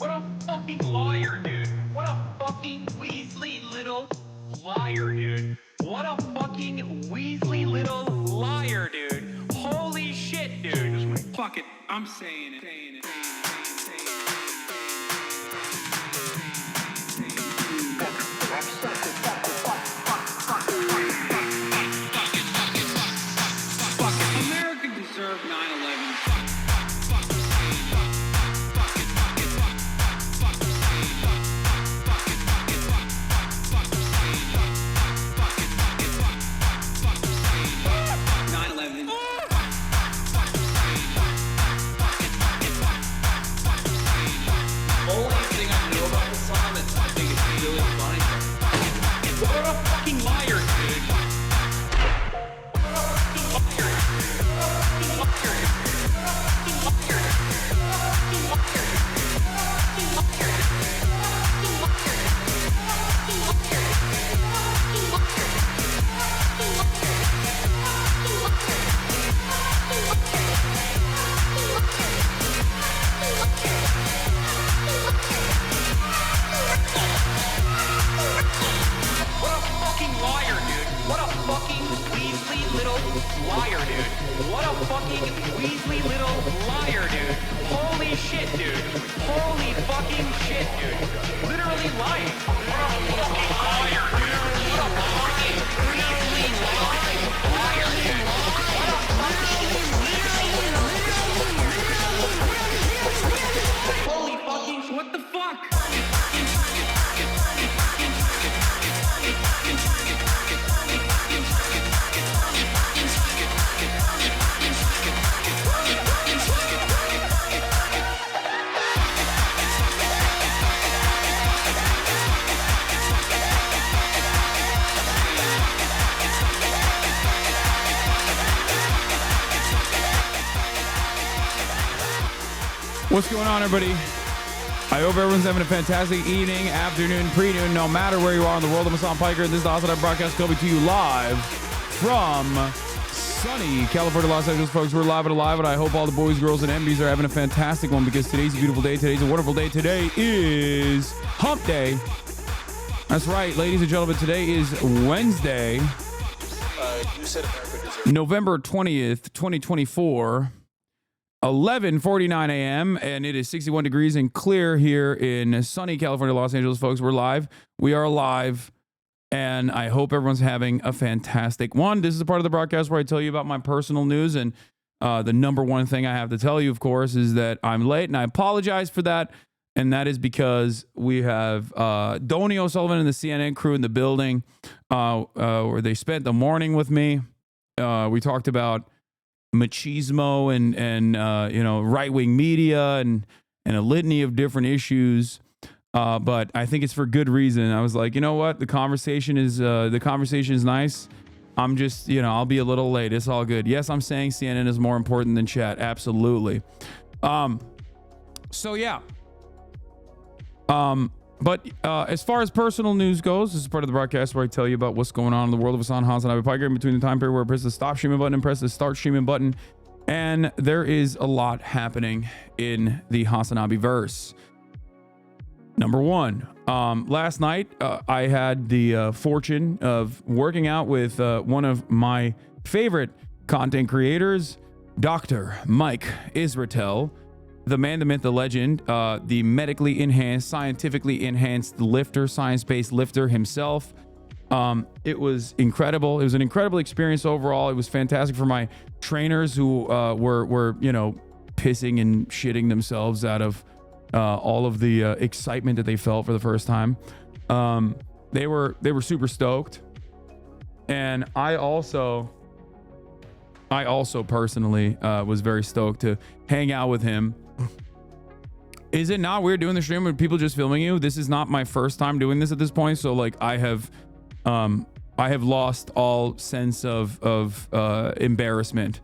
What a fucking liar, dude. What a fucking Weasley little liar, dude. What a fucking Weasley little liar, dude. Holy shit, dude. Fuck it. I'm saying it. America deserved 9/11. Liar, dude. What a fucking Weasley little liar, dude. Holy shit, dude. Holy fucking shit, dude. Literally lying. What a fucking liar, dude. What a fucking Weasley liar, dude. What a holy fucking what the fuck? What's going on, everybody? I hope everyone's having a fantastic evening, afternoon, pre-noon, no matter where you are in the world. I'm HasanPiker, and this is the HasanAbi broadcast coming to you live from sunny California, Los Angeles, folks. We're live and alive, and I hope all the boys, girls, and MBs are having a fantastic one because today's a beautiful day. Today's a wonderful day. Today is Hump Day. That's right, ladies and gentlemen. Today is Wednesday, You said America deserved. November 20th, 2024. 11:49 a.m. and it is 61 degrees and clear here in sunny California, Los Angeles, folks. We're live. We are live, and I hope everyone's having a fantastic one. This is the part of the broadcast where I tell you about my personal news, and the number one thing I have to tell you, of course, is that I'm late, and I apologize for that, and that is because we have Donnie O'Sullivan and the CNN crew in the building where they spent the morning with me. We talked about machismo and right-wing media and a litany of different issues, but I think it's for good reason. I was like, you know what, the conversation is nice. I'm just, I'll be a little late. It's all good. Yes, I'm saying CNN is more important than chat. Absolutely. So yeah. But as far as personal news goes, this is part of the broadcast where I tell you about what's going on in the world of Hasan, HasanAbi, Piker, in between the time period where I press the stop streaming button and press the start streaming button. And there is a lot happening in the HasanAbi verse. Number one, last night I had the fortune of working out with one of my favorite content creators, Dr. Mike Israetel. The man, the myth, the legend, the medically enhanced, scientifically enhanced lifter, science-based lifter himself. It was incredible. It was an incredible experience overall. It was fantastic for my trainers who were pissing and shitting themselves out of all of the excitement that they felt for the first time. They were super stoked, and I also personally was very stoked to hang out with him. Is it not weird doing the stream with people just filming you? This is not my first time doing this at this point, so like I have lost all sense of embarrassment.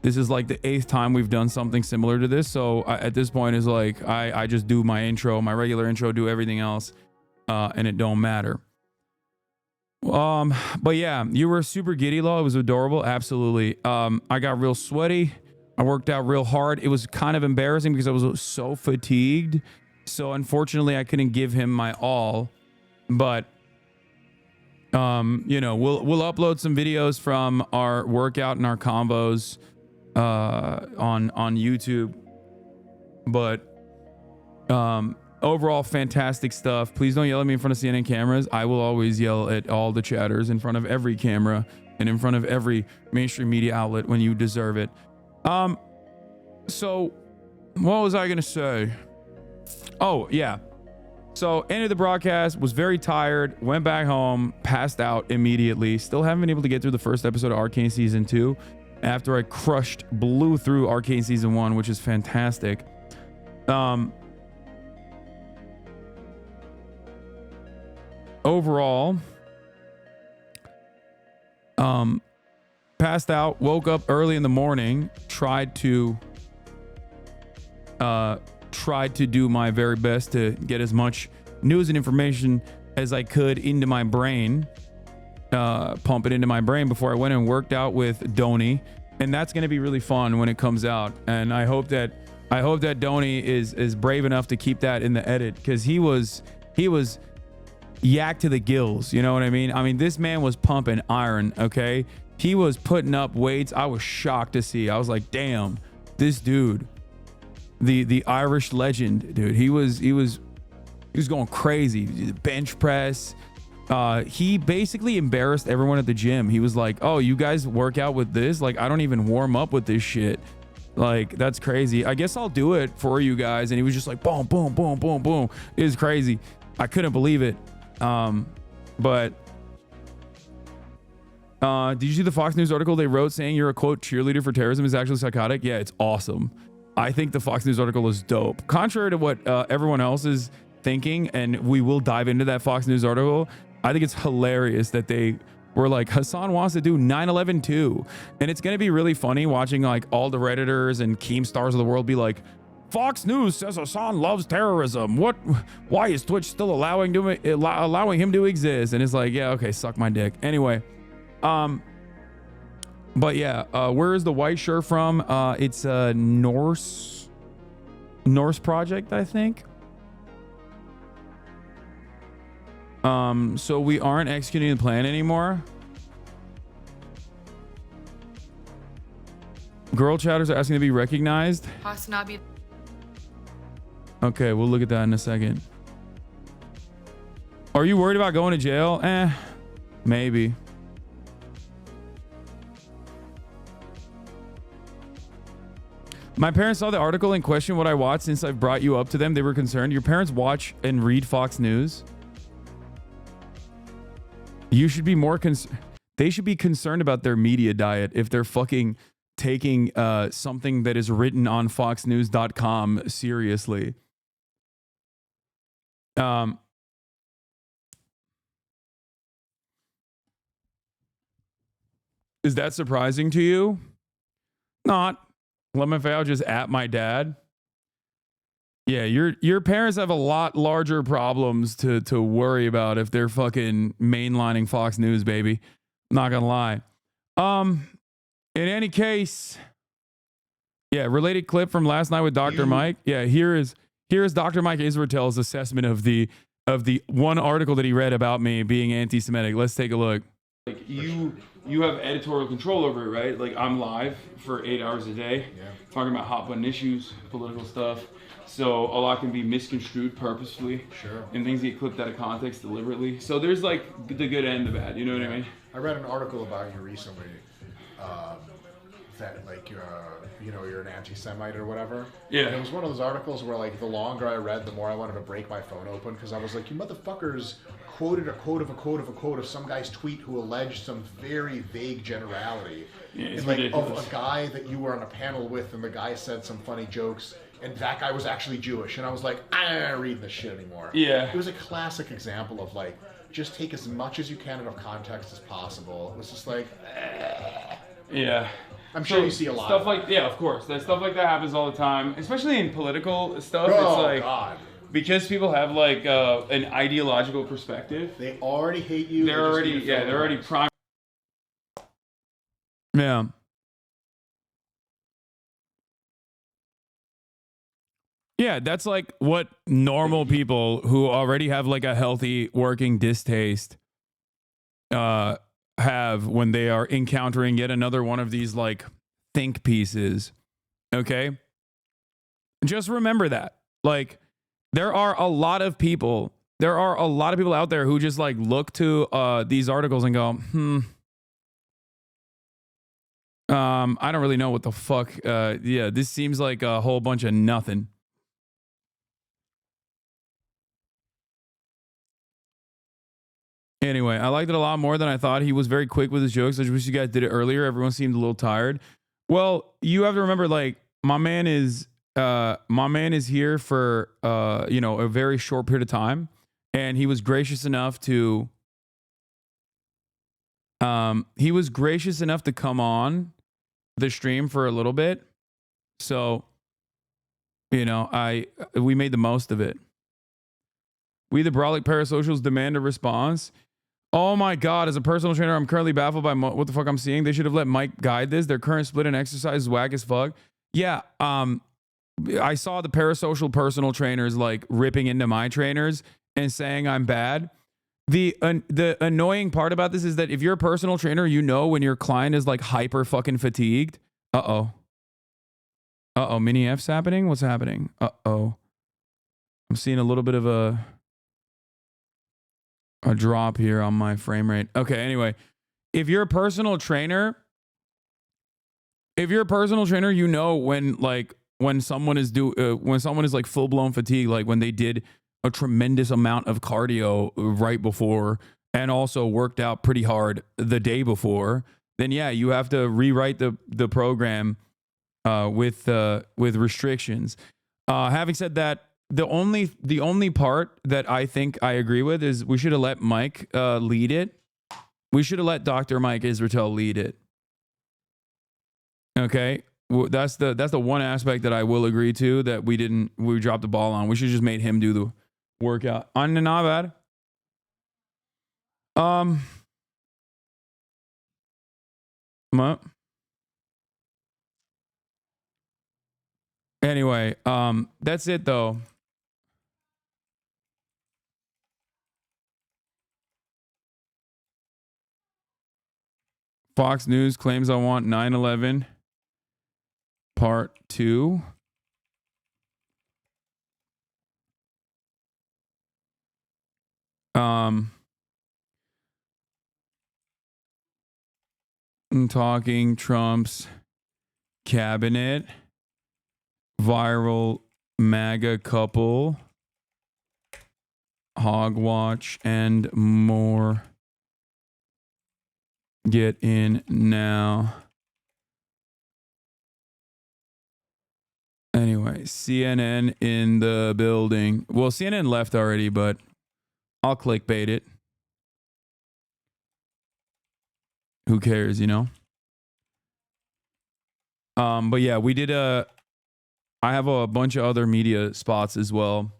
This is like the 8th time we've done something similar to this, so at this point is like I just do my intro, my regular intro, do everything else, and it don't matter. But yeah, you were super giddy, Lo. It was adorable. Absolutely. I got real sweaty. I worked out real hard. It was kind of embarrassing because I was so fatigued So unfortunately, I couldn't give him my all, but you know, we'll upload some videos from our workout and our combos on YouTube. But overall, fantastic stuff. Please don't yell at me in front of CNN cameras. I will always yell at all the chatters in front of every camera and in front of every mainstream media outlet when you deserve it. So what was I gonna say? Oh yeah, so ended the broadcast, was very tired, went back home, passed out immediately. Still haven't been able to get through the first episode of Arcane season 2 after I blew through Arcane season 1, which is fantastic. Overall, passed out, woke up early in the morning, tried to do my very best to get as much news and information as I could into my brain, pump it into my brain before I went and worked out with Donnie. And that's going to be really fun when it comes out. And I hope that Donnie is brave enough to keep that in the edit, because he was yak to the gills. You know what I mean? I mean, this man was pumping iron. Okay. He was putting up weights. I was shocked to see. I was like, damn, this dude, the Irish legend, dude, he was going crazy. Bench press. He basically embarrassed everyone at the gym. He was like, oh, you guys work out with this? Like, I don't even warm up with this shit. Like, that's crazy. I guess I'll do it for you guys. And he was just like, boom, boom, boom, boom, boom. It was crazy. I couldn't believe it. But did you see the Fox News article they wrote saying you're a quote cheerleader for terrorism is actually psychotic? Yeah, it's awesome. I think the Fox News article is dope. Contrary to what everyone else is thinking, and we will dive into that Fox News article, I think it's hilarious that they were like, Hasan wants to do 9/11 too. And it's going to be really funny watching like all the Redditors and Keemstars of the world be like, Fox News says Hasan loves terrorism. What? Why is Twitch still allowing him to exist? And it's like, yeah, okay, suck my dick. Anyway, but yeah, where is the white shirt from? It's a Norse project, I think. So we aren't executing the plan anymore. Girl chatters are asking to be recognized. HasnAbi. Okay, we'll look at that in a second. Are you worried about going to jail? Maybe. My parents saw the article and questioned what I watched since I've brought you up to them. They were concerned. Your parents watch and read Fox News. You should be more they should be concerned about their media diet if they're fucking taking something that is written on foxnews.com seriously. Is that surprising to you? Not. Lemon just at my dad. Yeah, your parents have a lot larger problems to worry about if they're fucking mainlining Fox News, baby. Not gonna lie. In any case, yeah, related clip from last night with Dr. Mike. Yeah, here is Dr. Mike Israel's assessment of the one article that he read about me being anti-Semitic. Let's take a look. Like you have editorial control over it, right? Like I'm live for 8 hours a day, talking about hot button issues, political stuff. So a lot can be misconstrued purposefully. Sure. And things get clipped out of context deliberately. So there's like the good and the bad. You know what I mean? I read an article about you recently. That like you're an anti-Semite or whatever. Yeah. And it was one of those articles where like the longer I read, the more I wanted to break my phone open because I was like, you motherfuckers quoted a quote of some guy's tweet who alleged some very vague generality. Yeah, it's like ridiculous. Of a guy that you were on a panel with, and the guy said some funny jokes, and that guy was actually Jewish, and I was like, I'm not reading this shit anymore. Yeah. It was a classic example of like, just take as much as you can out of context as possible. It was just like, yeah. I'm sure you see a lot stuff like yeah, of course. That stuff like that happens all the time, especially in political stuff. Oh, it's like God. Because people have like an ideological perspective. They already hate you. They're already prime. Yeah. Yeah, that's like what normal people who already have like a healthy working distaste have when they are encountering yet another one of these like think pieces. Okay? Just remember that. Like there are a lot of people out there who just like look to these articles and go, I don't really know what the fuck. Yeah, this seems like a whole bunch of nothing. Anyway, I liked it a lot more than I thought. He was very quick with his jokes. I just wish you guys did it earlier. Everyone seemed a little tired. Well, you have to remember, like, my man is here for a very short period of time, and he was gracious enough to come on the stream for a little bit. So, we made the most of it. We the Brolic Parasocials demand a response. Oh my God, as a personal trainer, I'm currently baffled by what the fuck I'm seeing. They should have let Mike guide this. Their current split in exercise is whack as fuck. Yeah, I saw the parasocial personal trainers like ripping into my trainers and saying I'm bad. The annoying part about this is that if you're a personal trainer, when your client is like hyper fucking fatigued. Mini F's happening? What's happening? I'm seeing a little bit of a drop here on my frame rate. Okay, anyway, if you're a personal trainer, when someone is like full blown fatigue, like when they did a tremendous amount of cardio right before and also worked out pretty hard the day before, then yeah, you have to rewrite the program with restrictions. Having said that, the only part that I think I agree with is we should have let Mike lead it. We should have let Dr. Mike Israel lead it. Okay, that's the one aspect that I will agree to that we dropped the ball on. We should have just made him do the workout. On not bad. Anyway, that's it though. Fox News claims I want 9/11 Part 2. Talking Trump's cabinet, viral MAGA couple, Hogwatch, and more. Get in now. Anyway, CNN in the building. Well, CNN left already, but I'll clickbait it. Who cares, But yeah, we did I have a bunch of other media spots as well.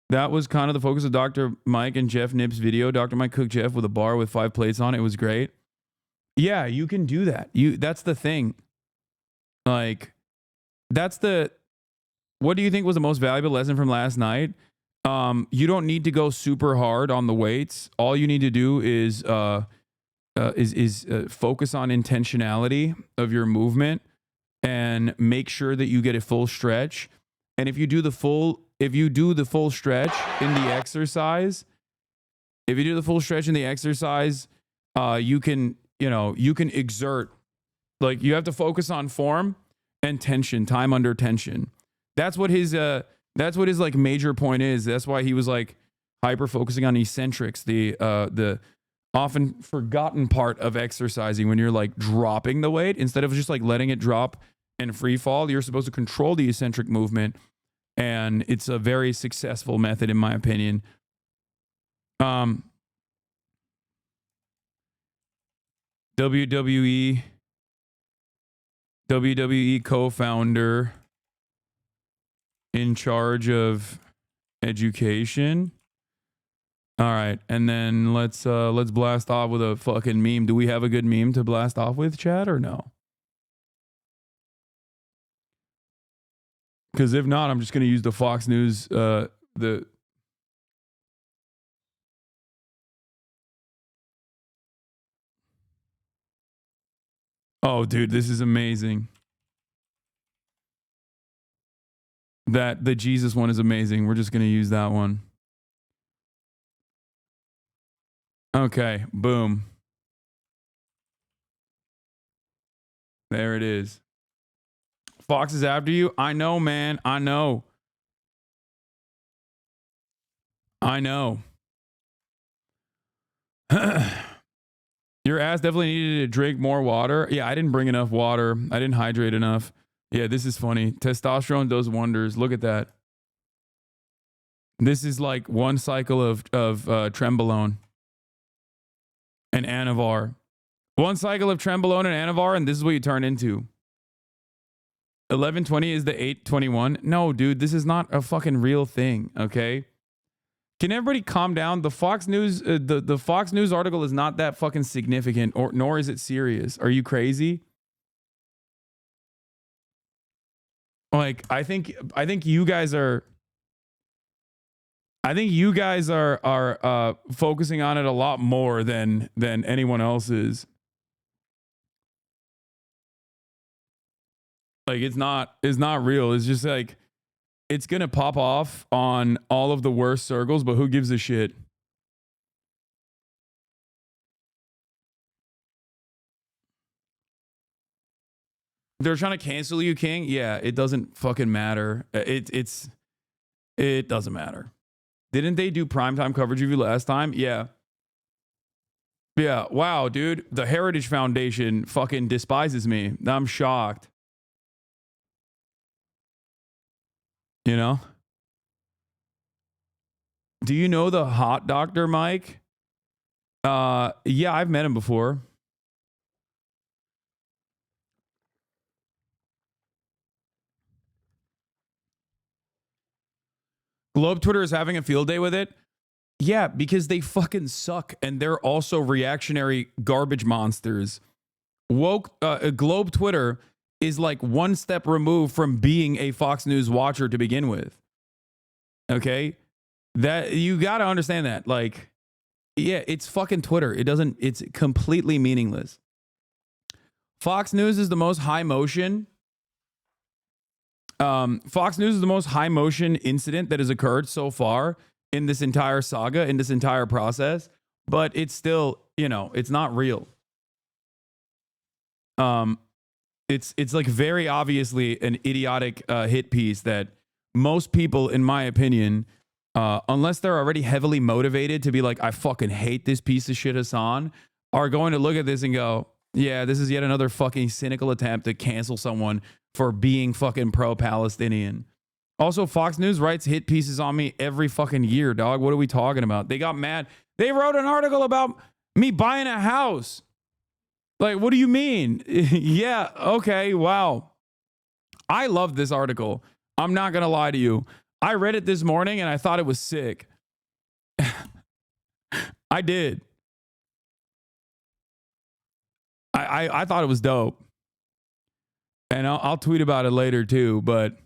That was kind of the focus of Dr. Mike and Jeff Nipp's video. Dr. Mike cooked Jeff with a bar with 5 plates on it. It was great. Yeah, you can do that. That's the thing. Like, what do you think was the most valuable lesson from last night? You don't need to go super hard on the weights. All you need to do is focus on intentionality of your movement and make sure that you get a full stretch. And if you do the full stretch in the exercise, you can exert, like, you have to focus on form and tension, time under tension. That's what his like major point is. That's why he was like hyper focusing on eccentrics, the often forgotten part of exercising. When you're like dropping the weight, instead of just like letting it drop and free fall, you're supposed to control the eccentric movement. And it's a very successful method, in my opinion. WWE co-founder in charge of education. All right, and then let's blast off with a fucking meme. Do we have a good meme to blast off with, Chad, or no? Because if not, I'm just going to use the Fox News, Oh, dude, this is amazing. The Jesus one is amazing. We're just going to use that one. Okay, boom. There it is. Fox is after you. I know, man. I know. I know. Your ass definitely needed to drink more water. Yeah, I didn't bring enough water. I didn't hydrate enough. Yeah, this is funny. Testosterone does wonders. Look at that. This is like one cycle of Trembolone and Anavar. One cycle of Trembolone and Anavar, and this is what you turn into. 1120 is the 821. No, dude, this is not a fucking real thing, okay? Can everybody calm down? The Fox News, the Fox News article is not that fucking significant, nor is it serious. Are you crazy? Like, I think you guys are. I think you guys are focusing on it a lot more than anyone else is. Like, it's not real. It's just like, it's going to pop off on all of the worst circles, but who gives a shit? They're trying to cancel you, King. Yeah, it doesn't fucking matter. It doesn't matter. Didn't they do primetime coverage of you last time? Yeah. Yeah. Wow, dude. The Heritage Foundation fucking despises me. I'm shocked. You know? Do you know the hot doctor, Mike? Yeah, I've met him before. Globe Twitter is having a field day with it. Yeah, because they fucking suck and they're also reactionary garbage monsters. Woke Globe Twitter is like one step removed from being a Fox News watcher to begin with. Okay? That you got to understand that. Like, yeah, it's fucking Twitter. It's completely meaningless. Fox News is the most high motion. Fox News is the most high motion incident that has occurred so far in this entire saga, in this entire process, but it's still, it's not real. It's like very obviously an idiotic hit piece that most people, in my opinion, unless they're already heavily motivated to be like, I fucking hate this piece of shit, Hasan, are going to look at this and go, yeah, this is yet another fucking cynical attempt to cancel someone for being fucking pro-Palestinian. Also, Fox News writes hit pieces on me every fucking year, dog. What are we talking about? They got mad. They wrote an article about me buying a house. Like, what do you mean? Yeah, okay, wow. I love this article. I'm not going to lie to you. I read it this morning and I thought it was sick. I did. I thought it was dope. And I'll tweet about it later too. But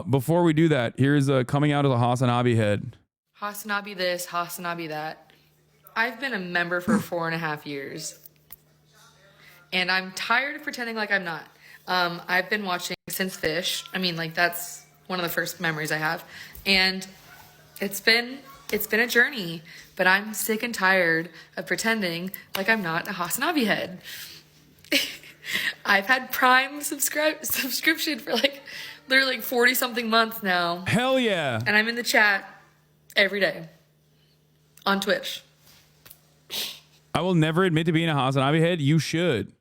before we do that, here's coming out of the HasanAbi head. HasnAbi this, HasnAbi that. I've been a member for 4.5 years. And I'm tired of pretending like I'm not. I've been watching since Fish. I mean, like, that's one of the first memories I have. And it's been a journey. But I'm sick and tired of pretending like I'm not a HasanAbi head. I've had Prime subscription for literally 40-something months now. Hell yeah. And I'm in the chat every day on Twitch. I will never admit to being a HasanAbi head. You should.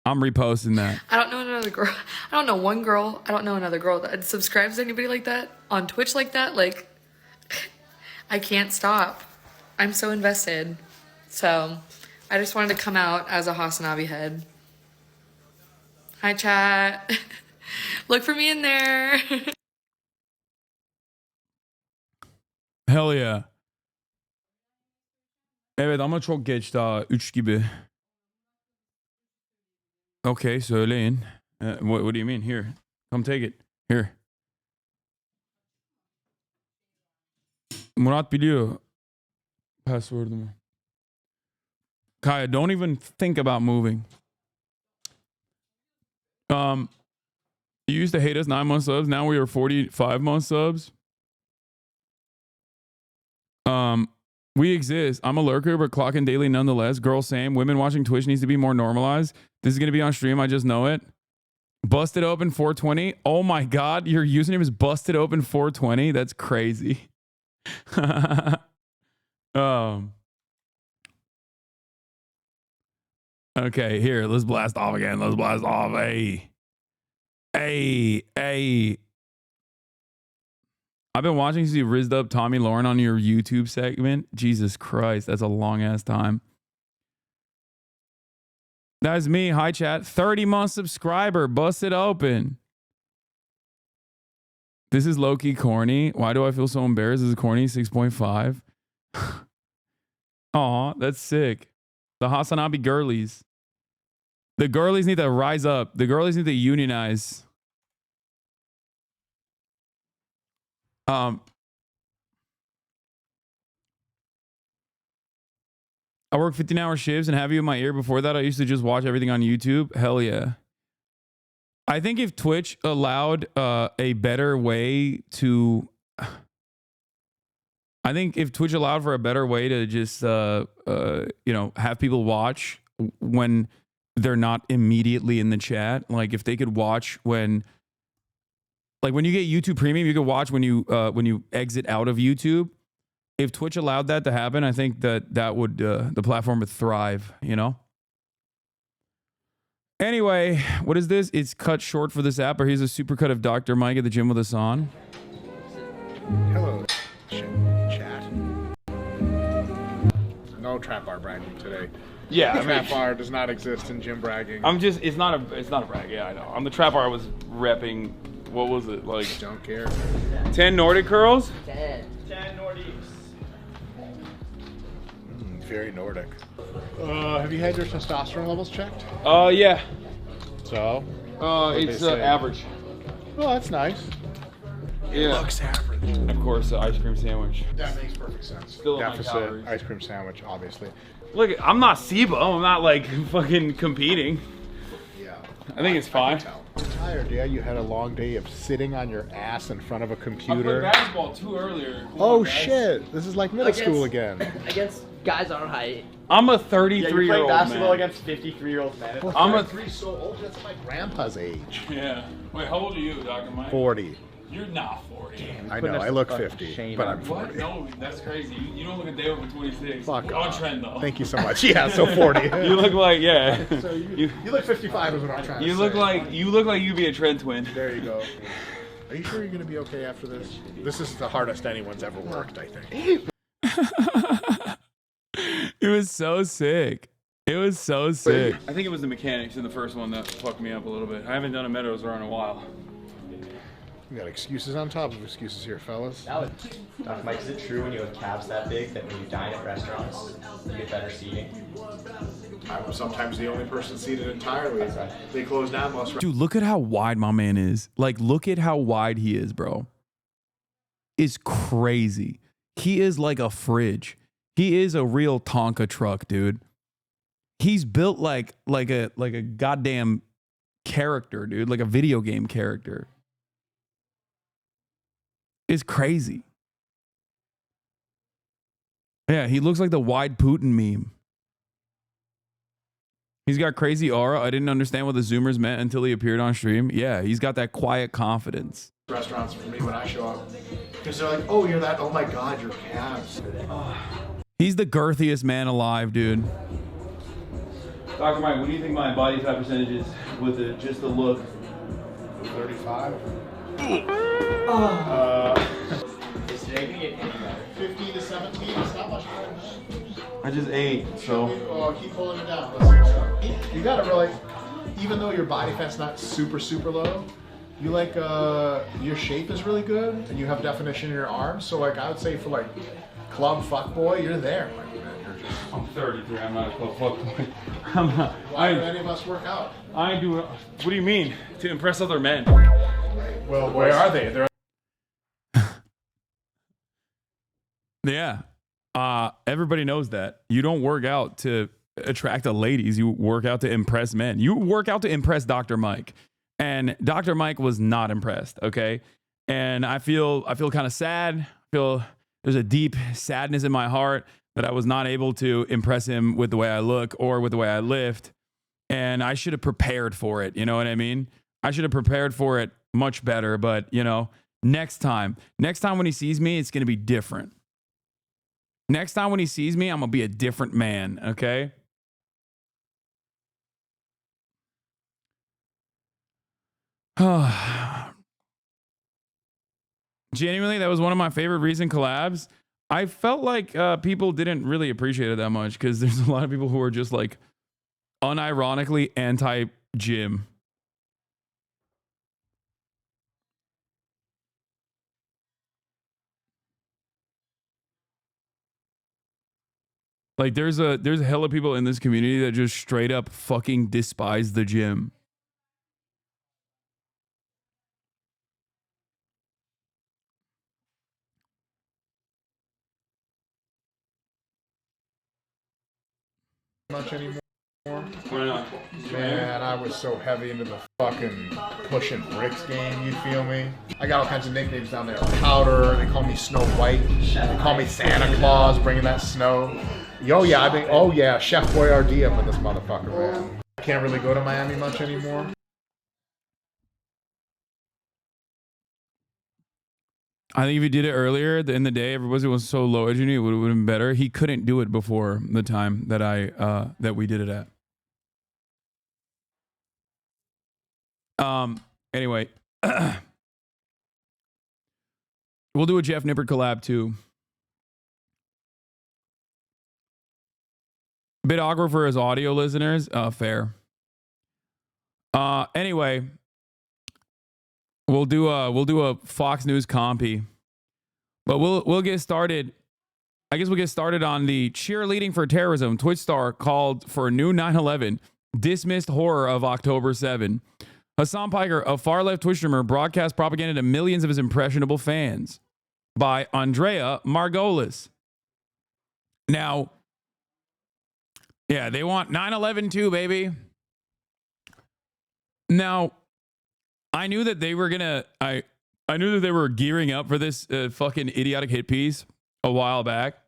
I'm reposting that. I don't know another girl. I don't know one girl. I don't know another girl that subscribes to anybody like that on Twitch like that. Like, I can't stop. I'm so invested. So I just wanted to come out as a HasanAbi head. Hi, chat. Look for me in there. Hell yeah. Evet ama çok geç daha 3 gibi. Okay, söyleyin. What do you mean? Here, come take it. Here. Murat biliyor password'umu. Kaya, don't even think about moving. You used to hate us 9-month subs. Now we are 45-month subs. We exist. I'm a lurker, but clocking daily nonetheless. Girl, same. Women watching Twitch needs to be more normalized. This is going to be on stream. I just know it. Busted Open 420. Oh my God. Your username is Busted Open 420. That's crazy. Okay, here. Let's blast off again. Let's blast off. Hey. I've been watching you see rizzed up Tommy Lauren on your YouTube segment. Jesus Christ, that's a long ass time. That's me. Hi, chat. 30-month subscriber. Busted Open. This is low-key corny. Why do I feel so embarrassed? This is corny. 6.5. Aw, that's sick. The HasanAbi girlies. The girlies need to rise up. The girlies need to unionize. I work 15-hour shifts and have you in my ear. Before that, I used to just watch everything on YouTube. Hell yeah. I think if Twitch allowed a better way to... I think if Twitch allowed for a better way to just, you know, have people watch when they're not immediately in the chat. Like if they could watch when... Like when you get YouTube Premium, you can watch when you exit out of YouTube. If Twitch allowed that to happen, I think that would the platform would thrive, you know? Anyway, what is this? It's cut short for this app, or here's a supercut of Dr. Mike at the gym with Hasan. Hello, chat. No trap bar bragging today. Yeah, Trap bar does not exist in gym bragging. It's not a brag. Yeah, I know. On the trap bar, I was repping. What was it like? Don't care. 10 Nordic curls. 10 Nordics. Very Nordic. Have you had your testosterone levels checked? Yeah. So? It's average. Oh, that's nice. Yeah. Looks average. Of course, ice cream sandwich. That makes perfect sense. Still deficit ice cream sandwich, obviously. Look, I'm not SIBO. I'm not like fucking competing. Yeah. I think it's fine. I'm tired, yeah. You had a long day of sitting on your ass in front of a I computer. played basketball too earlier. Oh shit! This is like middle school again. Against guys our height. I'm a 33-year-old man. Basketball against 53-year-old men. Well, I'm a 33 so old. That's my grandpa's age. Yeah. Wait, how old are you, Dr. Mike? 40. You're not 40. I know. I look 50, but I'm 40. What? No, that's crazy. You don't look a day over 26. Fuck on off. trend though. Thank you so much. Yeah, so 40. You look like So you look 55 is what I'm trying to say. You look like you'd be a trend twin. There you go. Are you sure you're gonna be okay after this? This is the hardest anyone's ever worked, I think. It was so sick. It was so sick. I think it was the mechanics in the first one that fucked me up a little bit. I haven't done a Meadows run in a while. We got excuses on top of excuses here, fellas. Dr. Mike, is it true when you have calves that big that when you dine at restaurants, you get better seating? I'm sometimes the only person seated entirely. That's right. They close down most. Dude, look at how wide my man is. Like, look at how wide he is, bro. It's crazy. He is like a fridge. He is a real Tonka truck, dude. He's built like a goddamn character, dude. Like a video game character. It's crazy. Yeah, he looks like the wide Putin meme. He's got crazy aura. I didn't understand what the Zoomers meant until he appeared on stream. Yeah, he's got that quiet confidence. Restaurants for me when I show up. Because they're like, oh, you're that, oh my God, you're calves. He's the girthiest man alive, dude. Dr. Mike, what do you think my body fat percentage is with just the look? 35. Is today gonna get any better? 15 to 17, it's not much better. I just ate, so. Keep pulling it down. Let's you gotta realize, even though your body fat's not super, super low, you like, your shape is really good, and you have definition in your arms, so like, I would say for like, club fuckboy, you're there. Like, you're just... I'm 33, I'm not a club fuckboy. I'm not. Why do any of us work out? I do. What do you mean? To impress other men. Well, where are they? They're Yeah. Everybody knows that. You don't work out to attract the ladies. You work out to impress men. You work out to impress Dr. Mike. And Dr. Mike was not impressed, okay? And I feel kind of sad. I feel there's a deep sadness in my heart that I was not able to impress him with the way I look or with the way I lift. And I should have prepared for it. You know what I mean? I should have prepared for it much better. But, you know, next time when he sees me, it's going to be different. Next time when he sees me, I'm going to be a different man, okay? Genuinely, that was one of my favorite recent collabs. I felt like people didn't really appreciate it that much because there's a lot of people who are just like unironically anti-gym. Like there's a hell of people in this community that just straight up fucking despise the gym. much anymore. Why not? Man, I was so heavy into the fucking pushing bricks game, you feel me? I got all kinds of nicknames down there. Powder, they call me Snow White. They call me Santa Claus, bringing that snow. Oh yeah, Chef Boyardee up in this motherfucker, man. I can't really go to Miami much anymore. I think if he did it earlier in the day, everybody was so low energy, it would have been better. He couldn't do it before the time that that we did it at. Anyway, we'll do a Jeff Nippert collab too. Bit awkward for his audio listeners. Fair. Anyway, we'll do a Fox News compy, but we'll get started. I guess we'll get started on the cheerleading for terrorism. Twitch star called for a new 9/11, dismissed horror of October 7. HasanPiker, a far-left Twitch streamer, broadcast propaganda to millions of his impressionable fans by Andrea Margolis. Now, yeah, they want 9/11 too, baby. Now, I knew that they were gonna. I knew that they were gearing up for this fucking idiotic hit piece a while back.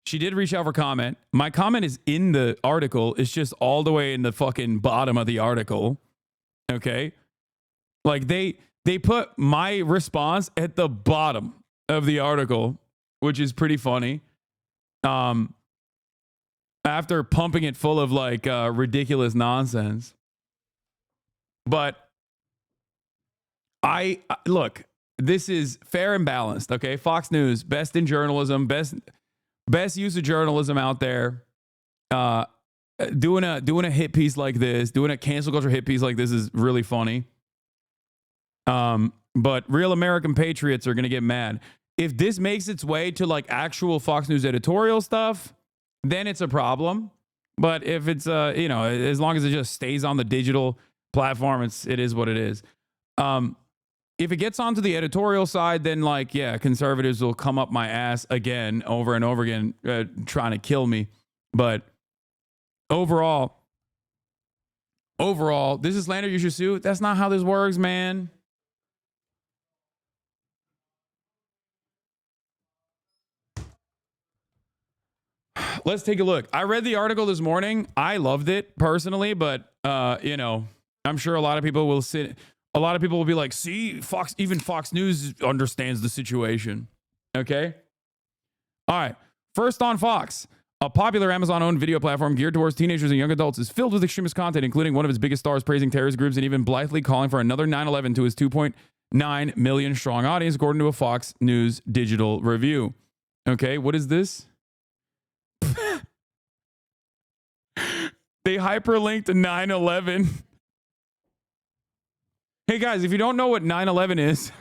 She did reach out for comment. My comment is in the article. It's just all the way in the fucking bottom of the article. Okay, like they put my response at the bottom of the article, which is pretty funny. After pumping it full of like ridiculous nonsense. But I look, this is fair and balanced, okay? Fox News, best in journalism, best use of journalism out there. Doing a hit piece like this, doing a cancel culture hit piece like this is really funny. But real American patriots are gonna get mad. If this makes its way to like actual Fox News editorial stuff, then it's a problem. But if it's you know, as long as it just stays on the digital platform, it is what it is. If it gets onto the editorial side, then like, yeah, conservatives will come up my ass again, over and over again, trying to kill me. But overall, this is slander you should sue. That's not how this works, man. Let's take a look. I read the article this morning. I loved it personally, but you know, I'm sure a lot of people will be like, see, even Fox News understands the situation. Okay. All right. First on Fox, a popular Amazon-owned video platform geared towards teenagers and young adults is filled with extremist content, including one of its biggest stars praising terrorist groups and even blithely calling for another 9/11 to his 2.9 million strong audience, according to a Fox News digital review. Okay. What is this? They hyperlinked 9/11. Hey guys, if you don't know what 9/11 is,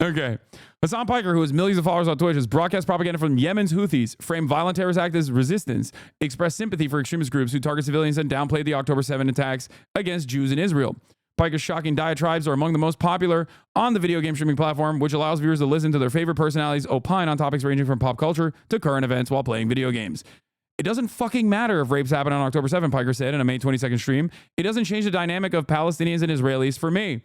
okay. HasanPiker, who has millions of followers on Twitch, has broadcast propaganda from Yemen's Houthis, framed violent terrorist acts as resistance, expressed sympathy for extremist groups who target civilians, and downplayed the October 7 attacks against Jews in Israel. Piker's shocking diatribes are among the most popular on the video game streaming platform, which allows viewers to listen to their favorite personalities opine on topics ranging from pop culture to current events while playing video games. It doesn't fucking matter if rapes happen on October 7th, Piker said in a May 22nd stream. It doesn't change the dynamic of Palestinians and Israelis for me.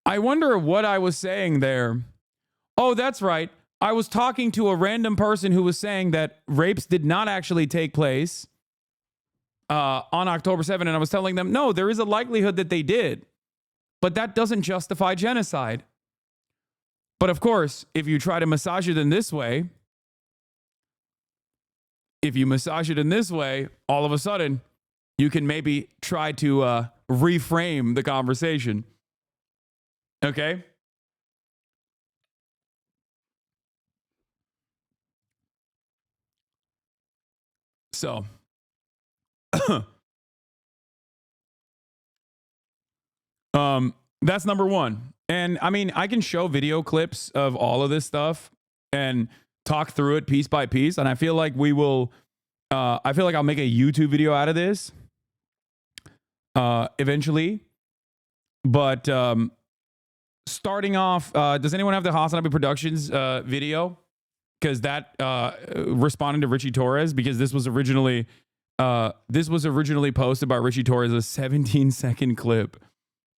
I wonder what I was saying there. Oh, that's right. I was talking to a random person who was saying that rapes did not actually take place on October 7th, and I was telling them, no, there is a likelihood that they did, but that doesn't justify genocide. But of course, if you try to massage it in this way, all of a sudden, you can maybe try to reframe the conversation. Okay? So, that's number one. And I mean, I can show video clips of all of this stuff and talk through it piece by piece. And I feel like we will, I feel like I'll make a YouTube video out of this eventually. But starting off, does anyone have the HasanAbi Productions video? Because that responded to Richie Torres, because this was originally posted by Richie Torres, a 17-second clip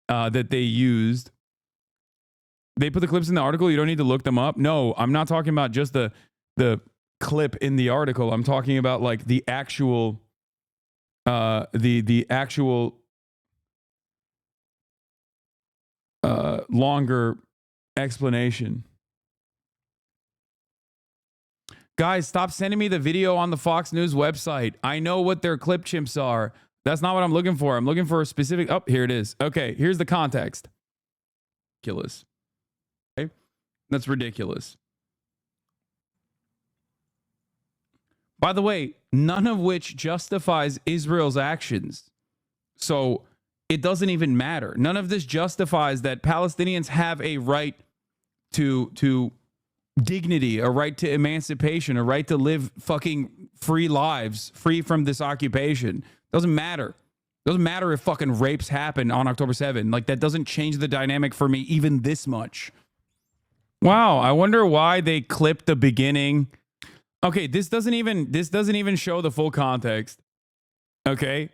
that they used. They put the clips in the article. You don't need to look them up. No, I'm not talking about just the clip in the article. I'm talking about like the actual the actual longer explanation. Guys, stop sending me the video on the Fox News website. I know what their clip chimps are. That's not what I'm looking for. I'm looking for a specific... Oh, here it is. Okay, here's the context. Ridiculous. Okay? That's ridiculous. By the way, none of which justifies Israel's actions. So it doesn't even matter. None of this justifies that Palestinians have a right to dignity, a right to emancipation, a right to live fucking free lives, free from this occupation. Doesn't matter. Doesn't matter if fucking rapes happen on October 7th. Like, that doesn't change the dynamic for me even this much. Wow, I wonder why they clipped the beginning. Okay, this doesn't even show the full context. Okay?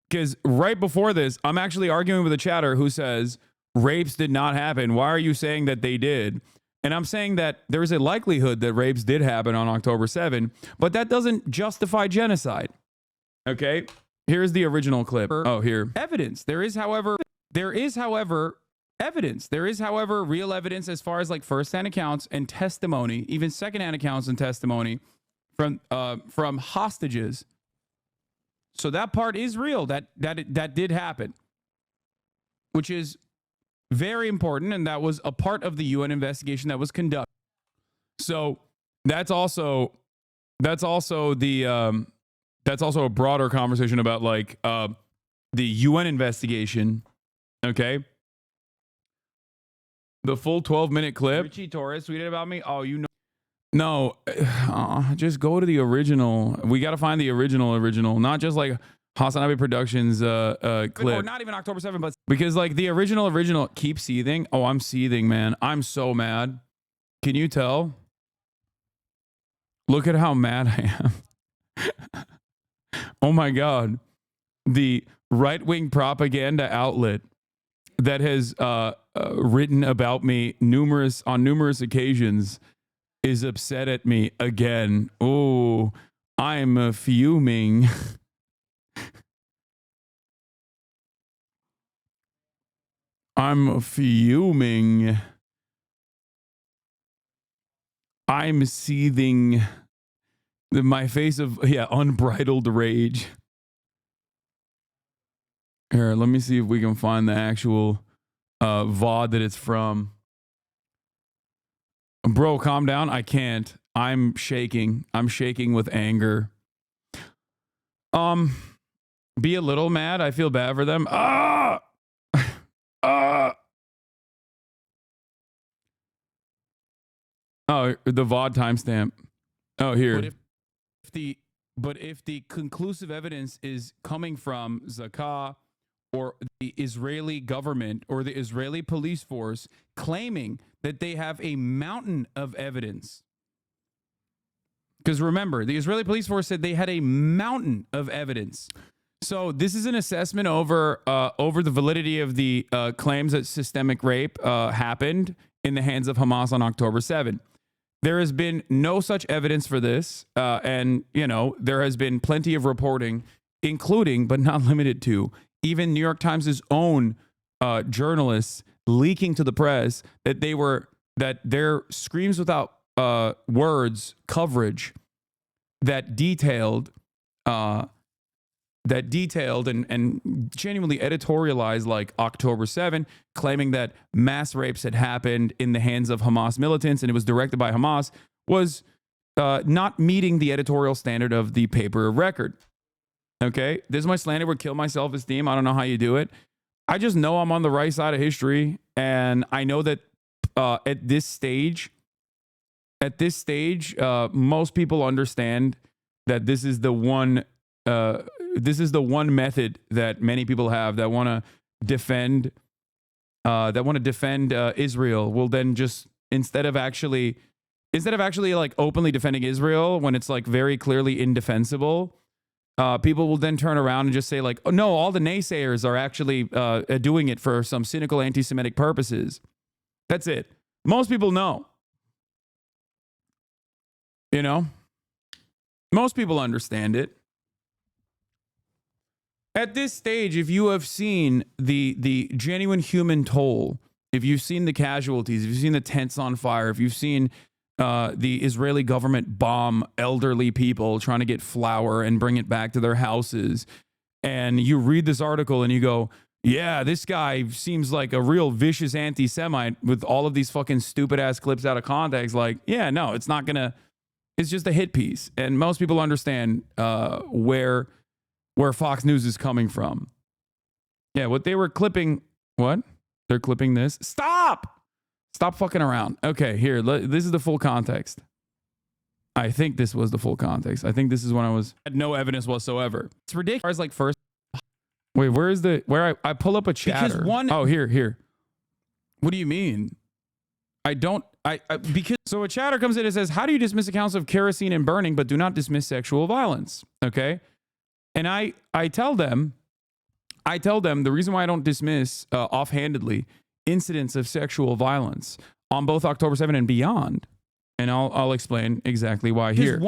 Because right before this, I'm actually arguing with a chatter who says rapes did not happen. Why are you saying that they did? And I'm saying that there is a likelihood that rapes did happen on October 7th, but that doesn't justify genocide. Okay? Here's the original clip. Oh, here. Evidence. There is, however, evidence. There is, however, real evidence as far as like first-hand accounts and testimony, even second-hand accounts and testimony from hostages. So that part is real. That did happen, which is very important, and that was a part of the UN investigation that was conducted. So that's also a broader conversation about like the UN investigation. Okay, the full 12-minute clip. Richie Torres tweeted about me. Oh, you know. No, just go to the original. We got to find the original, not just like HasanAbi Productions clip. Or not even October 7th, but because like the original keep seething. Oh, I'm seething, man. I'm so mad. Can you tell? Look at how mad I am. Oh my God. The right-wing propaganda outlet that has written about me on numerous occasions is upset at me again. Oh, I'm fuming. I'm fuming. I'm seething. My face of, unbridled rage. Here, let me see if we can find the actual VOD that it's from. Bro, calm down. I can't. I'm shaking. I'm shaking with anger. Be a little mad. I feel bad for them. Oh, the VOD timestamp. Oh, here. What if the But if the conclusive evidence is coming from Zakah or the Israeli government or the Israeli police force claiming that they have a mountain of evidence, because remember, the Israeli police force said they had a mountain of evidence. So this is an assessment over the validity of the claims that systemic rape happened in the hands of Hamas on October 7. There has been no such evidence for this, and there has been plenty of reporting, including but not limited to even New York Times' own journalists leaking to the press that their screams without words coverage that detailed and genuinely editorialized like October 7, claiming that mass rapes had happened in the hands of Hamas militants and it was directed by Hamas, was not meeting the editorial standard of the paper of record. Okay, this is my slander would kill my self-esteem. I don't know how you do it. I just know I'm on the right side of history, and I know that at this stage, most people understand that this is the one method that many people have that want to defend Israel will then just instead of actually like openly defending Israel when it's like very clearly indefensible, people will then turn around and just say like, oh no, all the naysayers are actually doing it for some cynical anti-Semitic purposes. That's it. Most people know. Most people understand it. At this stage, if you have seen the genuine human toll, if you've seen the casualties, if you've seen the tents on fire, if you've seen the Israeli government bomb elderly people trying to get flour and bring it back to their houses, and you read this article and you go, yeah, this guy seems like a real vicious anti-Semite with all of these fucking stupid ass clips out of context. Like, yeah, no, it's just a hit piece. And most people understand where Fox News is coming from. Yeah, what they were clipping, what? They're clipping this. Stop fucking around. Okay, here, this is the full context. I think this was the full context. I think this is when I had no evidence whatsoever. It's ridiculous. Like first, wait, where I pull up a chatter. Oh, here. What do you mean? Because a chatter comes in and says, how do you dismiss accounts of kerosene and burning, but do not dismiss sexual violence? Okay. And I tell them the reason why I don't dismiss offhandedly incidents of sexual violence on both October 7 and beyond. And I'll explain exactly why here.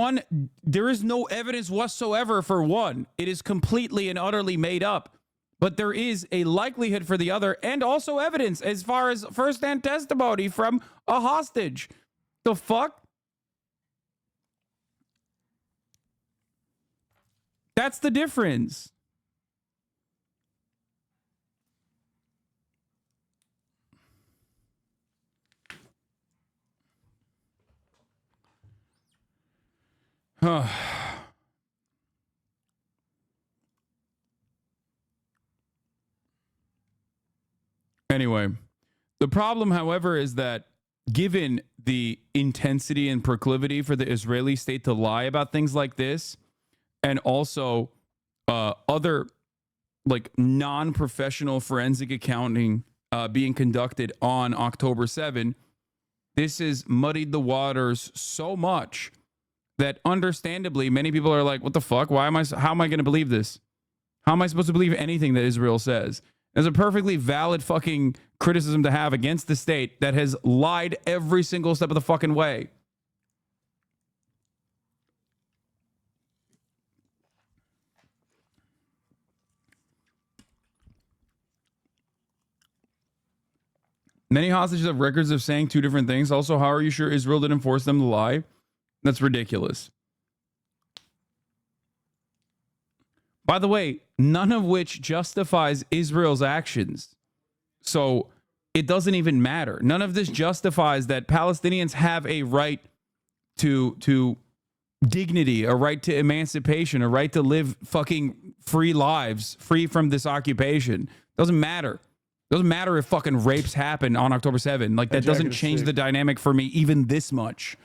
There is no evidence whatsoever for one. It is completely and utterly made up. But there is a likelihood for the other, and also evidence as far as firsthand testimony from a hostage. The fuck? That's the difference. Anyway, the problem, however, is that given the intensity and proclivity for the Israeli state to lie about things like this, and also other like non-professional forensic accounting being conducted on October 7, this has muddied the waters so much that understandably many people are like, what the fuck? How am I going to believe this? How am I supposed to believe anything that Israel says? There's a perfectly valid fucking criticism to have against the state that has lied every single step of the fucking way. Many hostages have records of saying two different things. Also, how are you sure Israel didn't force them to lie? That's ridiculous. By the way, none of which justifies Israel's actions. So it doesn't even matter. None of this justifies that Palestinians have a right to dignity, a right to emancipation, a right to live fucking free lives, free from this occupation. Doesn't matter. Doesn't matter if fucking rapes happen on October 7. Like, that doesn't change the dynamic for me even this much.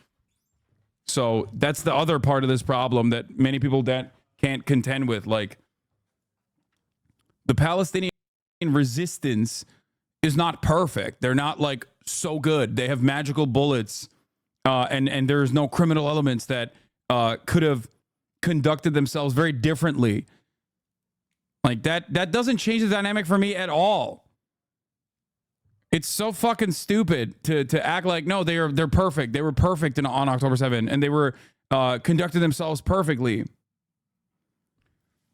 So that's the other part of this problem that many people that can't contend with. Like, the Palestinian resistance is not perfect. They're not like so good. They have magical bullets, and there's no criminal elements that could have conducted themselves very differently. Like that doesn't change the dynamic for me at all. It's so fucking stupid to act like, no, they're perfect. They were perfect on October 7th, and they were conducted themselves perfectly.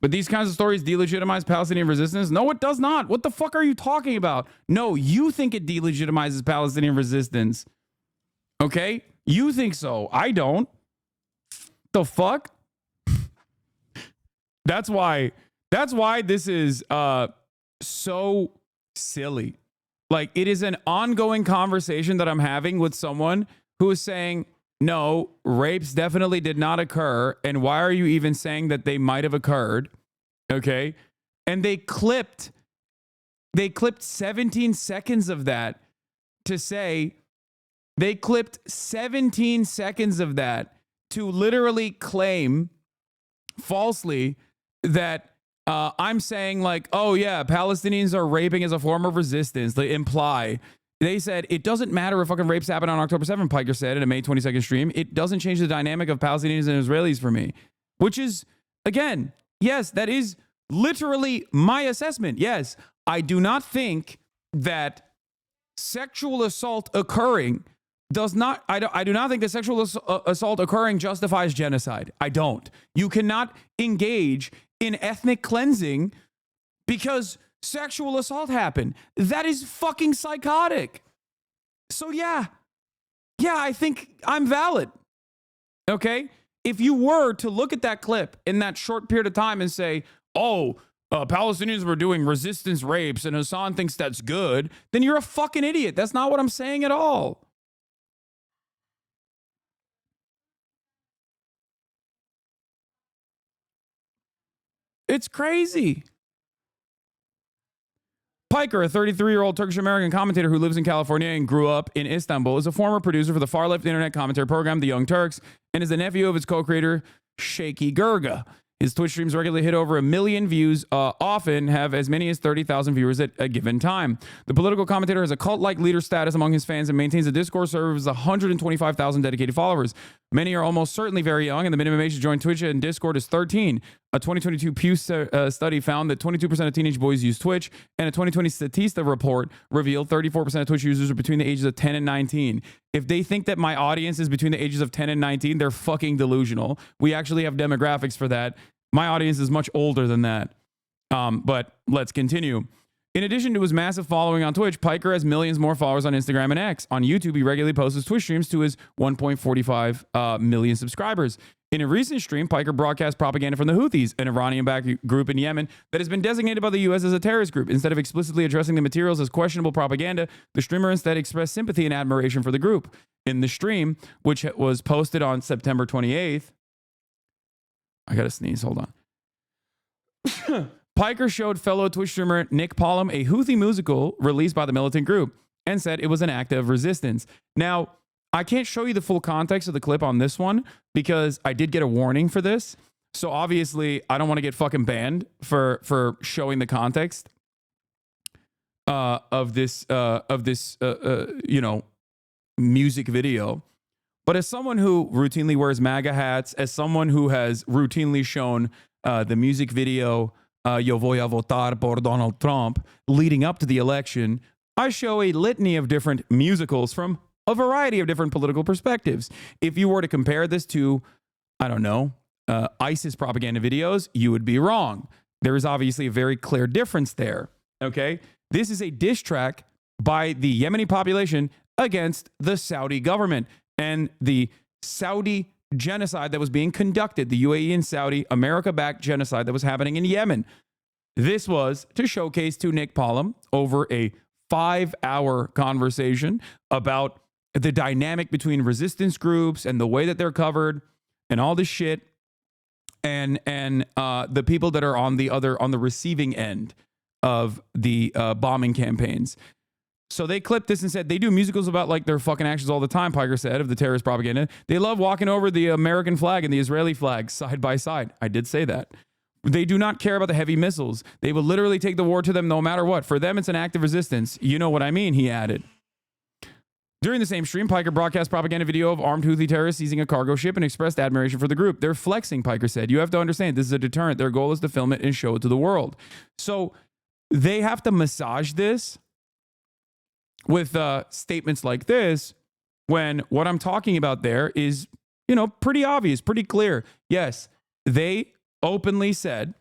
But these kinds of stories delegitimize Palestinian resistance? No, it does not. What the fuck are you talking about? No, you think it delegitimizes Palestinian resistance. Okay? You think so. I don't. The fuck? That's why this is so silly. Like, it is an ongoing conversation that I'm having with someone who is saying, no, rapes definitely did not occur. And why are you even saying that they might have occurred? Okay. And they clipped 17 seconds of that to say, they clipped 17 seconds of that to literally claim falsely that I'm saying like, oh yeah, Palestinians are raping as a form of resistance. They imply. They said, it doesn't matter if fucking rapes happen on October 7th, Piker said in a May 22nd stream. It doesn't change the dynamic of Palestinians and Israelis for me. Which is, again, yes, that is literally my assessment. Yes, I do not think that sexual assault occurring I do not think that sexual assault occurring justifies genocide. I don't. You cannot engage in ethnic cleansing because sexual assault happened. That is fucking psychotic. So yeah, I think I'm valid. Okay? If you were to look at that clip in that short period of time and say, oh, Palestinians were doing resistance rapes and Hasan thinks that's good, then you're a fucking idiot. That's not what I'm saying at all. It's crazy. Piker, a 33-year-old Turkish-American commentator who lives in California and grew up in Istanbul, is a former producer for the far-left internet commentary program, The Young Turks, and is the nephew of its co-creator, Shaky Gurga. His Twitch streams regularly hit over 1 million views, often have as many as 30,000 viewers at a given time. The political commentator has a cult-like leader status among his fans and maintains a Discord server with 125,000 dedicated followers. Many are almost certainly very young, and the minimum age to join Twitch and Discord is 13. A 2022 Pew study found that 22% of teenage boys use Twitch, and a 2020 Statista report revealed 34% of Twitch users are between the ages of 10 and 19. If they think that my audience is between the ages of 10 and 19, they're fucking delusional. We actually have demographics for that. My audience is much older than that. But let's continue. In addition to his massive following on Twitch, Piker has millions more followers on Instagram and X. On YouTube, he regularly posts his Twitch streams to his 1.45 million subscribers. In a recent stream, Piker broadcast propaganda from the Houthis, an Iranian-backed group in Yemen that has been designated by the U.S. as a terrorist group. Instead of explicitly addressing the materials as questionable propaganda, the streamer instead expressed sympathy and admiration for the group. In the stream, which was posted on September 28th, I gotta sneeze, hold on. Piker showed fellow Twitch streamer Nick Pollum a Houthi musical released by the militant group and said it was an act of resistance. Now, I can't show you the full context of the clip on this one because I did get a warning for this. So obviously, I don't want to get fucking banned for showing the context of this music video. But as someone who routinely wears MAGA hats, as someone who has routinely shown the music video Yo voy a votar por Donald Trump leading up to the election, I show a litany of different musicals from a variety of different political perspectives. If you were to compare this to, I don't know, ISIS propaganda videos, you would be wrong. There is obviously a very clear difference there, okay? This is a diss track by the Yemeni population against the Saudi government and the Saudi genocide that was being conducted, the UAE and Saudi America-backed genocide that was happening in Yemen. This was to showcase to Nick Pollum over a 5-hour conversation about the dynamic between resistance groups and the way that they're covered and all this shit and the people that are on the receiving end of the bombing campaigns. So they clipped this and said they do musicals about like their fucking actions all the time, Piker said, of the terrorist propaganda. They love walking over the American flag and the Israeli flag side by side. I did say that. They do not care about the heavy missiles. They will literally take the war to them no matter what. For them, it's an act of resistance. You know what I mean, he added. During the same stream, Piker broadcast propaganda video of armed Houthi terrorists seizing a cargo ship and expressed admiration for the group. They're flexing, Piker said. You have to understand, this is a deterrent. Their goal is to film it and show it to the world. So they have to massage this with statements like this when what I'm talking about there is, pretty obvious, pretty clear. Yes, they openly said,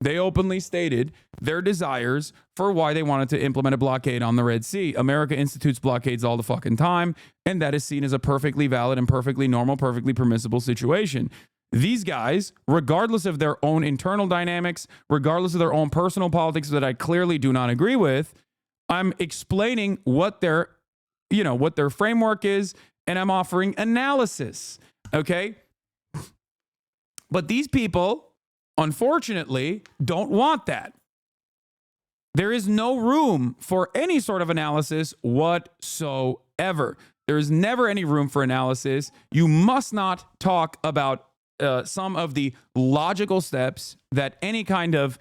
they openly stated their desires for why they wanted to implement a blockade on the Red Sea. America institutes blockades all the fucking time, and that is seen as a perfectly valid and perfectly normal, perfectly permissible situation. These guys, regardless of their own internal dynamics, regardless of their own personal politics that I clearly do not agree with, I'm explaining what their framework is, and I'm offering analysis, okay? But these people, unfortunately, don't want that. There is no room for any sort of analysis whatsoever. There is never any room for analysis. You must not talk about some of the logical steps that any kind of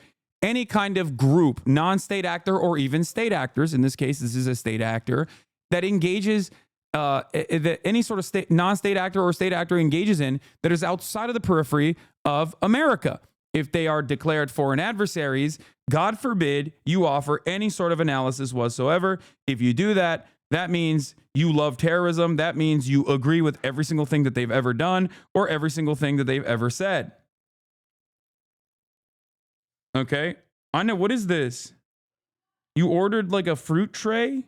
group, non-state actor or even state actors, in this case, this is a state actor, that engages, that any sort of non-state actor or state actor engages in that is outside of the periphery of America. If they are declared foreign adversaries, God forbid you offer any sort of analysis whatsoever. If you do that, that means you love terrorism. That means you agree with every single thing that they've ever done or every single thing that they've ever said. Okay. I know. What is this? You ordered like a fruit tray?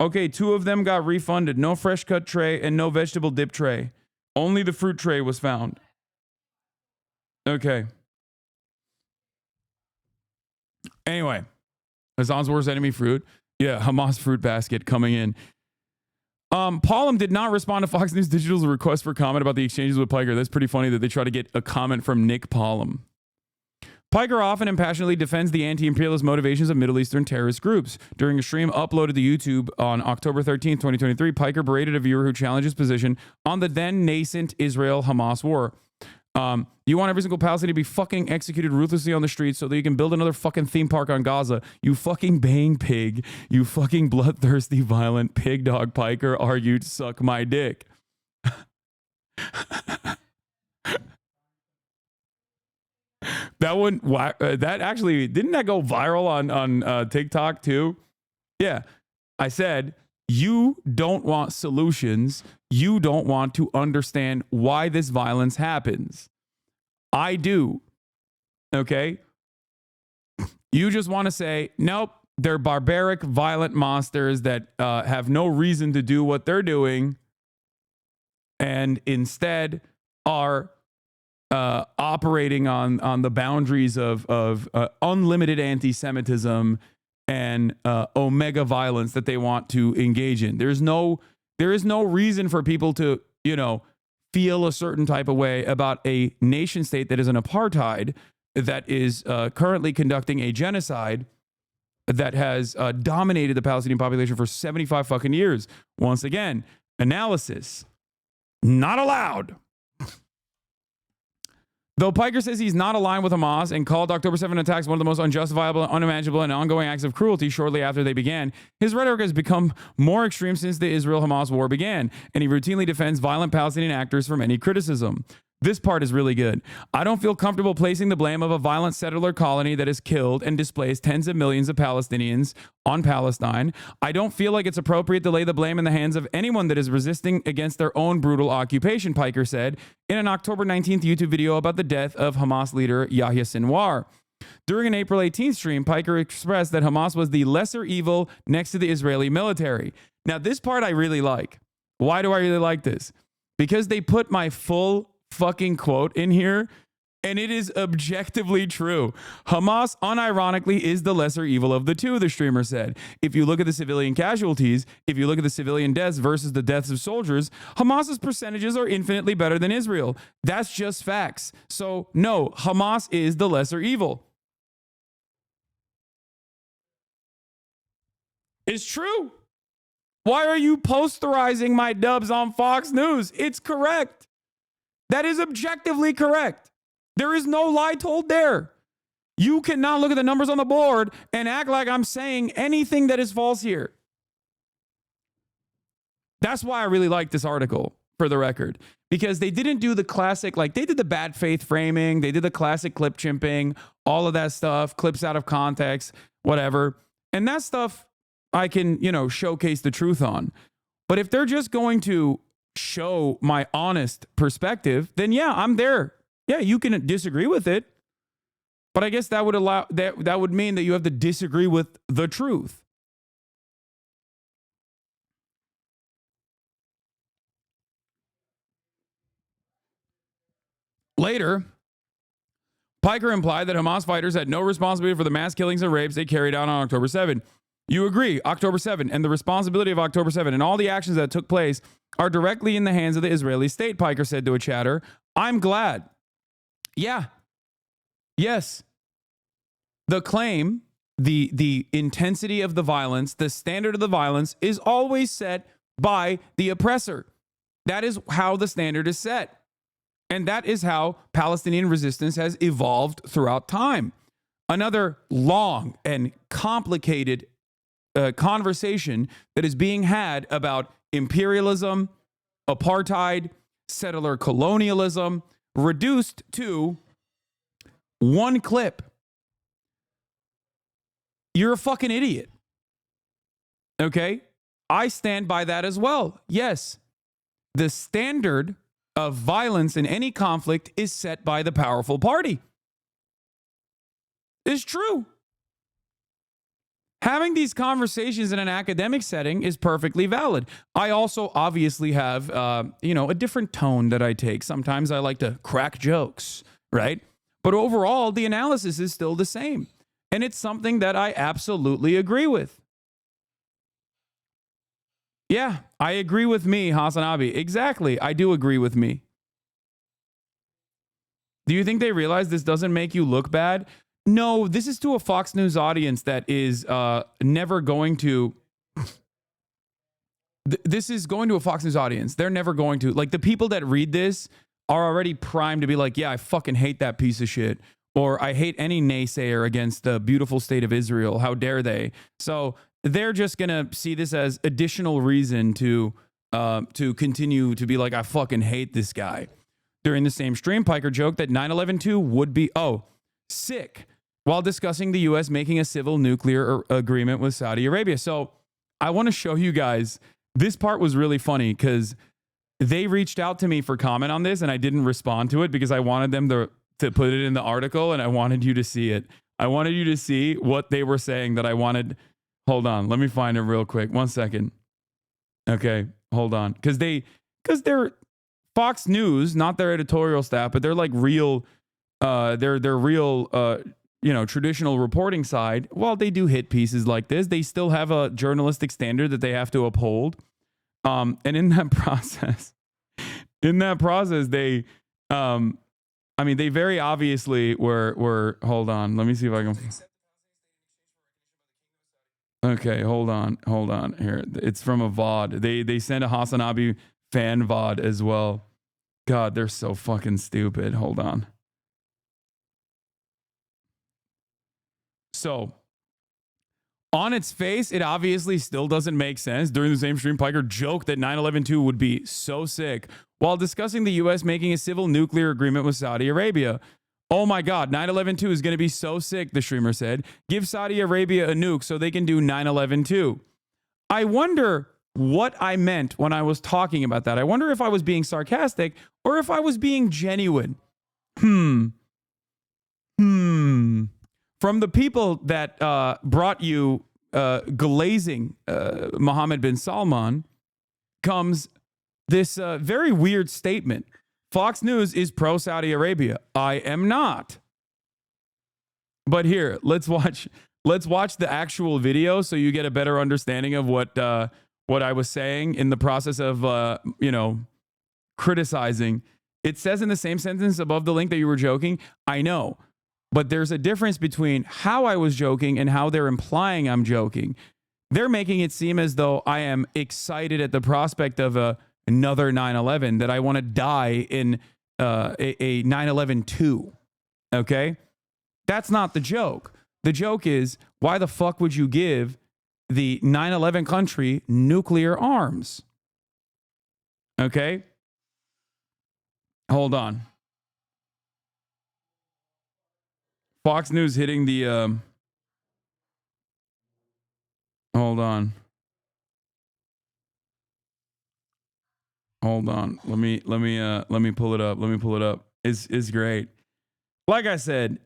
Okay, 2 of them got refunded. No fresh cut tray and no vegetable dip tray. Only the fruit tray was found. Okay. Anyway, Hasan's worst enemy fruit. Yeah, Hamas fruit basket coming in. Paulum did not respond to Fox News Digital's request for comment about the exchanges with Piker. That's pretty funny that they try to get a comment from Nick Paulum. Piker often and passionately defends the anti-imperialist motivations of Middle Eastern terrorist groups. During a stream uploaded to YouTube on October 13th, 2023, Piker berated a viewer who challenged his position on the then nascent Israel-Hamas war. You want every single Palestinian to be fucking executed ruthlessly on the streets so that you can build another fucking theme park on Gaza. You fucking baying pig. You fucking bloodthirsty, violent pig dog. Piker argued, suck my dick. That one, that actually, didn't that go viral on TikTok too? Yeah. I said, you don't want solutions. You don't want to understand why this violence happens. I do. Okay? You just want to say, nope, they're barbaric, violent monsters that have no reason to do what they're doing and instead are operating on the boundaries of unlimited anti-Semitism and omega violence that they want to engage in. There is no reason for people to, feel a certain type of way about a nation state that is an apartheid, that is currently conducting a genocide that has dominated the Palestinian population for 75 fucking years. Once again, analysis not allowed. Though Piker says he's not aligned with Hamas and called October 7 attacks one of the most unjustifiable, unimaginable, and ongoing acts of cruelty shortly after they began, his rhetoric has become more extreme since the Israel-Hamas war began, and he routinely defends violent Palestinian actors from any criticism. This part is really good. I don't feel comfortable placing the blame of a violent settler colony that has killed and displaced tens of millions of Palestinians on Palestine. I don't feel like it's appropriate to lay the blame in the hands of anyone that is resisting against their own brutal occupation, Piker said in an October 19th YouTube video about the death of Hamas leader Yahya Sinwar. During an April 18th stream, Piker expressed that Hamas was the lesser evil next to the Israeli military. Now, this part I really like. Why do I really like this? Because they put my full fucking quote in here, and it is objectively true. Hamas unironically is the lesser evil of the two, the streamer said. If you look at the civilian casualties, if you look at the civilian deaths versus the deaths of soldiers, Hamas's percentages are infinitely better than Israel. That's just facts. So no, Hamas is the lesser evil. It's true. Why are you posterizing my dubs on Fox News? It's correct. That is objectively correct. There is no lie told there. You cannot look at the numbers on the board and act like I'm saying anything that is false here. That's why I really like this article, for the record, because they didn't do the classic, like they did the bad faith framing, they did the classic clip chimping, all of that stuff, clips out of context, whatever. And that stuff I can, showcase the truth on. But if they're just going to show my honest perspective, then yeah, I'm there. Yeah, you can disagree with it. But I guess that would allow that would mean that you have to disagree with the truth. Later, Piker implied that Hamas fighters had no responsibility for the mass killings and rapes they carried out on October 7. You agree, October 7, and the responsibility of October 7 and all the actions that took place are directly in the hands of the Israeli state, Piker said to a chatter. I'm glad. Yeah. Yes. The claim, the intensity of the violence, the standard of the violence is always set by the oppressor. That is how the standard is set. And that is how Palestinian resistance has evolved throughout time. Another long and complicated conversation that is being had about imperialism, apartheid, settler colonialism, reduced to one clip. You're a fucking idiot. Okay? I stand by that as well. Yes. The standard of violence in any conflict is set by the powerful party. It's true. Having these conversations in an academic setting is perfectly valid. I also obviously have, a different tone that I take. Sometimes I like to crack jokes, right? But overall, the analysis is still the same. And it's something that I absolutely agree with. Yeah, I agree with me, HasanAbi. Exactly. I do agree with me. Do you think they realize this doesn't make you look bad? No, this is to a Fox News audience that is never going to... This is going to a Fox News audience. They're never going to... Like, the people that read this are already primed to be like, yeah, I fucking hate that piece of shit. Or I hate any naysayer against the beautiful state of Israel. How dare they? So... they're just going to see this as additional reason to continue to be like, I fucking hate this guy. During the same stream, Piker joked that 9/11/2 would be, sick, while discussing the U.S. making a civil nuclear agreement with Saudi Arabia. So I want to show you guys, this part was really funny because they reached out to me for comment on this and I didn't respond to it because I wanted them to put it in the article and I wanted you to see it. I wanted you to see what they were saying that I wanted... Hold on. Let me find it real quick. 1 second. Okay. Hold on. Because they're Fox News, not their editorial staff, but they're like real, they're real, traditional reporting side. While they do hit pieces like this, they still have a journalistic standard that they have to uphold. And in that process, they, they very obviously were, hold on. Let me see if I can... Okay, hold on. Here, it's from a VOD. They sent a HasanAbi fan VOD as well. God, they're so fucking stupid. Hold on. So, on its face, it obviously still doesn't make sense. During the same stream, Piker joked that 9/11/2 would be so sick while discussing the U.S. making a civil nuclear agreement with Saudi Arabia. Oh my God, 9/11/2 is going to be so sick, the streamer said. Give Saudi Arabia a nuke so they can do 9/11/2. I wonder what I meant when I was talking about that. I wonder if I was being sarcastic or if I was being genuine. From the people that brought you glazing Mohammed bin Salman comes this very weird statement. Fox News is pro-Saudi Arabia. I am not. But here, let's watch the actual video so you get a better understanding of what I was saying in the process of criticizing. It says in the same sentence above the link that you were joking. I know. But there's a difference between how I was joking and how they're implying I'm joking. they're making it seem as though I am excited at the prospect of another 9/11, that I want to die in a 9/11-2. Okay? That's not the joke. The joke is, why the fuck would you give the 9/11 country nuclear arms? Okay? Hold on. Fox News hitting the hold on. Hold on. Let me pull it up. Let me pull it up. It's great. Like I said,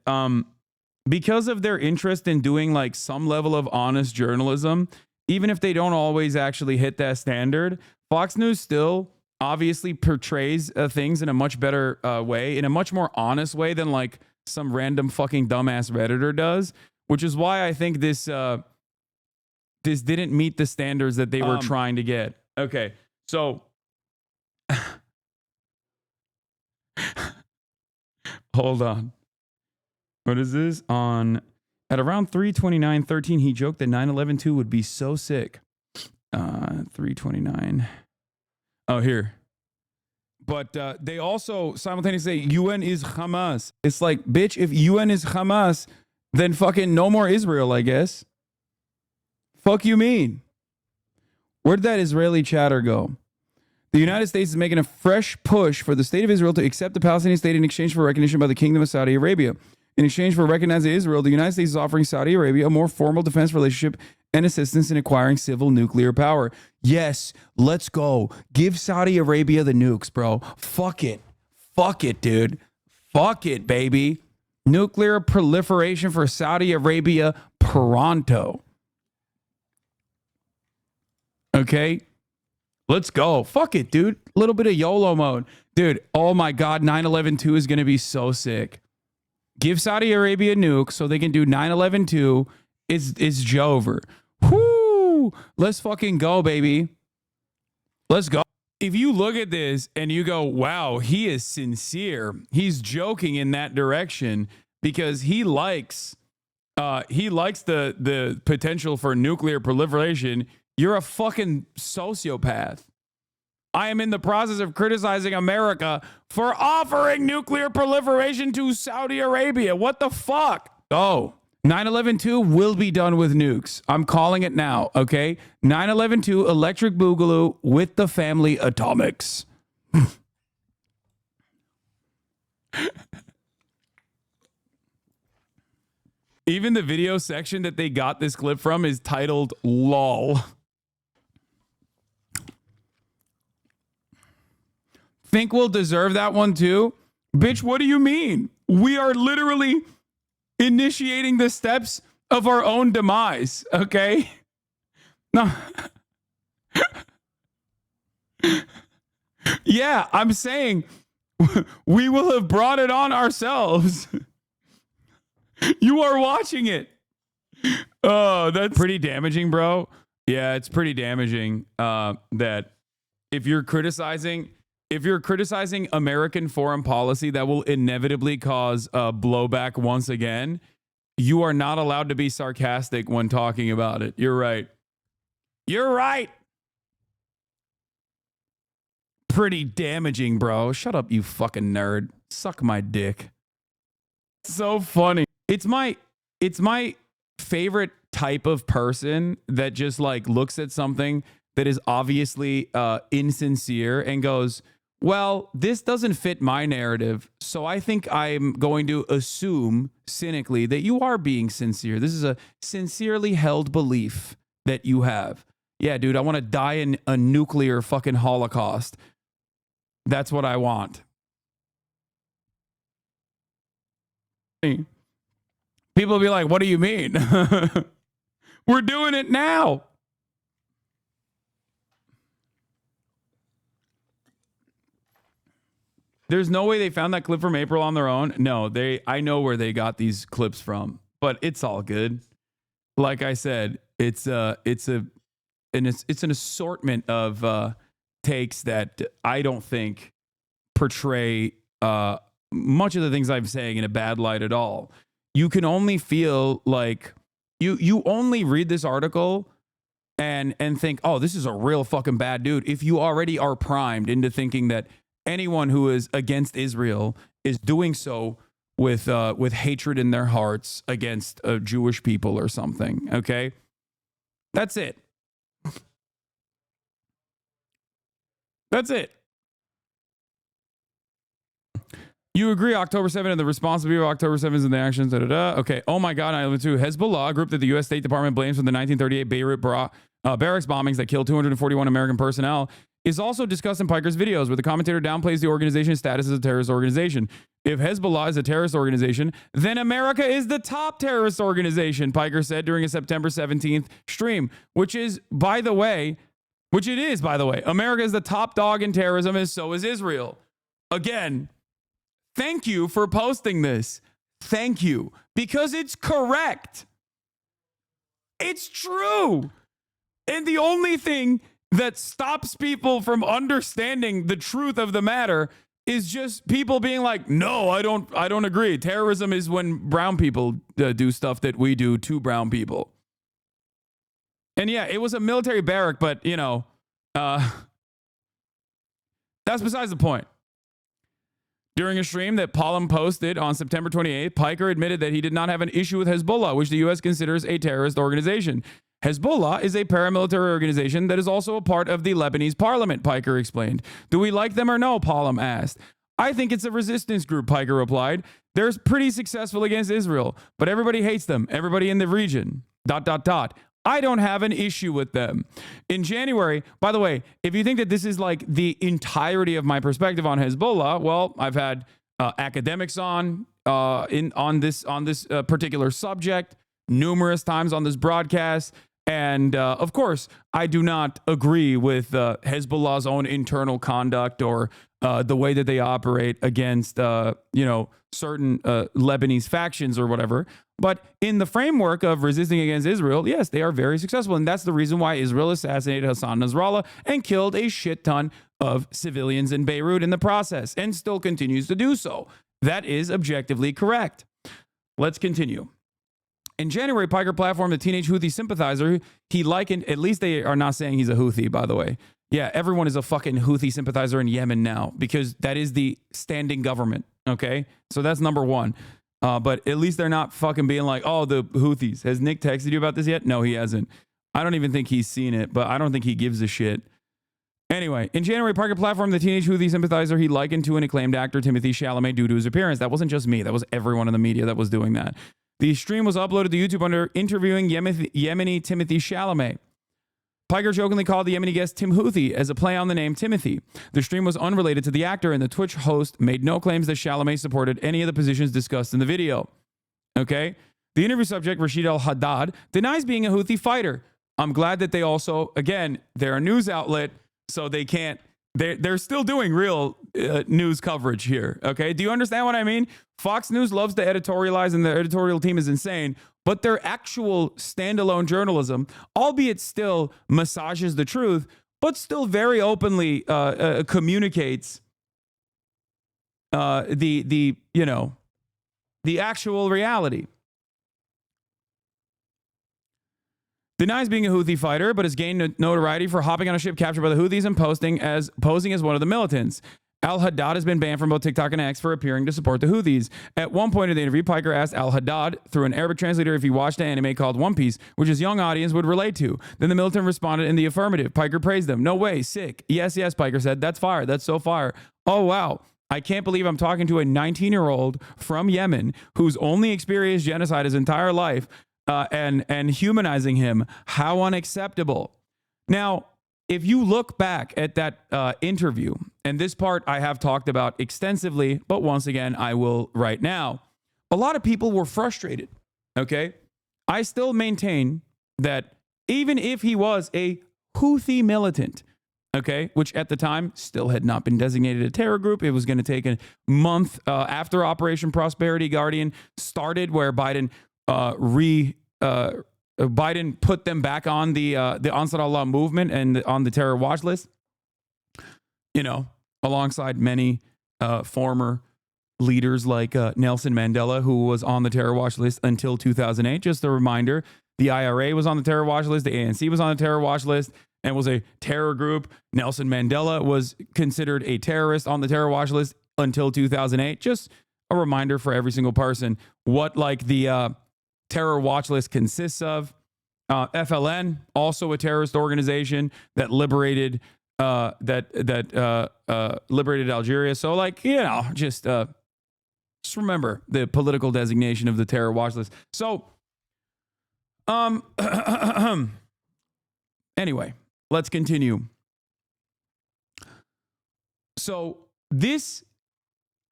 because of their interest in doing like some level of honest journalism, even if they don't always actually hit that standard, Fox News still obviously portrays things in a much better way, in a much more honest way than like some random fucking dumbass Redditor does, which is why I think this didn't meet the standards that they were trying to get. Okay, so hold on. What is this? At around 3:29:13, he joked that 9/11-2 would be so sick. 3:29. Oh, here. But they also simultaneously say UN is Hamas. It's like, bitch, if UN is Hamas, then fucking no more Israel, I guess. Fuck you mean? Where'd that Israeli chatter go? The United States is making a fresh push for the state of Israel to accept the Palestinian state in exchange for recognition by the Kingdom of Saudi Arabia. In exchange for recognizing Israel, the United States is offering Saudi Arabia a more formal defense relationship and assistance in acquiring civil nuclear power. Yes, let's go. Give Saudi Arabia the nukes, bro. Fuck it. Fuck it, dude. Fuck it, baby. Nuclear proliferation for Saudi Arabia pronto. Okay? Let's go. Fuck it, dude. A little bit of YOLO mode. Dude, oh my God, 9/11-2 is going to be so sick. Give Saudi Arabia a nuke so they can do 9/11-2. It's Jover. Whoo! Let's fucking go, baby. Let's go. If you look at this and you go, wow, he is sincere. He's joking in that direction because he likes the potential for nuclear proliferation. You're a fucking sociopath. I am in the process of criticizing America for offering nuclear proliferation to Saudi Arabia. What the fuck? Oh, 9/11-2 will be done with nukes. I'm calling it now, okay? 9/11-2 electric boogaloo with the family atomics. Even the video section that they got this clip from is titled LOL. Think we'll deserve that one too? Bitch, what do you mean? We are literally initiating the steps of our own demise, okay? No. Yeah, I'm saying we will have brought it on ourselves. You are watching it. Oh, that's pretty damaging, bro. Yeah, it's pretty damaging that if you're criticizing American foreign policy that will inevitably cause blowback once again, you are not allowed to be sarcastic when talking about it. You're right. You're right. Pretty damaging, bro. Shut up, you fucking nerd. Suck my dick. So funny. It's my favorite type of person that just like looks at something that is obviously insincere and goes, well, this doesn't fit my narrative, so I think I'm going to assume cynically that you are being sincere. This is a sincerely held belief that you have. Yeah, dude, I want to die in a nuclear fucking holocaust. That's what I want. People will be like, what do you mean? We're doing it now. There's no way they found that clip from April on their own. No, I know where they got these clips from, but it's all good. Like I said, it's an assortment of takes that I don't think portray much of the things I'm saying in a bad light at all. You can only feel like you only read this article and think, oh, this is a real fucking bad dude, if you already are primed into thinking that anyone who is against Israel is doing so with hatred in their hearts against Jewish people or something. Okay, that's it. That's it. You agree October 7th and the responsibility of October 7th and the actions, Okay. Oh my God, 9/11/2. Hezbollah, a group that the U.S. State Department blames for the 1938 Beirut barracks bombings that killed 241 American personnel, is also discussed in Piker's videos, where the commentator downplays the organization's status as a terrorist organization. If Hezbollah is a terrorist organization, then America is the top terrorist organization, Piker said during a September 17th stream, which it is, by the way. America is the top dog in terrorism, and so is Israel. Again, thank you for posting this. Thank you. Because it's correct. It's true. And the only thing that stops people from understanding the truth of the matter is just people being like, no, I don't agree. Terrorism is when brown people do stuff that we do to brown people. And yeah, it was a military barrack, but that's besides the point. During a stream that Palm posted on September 28th, Piker admitted that he did not have an issue with Hezbollah, which the U.S. considers a terrorist organization. Hezbollah is a paramilitary organization that is also a part of the Lebanese parliament, Piker explained. Do we like them or no? Palm asked. I think it's a resistance group, Piker replied. They're pretty successful against Israel, but everybody hates them. Everybody in the region. ... I don't have an issue with them. In January, by the way, if you think that this is like the entirety of my perspective on Hezbollah, well, I've had academics on this particular subject numerous times on this broadcast. And of course, I do not agree with Hezbollah's own internal conduct or the way that they operate against, certain Lebanese factions or whatever. But in the framework of resisting against Israel, yes, they are very successful. And that's the reason why Israel assassinated Hassan Nasrallah and killed a shit ton of civilians in Beirut in the process and still continues to do so. That is objectively correct. Let's continue. In January, Piker platformed a teenage Houthi sympathizer. He likened, at least they are not saying he's a Houthi, by the way. Yeah, everyone is a fucking Houthi sympathizer in Yemen now because that is the standing government. Okay, so that's number one. But at least they're not fucking being like, oh, the Houthis. Has Nick texted you about this yet? No, he hasn't. I don't even think he's seen it, but I don't think he gives a shit. Anyway, in January, Piker platformed the teenage Houthi sympathizer he likened to an acclaimed actor, Timothée Chalamet, due to his appearance. That wasn't just me. That was everyone in the media that was doing that. The stream was uploaded to YouTube under interviewing Yemeni Timothée Chalamet. Piker jokingly called the Yemeni guest Tim Houthi as a play on the name Timothy. The stream was unrelated to the actor, and the Twitch host made no claims that Chalamet supported any of the positions discussed in the video. Okay? The interview subject, Rashid al-Haddad, denies being a Houthi fighter. I'm glad that they also, again, they're a news outlet, so they can't, they're still doing real news coverage here. Okay? Do you understand what I mean? Fox News loves to editorialize, and the editorial team is insane. But their actual standalone journalism, albeit still massages the truth, but still very openly communicates the actual reality. Denies being a Houthi fighter, but has gained notoriety for hopping on a ship captured by the Houthis and posing as one of the militants. Al-Haddad has been banned from both TikTok and X for appearing to support the Houthis. At one point in the interview, Piker asked Al-Haddad through an Arabic translator if he watched an anime called One Piece, which his young audience would relate to. Then the militant responded in the affirmative. Piker praised them. No way, sick. Yes, Piker said. That's fire. That's so fire. Oh, wow. I can't believe I'm talking to a 19-year-old from Yemen who's only experienced genocide his entire life and humanizing him. How unacceptable. Now, if you look back at that interview, and this part I have talked about extensively, but once again, I will right now. A lot of people were frustrated, okay? I still maintain that even if he was a Houthi militant, okay, which at the time still had not been designated a terror group, it was going to take a month after Operation Prosperity Guardian started, where Biden put them back on the Ansar Allah movement and on the terror watch list, alongside many former leaders like Nelson Mandela, who was on the terror watch list until 2008. Just a reminder, the IRA was on the terror watch list. The ANC was on the terror watch list and was a terror group. Nelson Mandela was considered a terrorist on the terror watch list until 2008. Just a reminder for every single person what like the terror watch list consists of. FLN, also a terrorist organization that liberated liberated Algeria. So like, you know, just remember the political designation of the terror watch list. So anyway, let's continue. So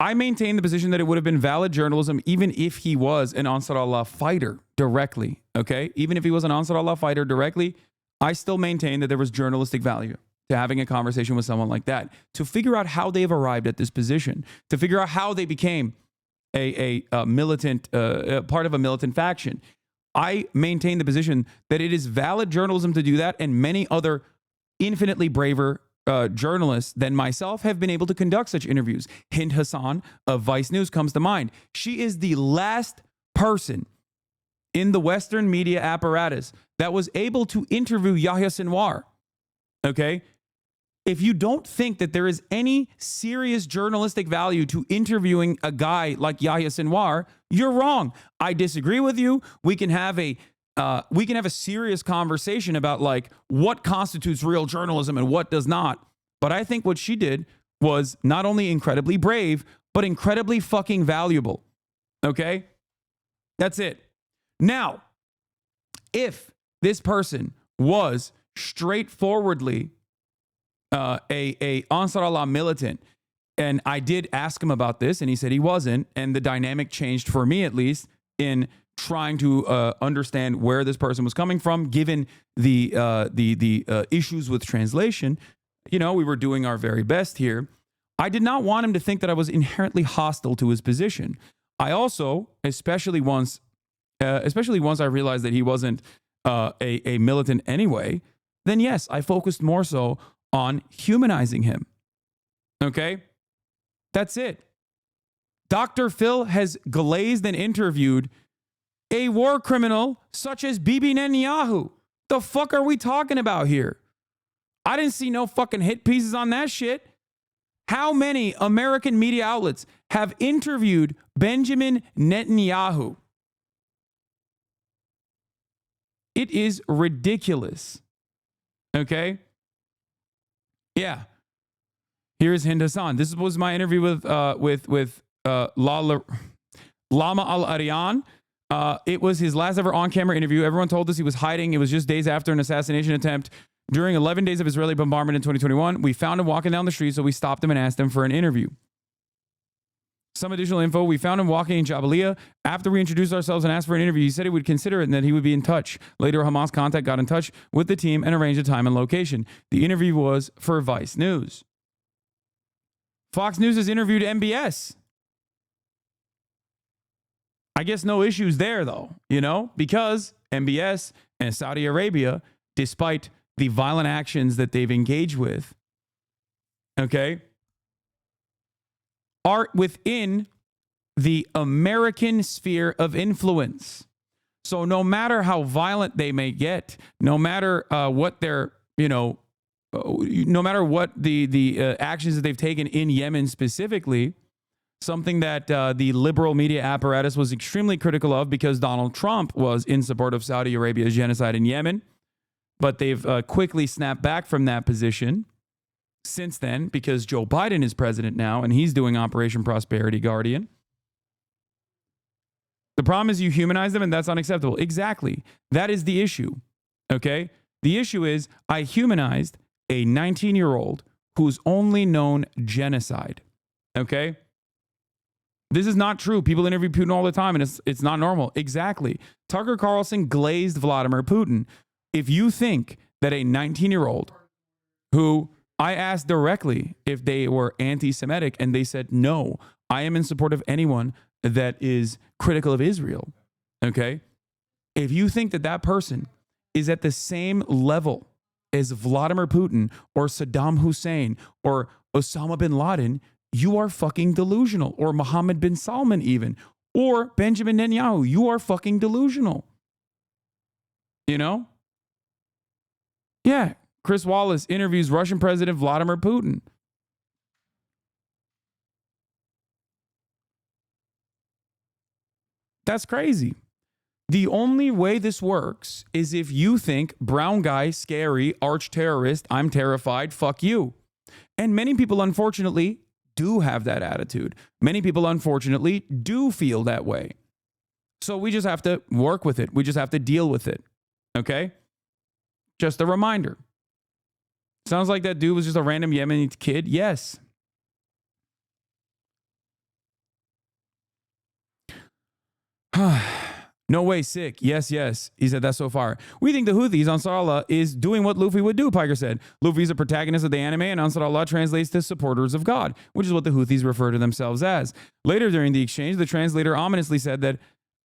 I maintain the position that it would have been valid journalism even if he was an Ansar Allah fighter directly, okay? Even if he was an Ansar Allah fighter directly, I still maintain that there was journalistic value to having a conversation with someone like that, to figure out how they've arrived at this position, to figure out how they became a militant, part of a militant faction. I maintain the position that it is valid journalism to do that, and many other infinitely braver journalists than myself have been able to conduct such interviews. Hind Hasan of Vice News comes to mind. She is the last person in the Western media apparatus that was able to interview Yahya Sinwar. Okay? If you don't think that there is any serious journalistic value to interviewing a guy like Yahya Sinwar, you're wrong. I disagree with you. We can have a serious conversation about like what constitutes real journalism and what does not. But I think what she did was not only incredibly brave, but incredibly fucking valuable. Okay? That's it. Now, if this person was straightforwardly a Ansar Allah militant, and I did ask him about this, and he said he wasn't, and the dynamic changed for me at least in trying to understand where this person was coming from, given the issues with translation. You know, we were doing our very best here. I did not want him to think that I was inherently hostile to his position. I also, especially once I realized that he wasn't a militant anyway, then yes, I focused more so on humanizing him. Okay? That's it. Dr. Phil has glazed and interviewed a war criminal such as Bibi Netanyahu. The fuck are we talking about here? I didn't see no fucking hit pieces on that shit. How many American media outlets have interviewed Benjamin Netanyahu? It is ridiculous. Okay? Yeah. Here's Hind Hasan. This was my interview with Lama Al-Arian. It was his last ever on-camera interview. Everyone told us he was hiding. It was just days after an assassination attempt. During 11 days of Israeli bombardment in 2021, we found him walking down the street, so we stopped him and asked him for an interview. Some additional info. We found him walking in Jabalia. After we introduced ourselves and asked for an interview, he said he would consider it and that he would be in touch. Later, Hamas contact got in touch with the team and arranged a time and location. The interview was for Vice News. Fox News has interviewed MBS. I guess no issues there, though, you know, because MBS and Saudi Arabia, despite the violent actions that they've engaged with, okay, are within the American sphere of influence. So no matter how violent they may get, no matter what their, no matter what the actions that they've taken in Yemen specifically, something that the liberal media apparatus was extremely critical of because Donald Trump was in support of Saudi Arabia's genocide in Yemen. But they've quickly snapped back from that position since then because Joe Biden is president now and he's doing Operation Prosperity Guardian. The problem is you humanize them and that's unacceptable. Exactly. That is the issue. Okay? The issue is I humanized a 19-year-old who's only known genocide. Okay? This is not true. People interview Putin all the time and it's not normal. Exactly. Tucker Carlson glazed Vladimir Putin. If you think that a 19-year-old who I asked directly if they were anti-Semitic and they said, no, I am in support of anyone that is critical of Israel. Okay. If you think that that person is at the same level as Vladimir Putin or Saddam Hussein or Osama bin Laden, you are fucking delusional. Or Mohammed bin Salman even. Or Benjamin Netanyahu, you are fucking delusional. You know? Yeah. Chris Wallace interviews Russian President Vladimir Putin. That's crazy. The only way this works is if you think brown guy, scary, arch terrorist, I'm terrified, fuck you. And many people, unfortunately, do have that attitude. Many people, unfortunately, do feel that way. So we just have to work with it. We just have to deal with it. Okay? Just a reminder. Sounds like that dude was just a random Yemeni kid. Yes. No way, sick. Yes, yes. He said that so far. We think the Houthis, Ansar Allah, is doing what Luffy would do, Piker said. Luffy is a protagonist of the anime, and Ansar Allah translates to supporters of God, which is what the Houthis refer to themselves as. Later during the exchange, the translator ominously said that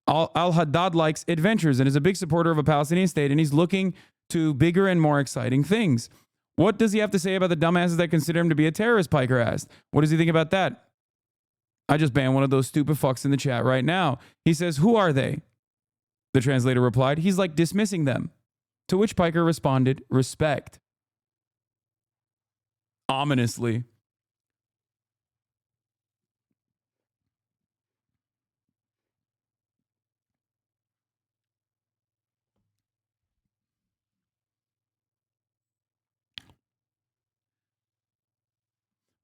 Al-Haddad likes adventures and is a big supporter of a Palestinian state, and he's looking to bigger and more exciting things. What does he have to say about the dumbasses that consider him to be a terrorist, Piker asked. What does he think about that? I just banned one of those stupid fucks in the chat right now. He says, who are they? The translator replied, he's like dismissing them. To which Piker responded, respect. Ominously.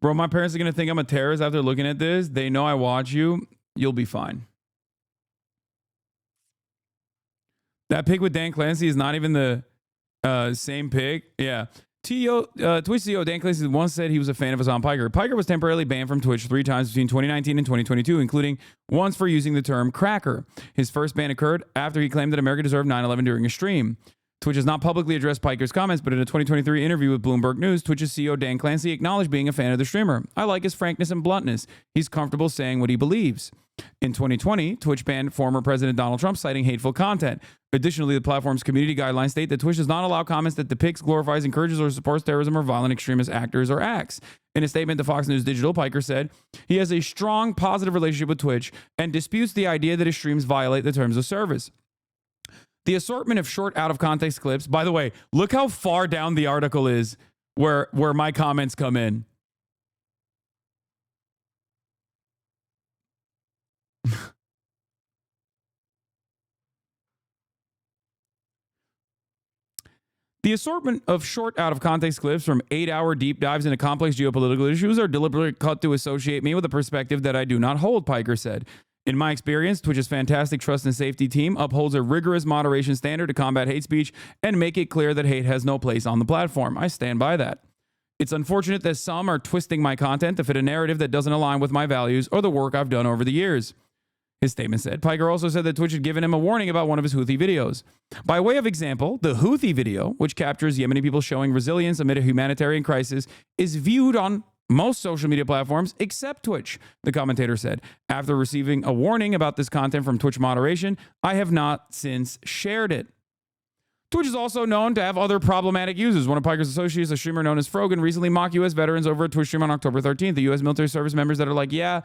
Bro, my parents are going to think I'm a terrorist after looking at this. They know I watch you. You'll be fine. That pic with Dan Clancy is not even the same pic. Yeah. Twitch CEO Dan Clancy once said he was a fan of HasanPiker. Piker was temporarily banned from Twitch 3 times between 2019 and 2022, including once for using the term cracker. His first ban occurred after he claimed that America deserved 9/11 during a stream. Twitch has not publicly addressed Piker's comments, but in a 2023 interview with Bloomberg News, Twitch's CEO Dan Clancy acknowledged being a fan of the streamer. I like his frankness and bluntness. He's comfortable saying what he believes. In 2020, Twitch banned former President Donald Trump, citing hateful content. Additionally, the platform's community guidelines state that Twitch does not allow comments that depicts, glorifies, encourages, or supports terrorism or violent extremist actors or acts. In a statement to Fox News Digital, Piker said he has a strong, positive relationship with Twitch and disputes the idea that his streams violate the terms of service. The assortment of short, out-of-context clips, by the way, look how far down the article is where my comments come in. The assortment of short, out-of-context clips from 8-hour deep dives into complex geopolitical issues are deliberately cut to associate me with a perspective that I do not hold, Piker said. In my experience, Twitch's fantastic trust and safety team upholds a rigorous moderation standard to combat hate speech and make it clear that hate has no place on the platform. I stand by that. It's unfortunate that some are twisting my content to fit a narrative that doesn't align with my values or the work I've done over the years. His statement said. Piker also said that Twitch had given him a warning about one of his Houthi videos. By way of example, the Houthi video, which captures Yemeni people showing resilience amid a humanitarian crisis, is viewed on most social media platforms except Twitch, the commentator said. After receiving a warning about this content from Twitch moderation, I have not since shared it. Twitch is also known to have other problematic users. One of Piker's associates, a streamer known as Frogan, recently mocked U.S. veterans over a Twitch stream on October 13th. The U.S. military service members that are like, yeah,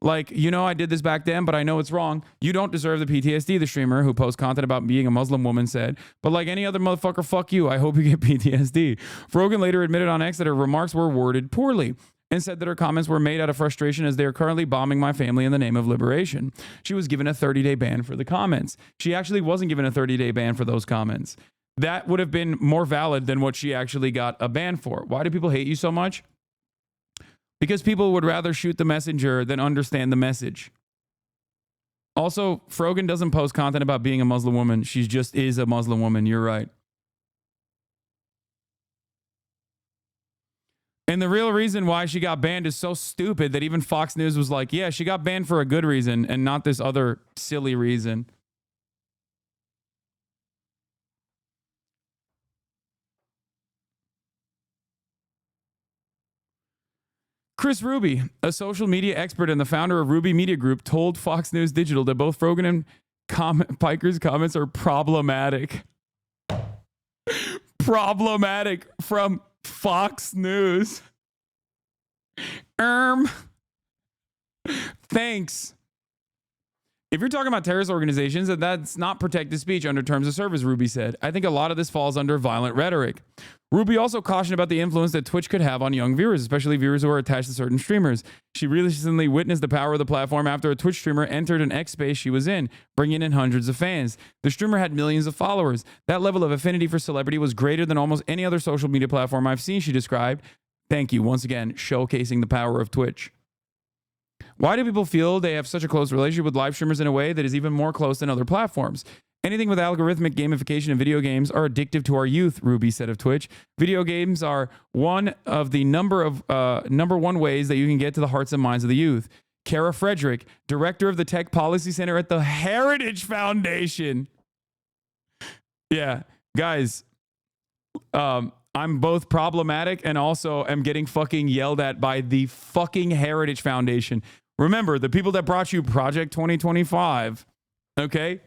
like, you know, I did this back then, but I know it's wrong. You don't deserve the PTSD, the streamer who posts content about being a Muslim woman said. But like any other motherfucker, fuck you. I hope you get PTSD. Frogan later admitted on X that her remarks were worded poorly and said that her comments were made out of frustration as they are currently bombing my family in the name of liberation. She was given a 30-day ban for the comments. She actually wasn't given a 30-day ban for those comments. That would have been more valid than what she actually got a ban for. Why do people hate you so much? Because people would rather shoot the messenger than understand the message. Also, Frogan doesn't post content about being a Muslim woman. She just is a Muslim woman. You're right. And the real reason why she got banned is so stupid that even Fox News was like, yeah, she got banned for a good reason and not this other silly reason. Chris Ruby, a social media expert and the founder of Ruby Media Group, told Fox News Digital that both Frogan and Piker's comments are problematic. Problematic from Fox News. Thanks. If you're talking about terrorist organizations, then that's not protected speech under terms of service, Ruby said. I think a lot of this falls under violent rhetoric. Ruby also cautioned about the influence that Twitch could have on young viewers, especially viewers who are attached to certain streamers. She recently witnessed the power of the platform after a Twitch streamer entered an X space she was in, bringing in hundreds of fans. The streamer had millions of followers. That level of affinity for celebrity was greater than almost any other social media platform I've seen, she described. Thank you, once again, showcasing the power of Twitch. Why do people feel they have such a close relationship with live streamers in a way that is even more close than other platforms? Anything with algorithmic gamification and video games are addictive to our youth, Ruby said of Twitch. Video games are one of the number one ways that you can get to the hearts and minds of the youth. Kara Frederick, director of the Tech Policy Center at the Heritage Foundation. Yeah, guys, I'm both problematic and also am getting fucking yelled at by the fucking Heritage Foundation. Remember, the people that brought you Project 2025, okay?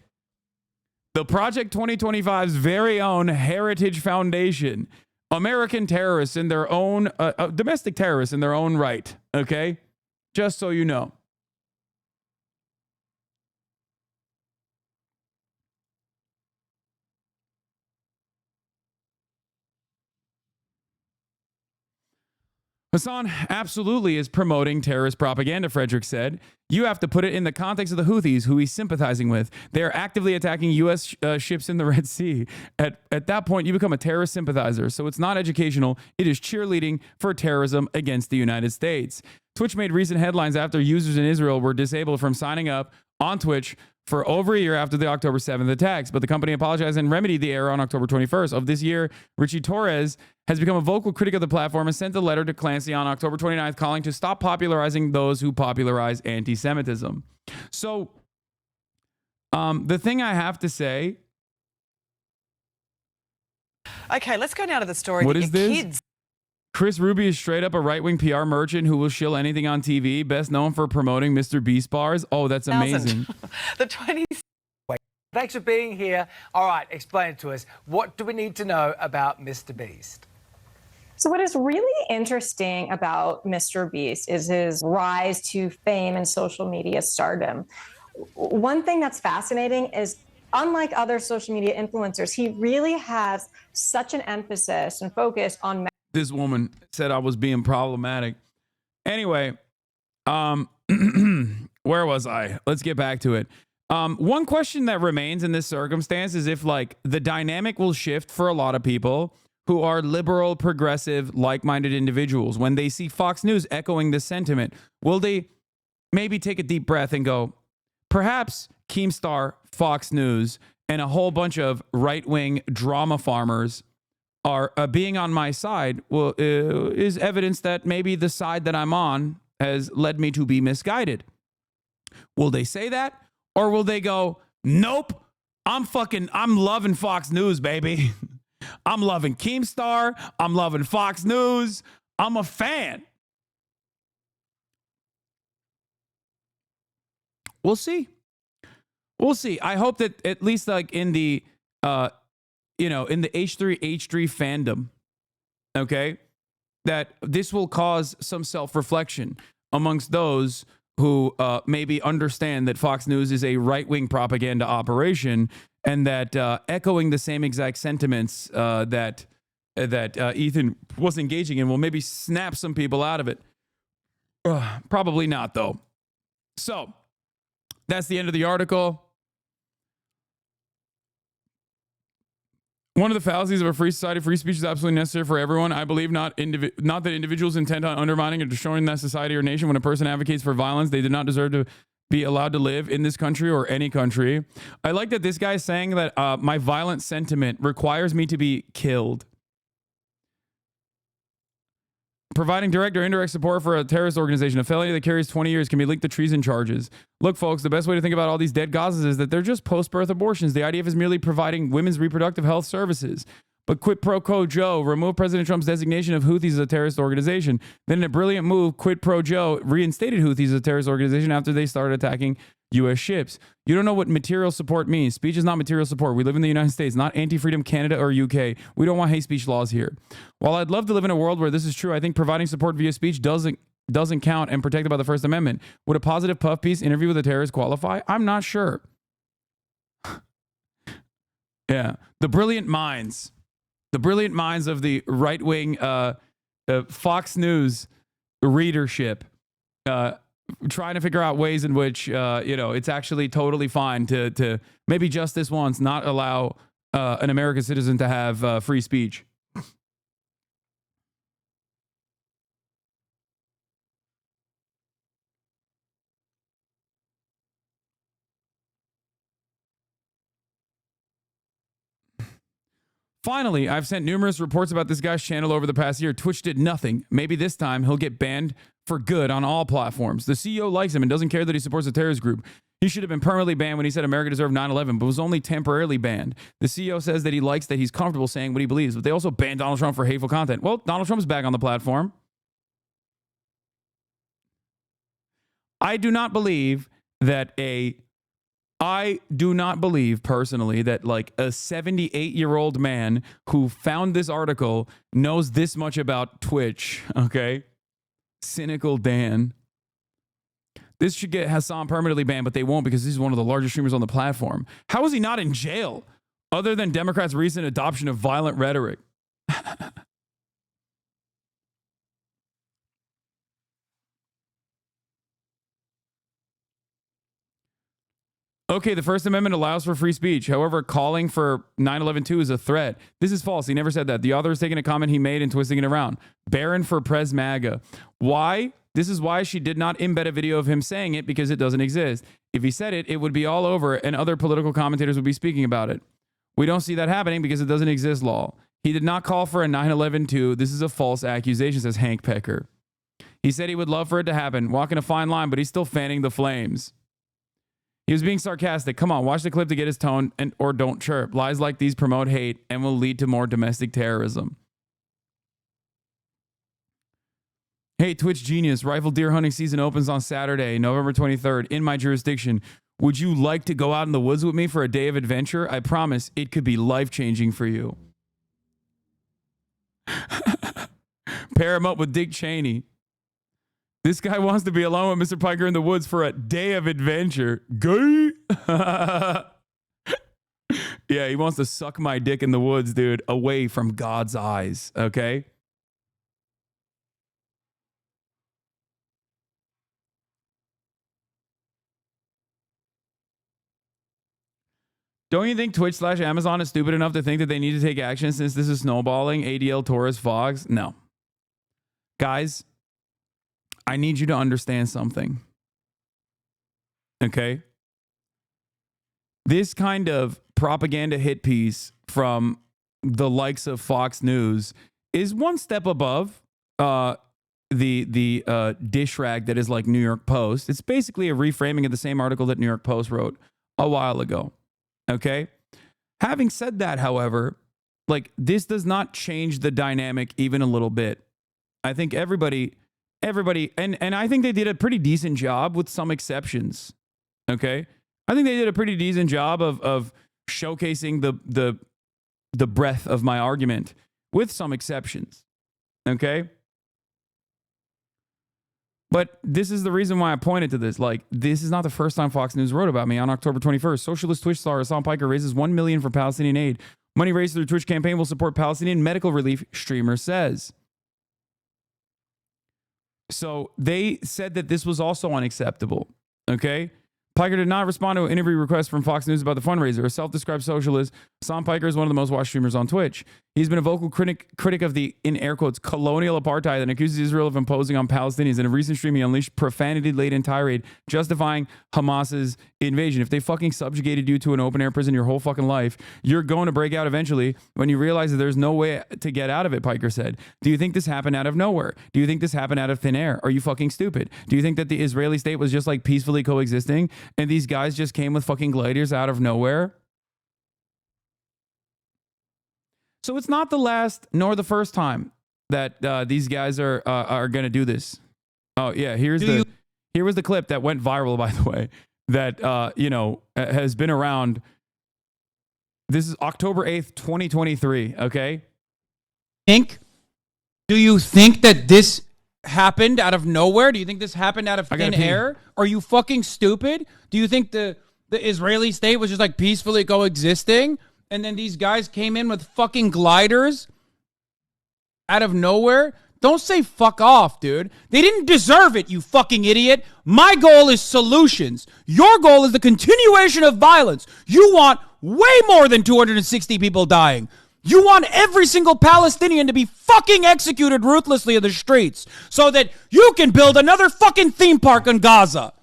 The Project 2025's very own Heritage Foundation. American terrorists in their own, domestic terrorists in their own right, okay? Just so you know. Hasan absolutely is promoting terrorist propaganda, Frederick said. You have to put it in the context of the Houthis, who he's sympathizing with. They are actively attacking U.S. ships in the Red Sea. At that point, you become a terrorist sympathizer. So it's not educational. It is cheerleading for terrorism against the United States. Twitch made recent headlines after users in Israel were disabled from signing up on Twitch for over a year after the October 7th attacks, but the company apologized and remedied the error on October 21st of this year. Richie Torres has become a vocal critic of the platform and sent a letter to Clancy on October 29th calling to stop popularizing those who popularize anti-Semitism. So, the thing I have to say... Okay, let's go now to the story. What that is your this? Kids Chris Ruby is straight up a right-wing PR merchant who will shill anything on TV, best known for promoting Mr. Beast bars. Oh, that's amazing. The 20... Thanks for being here. All right, explain it to us. What do we need to know about Mr. Beast? So what is really interesting about Mr. Beast is his rise to fame and social media stardom. One thing that's fascinating is, unlike other social media influencers, he really has such an emphasis and focus on... This woman said I was being problematic. Anyway, where was I? Let's get back to it. One question that remains in this circumstance is if, like, the dynamic will shift for a lot of people who are liberal, progressive, like-minded individuals. When they see Fox News echoing this sentiment, will they maybe take a deep breath and go, perhaps Keemstar, Fox News, and a whole bunch of right-wing drama farmers are being on my side is evidence that maybe the side that I'm on has led me to be misguided. Will they say that? Or will they go, nope, I'm loving Fox News, baby. I'm loving Keemstar. I'm loving Fox News. I'm a fan. We'll see. We'll see. I hope that at least like in the in the H3 fandom, okay, that this will cause some self-reflection amongst those who maybe understand that Fox News is a right-wing propaganda operation and that echoing the same exact sentiments that Ethan was engaging in will maybe snap some people out of it. Probably not, though. So that's the end of the article. One of the fallacies of a free society, free speech is absolutely necessary for everyone. I believe not that individuals intent on undermining or destroying that society or nation. When a person advocates for violence, they do not deserve to be allowed to live in this country or any country. I like that this guy is saying that my violent sentiment requires me to be killed. Providing direct or indirect support for a terrorist organization, a felony that carries 20 years can be linked to treason charges. Look, folks, the best way to think about all these dead Gazas is that they're just post-birth abortions. The IDF is merely providing women's reproductive health services. But quid pro quo Joe removed President Trump's designation of Houthis as a terrorist organization. Then in a brilliant move, quid pro Joe reinstated Houthis as a terrorist organization after they started attacking U.S. ships. You don't know what material support means. Speech is not material support. We live in the United States, not anti-freedom Canada or UK. We don't want hate speech laws here. While I'd love to live in a world where this is true, I think providing support via speech doesn't count and protected by the First Amendment. Would a positive puff piece interview with a terrorist qualify? I'm not sure. Yeah. The brilliant minds of the right-wing Fox News readership trying to figure out ways in which, it's actually totally fine to maybe just this once not allow an American citizen to have free speech. Finally, I've sent numerous reports about this guy's channel over the past year. Twitch did nothing. Maybe this time he'll get banned for good on all platforms. The CEO likes him and doesn't care that he supports a terrorist group. He should have been permanently banned when he said America deserved 9/11, but was only temporarily banned. The CEO says that he likes that he's comfortable saying what he believes, but they also banned Donald Trump for hateful content. Well, Donald Trump's back on the platform. I do not believe personally that like a 78-year-old man who found this article knows this much about Twitch, okay? Cynical Dan. This should get Hasan permanently banned, but they won't because he's one of the largest streamers on the platform. How is he not in jail other than Democrats' recent adoption of violent rhetoric? Okay, the First Amendment allows for free speech. However, calling for 9/11 is a threat. This is false. He never said that. The author is taking a comment he made and twisting it around. Baron for Prez MAGA. Why? This is why she did not embed a video of him saying it, because it doesn't exist. If he said it, it would be all over and other political commentators would be speaking about it. We don't see that happening because it doesn't exist, lol. He did not call for a 9/11 This is a false accusation, says Hank Piker. He said he would love for it to happen, walking a fine line, but he's still fanning the flames. He was being sarcastic. Come on, watch the clip to get his tone or don't chirp. Lies like these promote hate and will lead to more domestic terrorism. Hey, Twitch genius. Rifle deer hunting season opens on Saturday, November 23rd, in my jurisdiction. Would you like to go out in the woods with me for a day of adventure? I promise it could be life-changing for you. Pair him up with Dick Cheney. This guy wants to be alone with Mr. Piker in the woods for a day of adventure. Gay? Yeah, he wants to suck my dick in the woods, dude, away from God's eyes, okay? Don't you think Twitch/Amazon is stupid enough to think that they need to take action since this is snowballing? ADL, Taurus, Fogs? No. Guys, I need you to understand something. Okay? This kind of propaganda hit piece from the likes of Fox News is one step above the dish rag that is like New York Post. It's basically a reframing of the same article that New York Post wrote a while ago. Okay? Having said that, however, like this does not change the dynamic even a little bit. I think everybody, and I think they did a pretty decent job with some exceptions. Okay? I think they did a pretty decent job of showcasing the breadth of my argument with some exceptions. Okay? But this is the reason why I pointed to this. Like, this is not the first time Fox News wrote about me. On October 21st, socialist Twitch star HasanPiker raises $1 million for Palestinian aid. Money raised through Twitch campaign will support Palestinian medical relief, streamer says. So they said that this was also unacceptable. Okay? Piker did not respond to an interview request from Fox News about the fundraiser. A self-described socialist, HasanPiker is one of the most watched streamers on Twitch. He's been a vocal critic of the, in air quotes, colonial apartheid and accuses Israel of imposing on Palestinians. In a recent stream, he unleashed profanity-laden tirade justifying Hamas's invasion. If they fucking subjugated you to an open-air prison your whole fucking life, you're going to break out eventually when you realize that there's no way to get out of it, Piker said. Do you think this happened out of nowhere? Do you think this happened out of thin air? Are you fucking stupid? Do you think that the Israeli state was just like peacefully coexisting and these guys just came with fucking gladiators out of nowhere? So it's not the last nor the first time that these guys are going to do this. Oh yeah, here was the clip that went viral, by the way, that has been around. This is October 8th, 2023, okay? Do you think that this happened out of nowhere? Do you think this happened out of thin air? Are you fucking stupid? Do you think the Israeli state was just like peacefully coexisting and then these guys came in with fucking gliders out of nowhere? Don't say fuck off, dude. They didn't deserve it, you fucking idiot. My goal is solutions. Your goal is the continuation of violence. You want way more than 260 people dying. You want every single Palestinian to be fucking executed ruthlessly in the streets so that you can build another fucking theme park in Gaza.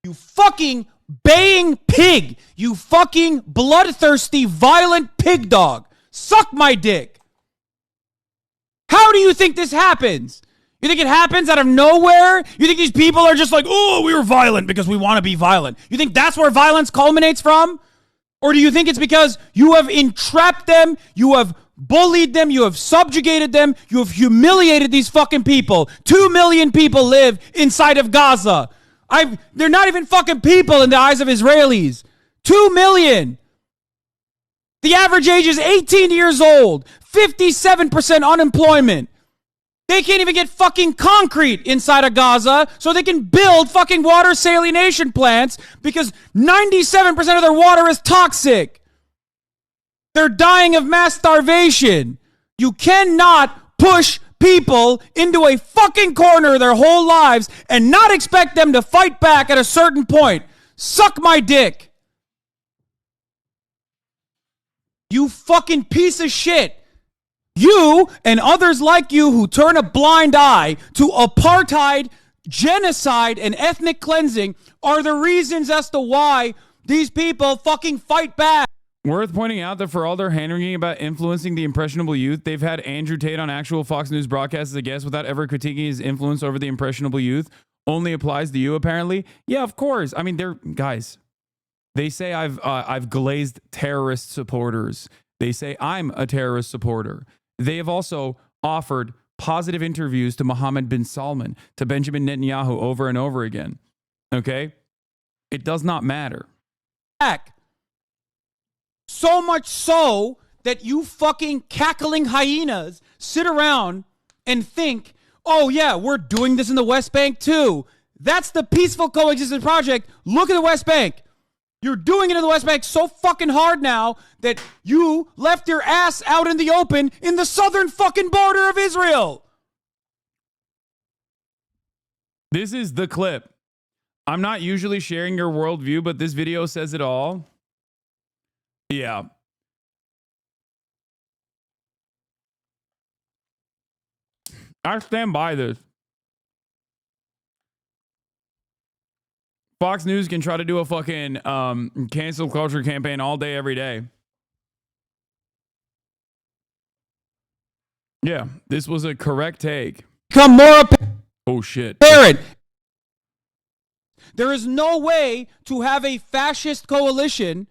You fucking baying pig. You fucking bloodthirsty, violent pig dog. Suck my dick. How do you think this happens? You think it happens out of nowhere? You think these people are just like, oh, we were violent because we want to be violent? You think that's where violence culminates from? Or do you think it's because you have entrapped them, you have bullied them, you have subjugated them, you have humiliated these fucking people? 2 million people live inside of Gaza. They're not even fucking people in the eyes of Israelis. 2 million. The average age is 18 years old. 57% unemployment. They can't even get fucking concrete inside of Gaza so they can build fucking water salination plants because 97% of their water is toxic. They're dying of mass starvation. You cannot push people into a fucking corner their whole lives and not expect them to fight back at a certain point. Suck my dick. You fucking piece of shit. You and others like you who turn a blind eye to apartheid, genocide, and ethnic cleansing are the reasons as to why these people fucking fight back. Worth pointing out that for all their hand-wringing about influencing the impressionable youth, they've had Andrew Tate on actual Fox News broadcasts as a guest without ever critiquing his influence over the impressionable youth. Only applies to you, apparently. Yeah, of course. I mean, they're guys. They say I've glazed terrorist supporters. They say I'm a terrorist supporter. They have also offered positive interviews to Mohammed bin Salman, to Benjamin Netanyahu over and over again. Okay? It does not matter. So much so that you fucking cackling hyenas sit around and think, oh yeah, we're doing this in the West Bank too. That's the peaceful coexistence project. Look at the West Bank. You're doing it in the West Bank so fucking hard now that you left your ass out in the open in the southern fucking border of Israel. This is the clip. I'm not usually sharing your worldview, but this video says it all. Yeah. I stand by this. Fox News can try to do a fucking cancel culture campaign all day, every day. Yeah, this was a correct take. Become more oh shit. apparent. There is no way to have a fascist coalition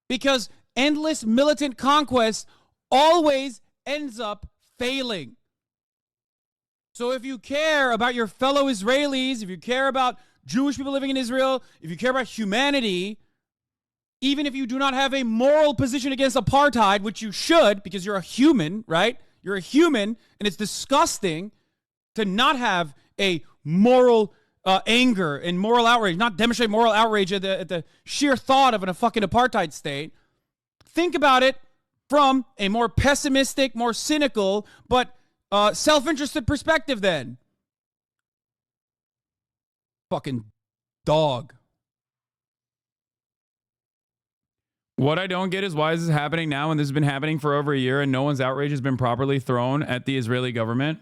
because endless militant conquest always ends up failing. So if you care about your fellow Israelis, if you care about Jewish people living in Israel, if you care about humanity, even if you do not have a moral position against apartheid, which you should because you're a human, right? You're a human, and it's disgusting to not have a moral anger and moral outrage, not demonstrate moral outrage at the sheer thought of a fucking apartheid state. Think about it from a more pessimistic, more cynical, but self-interested perspective then. Fucking dog. What I don't get is why is this happening now, and this has been happening for over a year, and no one's outrage has been properly thrown at the Israeli government?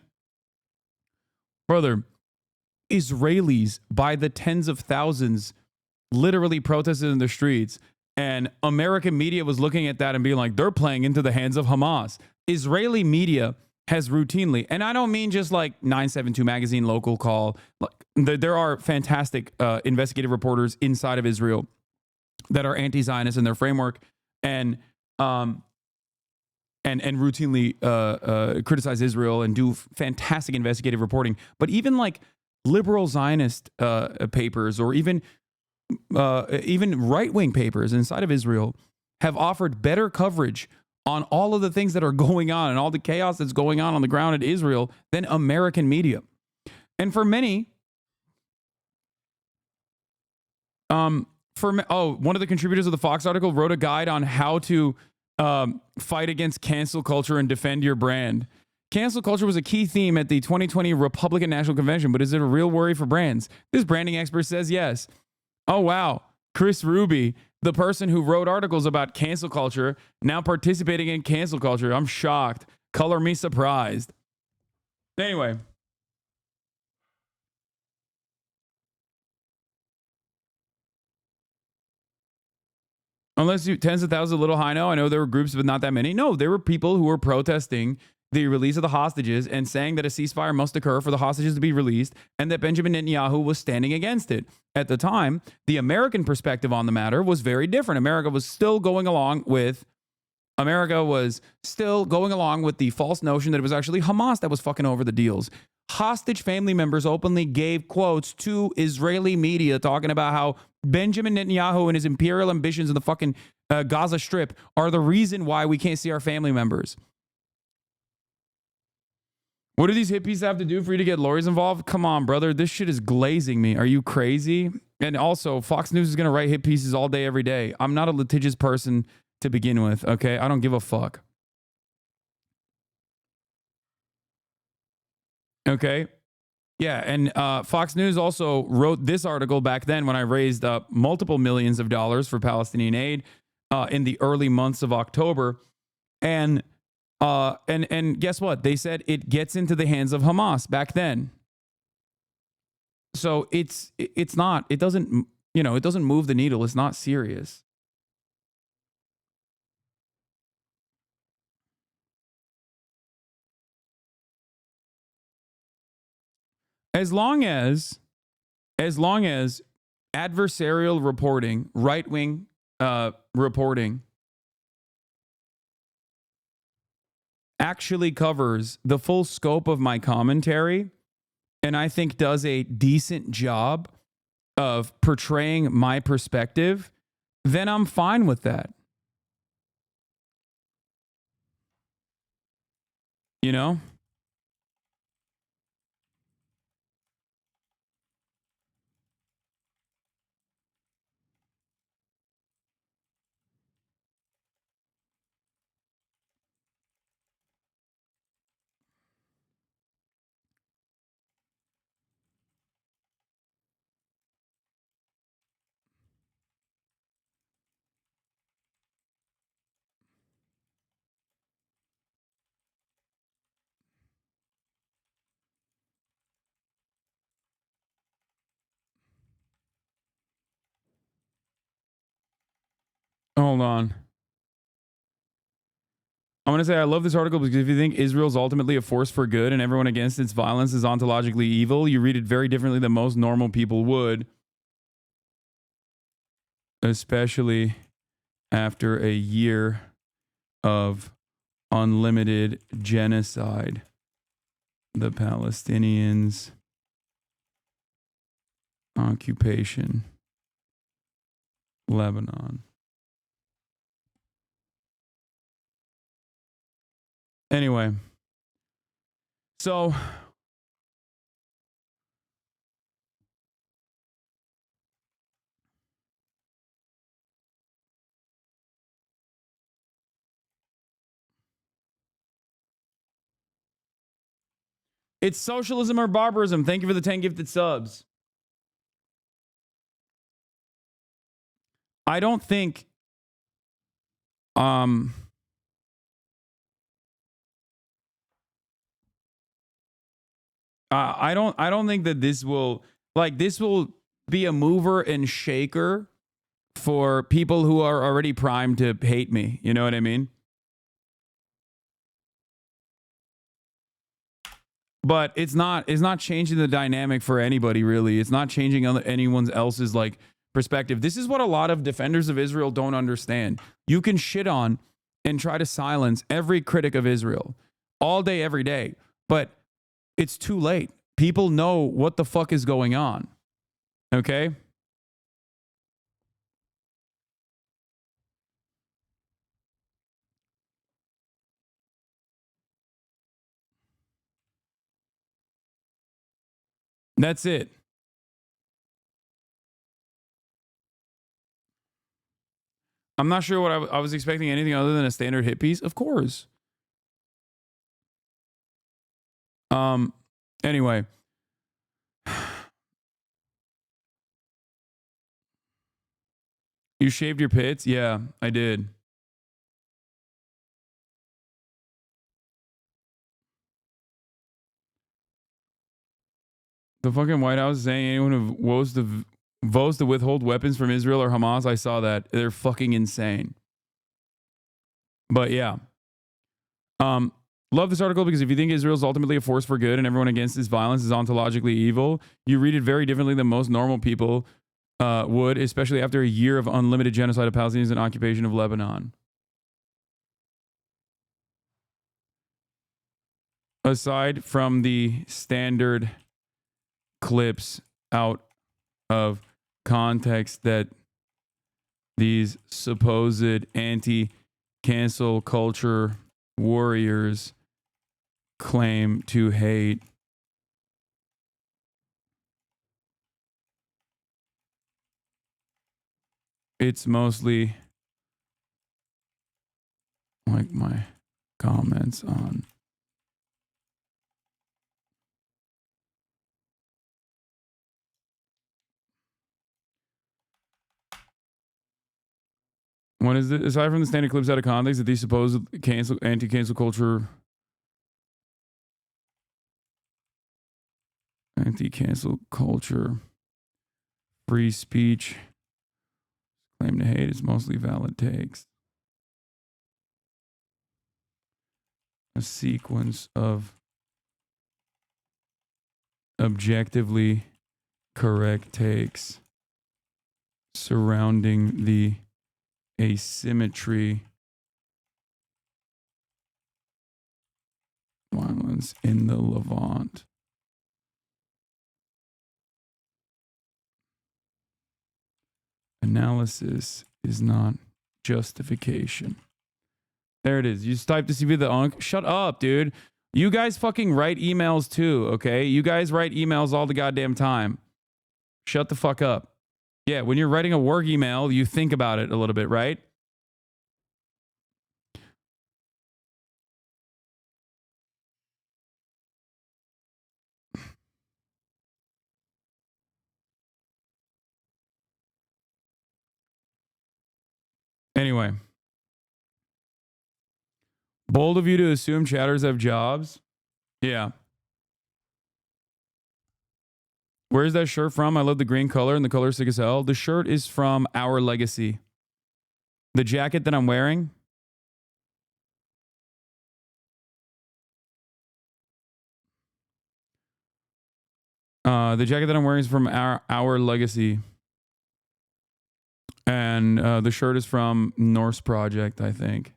Brother, Israelis by the tens of thousands literally protested in the streets, and American media was looking at that and being like, they're playing into the hands of Hamas. Israeli media has routinely, and I don't mean just like 972 magazine, local call. There are fantastic investigative reporters inside of Israel that are anti-Zionist in their framework and routinely criticize Israel and do fantastic investigative reporting. But even like liberal Zionist papers or even right-wing papers inside of Israel have offered better coverage on all of the things that are going on and all the chaos that's going on the ground in Israel than American media. And for many, one of the contributors of the Fox article wrote a guide on how to fight against cancel culture and defend your brand. Cancel culture was a key theme at the 2020 Republican National Convention, but is it a real worry for brands? This branding expert says yes. Oh, wow. Chris Ruby, the person who wrote articles about cancel culture, now participating in cancel culture. I'm shocked. Color me surprised. Anyway. Unless you tens of thousands, a little high. No, I know there were groups, but not that many. No, there were people who were protesting the release of the hostages and saying that a ceasefire must occur for the hostages to be released and that Benjamin Netanyahu was standing against it. At the time, the American perspective on the matter was very different. America was still going along with the false notion that it was actually Hamas that was fucking over the deals. Hostage family members openly gave quotes to Israeli media talking about how Benjamin Netanyahu and his imperial ambitions in the fucking Gaza Strip are the reason why we can't see our family members. What do these hippies have to do for you to get lawyers involved? Come on, brother. This shit is glazing me. Are you crazy? And also, Fox News is going to write hit pieces all day, every day. I'm not a litigious person to begin with, okay? I don't give a fuck. Okay? Yeah, and Fox News also wrote this article back then when I raised multiple millions of dollars for Palestinian aid in the early months of October. And guess what? They said it gets into the hands of Hamas back then. So it doesn't move the needle. It's not serious. As long as adversarial reporting, right-wing reporting actually covers the full scope of my commentary, and I think does a decent job of portraying my perspective, then I'm fine with that. You know? Hold on. I'm going to say I love this article because if you think Israel's ultimately a force for good and everyone against its violence is ontologically evil, you read it very differently than most normal people would. Especially after a year of unlimited genocide. The Palestinians' occupation. Lebanon. Anyway, so it's socialism or barbarism. Thank you for the 10 gifted subs. I don't think I don't think that this will be a mover and shaker for people who are already primed to hate me. You know what I mean? But it's not changing the dynamic for anybody, really. It's not changing anyone else's perspective. This is what a lot of defenders of Israel don't understand. You can shit on and try to silence every critic of Israel all day, every day, but it's too late. People know what the fuck is going on. Okay? That's it. I'm not sure what I was expecting anything other than a standard hit piece. Of course. Anyway. You shaved your pits? Yeah, I did. The fucking White House is saying anyone who votes to withhold weapons from Israel or Hamas, I saw that. They're fucking insane. But yeah. Love this article because if you think Israel is ultimately a force for good and everyone against this violence is ontologically evil, you read it very differently than most normal people would, especially after a year of unlimited genocide of Palestinians and occupation of Lebanon. Aside from the standard clips out of context that these supposed anti-cancel culture warriors claim to hate, it's mostly like my comments on what is it? Aside from the standard clips out of context that these supposed anti-cancel culture free speech claim to hate, is mostly valid takes. A sequence of objectively correct takes surrounding the asymmetry violence in the Levant. Analysis is not justification. There it is. You just type to see the unk. Shut up, dude. You guys fucking write emails too, okay? You guys write emails all the goddamn time. Shut the fuck up. Yeah, when you're writing a work email, you think about it a little bit, right? Anyway. Bold of you to assume chatters have jobs. Yeah. Where's that shirt from? I love the green color and the color sick as hell. The shirt is from Our Legacy. The jacket that I'm wearing. The jacket that I'm wearing is from Our Legacy. And the shirt is from Norse Project, I think.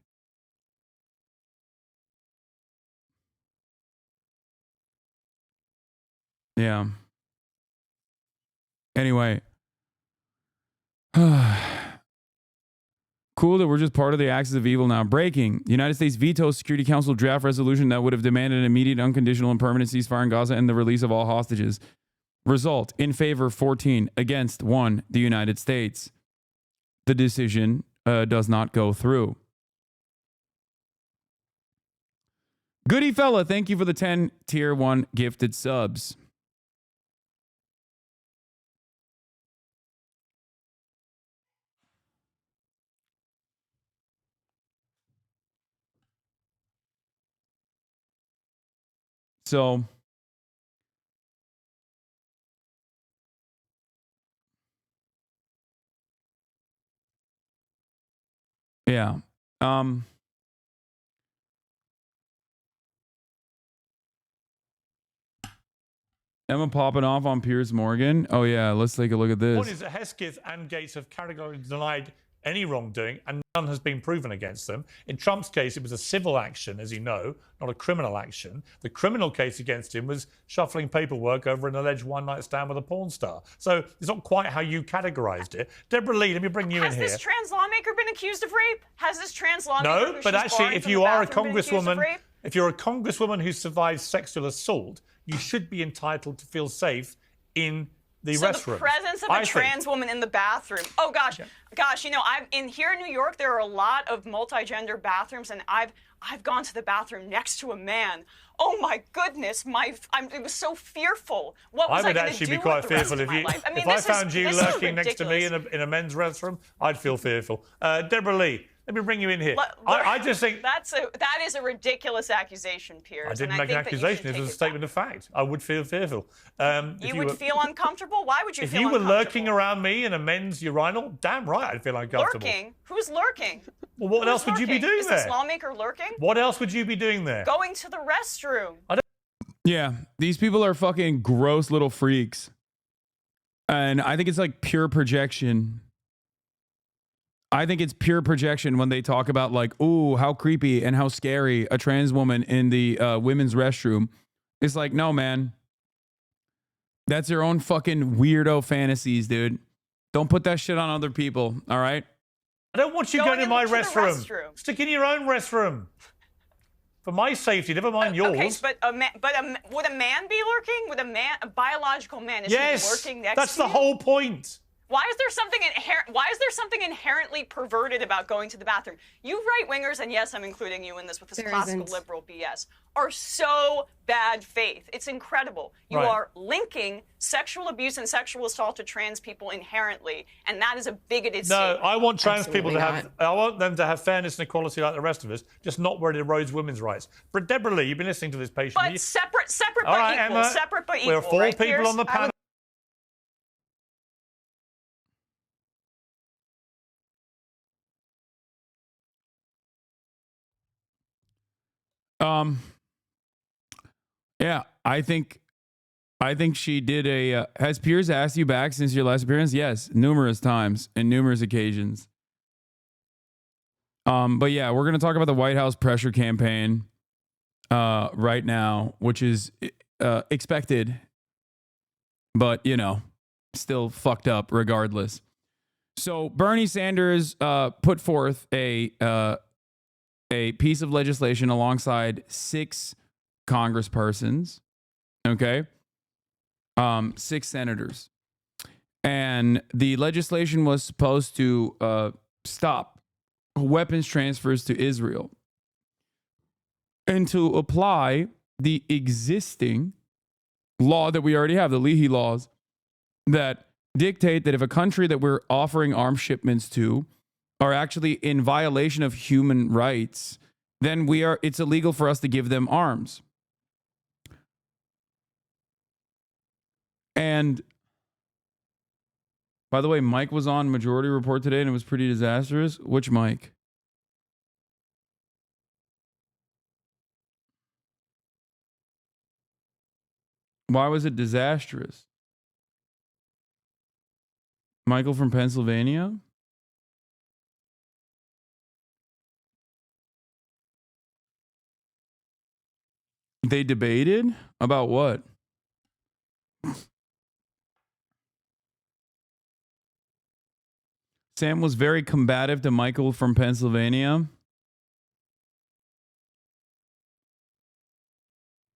Yeah. Anyway. Cool that we're just part of the axis of evil now. Breaking. The United States vetoes Security Council draft resolution that would have demanded an immediate, unconditional, and permanent ceasefire in Gaza and the release of all hostages. Result. In favor 14. Against 1. The United States. The decision does not go through. Goody fella, thank you for the 10 tier 1 gifted subs. So, yeah. Emma popping off on Piers Morgan. Oh, yeah. Let's take a look at this. One is that Hesketh and Gates have categorically denied any wrongdoing, and none has been proven against them. In Trump's case, it was a civil action, as you know, not a criminal action. The criminal case against him was shuffling paperwork over an alleged one-night stand with a porn star. So it's not quite how you categorized it. Deborah Lee, let me bring you in here. Has this trans lawmaker been accused of rape? Has this trans lawmaker? No, but actually, if you are a congresswoman, if you're a congresswoman who survived sexual assault, you should be entitled to feel safe in the so restroom. the presence of a trans woman in the bathroom. Oh gosh, gosh, you know, here in New York, there are a lot of multi-gender bathrooms, and I've gone to the bathroom next to a man. Oh my goodness, it was so fearful. What was I going to do? I would actually be quite fearful if I found you lurking next to me in a men's restroom. I'd feel fearful. Deborah Lee, let me bring you in here. I just think that is a ridiculous accusation, Piers. I didn't make an accusation. It was a statement of fact. I would feel fearful. You would feel uncomfortable? Why would you feel uncomfortable? If you were lurking around me in a men's urinal, damn right I'd feel uncomfortable. Lurking? Who's lurking? Well, what else would you be doing there? Is this lawmaker lurking? What else would you be doing there? Going to the restroom. Yeah, these people are fucking gross little freaks. And I think it's like pure projection. I think it's pure projection when they talk about like, ooh, how creepy and how scary a trans woman in the women's restroom. It's like, no, man. That's your own fucking weirdo fantasies, dude. Don't put that shit on other people, all right? I don't want you going to my restroom. Stick in your own restroom. For my safety, never mind yours. Okay, but would a man be lurking? Would a biological man, is he lurking next to you? That's the whole point. Why is there something inherently perverted about going to the bathroom? You right-wingers, and yes, I'm including you in this with this classical liberal BS, are so bad faith. It's incredible. You are linking sexual abuse and sexual assault to trans people inherently, and that is a bigoted statement. No, I want trans Absolutely people to have, I want them to have fairness and equality like the rest of us, just not where it erodes women's rights. But Deborah Lee, you've been listening to this patiently. But separate but equal. Emma, Separate but equal. We're 4 right, people Piers? on the panel. Yeah, I think she did a. Has Piers asked you back since your last appearance? Yes, numerous times and numerous occasions. But yeah, we're gonna talk about the White House pressure campaign right now, which is expected, but you know, still fucked up regardless. So Bernie Sanders put forth a piece of legislation alongside 6 congresspersons, okay? 6 senators. And the legislation was supposed to stop weapons transfers to Israel and to apply the existing law that we already have, the Leahy laws, that dictate that if a country that we're offering arms shipments to are actually in violation of human rights, then it's illegal for us to give them arms. And by the way, Mike was on Majority Report today and it was pretty disastrous. Which Mike? Why was it disastrous? Michael from Pennsylvania? They debated about what? Sam was very combative to Michael from Pennsylvania.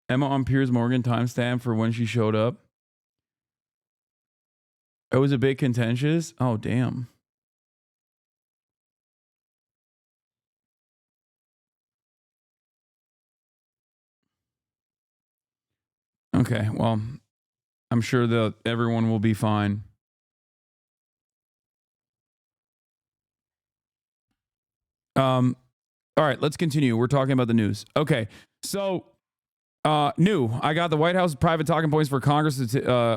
Emma on Piers Morgan timestamp for when she showed up. It was a bit contentious. Oh, damn. Okay, well, I'm sure that everyone will be fine. All right, let's continue. We're talking about the news. Okay, so I got the White House private talking points for Congress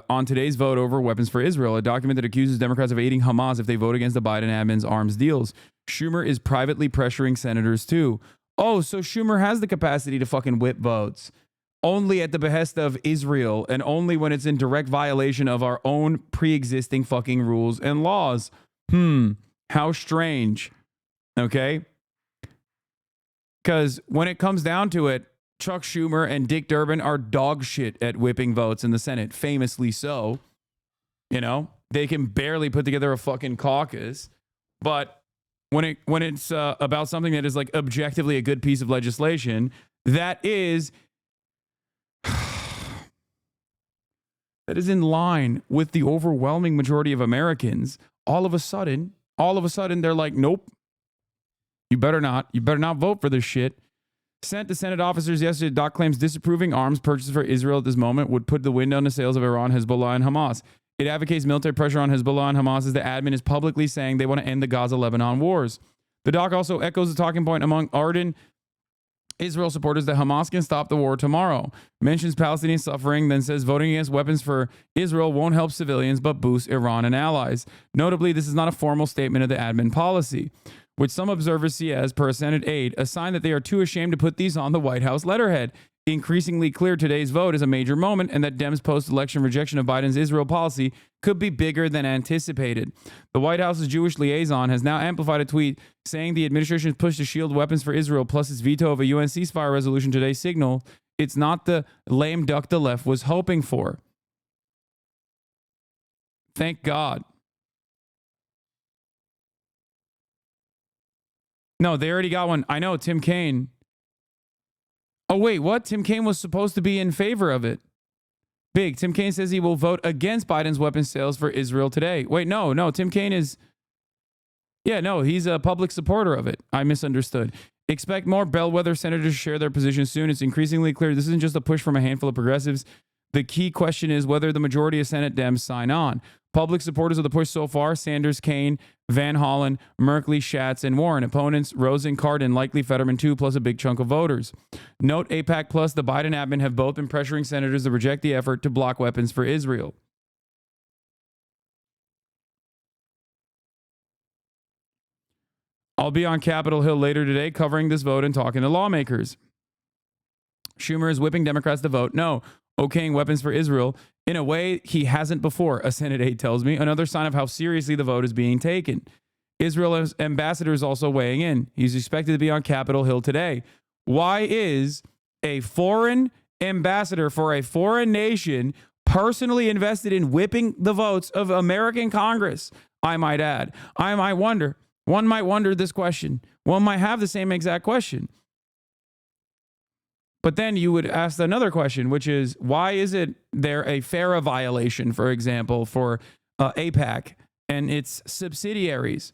on today's vote over weapons for Israel, a document that accuses Democrats of aiding Hamas if they vote against the Biden admin's arms deals. Schumer is privately pressuring senators too. Oh, so Schumer has the capacity to fucking whip votes. Only at the behest of Israel and only when it's in direct violation of our own pre-existing fucking rules and laws. How strange. Okay? Because when it comes down to it, Chuck Schumer and Dick Durbin are dog shit at whipping votes in the Senate, famously so. You know, they can barely put together a fucking caucus. But when it's about something that is like objectively a good piece of legislation, that is that is in line with the overwhelming majority of Americans, all of a sudden, they're like, nope, you better not vote for this shit. Sent to Senate officers yesterday, Doc claims disapproving arms purchases for Israel at this moment would put the window on the sales of Iran, Hezbollah, and Hamas. It advocates military pressure on Hezbollah and Hamas as the admin is publicly saying they want to end the Gaza-Lebanon wars. The doc also echoes the talking point among ardent Israel supporters that Hamas can stop the war tomorrow. Mentions Palestinian suffering, then says voting against weapons for Israel won't help civilians but boost Iran and allies. Notably, this is not a formal statement of the admin policy, which some observers see as, per a Senate aide, a sign that they are too ashamed to put these on the White House letterhead. Increasingly clear today's vote is a major moment and that Dems' post-election rejection of Biden's Israel policy could be bigger than anticipated. The White House's Jewish liaison has now amplified a tweet saying the administration's push to shield weapons for Israel plus its veto of a UN ceasefire resolution today signal it's not the lame duck the left was hoping for. Thank God. No, they already got one. I know, Tim Kaine. Oh, wait, what? Tim Kaine was supposed to be in favor of it. Big. Tim Kaine says he will vote against Biden's weapons sales for Israel today. Wait, no. Tim Kaine is... Yeah, no, he's a public supporter of it. I misunderstood. Expect more bellwether senators to share their position soon. It's increasingly clear this isn't just a push from a handful of progressives. The key question is whether the majority of Senate Dems sign on. Public supporters of the push so far, Sanders, Kaine, Van Hollen, Merkley, Schatz, and Warren. Opponents, Rosen, Cardin, likely Fetterman too, plus a big chunk of voters. Note AIPAC plus the Biden admin have both been pressuring senators to reject the effort to block weapons for Israel. I'll be on Capitol Hill later today covering this vote and talking to lawmakers. Schumer is whipping Democrats to vote no, okaying weapons for Israel in a way he hasn't before, a Senate aide tells me, another sign of how seriously the vote is being taken. Israel's ambassador is also weighing in. He's expected to be on Capitol Hill today. Why is a foreign ambassador for a foreign nation personally invested in whipping the votes of American Congress? I might add. One might wonder this question. One might have the same exact question. But then you would ask another question, which is, why is it there a FARA violation, for example, for AIPAC and its subsidiaries?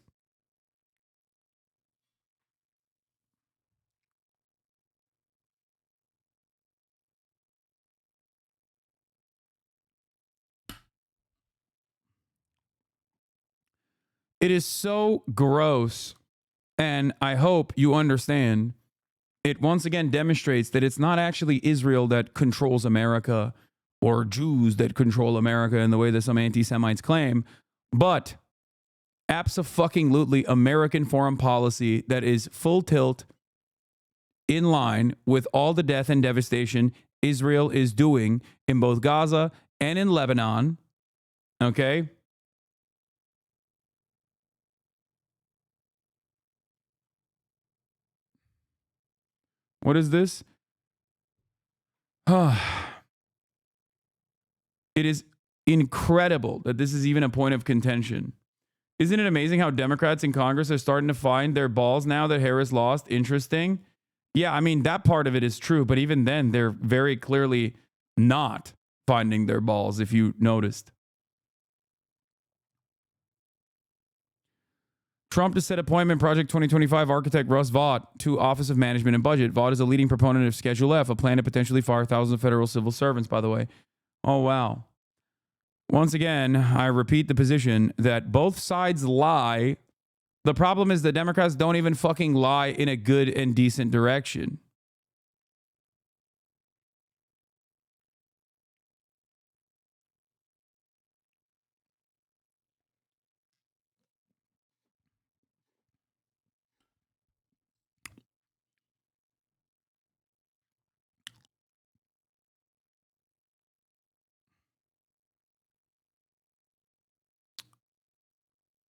It is so gross, and I hope you understand. It once again demonstrates that it's not actually Israel that controls America or Jews that control America in the way that some anti-Semites claim, but abso-fucking-lutely American foreign policy that is full tilt in line with all the death and devastation Israel is doing in both Gaza and in Lebanon. Okay? What is this? It is incredible that this is even a point of contention. Isn't it amazing how Democrats in Congress are starting to find their balls now that Harris lost? Interesting. Yeah, I mean, that part of it is true, but even then, they're very clearly not finding their balls, if you noticed. Trump to set appointment Project 2025 architect Russ Vought to Office of Management and Budget. Vought is a leading proponent of Schedule F, a plan to potentially fire thousands of federal civil servants, by the way. Oh, wow. Once again, I repeat the position that both sides lie. The problem is the Democrats don't even fucking lie in a good and decent direction.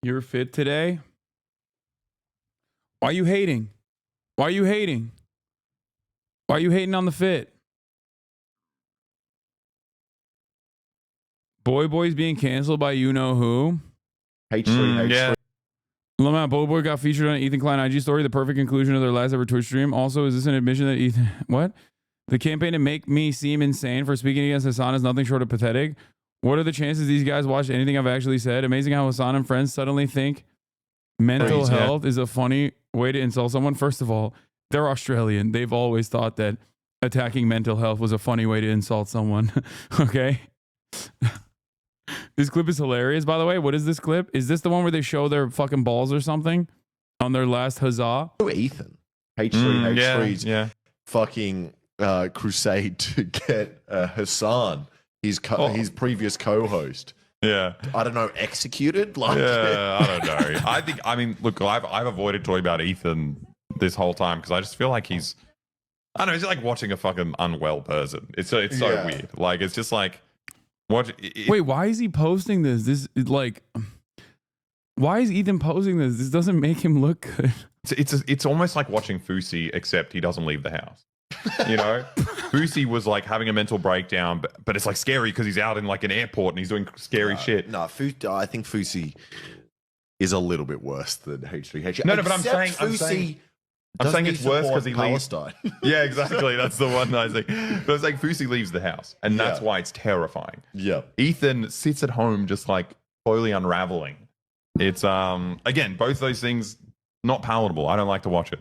You're fit today? Why are you hating? Why are you hating? Why are you hating on the fit? Boy's being canceled by you know who? Yeah. Lamont Boy got featured on Ethan Klein IG story, the perfect conclusion of their last ever Twitch stream. Also, is this an admission that Ethan... What? The campaign to make me seem insane for speaking against Hasan is nothing short of pathetic. What are the chances these guys watch anything I've actually said? Amazing how Hasan and friends suddenly think mental health is a funny way to insult someone. First of all, they're Australian. They've always thought that attacking mental health was a funny way to insult someone. Okay? This clip is hilarious, by the way. What is this clip? Is this the one where they show their fucking balls or something on their last huzzah? Oh, Ethan. H3's fucking crusade to get Hasan, his previous co-host. Yeah. I don't know, executed? Like, yeah, I don't know. I mean, look, I've avoided talking about Ethan this whole time because I just feel like he's, I don't know, he's like watching a fucking unwell person. It's so weird. Like, it's just like, wait, why is he posting this? Why is Ethan posting this? This doesn't make him look good. It's almost like watching Fusi, except he doesn't leave the house. You know, Fusi was like having a mental breakdown, but it's like scary because he's out in like an airport and he's doing scary shit. No, I think Fusi is a little bit worse than H3H. No, but I'm saying it's worse because he leaves. Yeah, exactly. That's the one that I was like. But it's like Fusi leaves the house, and that's why it's terrifying. Yeah. Ethan sits at home just like slowly unraveling. It's again, both those things not palatable. I don't like to watch it.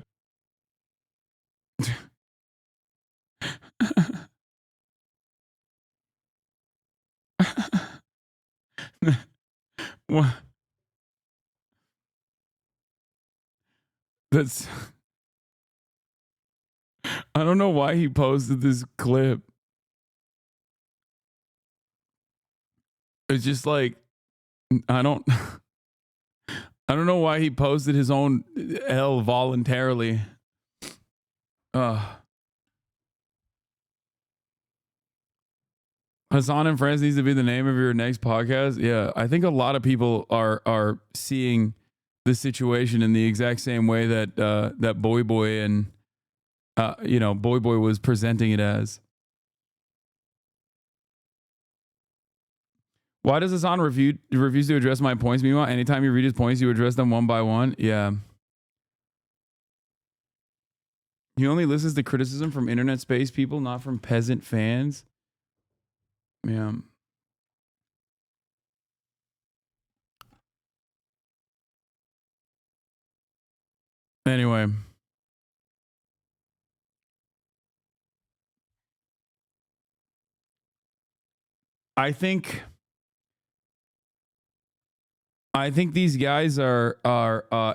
What? That's. I don't know why he posted this clip. It's just like, I don't know why he posted his own L voluntarily. Hasan and Friends needs to be the name of your next podcast. Yeah, I think a lot of people are seeing the situation in the exact same way that that Boy and Boy was presenting it as. Why does Hasan refuse to address my points? Meanwhile, anytime you read his points, you address them one by one. Yeah. He only listens to criticism from internet space people, not from peasant fans. Yeah. Anyway. I think these guys are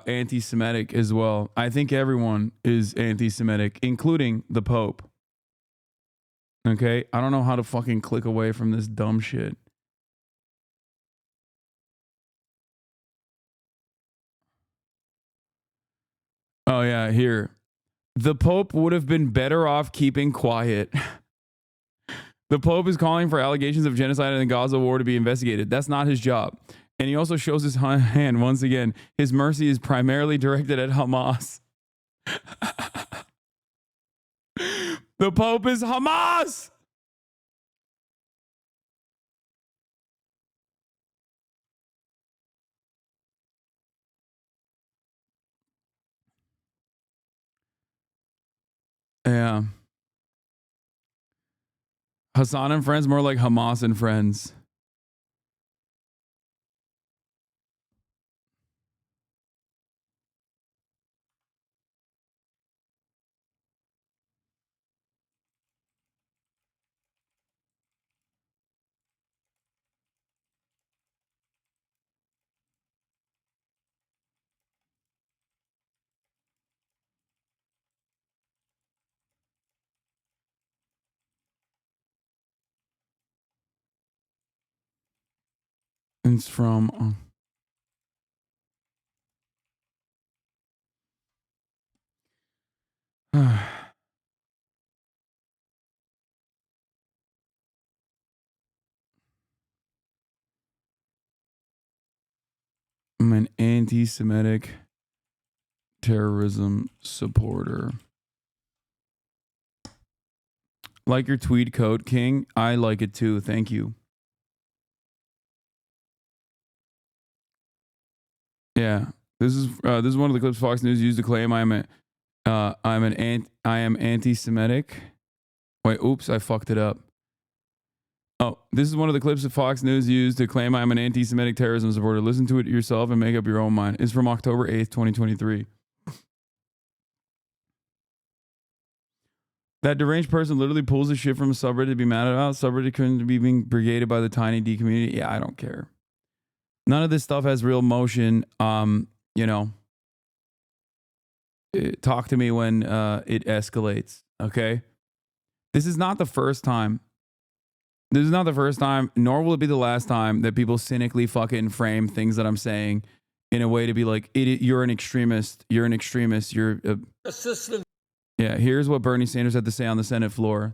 anti-Semitic as well. I think everyone is anti-Semitic, including the Pope. Okay? I don't know how to fucking click away from this dumb shit. Oh yeah, here. The Pope would have been better off keeping quiet. The Pope is calling for allegations of genocide in the Gaza war to be investigated. That's not his job. And he also shows his hand once again. His mercy is primarily directed at Hamas. The Pope is Hamas! Yeah. Hasan and Friends, more like Hamas and Friends. It's from... I'm an anti-Semitic terrorism supporter. Like your tweet code, King. I like it too. Thank you. Yeah, this is one of the clips Fox News used to claim I am anti-Semitic. Wait, oops, I fucked it up. Oh, this is one of the clips that Fox News used to claim I'm an anti-Semitic terrorism supporter. Listen to it yourself and make up your own mind. It's from October 8th, 2023. That deranged person literally pulls the shit from a subreddit to be mad about. Subreddit couldn't be being brigaded by the tiny D community. Yeah, I don't care. None of this stuff has real motion. You know, talk to me when it escalates. Okay. This is not the first time. This is not the first time, nor will it be the last time that people cynically fucking frame things that I'm saying in a way to be like, you're an extremist. You're an extremist. You're a... Assistance Yeah, here's what Bernie Sanders had to say on the Senate floor.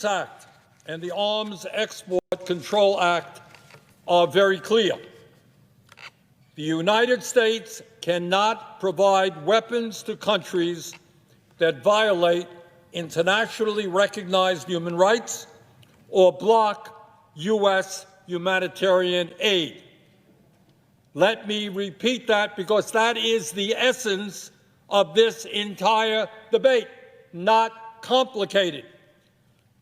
Act and the Arms Export Control Act are very clear. The United States cannot provide weapons to countries that violate internationally recognized human rights or block U.S. humanitarian aid. Let me repeat that because that is the essence of this entire debate. Not complicated.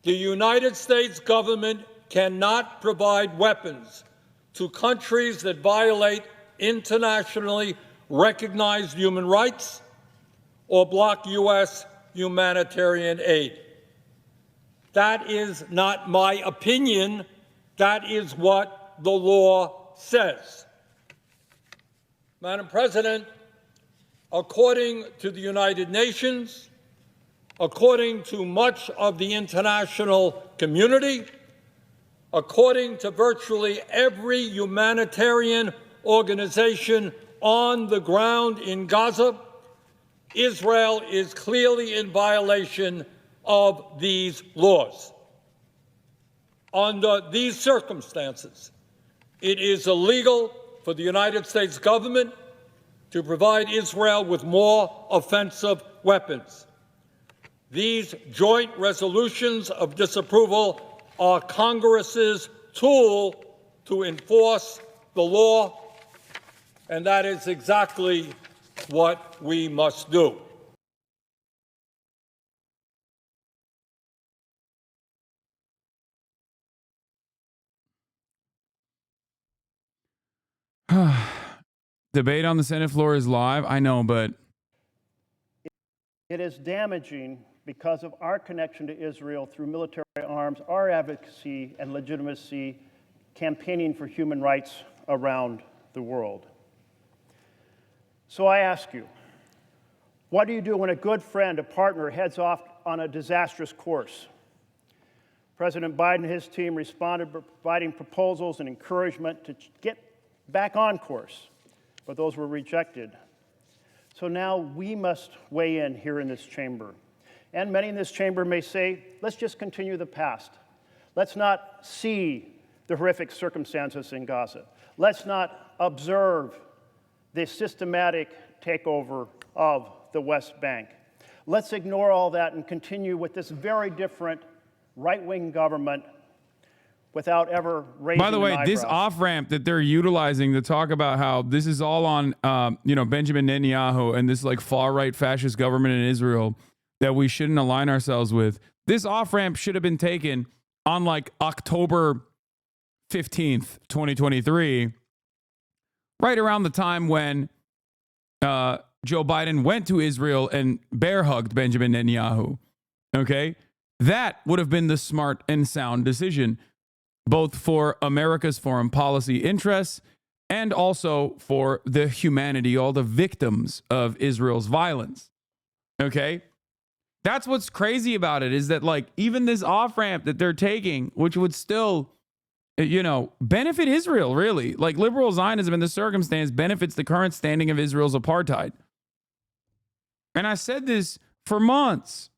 The United States government cannot provide weapons to countries that violate internationally recognized human rights or block U.S. humanitarian aid. That is not my opinion. That is what the law says. Madam President, according to the United Nations, according to much of the international community, according to virtually every humanitarian organization on the ground in Gaza, Israel is clearly in violation of these laws. Under these circumstances, it is illegal for the United States government to provide Israel with more offensive weapons. These joint resolutions of disapproval are Congress's tool to enforce the law, and that is exactly what we must do. Debate on the Senate floor is live. I know, but it is damaging because of our connection to Israel through military arms, our advocacy and legitimacy, campaigning for human rights around the world. So I ask you, what do you do when a good friend, a partner, heads off on a disastrous course? President Biden and his team responded by providing proposals and encouragement to get back on course, but those were rejected. So now we must weigh in here in this chamber. And many in this chamber may say, let's just continue the past. Let's not see the horrific circumstances in Gaza. Let's not observe the systematic takeover of the West Bank. Let's ignore all that and continue with this very different right-wing government without ever raising by the way, an eyebrow. this off-ramp that they're utilizing to talk about how this is all on, Benjamin Netanyahu and this like far-right fascist government in Israel that we shouldn't align ourselves with. This off-ramp should have been taken on like October 15th, 2023, right around the time when Joe Biden went to Israel and bear-hugged Benjamin Netanyahu. Okay? That would have been the smart and sound decision, both for America's foreign policy interests and also for the humanity, all the victims of Israel's violence. Okay? That's what's crazy about it, is that like even this off-ramp that they're taking, which would still, benefit Israel, really. Like liberal Zionism in this circumstance benefits the current standing of Israel's apartheid. And I said this for months.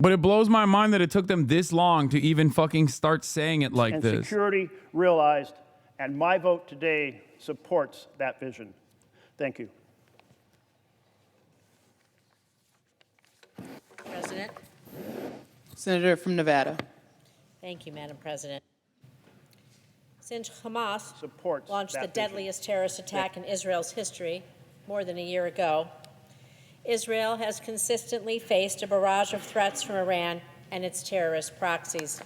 But it blows my mind that it took them this long to even fucking start saying it like this. And security realized, and my vote today supports that vision. Thank you. President. Senator from Nevada. Thank you, Madam President. Since Hamas launched the that deadliest terrorist attack in Israel's history more than a year ago, Israel has consistently faced a barrage of threats from Iran and its terrorist proxies.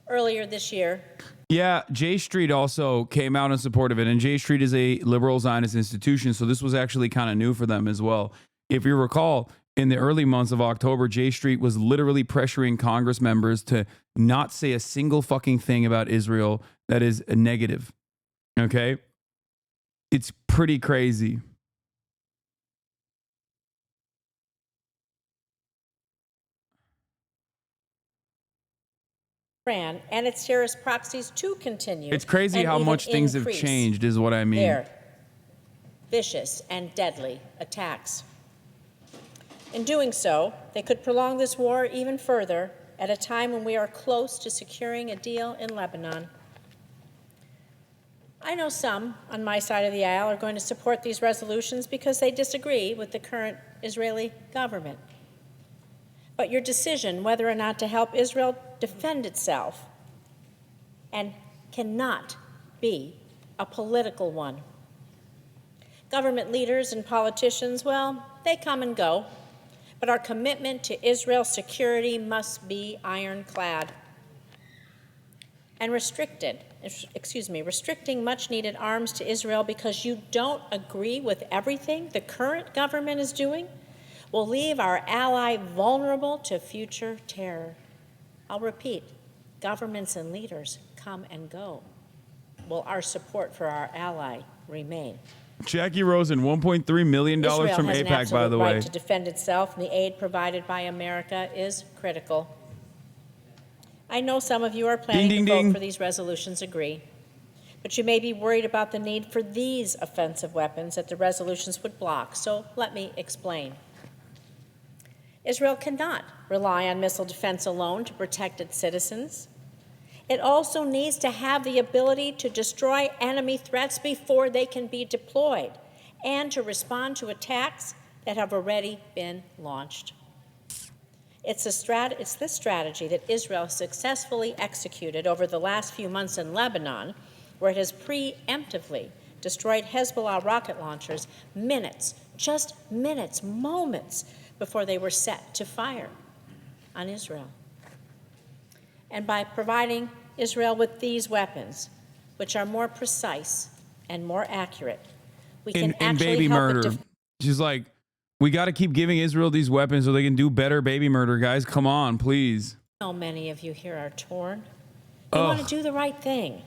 Earlier this year, yeah, J Street also came out in support of it, and J Street is a liberal Zionist institution, so this was actually kind of new for them as well. If you recall, in the early months of October, J Street was literally pressuring Congress members to not say a single fucking thing about Israel that is a negative. Okay? It's pretty crazy. Iran and its terrorist proxies to continue. It's crazy how much things have changed, is what I mean. Their vicious and deadly attacks. In doing so, they could prolong this war even further at a time when we are close to securing a deal in Lebanon. I know some on my side of the aisle are going to support these resolutions because they disagree with the current Israeli government. But your decision whether or not to help Israel defend itself and cannot be a political one. Government leaders and politicians, well, they come and go, but our commitment to Israel's security must be ironclad and restricting much needed arms to Israel because you don't agree with everything the current government is doing will leave our ally vulnerable to future terror. I'll repeat, governments and leaders come and go. Will our support for our ally remain? Jackie Rosen, $1.3 million from AIPAC, by the way. Israel has an absolute right to defend itself, and the aid provided by America is critical. I know some of you are planning to vote for these resolutions, agree, but you may be worried about the need for these offensive weapons that the resolutions would block, so let me explain. Israel cannot rely on missile defense alone to protect its citizens. It also needs to have the ability to destroy enemy threats before they can be deployed and to respond to attacks that have already been launched. It's this strategy that Israel successfully executed over the last few months in Lebanon, where it has preemptively destroyed Hezbollah rocket launchers just minutes, moments before they were set to fire on Israel. And by providing Israel with these weapons, which are more precise and more accurate, we can actually baby help murder. She's like, we got to keep giving Israel these weapons so they can do better baby murder, guys. Come on, please. I know many of you here are torn. You want to do the right thing.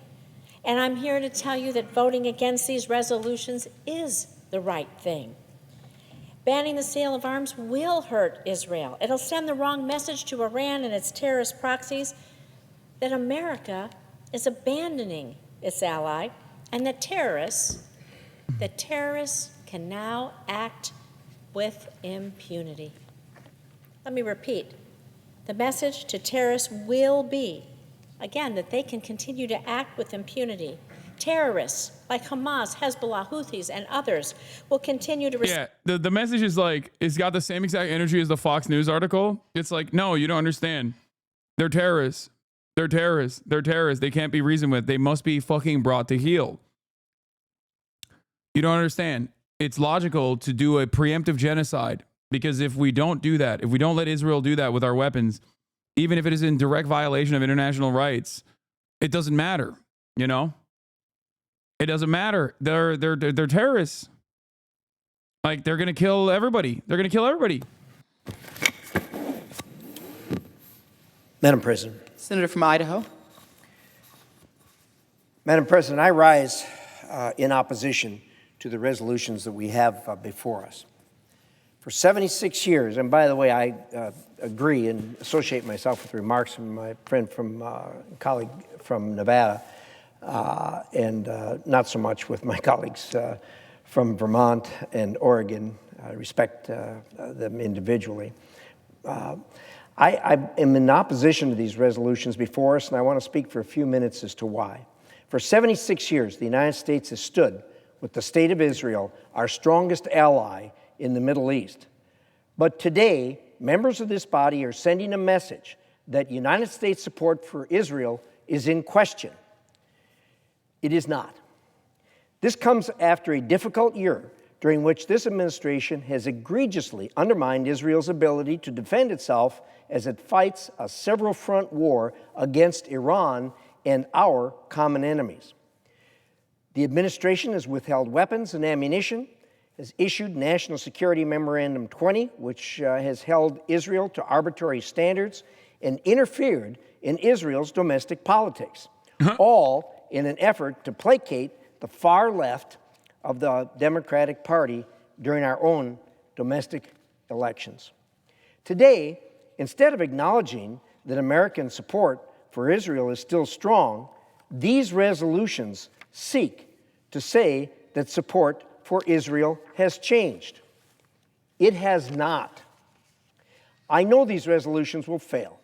And I'm here to tell you that voting against these resolutions is the right thing. Banning the sale of arms will hurt Israel. It'll send the wrong message to Iran and its terrorist proxies that America is abandoning its ally and that terrorists can now act with impunity. Let me repeat. The message to terrorists will be, again, that they can continue to act with impunity. Terrorists like Hamas, Hezbollah, Houthis, and others will continue to... Yeah, the message is like, it's got the same exact energy as the Fox News article. It's like, no, you don't understand. They're terrorists. They're terrorists. They're terrorists. They can't be reasoned with. They must be fucking brought to heel. You don't understand. It's logical to do a preemptive genocide because if we don't do that, if we don't let Israel do that with our weapons, even if it is in direct violation of international rights, it doesn't matter, you know? It doesn't matter. They're terrorists. Like, they're going to kill everybody. They're going to kill everybody. Madam President. Senator from Idaho. Madam President, I rise in opposition to the resolutions that we have before us. For 76 years, and by the way, I agree and associate myself with remarks from my friend colleague from Nevada, and not so much with my colleagues from Vermont and Oregon. I respect them individually. I am in opposition to these resolutions before us, and I want to speak for a few minutes as to why. For 76 years, the United States has stood with the State of Israel, our strongest ally in the Middle East. But today, members of this body are sending a message that United States support for Israel is in question. It is not. This comes after a difficult year during which this administration has egregiously undermined Israel's ability to defend itself as it fights a several-front war against Iran and our common enemies. The administration has withheld weapons and ammunition, has issued National Security Memorandum 20, which has held Israel to arbitrary standards, and interfered in Israel's domestic politics, all in an effort to placate the far left of the Democratic Party during our own domestic elections. Today, instead of acknowledging that American support for Israel is still strong, these resolutions seek to say that support for Israel has changed. It has not. I know these resolutions will fail,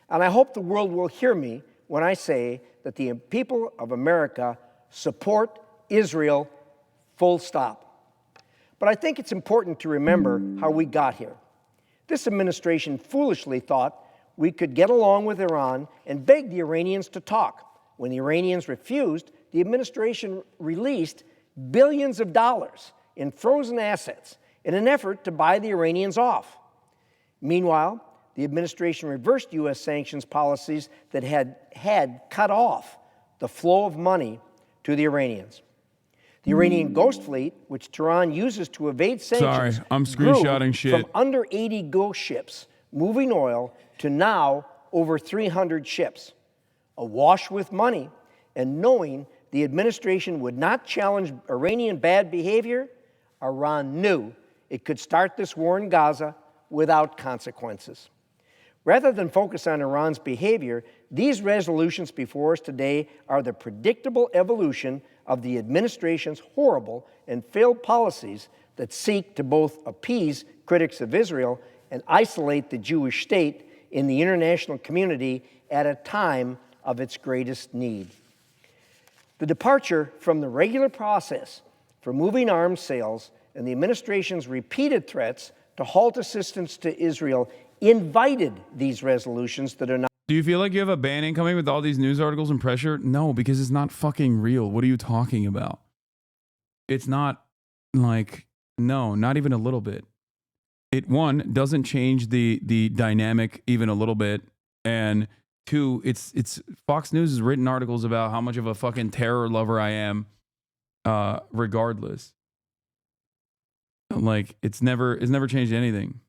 and I hope the world will hear me when I say that the people of America support Israel, full stop. But I think it's important to remember how we got here. This administration foolishly thought we could get along with Iran and beg the Iranians to talk. When the Iranians refused, the administration released billions of dollars in frozen assets in an effort to buy the Iranians off. Meanwhile, the administration reversed U.S. sanctions policies that had cut off the flow of money to the Iranians. The Iranian ghost fleet, which Tehran uses to evade sanctions, Sorry, I'm screenshotting shit. From under 80 ghost ships moving oil to now over 300 ships. Awash with money and knowing the administration would not challenge Iranian bad behavior, Iran knew it could start this war in Gaza without consequences. Rather than focus on Iran's behavior, these resolutions before us today are the predictable evolution of the administration's horrible and failed policies that seek to both appease critics of Israel and isolate the Jewish state in the international community at a time of its greatest need. The departure from the regular process for moving arms sales and the administration's repeated threats to halt assistance to Israel invited these resolutions that are not. Do you feel like you have a ban incoming with all these news articles and pressure? No, because it's not fucking real. What are you talking about? It's not like, no, not even a little bit. It, one, doesn't change the dynamic even a little bit. And two, it's Fox News has written articles about how much of a fucking terror lover I am, regardless. Like, it's never changed anything.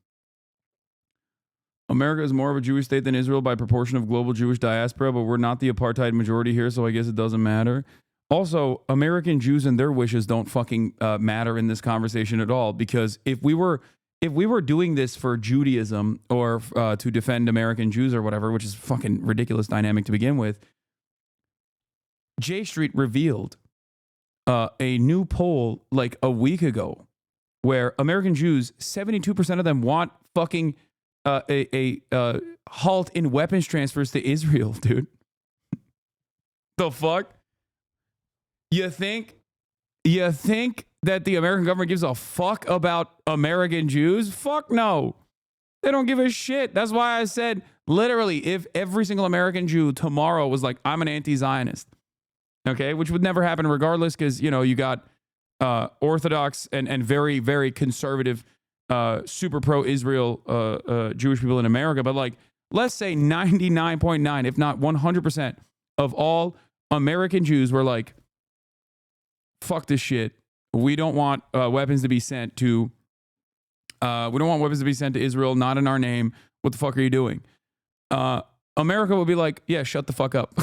America is more of a Jewish state than Israel by proportion of global Jewish diaspora, but we're not the apartheid majority here, so I guess it doesn't matter. Also, American Jews and their wishes don't fucking matter in this conversation at all, because if we were doing this for Judaism or to defend American Jews or whatever, which is fucking ridiculous dynamic to begin with, J Street revealed a new poll like a week ago where American Jews, 72% of them want fucking a halt in weapons transfers to Israel, dude. The fuck? You think that the American government gives a fuck about American Jews? Fuck no. They don't give a shit. That's why I said, literally, if every single American Jew tomorrow was like, I'm an anti-Zionist, okay, which would never happen regardless, because, you know, you got Orthodox and very, very conservative super pro-Israel Jewish people in America, but like, let's say 99.9, if not 100% of all American Jews were like, fuck this shit. We don't want weapons to be sent to, Israel, not in our name. What the fuck are you doing? America would be like, yeah, shut the fuck up.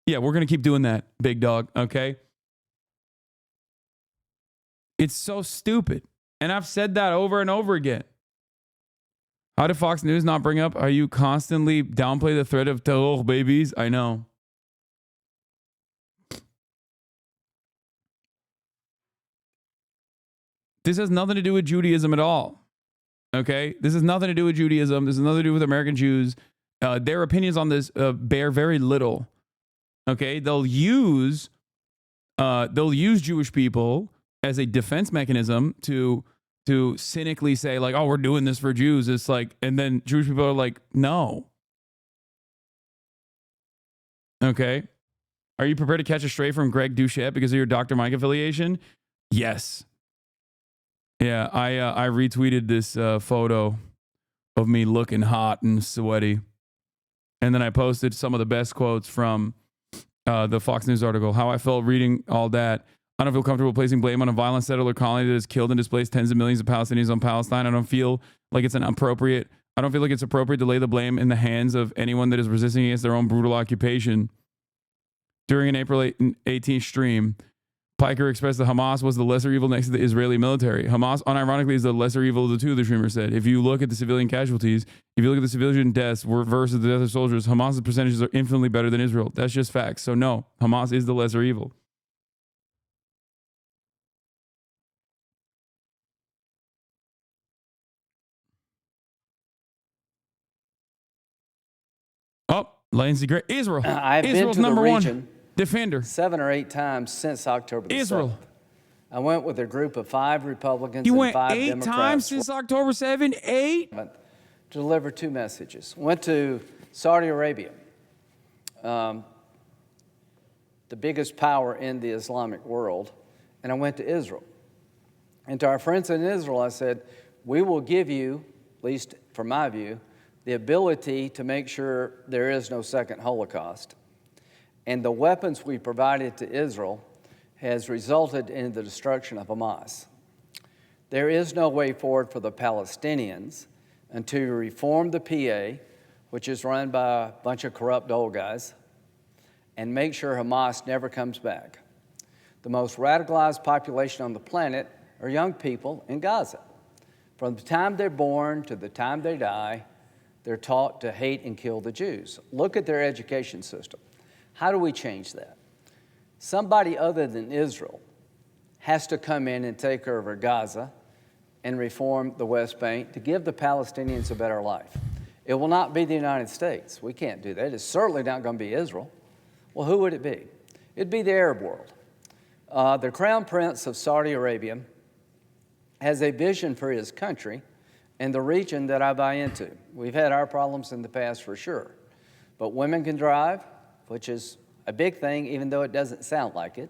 Yeah, we're going to keep doing that, big dog, okay? It's so stupid. And I've said that over and over again. How did Fox News not bring up, are you constantly downplay the threat of terror babies? I know. This has nothing to do with Judaism at all. Okay? This has nothing to do with Judaism. This has nothing to do with American Jews. Their opinions on this bear very little. Okay? They'll use Jewish people as a defense mechanism to cynically say like, oh, we're doing this for Jews. It's like, and then Jewish people are like, no. Okay. Are you prepared to catch a stray from Greg Doucette because of your Dr. Mike affiliation? Yes. Yeah, I retweeted this photo of me looking hot and sweaty. And then I posted some of the best quotes from the Fox News article. How I felt reading all that. I don't feel comfortable placing blame on a violent settler colony that has killed and displaced tens of millions of Palestinians on Palestine. I don't feel like it's appropriate to lay the blame in the hands of anyone that is resisting against their own brutal occupation. During an April 18th stream, Piker expressed that Hamas was the lesser evil next to the Israeli military. Hamas, unironically, is the lesser evil of the two, the streamer said. If you look at the civilian casualties, if you look at the civilian deaths versus the deaths of soldiers, Hamas's percentages are infinitely better than Israel. That's just facts. So no, Hamas is the lesser evil. Oh, Lindsey Gray. Israel. I've Israel's been to the number region one defender. 7 or 8 times since October the Israel. 7th. I went with a group of 5 Republicans You and went 5 8 Democrats. times since October 7? 8? To deliver 2 messages. Went to Saudi Arabia, the biggest power in the Islamic world, and I went to Israel. And to our friends in Israel, I said, we will give you, at least from my view, the ability to make sure there is no second Holocaust. And the weapons we provided to Israel has resulted in the destruction of Hamas. There is no way forward for the Palestinians until you reform the PA, which is run by a bunch of corrupt old guys, and make sure Hamas never comes back. The most radicalized population on the planet are young people in Gaza. From the time they're born to the time they die, they're taught to hate and kill the Jews. Look at their education system. How do we change that? Somebody other than Israel has to come in and take over Gaza and reform the West Bank to give the Palestinians a better life. It will not be the United States. We can't do that. It's certainly not going to be Israel. Well, who would it be? It'd be the Arab world. The Crown Prince of Saudi Arabia has a vision for his country and the region that I buy into. We've had our problems in the past for sure. But women can drive, which is a big thing, even though it doesn't sound like it.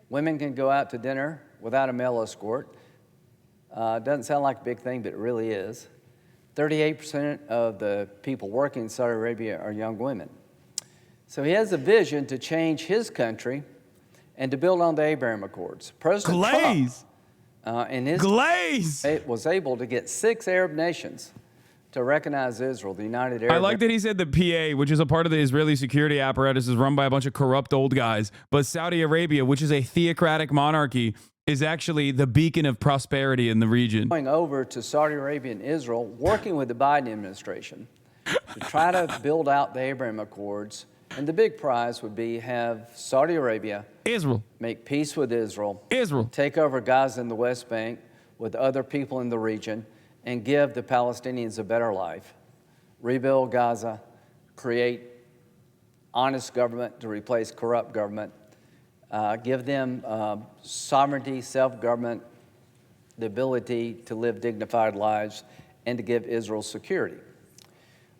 Women can go out to dinner without a male escort. Doesn't sound like a big thing, but it really is. 38% of the people working in Saudi Arabia are young women. So he has a vision to change his country and to build on the Abraham Accords. President Trump, in his was able to get 6 Arab nations to recognize Israel, the United Arab. I like that he said the PA, which is a part of the Israeli security apparatus, is run by a bunch of corrupt old guys. But Saudi Arabia, which is a theocratic monarchy, is actually the beacon of prosperity in the region. Going over to Saudi Arabia and Israel, working with the Biden administration to try to build out the Abraham Accords. And the big prize would be have Saudi Arabia, Israel, make peace with Israel, Israel, take over Gaza and the West Bank with other people in the region, and give the Palestinians a better life, rebuild Gaza, create honest government to replace corrupt government, give them sovereignty, self-government, the ability to live dignified lives, and to give Israel security.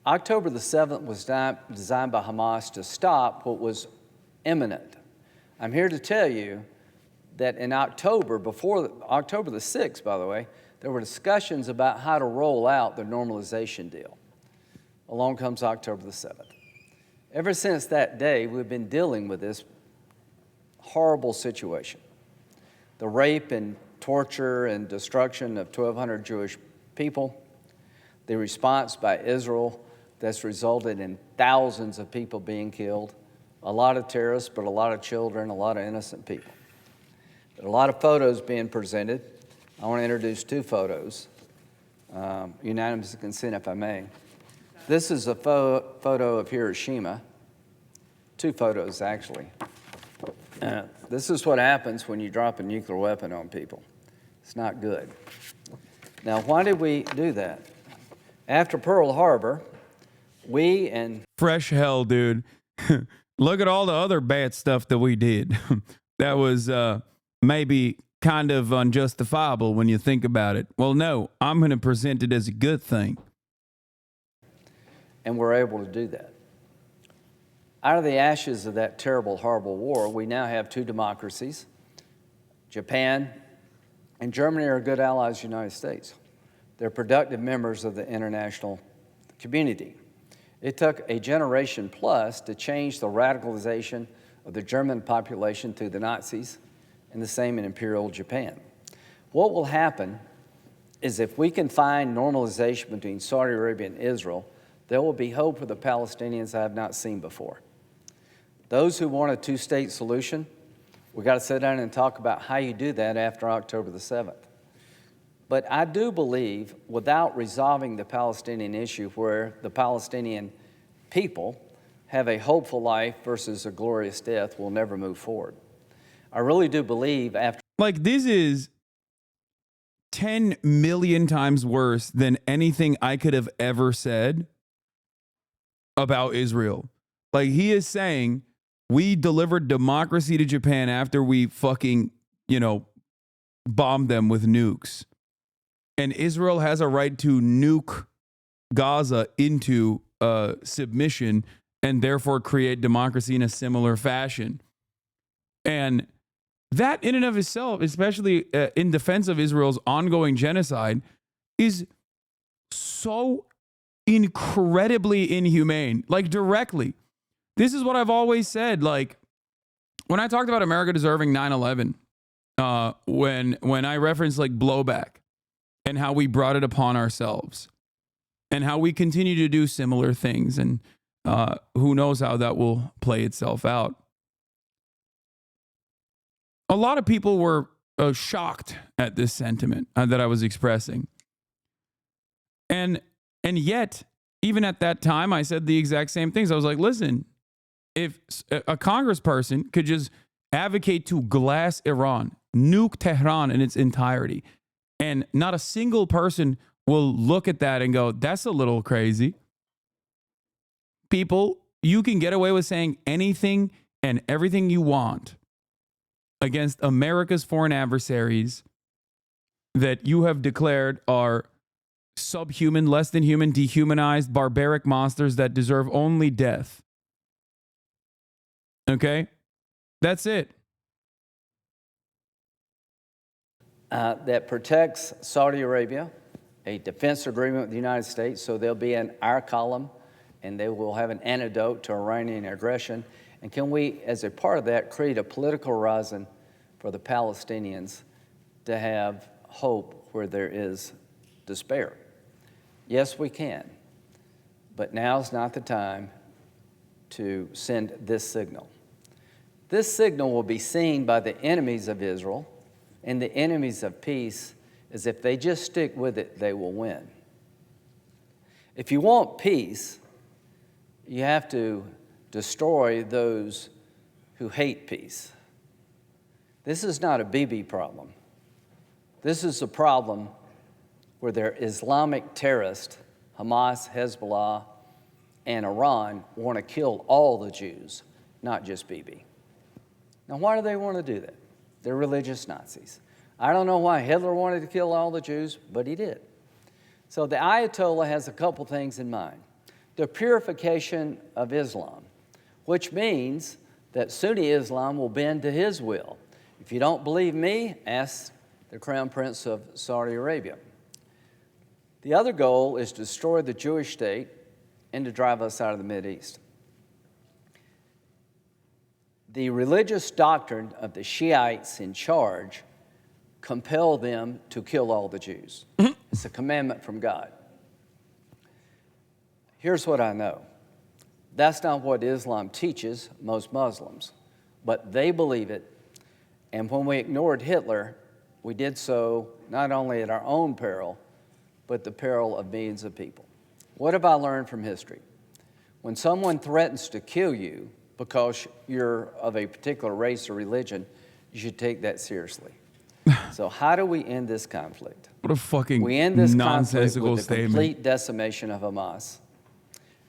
October the 7th was designed by Hamas to stop what was imminent. I'm here to tell you that in October, before October the 6th, by the way, there were discussions about how to roll out the normalization deal. Along comes October the 7th. Ever since that day, we've been dealing with this horrible situation. The rape and torture and destruction of 1,200 Jewish people, the response by Israel that's resulted in thousands of people being killed, a lot of terrorists, but a lot of children, a lot of innocent people. There are a lot of photos being presented. I want to introduce 2 photos, unanimous consent if I may. This is a photo of Hiroshima, 2 photos actually. This is what happens when you drop a nuclear weapon on people. It's not good. Now, why did we do that? After Pearl Harbor, we and... Fresh hell, dude. Look at all the other bad stuff that we did. That was maybe kind of unjustifiable when you think about it. Well, no, I'm going to present it as a good thing. And we're able to do that. Out of the ashes of that terrible, horrible war, we now have 2 democracies. Japan and Germany are good allies of the United States. They're productive members of the international community. It took a generation plus to change the radicalization of the German population through the Nazis, and the same in Imperial Japan. What will happen is if we can find normalization between Saudi Arabia and Israel, there will be hope for the Palestinians I have not seen before. Those who want a two-state solution, we've got to sit down and talk about how you do that after October the 7th. But I do believe without resolving the Palestinian issue where the Palestinian people have a hopeful life versus a glorious death, we'll never move forward. I really do believe after... Like, this is 10 million times worse than anything I could have ever said about Israel. Like, he is saying we delivered democracy to Japan after we fucking, bombed them with nukes. And Israel has a right to nuke Gaza into submission and therefore create democracy in a similar fashion. And that in and of itself, especially in defense of Israel's ongoing genocide, is so incredibly inhumane, like directly. This is what I've always said. Like, when I talked about America deserving 9/11, when I referenced like blowback and how we brought it upon ourselves and how we continue to do similar things, and who knows how that will play itself out. A lot of people were shocked at this sentiment that I was expressing. And yet, even at that time, I said the exact same things. I was like, listen, if a congressperson could just advocate to glass Iran, nuke Tehran in its entirety, and not a single person will look at that and go, that's a little crazy. People, you can get away with saying anything and everything you want against America's foreign adversaries that you have declared are subhuman, less than human, dehumanized, barbaric monsters that deserve only death. Okay? That's it. That protects Saudi Arabia, a defense agreement with the United States, so they'll be in our column and they will have an antidote to Iranian aggression. And can we, as a part of that, create a political horizon for the Palestinians to have hope where there is despair? Yes, we can. But now's not the time to send this signal. This signal will be seen by the enemies of Israel and the enemies of peace as if they just stick with it, they will win. If you want peace, you have to destroy those who hate peace. This is not a Bibi problem. This is a problem where their Islamic terrorists, Hamas, Hezbollah, and Iran, want to kill all the Jews, not just Bibi. Now, why do they want to do that? They're religious Nazis. I don't know why Hitler wanted to kill all the Jews, but he did. So the Ayatollah has a couple things in mind. The purification of Islam, which means that Sunni Islam will bend to his will. If you don't believe me, ask the Crown Prince of Saudi Arabia. The other goal is to destroy the Jewish state and to drive us out of the Mideast. The religious doctrine of the Shiites in charge compel them to kill all the Jews. It's a commandment from God. Here's what I know. That's not what Islam teaches most Muslims, but they believe it. And when we ignored Hitler, we did so not only at our own peril, but the peril of millions of people. What have I learned from history? When someone threatens to kill you because you're of a particular race or religion, you should take that seriously. So how do we end this conflict? What a fucking we end this nonsensical conflict with the statement. complete decimation of Hamas,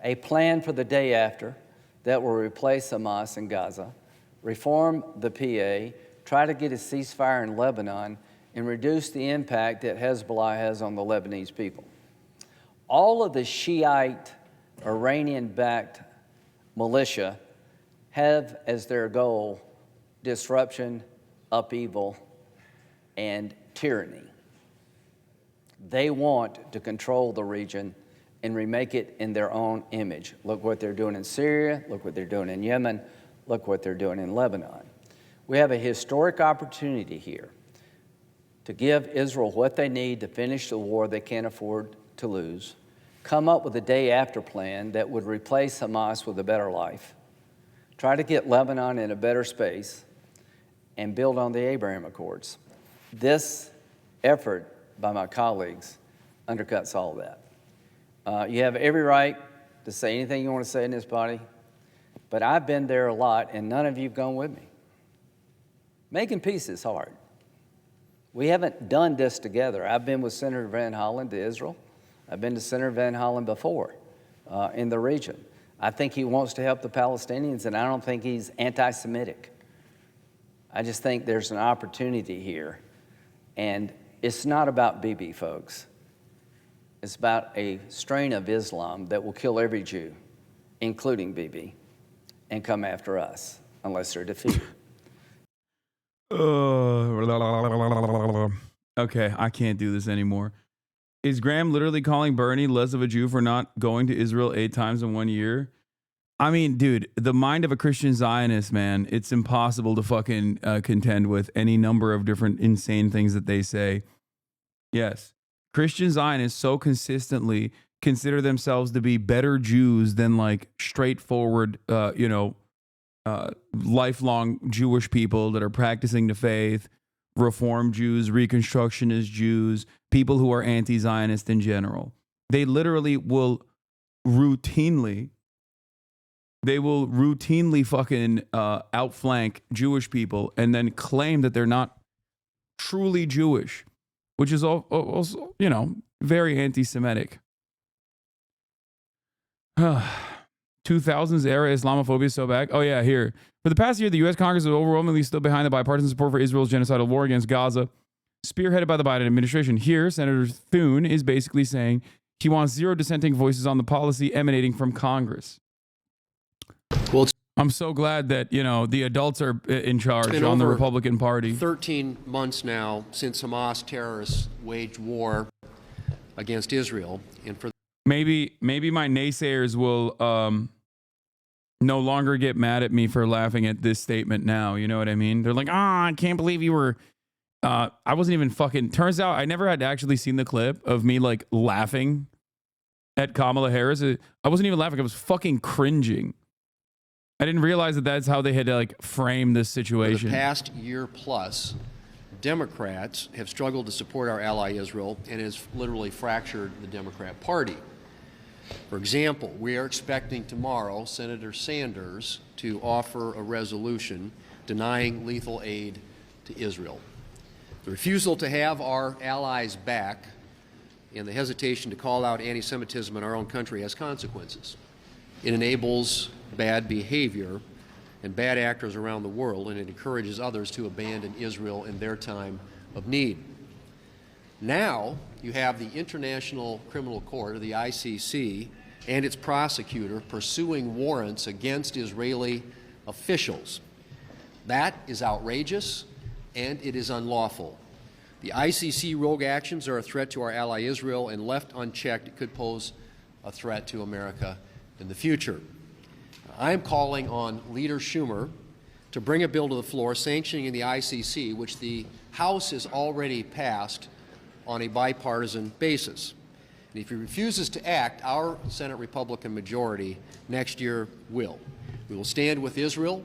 a plan for the day after that will replace Hamas in Gaza, reform the PA, try to get a ceasefire in Lebanon, and reduce the impact that Hezbollah has on the Lebanese people. All of the Shiite, Iranian-backed militia have as their goal disruption, upheaval, and tyranny. They want to control the region and remake it in their own image. Look what they're doing in Syria, look what they're doing in Yemen, look what they're doing in Lebanon. We have a historic opportunity here to give Israel what they need to finish the war they can't afford to lose, come up with a day-after plan that would replace Hamas with a better life, try to get Lebanon in a better space, and build on the Abraham Accords. This effort by my colleagues undercuts all that. You have every right to say anything you want to say in this body, but I've been there a lot, and none of you have gone with me. Making peace is hard. We haven't done this together. I've been with Senator Van Hollen to Israel. I've been to Senator Van Hollen before in the region. I think he wants to help the Palestinians, and I don't think he's anti-Semitic. I just think there's an opportunity here, and it's not about Bibi, folks. It's about a strain of Islam that will kill every Jew, including Bibi, and come after us unless they're defeated. Okay, I can't do this anymore. Is Graham literally calling Bernie less of a Jew for not going to Israel 8 times in 1 year? I mean, dude, the mind of a Christian Zionist, man, it's impossible to fucking contend with any number of different insane things that they say. Yes, Christian Zionists so consistently consider themselves to be better Jews than like straightforward, lifelong Jewish people that are practicing the faith, Reform Jews, Reconstructionist Jews, people who are anti-Zionist in general. They literally will routinely fucking outflank Jewish people and then claim that they're not truly Jewish, which is also, very anti-Semitic. 2000s era Islamophobia is so bad. Oh yeah, here. For the past year, the U.S. Congress has overwhelmingly stood behind the bipartisan support for Israel's genocidal war against Gaza, spearheaded by the Biden administration. Here, Senator Thune is basically saying he wants 0 dissenting voices on the policy emanating from Congress. Well, I'm so glad that, the adults are in charge on the Republican Party. 13 months now since Hamas terrorists waged war against Israel. And for maybe my naysayers will no longer get mad at me for laughing at this statement now. You know what I mean? They're like, I can't believe you were... I wasn't even fucking... Turns out I never had actually seen the clip of me like laughing at Kamala Harris. I wasn't even laughing. I was fucking cringing. I didn't realize that that's how they had to like frame this situation. For the past year plus, Democrats have struggled to support our ally Israel and has literally fractured the Democrat Party. For example, we are expecting tomorrow Senator Sanders to offer a resolution denying lethal aid to Israel. The refusal to have our allies back and the hesitation to call out anti-Semitism in our own country has consequences. It enables bad behavior and bad actors around the world, and it encourages others to abandon Israel in their time of need. Now you have the International Criminal Court, or the ICC, and its prosecutor pursuing warrants against Israeli officials. That is outrageous, and it is unlawful. The ICC rogue actions are a threat to our ally Israel, and left unchecked, it could pose a threat to America in the future. I am calling on Leader Schumer to bring a bill to the floor sanctioning the ICC, which the House has already passed on a bipartisan basis. And if he refuses to act, our Senate Republican majority next year will. We will stand with Israel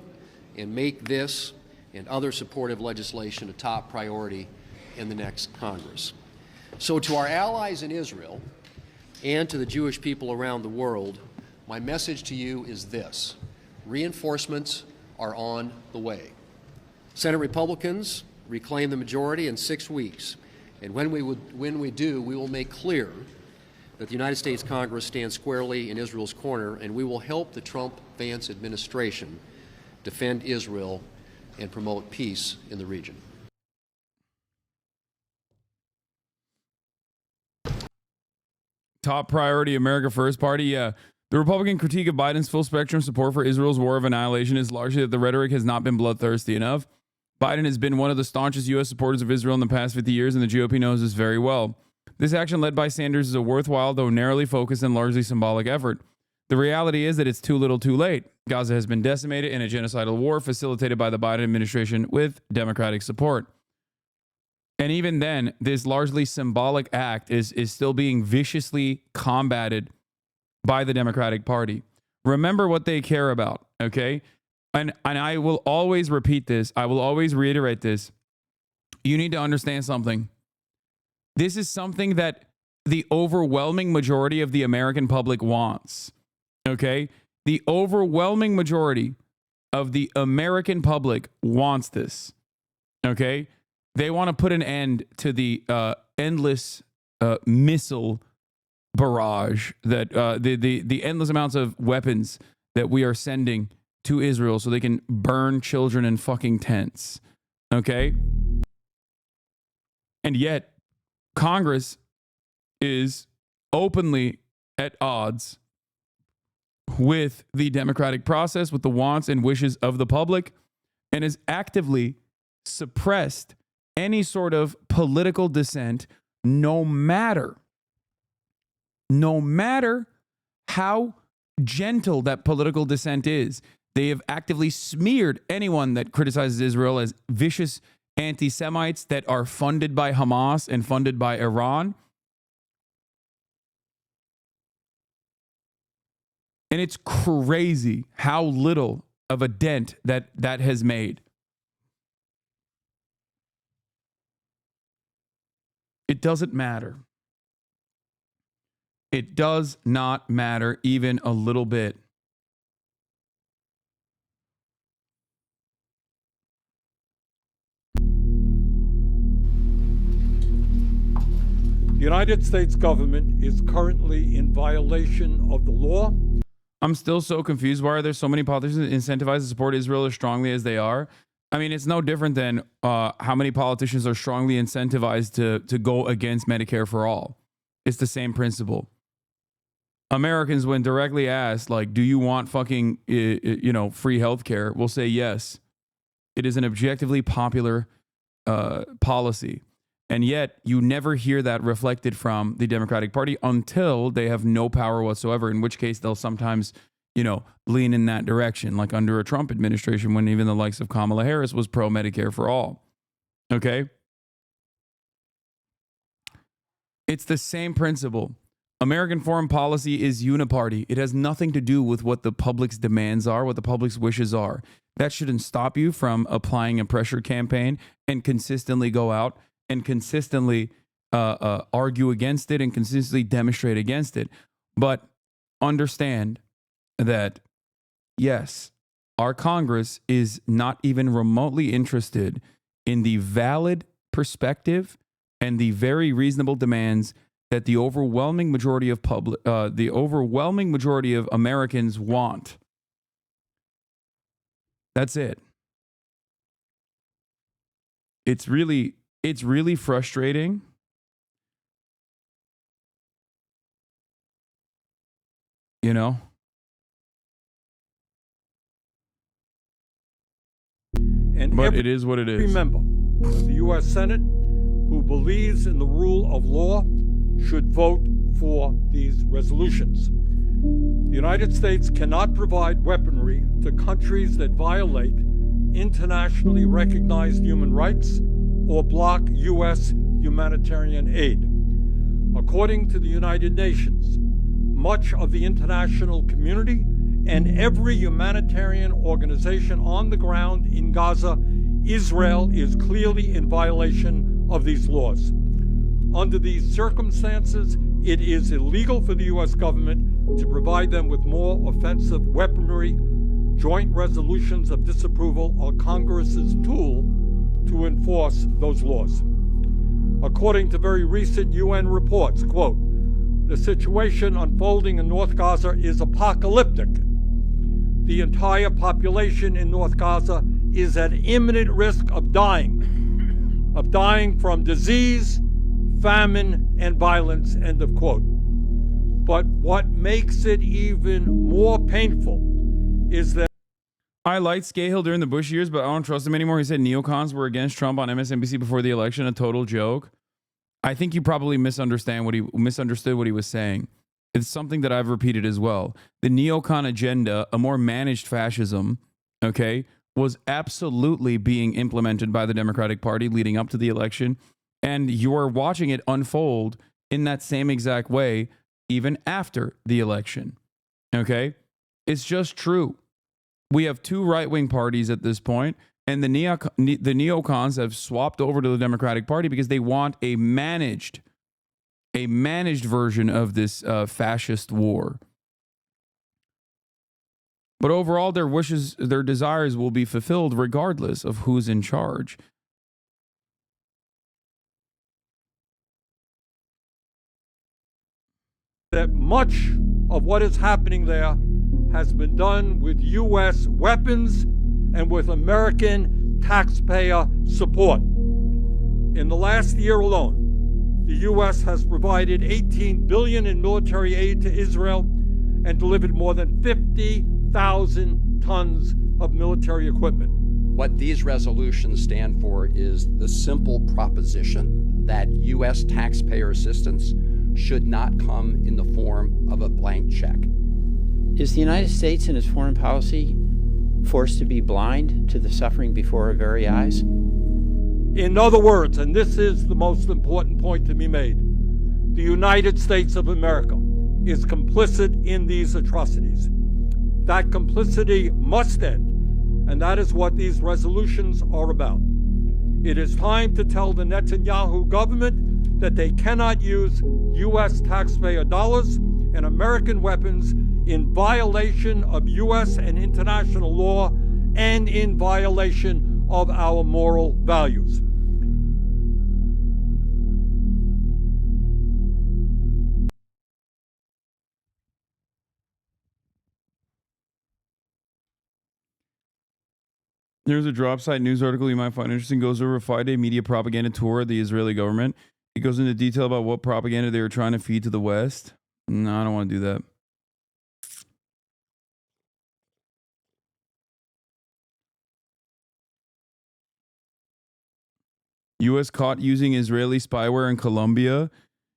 and make this and other supportive legislation a top priority in the next Congress. So to our allies in Israel and to the Jewish people around the world, my message to you is this: reinforcements are on the way. Senate Republicans reclaim the majority in 6 weeks, and when we do, we will make clear that the United States Congress stands squarely in Israel's corner, and we will help the Trump-Vance administration defend Israel and promote peace in the region. Top priority, America First Party, yeah. The Republican critique of Biden's full spectrum support for Israel's war of annihilation is largely that the rhetoric has not been bloodthirsty enough. Biden has been one of the staunchest U.S. supporters of Israel in the past 50 years, and the GOP knows this very well. This action led by Sanders is a worthwhile, though narrowly focused and largely symbolic effort. The reality is that it's too little too late. Gaza has been decimated in a genocidal war facilitated by the Biden administration with Democratic support. And even then, this largely symbolic act is still being viciously combated by the Democratic Party. Remember what they care about, okay? And I will always repeat this. I will always reiterate this. You need to understand something. This is something that the overwhelming majority of the American public wants, okay? The overwhelming majority of the American public wants this, okay? They want to put an end to the endless missile barrage that the endless amounts of weapons that we are sending to Israel so they can burn children in fucking tents. Okay? And yet, Congress is openly at odds with the democratic process, with the wants and wishes of the public, and has actively suppressed any sort of political dissent, no matter how gentle that political dissent is. They have actively smeared anyone that criticizes Israel as vicious anti-Semites that are funded by Hamas and funded by Iran. And it's crazy how little of a dent that has made. It doesn't matter. It does not matter even a little bit. The United States government is currently in violation of the law. I'm still so confused. Why are there so many politicians incentivized to support Israel as strongly as they are? I mean, it's no different than how many politicians are strongly incentivized to go against Medicare for all. It's the same principle. Americans, when directly asked, like, do you want fucking, free healthcare, will say yes. It is an objectively popular policy. And yet, you never hear that reflected from the Democratic Party until they have no power whatsoever, in which case they'll sometimes, lean in that direction, like under a Trump administration when even the likes of Kamala Harris was pro-Medicare for all. Okay? It's the same principle. American foreign policy is uniparty. It has nothing to do with what the public's demands are, what the public's wishes are. That shouldn't stop you from applying a pressure campaign and consistently go out and consistently argue against it and consistently demonstrate against it. But understand that, yes, our Congress is not even remotely interested in the valid perspective and the very reasonable demands that the overwhelming majority of Americans want. That's it. It's really frustrating. But it is what it is. Every member of the U.S. Senate who believes in the rule of law should vote for these resolutions. The United States cannot provide weaponry to countries that violate internationally recognized human rights or block U.S. humanitarian aid. According to the United Nations, much of the international community and every humanitarian organization on the ground in Gaza, Israel is clearly in violation of these laws. Under these circumstances, it is illegal for the U.S. government to provide them with more offensive weaponry. Joint resolutions of disapproval are Congress's tool to enforce those laws. According to very recent UN reports, quote, the situation unfolding in North Gaza is apocalyptic. The entire population in North Gaza is at imminent risk of dying from disease, famine, and violence, end of quote. But what makes it even more painful is that I liked Scahill during the Bush years, but I don't trust him anymore. He said neocons were against Trump on MSNBC before the election. A total joke. I think you probably misunderstood what he was saying. It's something that I've repeated as well. The neocon agenda, a more managed fascism, okay, was absolutely being implemented by the Democratic Party leading up to the election. And you're watching it unfold in that same exact way, even after the election. Okay? It's just true. We have two right-wing parties at this point, and the neocons have swapped over to the Democratic Party because they want a managed version of this fascist war. But overall, their wishes, their desires will be fulfilled regardless of who's in charge. That much of what is happening there has been done with U.S. weapons and with American taxpayer support. In the last year alone, the U.S. has provided $18 billion in military aid to Israel and delivered more than 50,000 tons of military equipment. What these resolutions stand for is the simple proposition that U.S. taxpayer assistance should not come in the form of a blank check. Is the United States in its foreign policy forced to be blind to the suffering before our very eyes? In other words, and this is the most important point to be made, the United States of America is complicit in these atrocities. That complicity must end, and that is what these resolutions are about. It is time to tell the Netanyahu government that they cannot use U.S. taxpayer dollars and American weapons in violation of U.S. and international law and in violation of our moral values. There's a drop site news article you might find interesting. Goes over a 5-day media propaganda tour of the Israeli government. It goes into detail about what propaganda they were trying to feed to the West. No, I don't want to do that. U.S. caught using Israeli spyware in Colombia.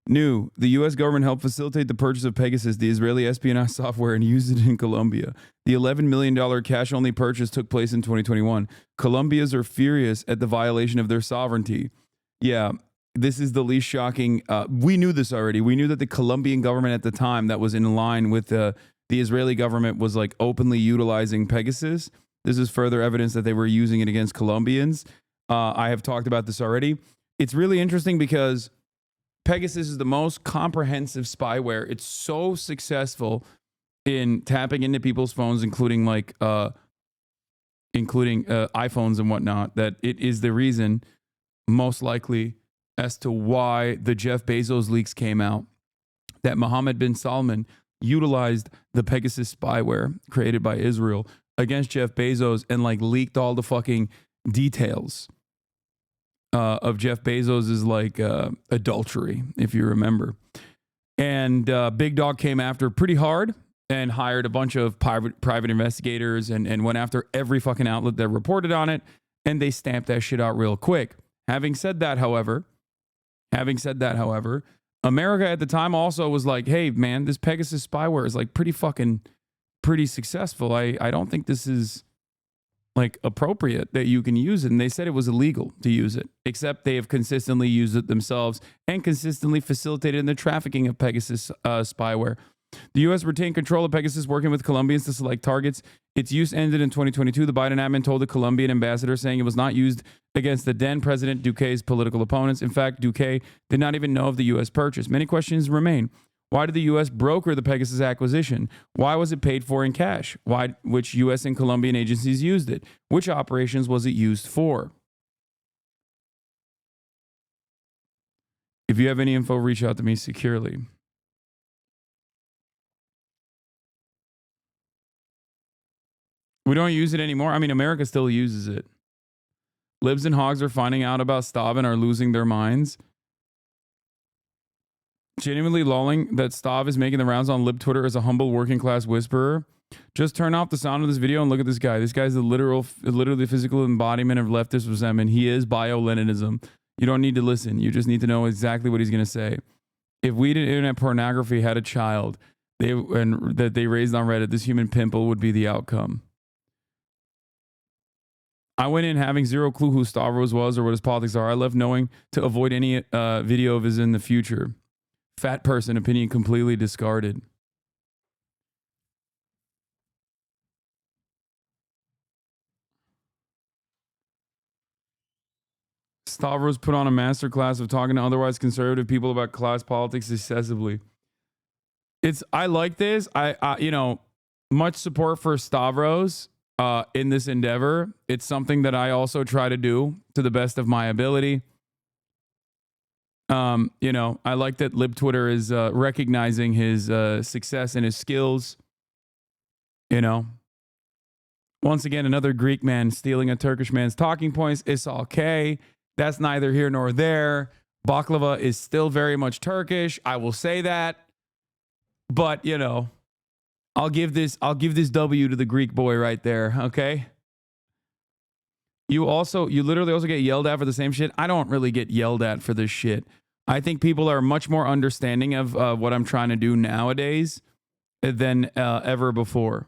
New. The U.S. government helped facilitate the purchase of Pegasus, the Israeli espionage software, and used it in Colombia. The $11 million cash-only purchase took place in 2021. Colombians are furious at the violation of their sovereignty. Yeah, this is the least shocking. We knew this already. We knew that the Colombian government at the time that was in line with the Israeli government was like openly utilizing Pegasus. This is further evidence that they were using it against Colombians. I have talked about this already. It's really interesting because Pegasus is the most comprehensive spyware. It's so successful in tapping into people's phones, including iPhones and whatnot, that it is the reason, most likely, as to why the Jeff Bezos leaks came out, that Mohammed bin Salman utilized the Pegasus spyware created by Israel against Jeff Bezos and leaked all the fucking details of Jeff Bezos's adultery, if you remember. And Big Dog came after pretty hard and hired a bunch of private investigators and went after every fucking outlet that reported on it, and they stamped that shit out real quick. Having said that, however, America at the time also was like, hey, man, this Pegasus spyware is pretty successful. I don't think this is appropriate that you can use it. And they said it was illegal to use it, except they have consistently used it themselves and consistently facilitated in the trafficking of Pegasus spyware. The U.S. retained control of Pegasus, working with Colombians to select targets. Its use ended in 2022. The Biden admin told the Colombian ambassador, saying it was not used against the then President Duque's political opponents. In fact, Duque did not even know of the U.S. purchase. Many questions remain. Why did the U.S. broker the Pegasus acquisition? Why was it paid for in cash? Which U.S. and Colombian agencies used it? Which operations was it used for? If you have any info, reach out to me securely. We don't use it anymore. I mean, America still uses it. Libs and hogs are finding out about Stav and are losing their minds. Genuinely lolling that Stav is making the rounds on lib Twitter as a humble working class whisperer. Just turn off the sound of this video and look at this guy. This guy's the literally physical embodiment of leftist resentment. He is bio-Leninism. You don't need to listen. You just need to know exactly what he's going to say. If weed and internet pornography had a child that they raised on Reddit, this human pimple would be the outcome. I went in having zero clue who Stavros was or what his politics are. I left knowing to avoid any video of his in the future. Fat person, opinion completely discarded. Stavros put on a masterclass of talking to otherwise conservative people about class politics excessively. I like this. I much support for Stavros in this endeavor. It's something that I also try to do to the best of my ability. I like that Lib Twitter is recognizing his success and his skills. Once again, another Greek man stealing a Turkish man's talking points. It's okay. That's neither here nor there. Baklava is still very much Turkish. I will say that. But, I'll give this W to the Greek boy right there, okay? You literally also get yelled at for the same shit. I don't really get yelled at for this shit. I think people are much more understanding of what I'm trying to do nowadays than ever before.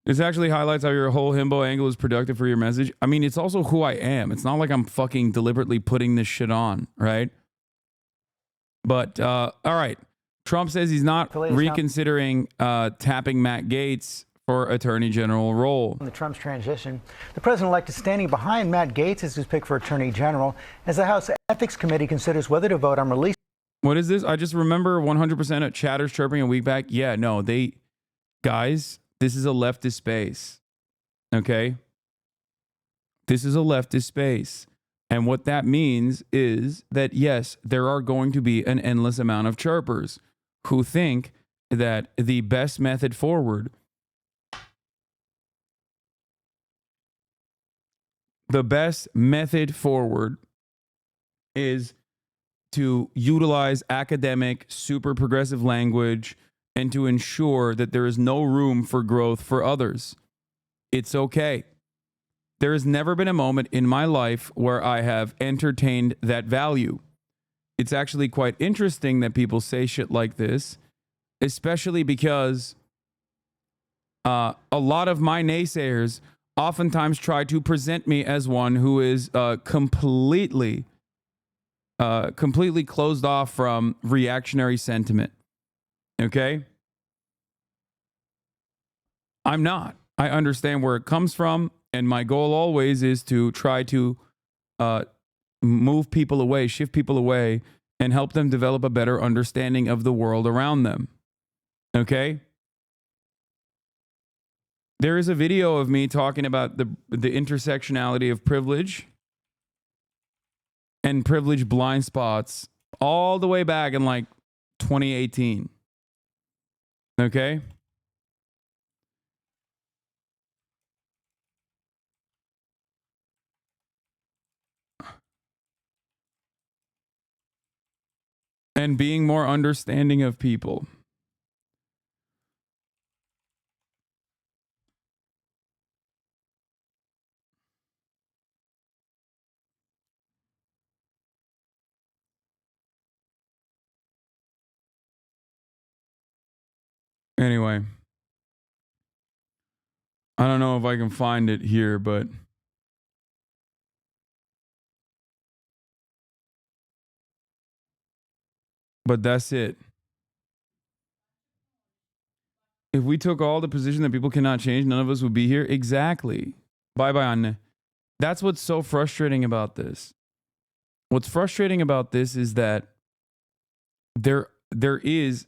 This actually highlights how your whole himbo angle is productive for your message. I mean, it's also who I am. It's not like I'm fucking deliberately putting this shit on, right? But, all right. Trump says he's not reconsidering tapping Matt Gaetz for Attorney General role. In the Trump's transition, the president-elect is standing behind Matt Gaetz as his pick for Attorney General as the House Ethics Committee considers whether to vote on release. What is this? I just remember 100% of chatters chirping a week back. Yeah, no, guys, this is a leftist space, okay? This is a leftist space. And what that means is that, yes, there are going to be an endless amount of chirpers who think that the best method forward, is to utilize academic, super progressive language and to ensure that there is no room for growth for others. It's okay. There has never been a moment in my life where I have entertained that value. It's actually quite interesting that people say shit like this, especially because a lot of my naysayers oftentimes try to present me as one who is completely closed off from reactionary sentiment. Okay? I'm not. I understand where it comes from, and my goal always is to try to move people away, shift people away, and help them develop a better understanding of the world around them. Okay? There is a video of me talking about the intersectionality of privilege and privilege blind spots all the way back in like 2018. Okay? And being more understanding of people. Anyway, I don't know if I can find it here, but that's it. If we took all the position that people cannot change, none of us would be here. Exactly. Bye-bye, Anne. That's what's so frustrating about this. What's frustrating about this is that there is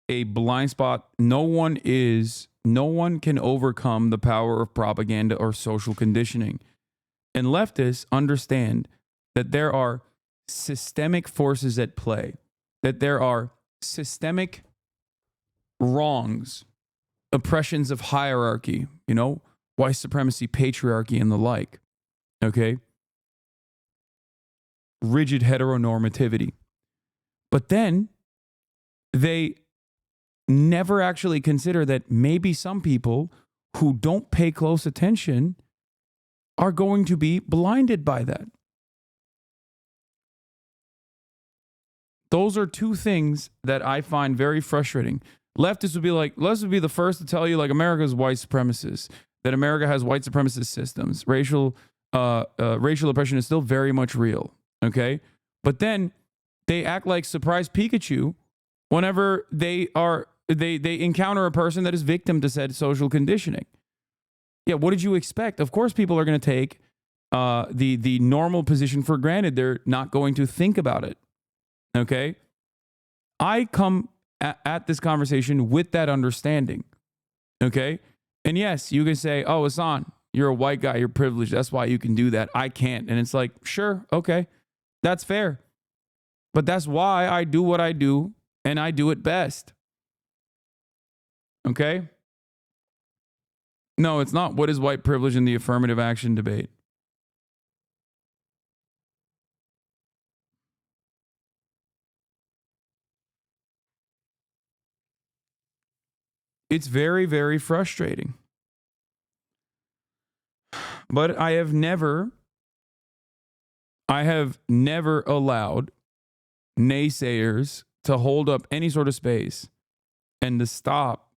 a blind spot. No one can overcome the power of propaganda or social conditioning. And leftists understand that there are systemic forces at play, that there are systemic wrongs oppressions of hierarchy, you know, white supremacy, patriarchy, and the like. Okay? Rigid heteronormativity. But then they never actually consider that maybe some people who don't pay close attention are going to be blinded by that. Those are two things that I find very frustrating. Leftists would be like, leftists would be the first to tell you like America's white supremacist, that America has white supremacist systems. Racial oppression is still very much real. Okay. But then they act like surprise Pikachu whenever they encounter a person that is victim to said social conditioning. Yeah. What did you expect? Of course, people are going to take the normal position for granted. They're not going to think about it. Okay. I come at this conversation with that understanding. Okay. And yes, you can say, oh, Hasan, you're a white guy, you're privileged. That's why you can do that. I can't. And it's like, sure. Okay. That's fair. But that's why I do what I do, and I do it best. Okay. No, it's not what is white privilege in the affirmative action debate. It's very, very frustrating. But I have never allowed naysayers to hold up any sort of space and to stop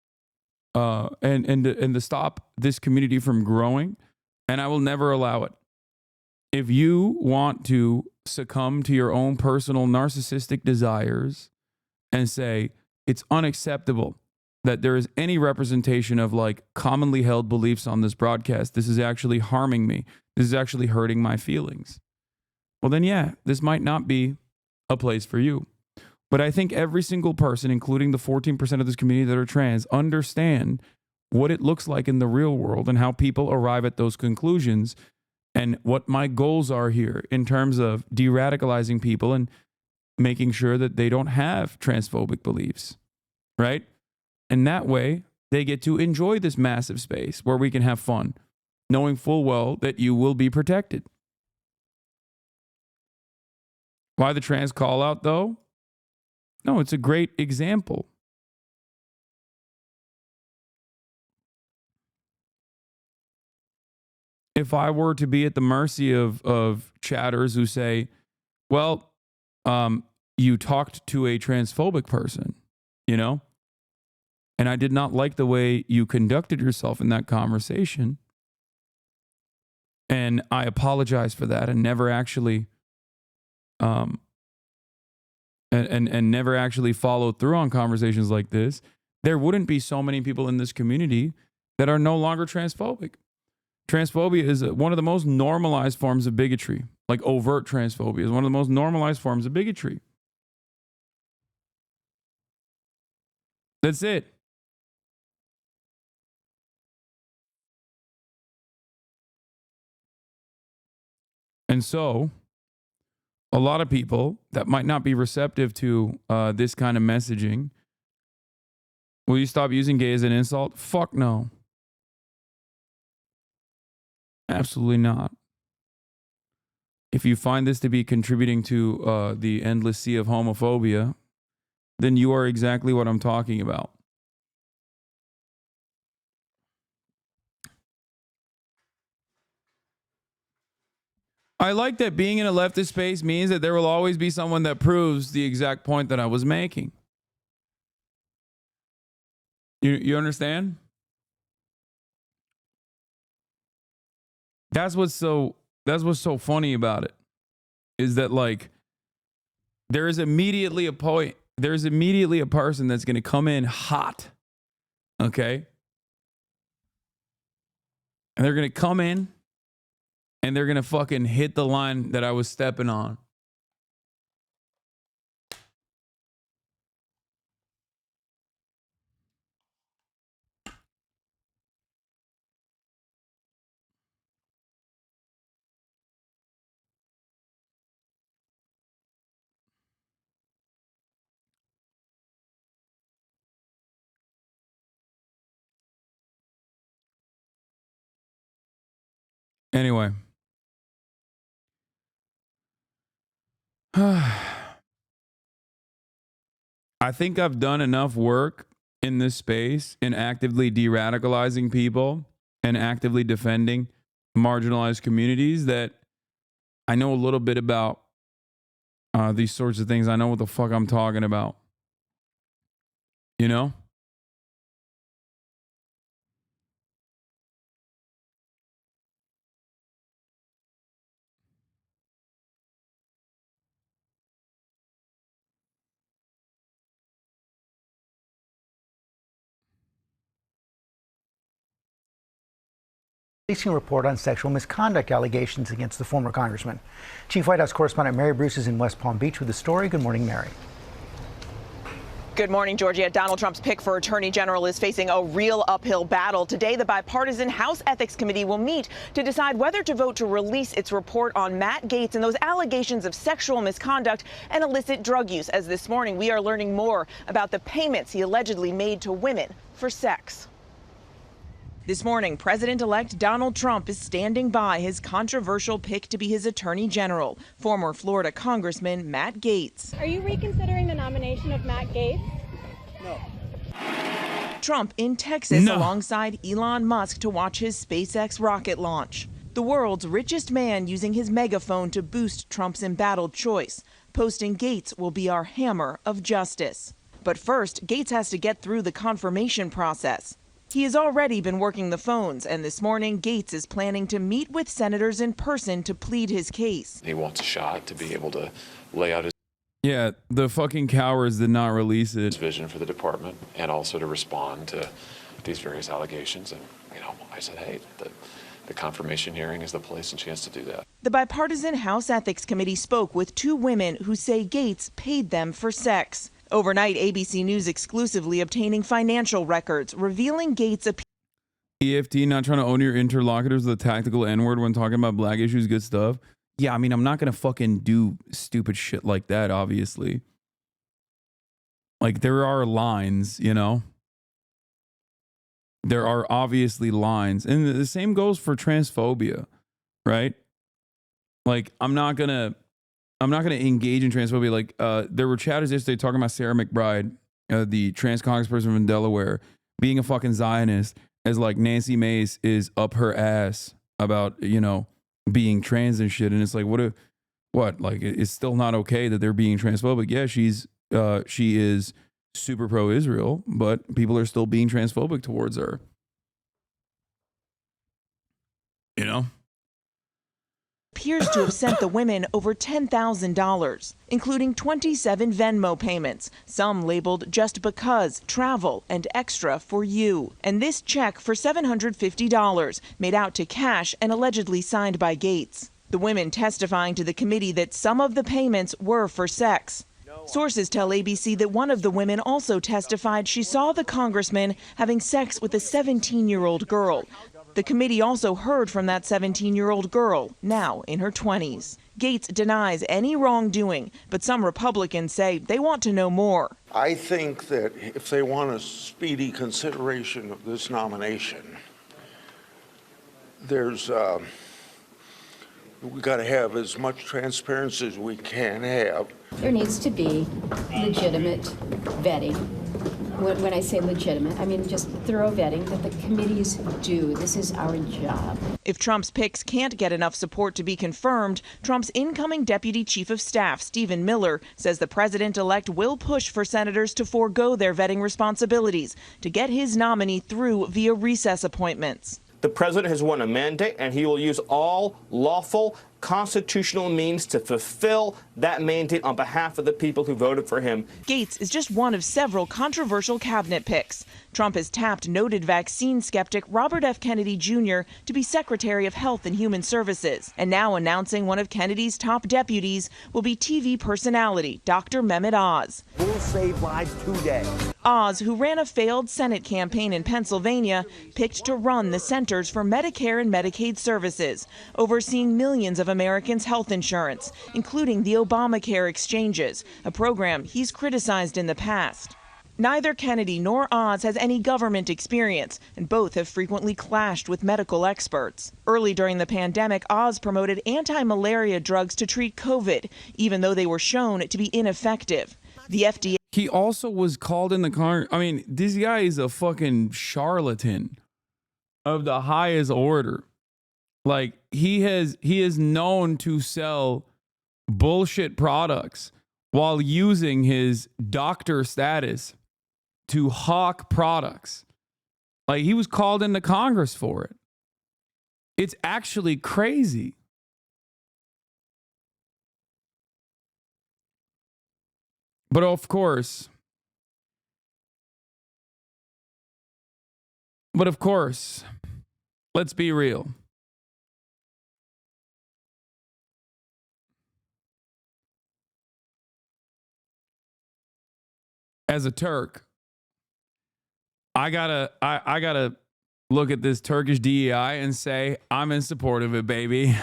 and to stop this community from growing. And I will never allow it. If you want to succumb to your own personal narcissistic desires and say it's unacceptable that there is any representation of like commonly held beliefs on this broadcast, this is actually harming me, this is actually hurting my feelings, well then yeah, this might not be a place for you. But I think every single person, including the 14% of this community that are trans, understand what it looks like in the real world and how people arrive at those conclusions, and what my goals are here in terms of de-radicalizing people and making sure that they don't have transphobic beliefs, right? And that way, they get to enjoy this massive space where we can have fun, knowing full well that you will be protected. Why the trans call out, though? No, it's a great example. If I were to be at the mercy of chatters who say, well, you talked to a transphobic person, you know, and I did not like the way you conducted yourself in that conversation, and I apologize for that, and never actually and never actually followed through on conversations like this, there wouldn't be so many people in this community that are no longer transphobic. Transphobia is one of the most normalized forms of bigotry. Like overt transphobia is one of the most normalized forms of bigotry. That's it. And so, a lot of people that might not be receptive to this kind of messaging, will you stop using gay as an insult? Fuck no. Absolutely not. If you find this to be contributing to the endless sea of homophobia, then you are exactly what I'm talking about. I like that being in a leftist space means that there will always be someone that proves the exact point that I was making. You understand? That's what's so funny about it, is that like there's immediately a person that's going to come in hot. Okay? And they're going to come in and they're going to fucking hit the line that I was stepping on. Anyway. I think I've done enough work in this space in actively de-radicalizing people and actively defending marginalized communities that I know a little bit about these sorts of things. I know what the fuck I'm talking about. You know? Releasing a report on sexual misconduct allegations against the former congressman. Chief White House correspondent Mary Bruce is in West Palm Beach with the story. Good morning, Mary. Good morning, Georgia. Donald Trump's pick for Attorney General is facing a real uphill battle. Today, the bipartisan House Ethics Committee will meet to decide whether to vote to release its report on Matt Gaetz and those allegations of sexual misconduct and illicit drug use. As this morning, we are learning more about the payments he allegedly made to women for sex. This morning, President-elect Donald Trump is standing by his controversial pick to be his Attorney General, former Florida Congressman Matt Gaetz. Are you reconsidering the nomination of Matt Gaetz? No. Trump in Texas alongside Elon Musk to watch his SpaceX rocket launch. The world's richest man using his megaphone to boost Trump's embattled choice, posting Gaetz will be our hammer of justice. But first, Gaetz has to get through the confirmation process. He has already been working the phones, and this morning, Gaetz is planning to meet with senators in person to plead his case. He wants a shot to be able to lay out his Yeah, the fucking cowards did not release it. vision for the department and also to respond to these various allegations. And, I said, hey, the confirmation hearing is the place and chance to do that. The bipartisan House Ethics Committee spoke with two women who say Gaetz paid them for sex. Overnight, ABC News exclusively obtaining financial records revealing Gaetz' EFT, not trying to own your interlocutors with a tactical N-word when talking about black issues, good stuff. Yeah, I mean, I'm not going to fucking do stupid shit like that, obviously. Like, there are lines, you know? There are obviously lines. And the same goes for transphobia, right? Like, I'm not going to engage in transphobia. Like, there were chatters yesterday talking about Sarah McBride, the trans congressperson from Delaware, being a fucking Zionist, as like Nancy Mace is up her ass about, being trans and shit. And it's like, what? Like, it's still not okay that they're being transphobic. Yeah, she is super pro-Israel, but people are still being transphobic towards her. appears to have sent the women over $10,000, including 27 Venmo payments, some labeled just because, travel, and extra for you. And this check for $750 made out to cash and allegedly signed by Gaetz. The women testifying to the committee that some of the payments were for sex. Sources tell ABC that one of the women also testified she saw the congressman having sex with a 17-year-old girl. The committee also heard from that 17-year-old girl, now in her 20s. Gaetz denies any wrongdoing, but some Republicans say they want to know more. I think that if they want a speedy consideration of this nomination, we've got to have as much transparency as we can have. There needs to be legitimate vetting. When I say legitimate, I mean just thorough vetting that the committees do. This is our job. If Trump's picks can't get enough support to be confirmed, Trump's incoming Deputy Chief of Staff, Stephen Miller, says the president-elect will push for senators to forego their vetting responsibilities to get his nominee through via recess appointments. The president has won a mandate, and he will use all lawful constitutional means to fulfill that mandate on behalf of the people who voted for him. Gaetz is just one of several controversial cabinet picks. Trump has tapped noted vaccine skeptic Robert F. Kennedy Jr. to be Secretary of Health and Human Services, and now announcing one of Kennedy's top deputies will be TV personality Dr. Mehmet Oz. We'll save lives today. Oz, who ran a failed Senate campaign in Pennsylvania, picked to run the Centers for Medicare and Medicaid Services, overseeing millions of Americans' health insurance, including the Obamacare exchanges, a program he's criticized in the past. Neither Kennedy nor Oz has any government experience, and both have frequently clashed with medical experts. Early during the pandemic, Oz promoted anti-malaria drugs to treat COVID, even though they were shown to be ineffective. The FDA. He also was called in the car. I mean, this guy is a fucking charlatan of the highest order. Like, he is known to sell bullshit products while using his doctor status to hawk products. Like, he was called into Congress for it. It's actually crazy. But of course, let's be real. As a Turk, I gotta look at this Turkish DEI and say, I'm in support of it, baby.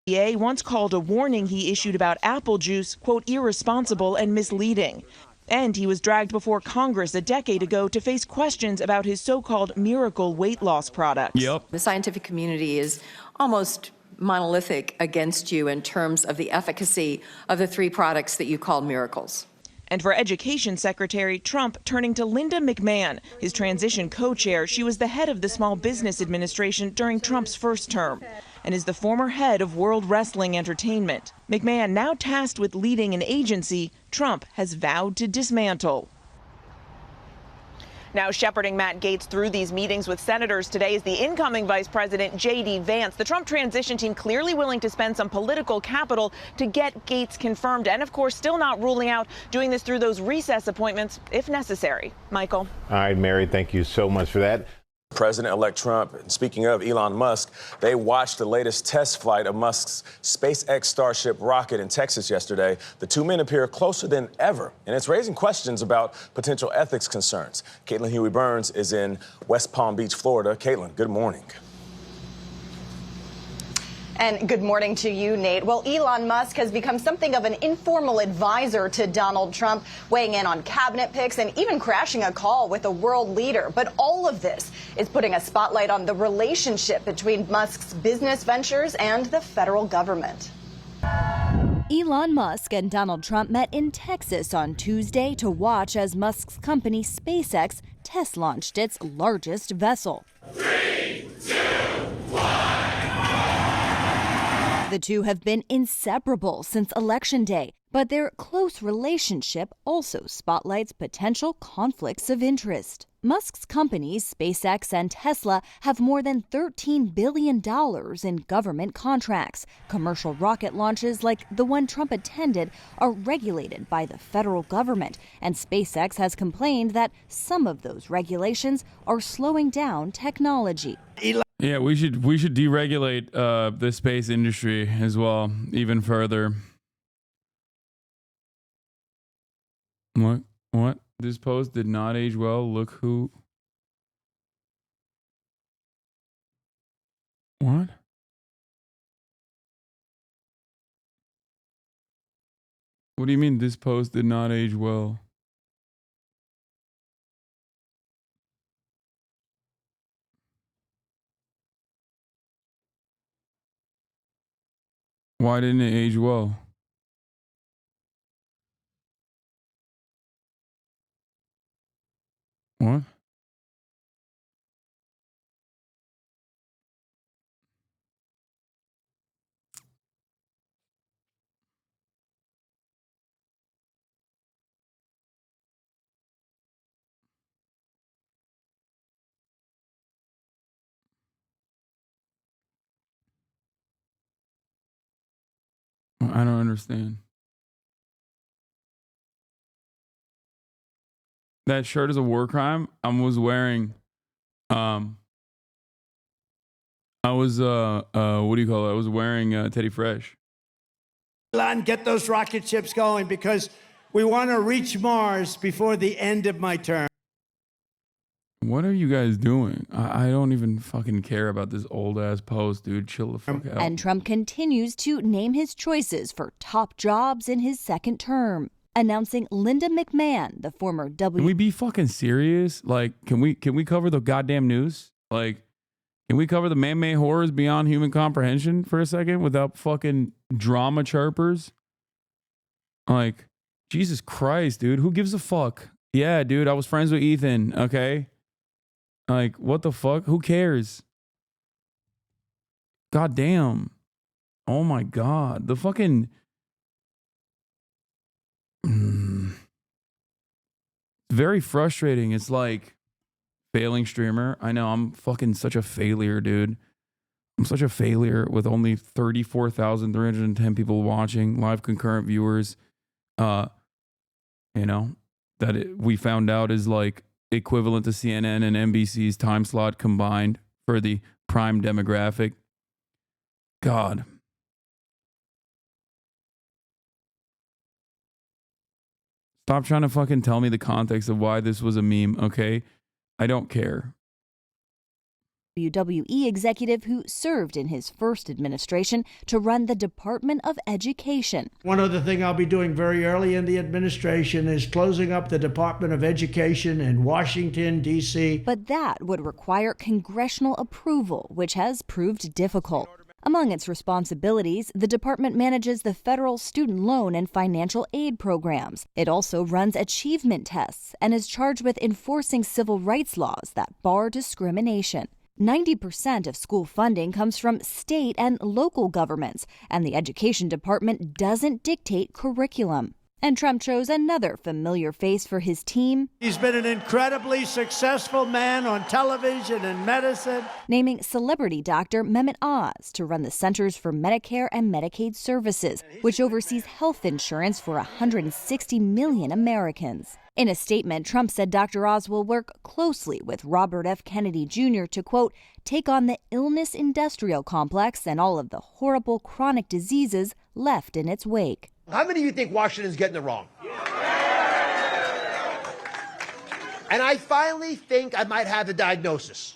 FDA once called a warning he issued about apple juice, quote, irresponsible and misleading. And he was dragged before Congress a decade ago to face questions about his so-called miracle weight loss products. Yep. The scientific community is almost monolithic against you in terms of the efficacy of the 3 products that you call miracles. And for Education Secretary, Trump turning to Linda McMahon, his transition co-chair. She was the head of the Small Business Administration during Trump's first term and is the former head of World Wrestling Entertainment. McMahon, now tasked with leading an agency Trump has vowed to dismantle. Now shepherding Matt Gaetz through these meetings with senators today is the incoming Vice President J.D. Vance. The Trump transition team clearly willing to spend some political capital to get Gaetz confirmed, and of course still not ruling out doing this through those recess appointments if necessary. Michael. All right, Mary, thank you so much for that. President-elect Trump, and speaking of Elon Musk, they watched the latest test flight of Musk's SpaceX Starship rocket in Texas yesterday. The 2 men appear closer than ever, and it's raising questions about potential ethics concerns. Caitlin Huey-Burns is in West Palm Beach, Florida. Caitlin, good morning. And good morning to you, Nate. Well, Elon Musk has become something of an informal advisor to Donald Trump, weighing in on cabinet picks and even crashing a call with a world leader. But all of this is putting a spotlight on the relationship between Musk's business ventures and the federal government. Elon Musk and Donald Trump met in Texas on Tuesday to watch as Musk's company SpaceX test launched its largest vessel. 3, 2, 1. The two have been inseparable since Election Day, but their close relationship also spotlights potential conflicts of interest. Musk's companies, SpaceX and Tesla, have more than $13 billion in government contracts. Commercial rocket launches like the one Trump attended are regulated by the federal government, and SpaceX has complained that some of those regulations are slowing down technology. Yeah, we should deregulate the space industry as well, even further. What? This post did not age well. Look who. What? What do you mean this post did not age well? Why didn't it age well? What? I don't understand. That shirt is a war crime. I was wearing what do you call it? I was wearing Teddy Fresh. Elon, get those rocket ships going because we want to reach Mars before the end of my term. What are you guys doing? I don't even fucking care about this old ass post, dude. Chill the fuck out. And Trump continues to name his choices for top jobs in his second term. announcing Linda McMahon, the former Can we be fucking serious? Like, can we cover the goddamn news? Like, can we cover the man-made horrors beyond human comprehension for a second without fucking drama chirpers? Like, Jesus Christ, dude. Who gives a fuck? Yeah, dude, I was friends with Ethan, okay? Like, what the fuck? Who cares? God damn. Oh my God. The fucking... Very frustrating. It's like failing streamer. I know I'm fucking such a failure, dude. I'm such a failure with only 34,310 people watching, live concurrent viewers. You know, we found out is like equivalent to CNN and NBC's time slot combined for the prime demographic. God. Stop trying to fucking tell me the context of why this was a meme, okay? I don't care. WWE executive who served in his first administration to run the Department of Education. One other thing I'll be doing very early in the administration is closing up the Department of Education in Washington, D.C. But that would require congressional approval, which has proved difficult. Among its responsibilities, the department manages the federal student loan and financial aid programs. It also runs achievement tests and is charged with enforcing civil rights laws that bar discrimination. 90% of school funding comes from state and local governments, and the education department doesn't dictate curriculum. And Trump chose another familiar face for his team. He's been an incredibly successful man on television and medicine. Naming celebrity doctor Mehmet Oz to run the Centers for Medicare and Medicaid Services, which oversees health insurance for 160 million Americans. In a statement, Trump said Dr. Oz will work closely with Robert F. Kennedy Jr. to, quote, take on the illness industrial complex and all of the horrible chronic diseases left in its wake. How many of you think Washington's getting it wrong? And I finally think I might have the diagnosis.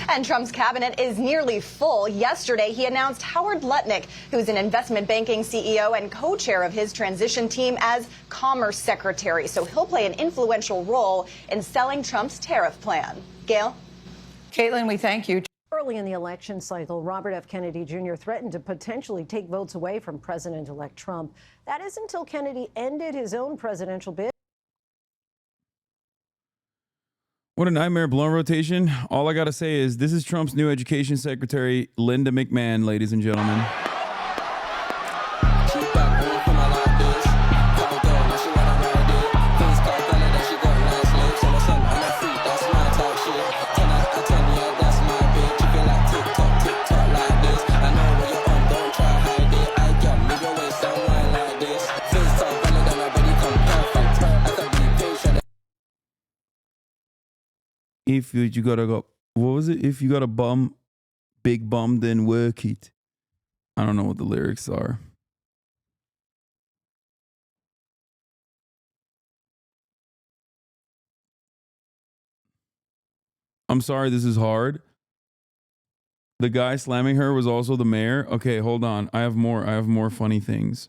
And Trump's cabinet is nearly full. Yesterday, he announced Howard Lutnick, who's an investment banking CEO and co-chair of his transition team, as Commerce Secretary. So he'll play an influential role in selling Trump's tariff plan. Gail? Caitlin, we thank you. Early in the election cycle, Robert F. Kennedy Jr. threatened to potentially take votes away from President-elect Trump. That is until Kennedy ended his own presidential bid. What a nightmare blown rotation. All I got to say is this is Trump's new education secretary, Linda McMahon, ladies and gentlemen. If you gotta go, what was it? If you got a bum, big bum, then work it. I don't know what the lyrics are. I'm sorry, this is hard. The guy slamming her was also the mayor. Okay, hold on. I have more funny things.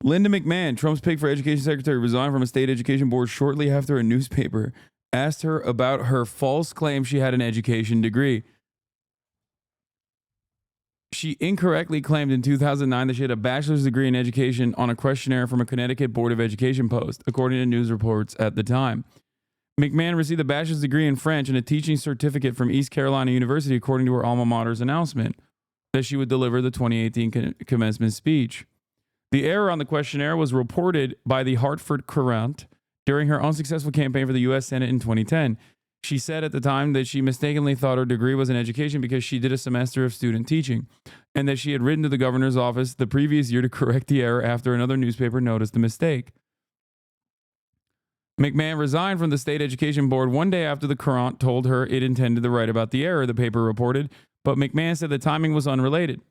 Linda McMahon, Trump's pick for education secretary, resigned from a state education board shortly after a newspaper asked her about her false claim she had an education degree. She incorrectly claimed in 2009 that she had a bachelor's degree in education on a questionnaire from a Connecticut Board of Education post, according to news reports at the time. McMahon received a bachelor's degree in French and a teaching certificate from East Carolina University, according to her alma mater's announcement that she would deliver the 2018 commencement speech. The error on the questionnaire was reported by the Hartford Courant during her unsuccessful campaign for the U.S. Senate in 2010. She said at the time that she mistakenly thought her degree was in education because she did a semester of student teaching, and that she had written to the governor's office the previous year to correct the error after another newspaper noticed the mistake. McMahon resigned from the state education board one day after the Courant told her it intended to write about the error, the paper reported, but McMahon said the timing was unrelated.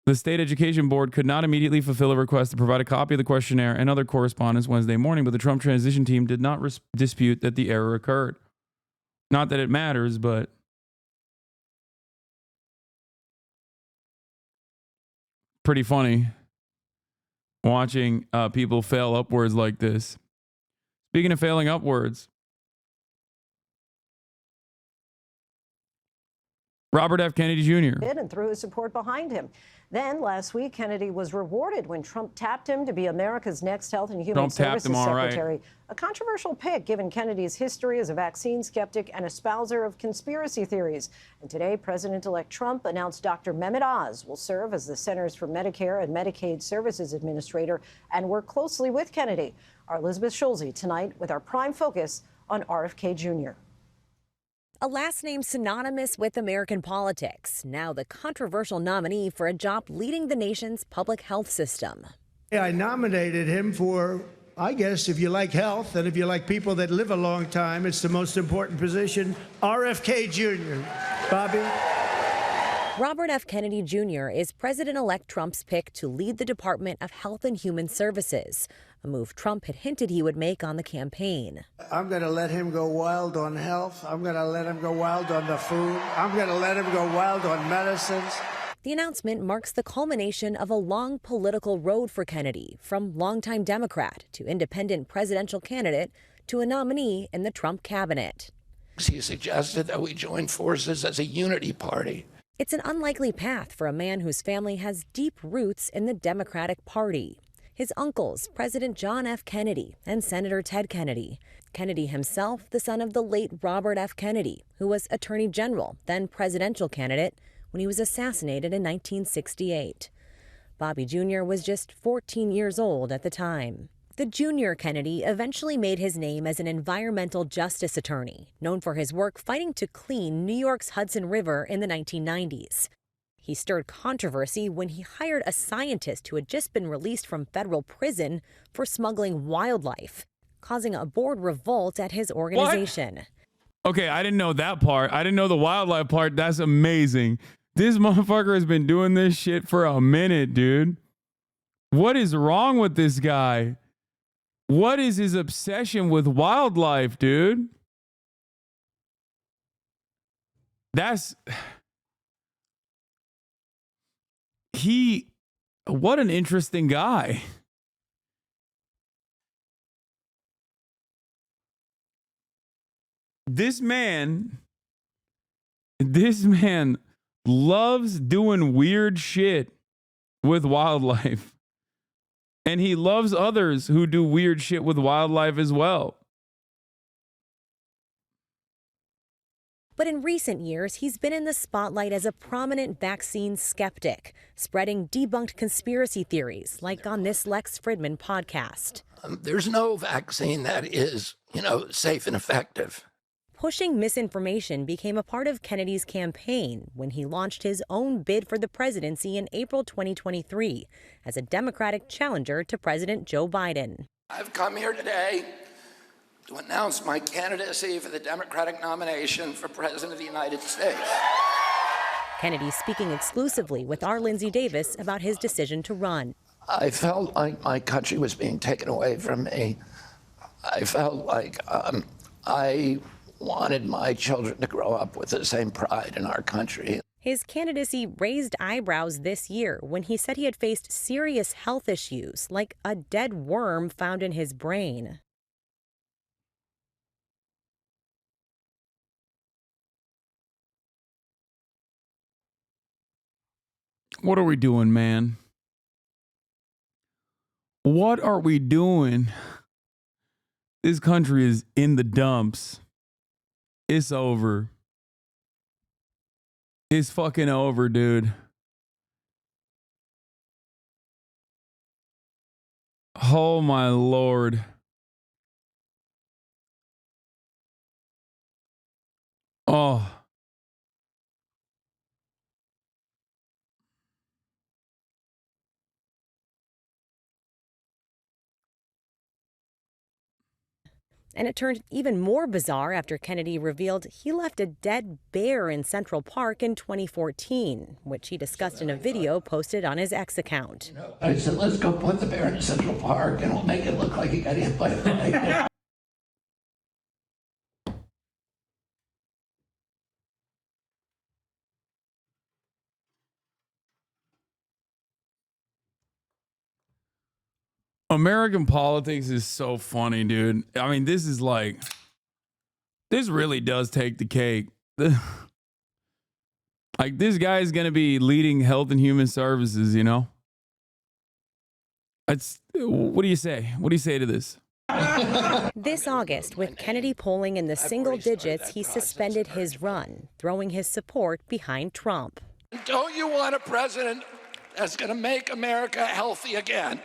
The state education board could not immediately fulfill a request to provide a copy of the questionnaire and other correspondence Wednesday morning, but the Trump transition team did not dispute that the error occurred. Not that it matters, but pretty funny. watching people fail upwards like this. Speaking of failing upwards, Robert F. Kennedy Jr. And threw his support behind him. Then last week, Kennedy was rewarded when Trump tapped him to be America's next Health and Human Services Secretary. A controversial pick given Kennedy's history as a vaccine skeptic and espouser of conspiracy theories. And today, President-elect Trump announced Dr. Mehmet Oz will serve as the Centers for Medicare and Medicaid Services Administrator and work closely with Kennedy. Our Elizabeth Schulze tonight with our prime focus on RFK Jr. A last name synonymous with American politics, now the controversial nominee for a job leading the nation's public health system. I nominated him for, I guess, if you like health and if you like people that live a long time, it's the most important position, RFK Jr. Bobby? Robert F. Kennedy Jr. is President-elect Trump's pick to lead the Department of Health and Human Services, a move Trump had hinted he would make on the campaign. I'm going to let him go wild on health. I'm going to let him go wild on the food. I'm going to let him go wild on medicines. The announcement marks the culmination of a long political road for Kennedy, from longtime Democrat to independent presidential candidate to a nominee in the Trump cabinet. He suggested that we join forces as a unity party. It's an unlikely path for a man whose family has deep roots in the Democratic Party. His uncles, President John F. Kennedy and Senator Ted Kennedy. Kennedy himself, the son of the late Robert F. Kennedy, who was Attorney General, then presidential candidate, when he was assassinated in 1968. Bobby Jr. was just 14 years old at the time. The junior Kennedy eventually made his name as an environmental justice attorney, known for his work fighting to clean New York's Hudson River in the 1990s. He stirred controversy when he hired a scientist who had just been released from federal prison for smuggling wildlife, causing a board revolt at his organization. What? Okay, I didn't know that part. I didn't know the wildlife part. That's amazing. This motherfucker has been doing this shit for a minute, dude. What is wrong with this guy? What is his obsession with wildlife, dude? What an interesting guy. This man loves doing weird shit with wildlife. And he loves others who do weird shit with wildlife as well. But in recent years, he's been in the spotlight as a prominent vaccine skeptic, spreading debunked conspiracy theories, like on this Lex Fridman podcast. There's no vaccine that is, safe and effective. Pushing misinformation became a part of Kennedy's campaign when he launched his own bid for the presidency in April 2023 as a Democratic challenger to President Joe Biden. I've come here today to announce my candidacy for the Democratic nomination for President of the United States. Kennedy speaking exclusively with our Lindsay Davis about his decision to run. I felt like my country was being taken away from me. I felt like I wanted my children to grow up with the same pride in our country. His candidacy raised eyebrows this year when he said he had faced serious health issues, like a dead worm found in his brain. What are we doing, man? What are we doing? This country is in the dumps. It's over. It's fucking over, dude. Oh my Lord. Oh. And it turned even more bizarre after Kennedy revealed he left a dead bear in Central Park in 2014, which he discussed in a video posted on his X account. I said, let's go put the bear in Central Park and we'll make it look like he got hit by a bike. American politics is so funny, dude. I mean, this really does take the cake. Like, this guy is going to be leading Health and Human Services, you know? What do you say? What do you say to this? This August, with Kennedy polling in the single digits, he suspended his run, throwing his support behind Trump. Don't you want a president that's going to make America healthy again?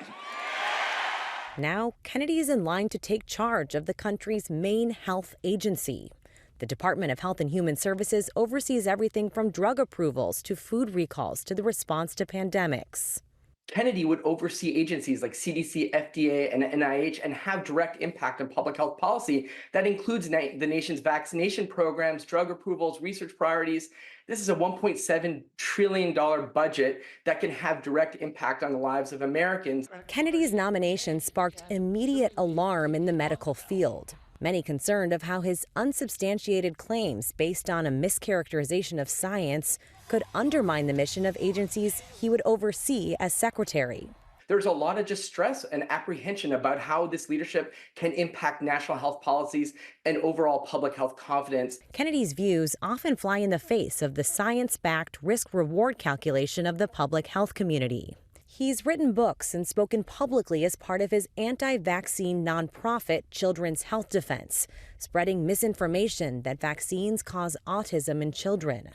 Now, Kennedy is in line to take charge of the country's main health agency. The Department of Health and Human Services oversees everything from drug approvals to food recalls to the response to pandemics. Kennedy would oversee agencies like CDC, FDA, and NIH and have direct impact on public health policy. That includes the nation's vaccination programs, drug approvals, research priorities. This is a $1.7 trillion budget that can have direct impact on the lives of Americans. Kennedy's nomination sparked immediate alarm in the medical field. Many concerned of how his unsubstantiated claims based on a mischaracterization of science could undermine the mission of agencies he would oversee as secretary. There's a lot of distress and apprehension about how this leadership can impact national health policies and overall public health confidence. Kennedy's views often fly in the face of the science-backed risk-reward calculation of the public health community. He's written books and spoken publicly as part of his anti-vaccine nonprofit Children's Health Defense, spreading misinformation that vaccines cause autism in children.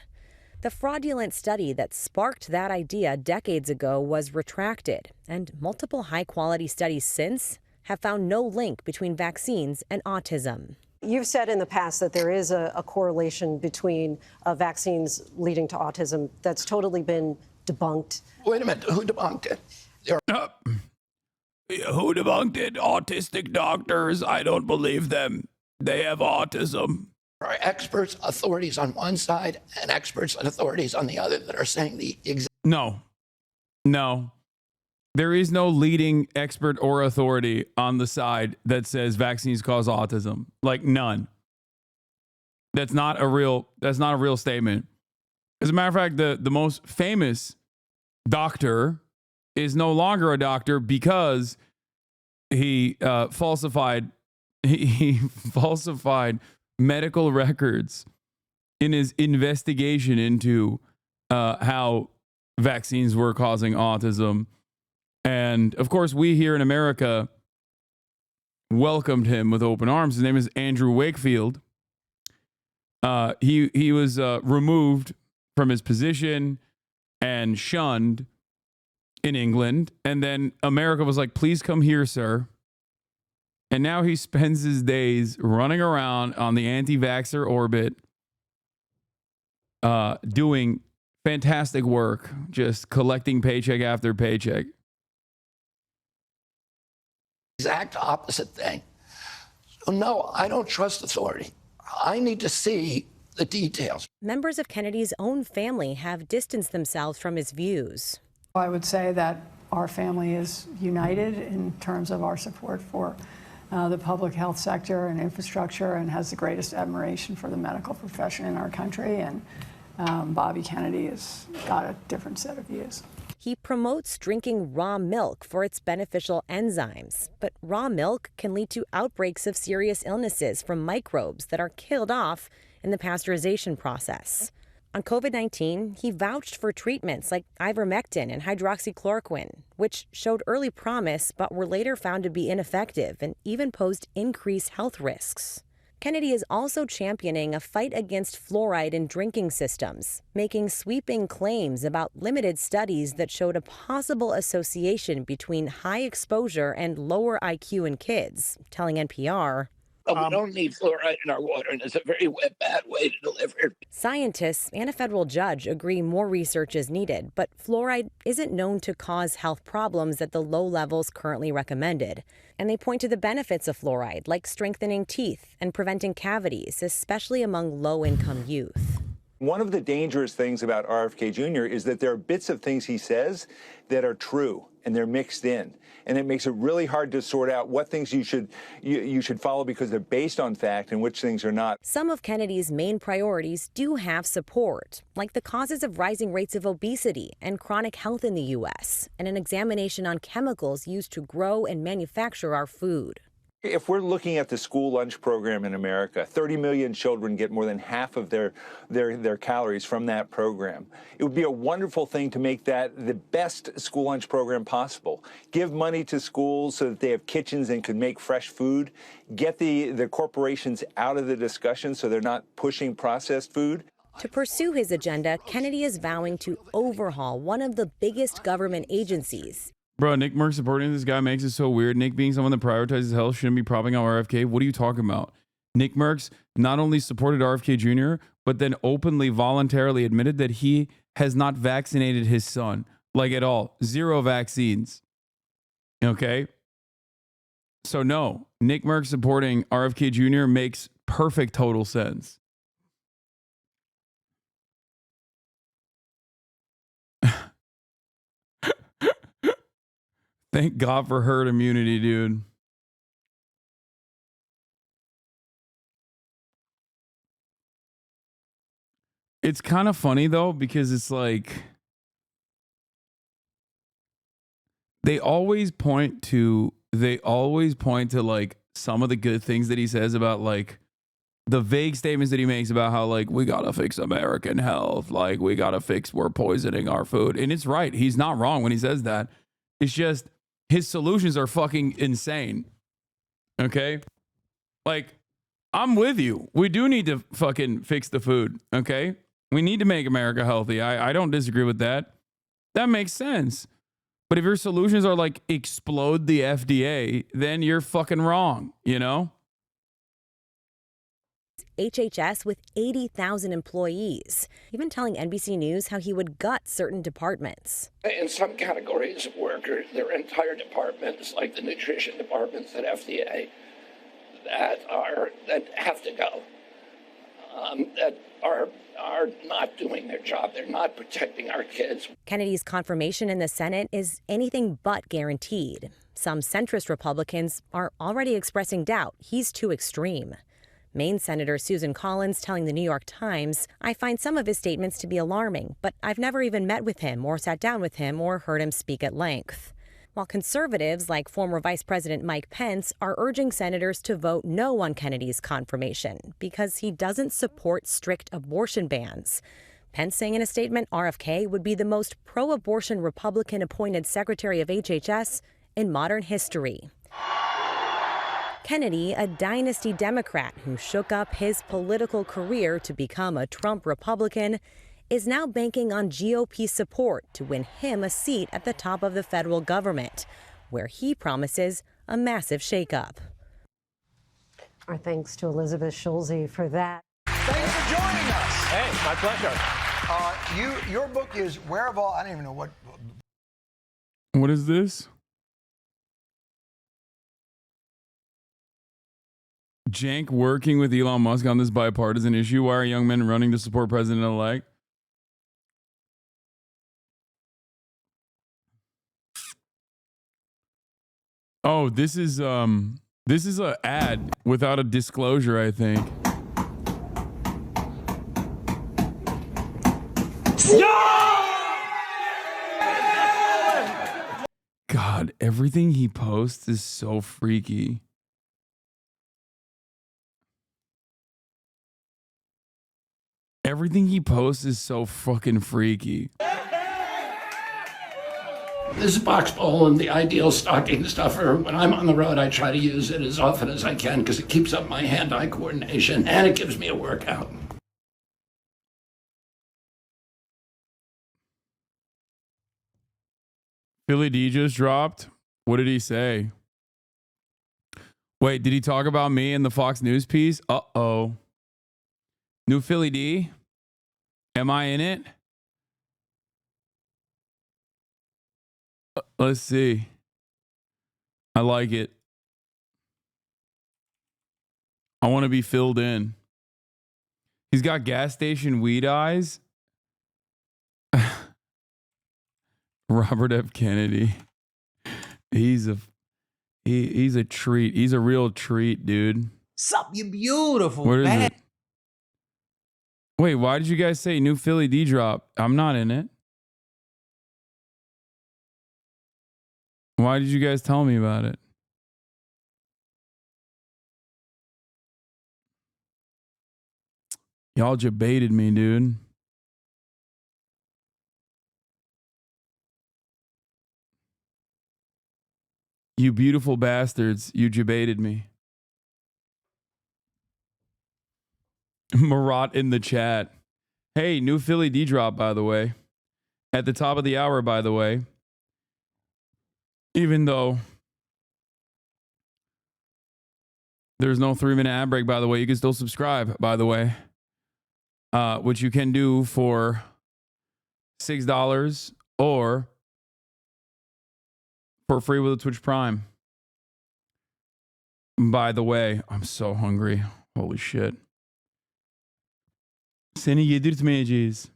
The fraudulent study that sparked that idea decades ago was retracted, and multiple high-quality studies since have found no link between vaccines and autism. You've said in the past that there is a correlation between vaccines leading to autism. That's totally been debunked. Wait a minute, who debunked it? Who debunked it? Autistic doctors. I don't believe them. They have autism. There are experts, authorities on one side, and experts and authorities on the other that are saying the exact. No. There is no leading expert or authority on the side that says vaccines cause autism. Like, none. That's not a real statement. As a matter of fact, the most famous doctor is no longer a doctor because he falsified medical records in his investigation into how vaccines were causing autism. And of course, we here in America welcomed him with open arms. His name is Andrew Wakefield. He was removed from his position and shunned in England. And then America was like, please come here, sir. And now he spends his days running around on the anti-vaxxer orbit, doing fantastic work, just collecting paycheck after paycheck. Exact opposite thing. So no, I don't trust authority. I need to see the details. Members of Kennedy's own family have distanced themselves from his views. I would say that our family is united in terms of our support for the public health sector and infrastructure, and has the greatest admiration for the medical profession in our country. And Bobby Kennedy has got a different set of views. He promotes drinking raw milk for its beneficial enzymes, but raw milk can lead to outbreaks of serious illnesses from microbes that are killed off in the pasteurization process. On COVID-19, he vouched for treatments like ivermectin and hydroxychloroquine, which showed early promise but were later found to be ineffective and even posed increased health risks. Kennedy is also championing a fight against fluoride in drinking systems, making sweeping claims about limited studies that showed a possible association between high exposure and lower IQ in kids, telling NPR, we don't need fluoride in our water, and it's a very bad way to deliver it. Scientists and a federal judge agree more research is needed, but fluoride isn't known to cause health problems at the low levels currently recommended. And they point to the benefits of fluoride, like strengthening teeth and preventing cavities, especially among low-income youth. One of the dangerous things about RFK Jr. is that there are bits of things he says that are true, and they're mixed in. And it makes it really hard to sort out what things you should follow because they're based on fact and which things are not. Some of Kennedy's main priorities do have support, like the causes of rising rates of obesity and chronic health in the U.S., and an examination on chemicals used to grow and manufacture our food. If we're looking at the school lunch program in America, 30 million children get more than half of their calories from that program. It would be a wonderful thing to make that the best school lunch program possible. Give money to schools so that they have kitchens and can make fresh food. Get the corporations out of the discussion so they're not pushing processed food. To pursue his agenda, Kennedy is vowing to overhaul one of the biggest government agencies. Bro, Nick Merck supporting this guy makes it so weird. Nick being someone that prioritizes health shouldn't be propping out RFK. What are you talking about? Nick Merckx not only supported RFK Jr., but then openly, voluntarily admitted that he has not vaccinated his son. Like at all. 0 vaccines. Okay? So no, Nick Merckx supporting RFK Jr. makes perfect total sense. Thank God for herd immunity, dude. It's kind of funny though, because it's like they always point to like some of the good things that he says about like the vague statements that he makes about how like we gotta fix American health, like we gotta fix we're poisoning our food. And it's right. He's not wrong when he says that. It's just his solutions are fucking insane. Okay? Like, I'm with you. We do need to fucking fix the food. Okay? We need to make America healthy. I don't disagree with that. That makes sense. But if your solutions are like explode the FDA, then you're fucking wrong, you know? HHS with 80,000 employees, even telling NBC News how he would gut certain departments. In some categories of workers, there are entire departments, like the nutrition departments at FDA, that have to go, that are not doing their job. They're not protecting our kids. Kennedy's confirmation in the Senate is anything but guaranteed. Some centrist Republicans are already expressing doubt he's too extreme. Maine Senator Susan Collins telling the New York Times, I find some of his statements to be alarming, but I've never even met with him or sat down with him or heard him speak at length. While conservatives like former Vice President Mike Pence are urging senators to vote no on Kennedy's confirmation because he doesn't support strict abortion bans. Pence saying in a statement RFK would be the most pro-abortion Republican-appointed Secretary of HHS in modern history. Kennedy, a dynasty Democrat who shook up his political career to become a Trump Republican, is now banking on GOP support to win him a seat at the top of the federal government, where he promises a massive shakeup. Our thanks to Elizabeth Schulze for that. Thanks for joining us. Hey, my pleasure. Your book is Where of All, I don't even know what. What is this? Jank working with Elon Musk on this bipartisan issue. Why are young men running to support President-elect? Oh, this is an ad without a disclosure, I think. God, everything he posts is so freaky. Everything he posts is so fucking freaky. This is box bowl and the ideal stocking stuffer. When I'm on the road, I try to use it as often as I can because it keeps up my hand-eye coordination and it gives me a workout. Philly D just dropped. What did he say? Wait, did he talk about me in the Fox News piece? Uh-oh. New Philly D? Am I in it? Let's see. I like it. I want to be filled in. He's got gas station weed eyes. Robert F. Kennedy. He's a treat. He's a real treat, dude. Sup, you beautiful, What is man. it? Wait, why did you guys say new Philly D drop? I'm not in it. Why did you guys tell me about it? Y'all debated me, dude. You beautiful bastards. You debated me. Marat in the chat. Hey, new Philly D drop, by the way. At the top of the hour, by the way. Even though there's no 3-minute ad break, by the way, you can still subscribe, by the way. Which you can do for $6 or for free with a Twitch Prime. By the way, I'm so hungry. Holy shit. Seni yedirtmeyeceğiz.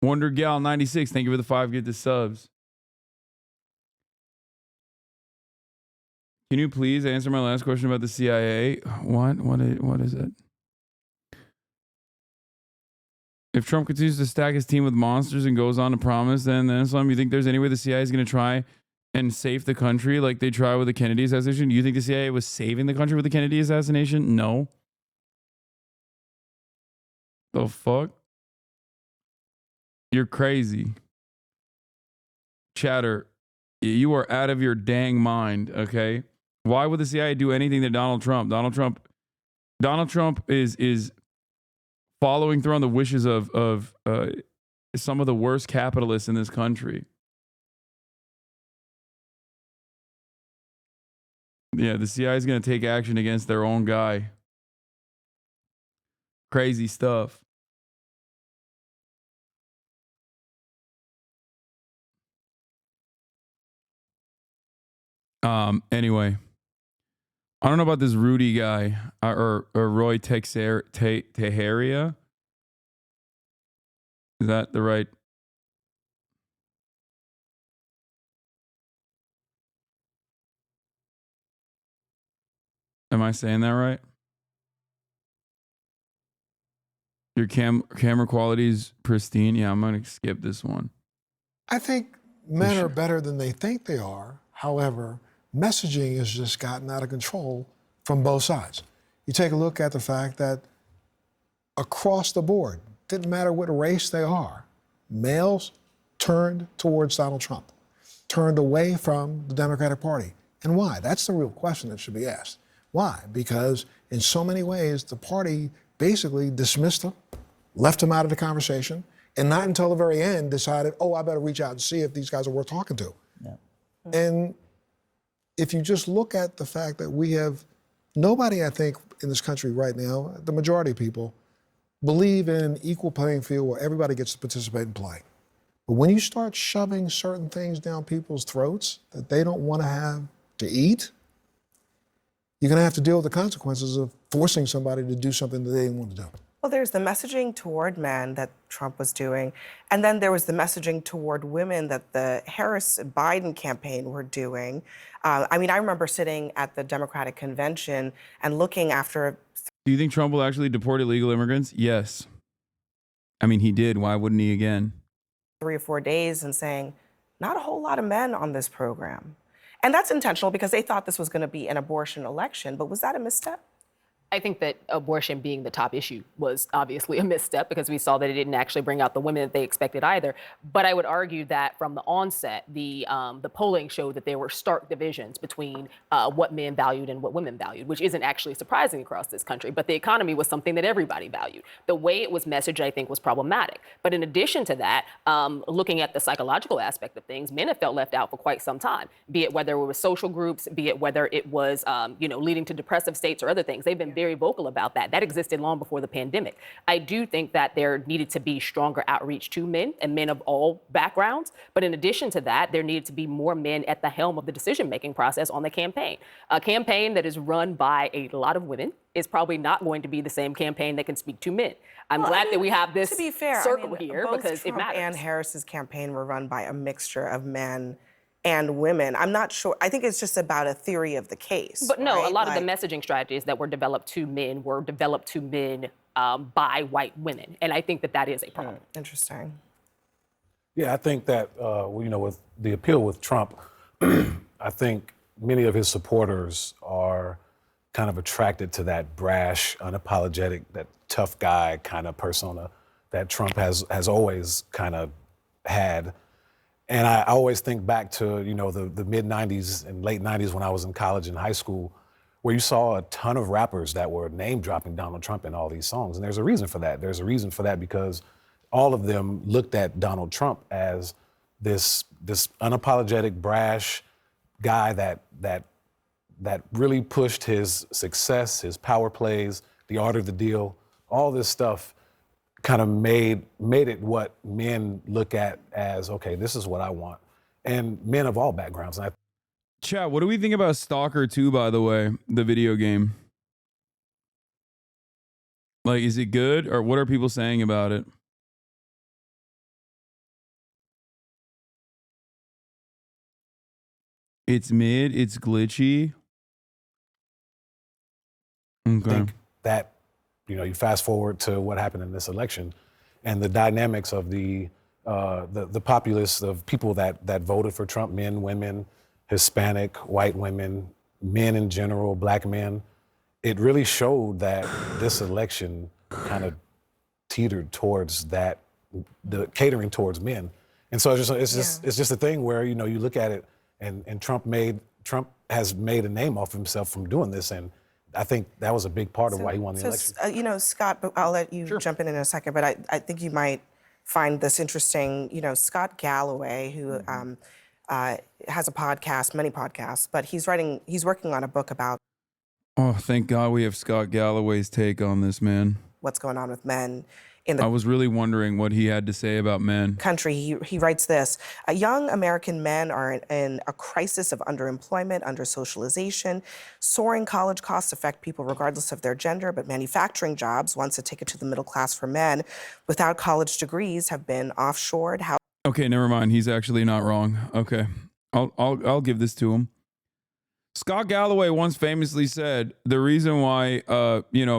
Wonder Gal 96, thank you for the 5 get the subs. Can you please answer my last question about the CIA? What is it? If Trump continues to stack his team with monsters and goes on to promise, then Islam, you think there's any way the CIA is going to try and save the country like they try with the Kennedy assassination? Do you think the CIA was saving the country with the Kennedy assassination? No. The fuck? You're crazy. Chatter, you are out of your dang mind, okay? Why would the CIA do anything to Donald Trump? Donald Trump is following through on the wishes of some of the worst capitalists in this country. Yeah, the CIA is going to take action against their own guy. Crazy stuff. Anyway, I don't know about this Rudy guy or Roy Teheria. Is that the right? Am I saying that right? Your camera quality is pristine. Yeah, I'm going to skip this one. I think men are better than they think they are. However, messaging has just gotten out of control from both sides. You take a look at the fact that across the board, didn't matter what race they are, males turned towards Donald Trump, turned away from the Democratic Party. And why? That's the real question that should be asked. Why? Because in so many ways, the party basically dismissed him, left him out of the conversation, and not until the very end decided, oh, I better reach out and see if these guys are worth talking to. Yeah. And if you just look at the fact that we have nobody, I think, in this country right now, the majority of people, believe in an equal playing field where everybody gets to participate and play. But when you start shoving certain things down people's throats that they don't want to have to eat, you're going to have to deal with the consequences of forcing somebody to do something that they didn't want to do. Well, there's the messaging toward men that Trump was doing, and then there was the messaging toward women that the Harris-Biden campaign were doing. I mean, I remember sitting at the Democratic convention and looking after. Do you think Trump will actually deport illegal immigrants? Yes. I mean, he did. Why wouldn't he again? 3 or 4 days and saying, not a whole lot of men on this program. And that's intentional because they thought this was going to be an abortion election. But was that a misstep? I think that abortion being the top issue was obviously a misstep because we saw that it didn't actually bring out the women that they expected either. But I would argue that from the onset, the polling showed that there were stark divisions between what men valued and what women valued, which isn't actually surprising across this country. But the economy was something that everybody valued. The way it was messaged, I think, was problematic. But in addition to that, looking at the psychological aspect of things, men have felt left out for quite some time, be it whether it was social groups, be it whether it was, leading to depressive states or other things. They've been very vocal about that. That existed long before the pandemic. I do think that there needed to be stronger outreach to men and men of all backgrounds. But in addition to that, there needed to be more men at the helm of the decision-making process on the campaign. A campaign that is run by a lot of women is probably not going to be the same campaign that can speak to men. I'm glad that we have this to be fair, circle here both because Trump it matters. and Harris's campaign were run by a mixture of men and women. I'm not sure. I think it's just about a theory of the case. But no, right? a lot of the messaging strategies that were developed to men were developed to men by white women. And I think that that is a problem. Interesting. Yeah, I think that, with the appeal with Trump, I think many of his supporters are kind of attracted to that brash, unapologetic, that tough guy kind of persona that Trump has always kind of had. And I always think back to, the mid-'90s and late '90s when I was in college and high school, where you saw a ton of rappers that were name-dropping Donald Trump in all these songs. And there's a reason for that. There's a reason for that because all of them looked at Donald Trump as this unapologetic, brash guy that really pushed his success, his power plays, the art of the deal, all this stuff kind of made it what men look at as, okay, this is what I want. And men of all backgrounds. And Chat, what do we think about Stalker 2, by the way, the video game? Like, is it good, or what are people saying about it? It's mid, it's glitchy. Okay. I think that, you fast forward to what happened in this election and the dynamics of the populace of people that voted for Trump, men, women, Hispanic, white women, men in general, black men. It really showed that this election kind of teetered towards that, the catering towards men. And so it's just a thing where, you look at it and Trump has made a name off himself from doing this. And I think that was a big part of why he won the election. Scott, I'll let you jump in a second, but I think you might find this interesting. Scott Galloway, who has a podcast, many podcasts, but he's working on a book about. Oh, thank God we have Scott Galloway's take on this, man. What's going on with men I was really wondering what he had to say about men. Country. He writes this: young American men are in a crisis of underemployment, under-socialization. Soaring college costs affect people regardless of their gender, but manufacturing jobs, once a ticket to the middle class for men without college degrees, have been offshored. Okay, never mind. He's actually not wrong. Okay, I'll give this to him. Scott Galloway once famously said the reason why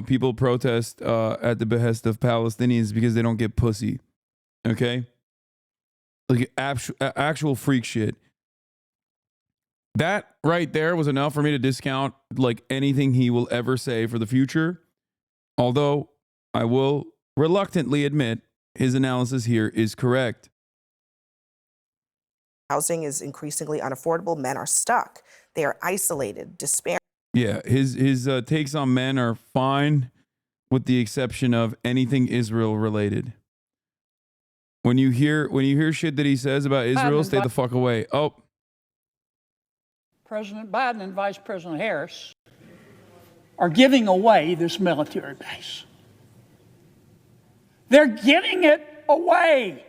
people protest at the behest of Palestinians is because they don't get pussy. Okay? Like actual freak shit. That right there was enough for me to discount like anything he will ever say for the future. Although I will reluctantly admit his analysis here is correct. Housing is increasingly unaffordable. Men are stuck. They are isolated, despair. Yeah, his takes on men are fine, with the exception of anything Israel related. When you hear shit that he says about Israel, stay the fuck away. Oh, President Biden and Vice President Harris are giving away this military base. They're giving it away.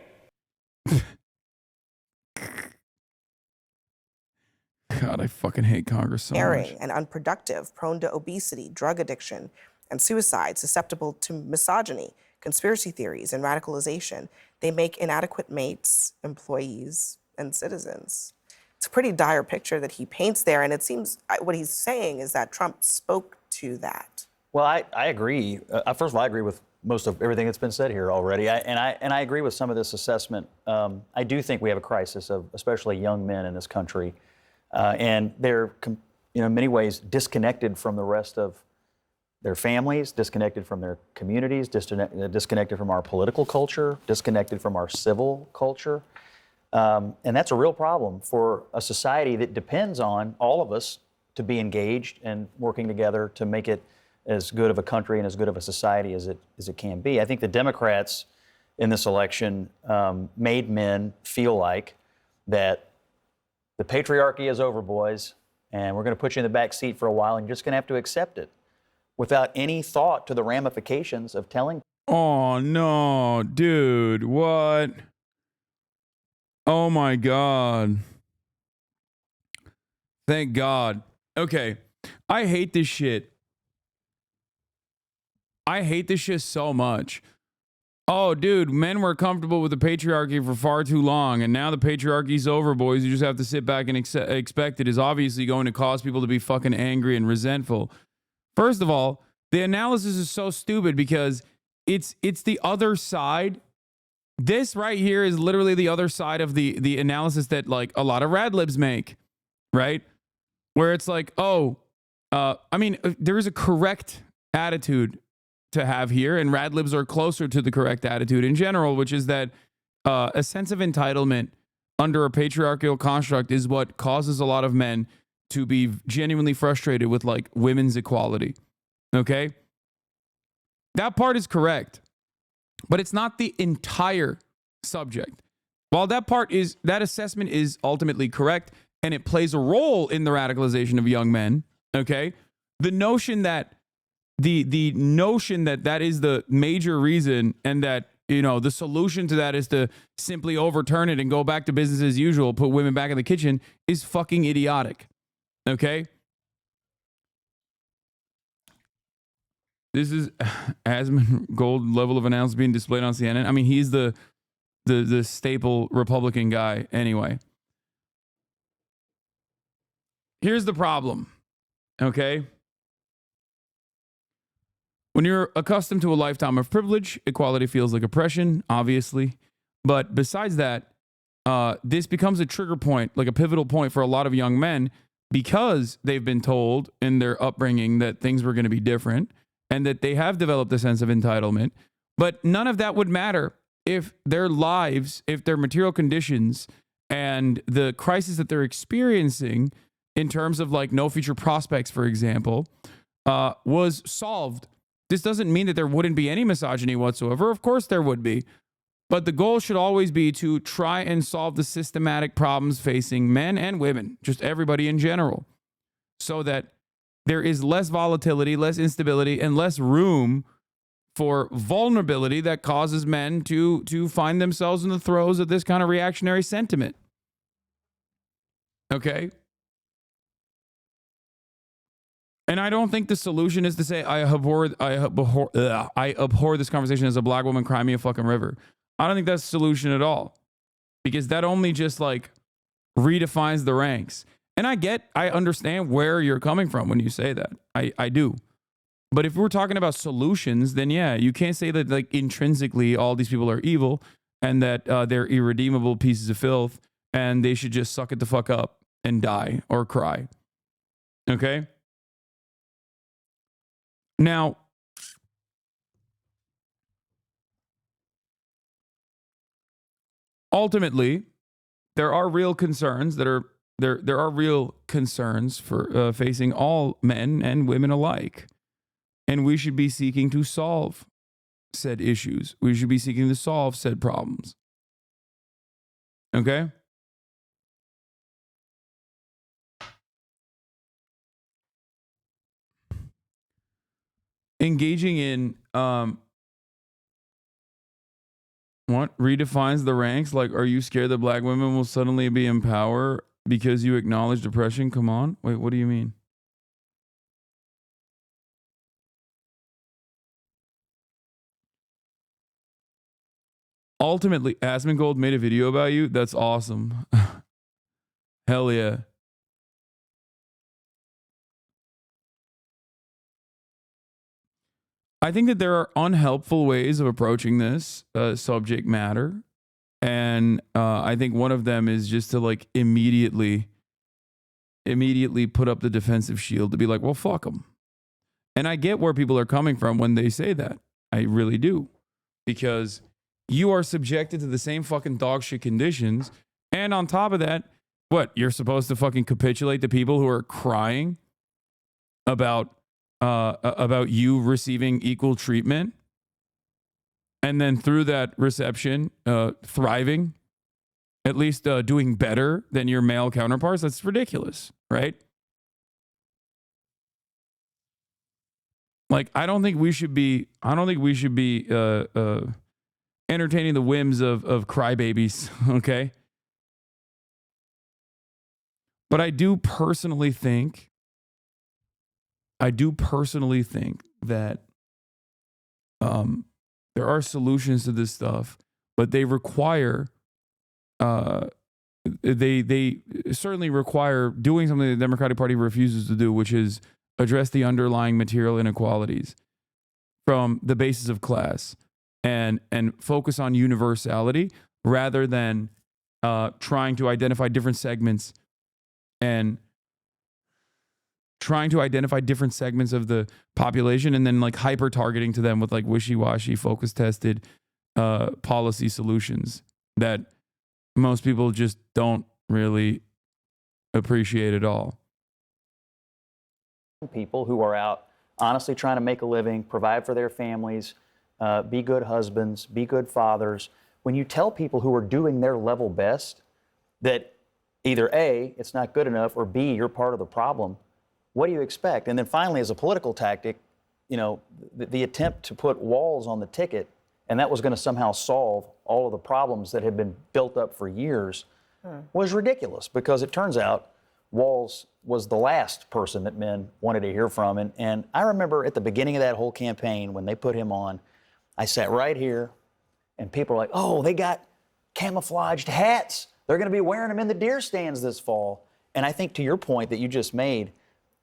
God, I fucking hate Congress so much. And unproductive, prone to obesity, drug addiction, and suicide, susceptible to misogyny, conspiracy theories, and radicalization. They make inadequate mates, employees, and citizens. It's a pretty dire picture that he paints there, and it seems what he's saying is that Trump spoke to that. Well, I agree. First of all, I agree with most of everything that's been said here already, and I agree with some of this assessment. I do think we have a crisis of especially young men in this country. And they're, in many ways, disconnected from the rest of their families, disconnected from their communities, disconnected from our political culture, disconnected from our civil culture. And that's a real problem for a society that depends on all of us to be engaged and working together to make it as good of a country and as good of a society as it can be. I think the Democrats in this election made men feel like that the patriarchy is over, boys, and we're going to put you in the back seat for a while, and you're just going to have to accept it. without any thought to the ramifications of telling. Oh, no, dude. What? Oh, my God. Thank God. Okay. I hate this shit. I hate this shit so much. Oh, dude, men were comfortable with the patriarchy for far too long, and now the patriarchy's over, boys. You just have to sit back and expect it is obviously going to cause people to be fucking angry and resentful. First of all, the analysis is so stupid because it's the other side. This right here is literally the other side of the analysis that like a lot of rad libs make, right? Where it's like, oh, I mean, there is a correct attitude to have here, and rad libs are closer to the correct attitude in general, which is that a sense of entitlement under a patriarchal construct is what causes a lot of men to be genuinely frustrated with like women's equality. Okay? That part is correct, but it's not the entire subject. While that assessment is ultimately correct and it plays a role in the radicalization of young men, okay? The notion that the notion that that is the major reason and that, you know, the solution to that is to simply overturn it and go back to business as usual, put women back in the kitchen is fucking idiotic. Okay? This is Hasan gold level of analysis being displayed on CNN. I mean, he's the staple Republican guy anyway. Here's the problem. Okay? When you're accustomed to a lifetime of privilege, equality feels like oppression, obviously. But besides that, this becomes a trigger point, like a pivotal point for a lot of young men because they've been told in their upbringing that things were going to be different and that they have developed a sense of entitlement. But none of that would matter if their lives, if their material conditions and the crisis that they're experiencing in terms of like no future prospects, for example, was solved. This doesn't mean that there wouldn't be any misogyny whatsoever. Of course there would be. But the goal should always be to try and solve the systematic problems facing men and women, just everybody in general, so that there is less volatility, less instability, and less room for vulnerability that causes men to find themselves in the throes of this kind of reactionary sentiment. Okay? And I don't think the solution is to say, I abhor this conversation as a black woman, cry me a fucking river. I don't think that's the solution at all. Because that only just like redefines the ranks. And I understand where you're coming from when you say that. I do. But if we're talking about solutions, then yeah, you can't say that like intrinsically all these people are evil and that they're irredeemable pieces of filth and they should just suck it the fuck up and die or cry. Okay? Now, ultimately, there are real concerns that are there are real concerns for facing all men and women alike. And we should be seeking to solve said issues. We should be seeking to solve said problems. Okay? Engaging in what redefines the ranks? Like, are you scared that black women will suddenly be in power because you acknowledge depression? Come on. Wait, what do you mean? Ultimately, Asmongold made a video about you. That's awesome. Hell yeah. I think that there are unhelpful ways of approaching this subject matter. And I think one of them is just to like immediately put up the defensive shield to be like, well, fuck them. And I get where people are coming from when they say that. I really do. Because you are subjected to the same fucking dog shit conditions. And on top of that, what? You're supposed to fucking capitulate to people who are crying about you receiving equal treatment, and then through that reception, thriving, at least doing better than your male counterparts. That's ridiculous, right? Like, I don't think we should be entertaining the whims of crybabies, okay? But I do personally think that there are solutions to this stuff, but they require they certainly require doing something the Democratic Party refuses to do, which is address the underlying material inequalities from the basis of class and focus on universality rather than trying to identify different segments and trying to identify different segments of the population and then like hyper targeting to them with like wishy-washy focus tested policy solutions that most people just don't really appreciate at all. People who are out honestly trying to make a living, provide for their families, be good husbands, be good fathers. When you tell people who are doing their level best that either A, it's not good enough, or B, you're part of the problem, what do you expect? And then finally, as a political tactic, you know, the attempt to put walls on the ticket, and that was going to somehow solve all of the problems that had been built up for years, was ridiculous, because it turns out Walz was the last person that men wanted to hear from. And I remember at the beginning of that whole campaign, when they put him on, I sat right here, and people were like, oh, they got camouflaged hats. They're going to be wearing them in the deer stands this fall. And I think to your point that you just made,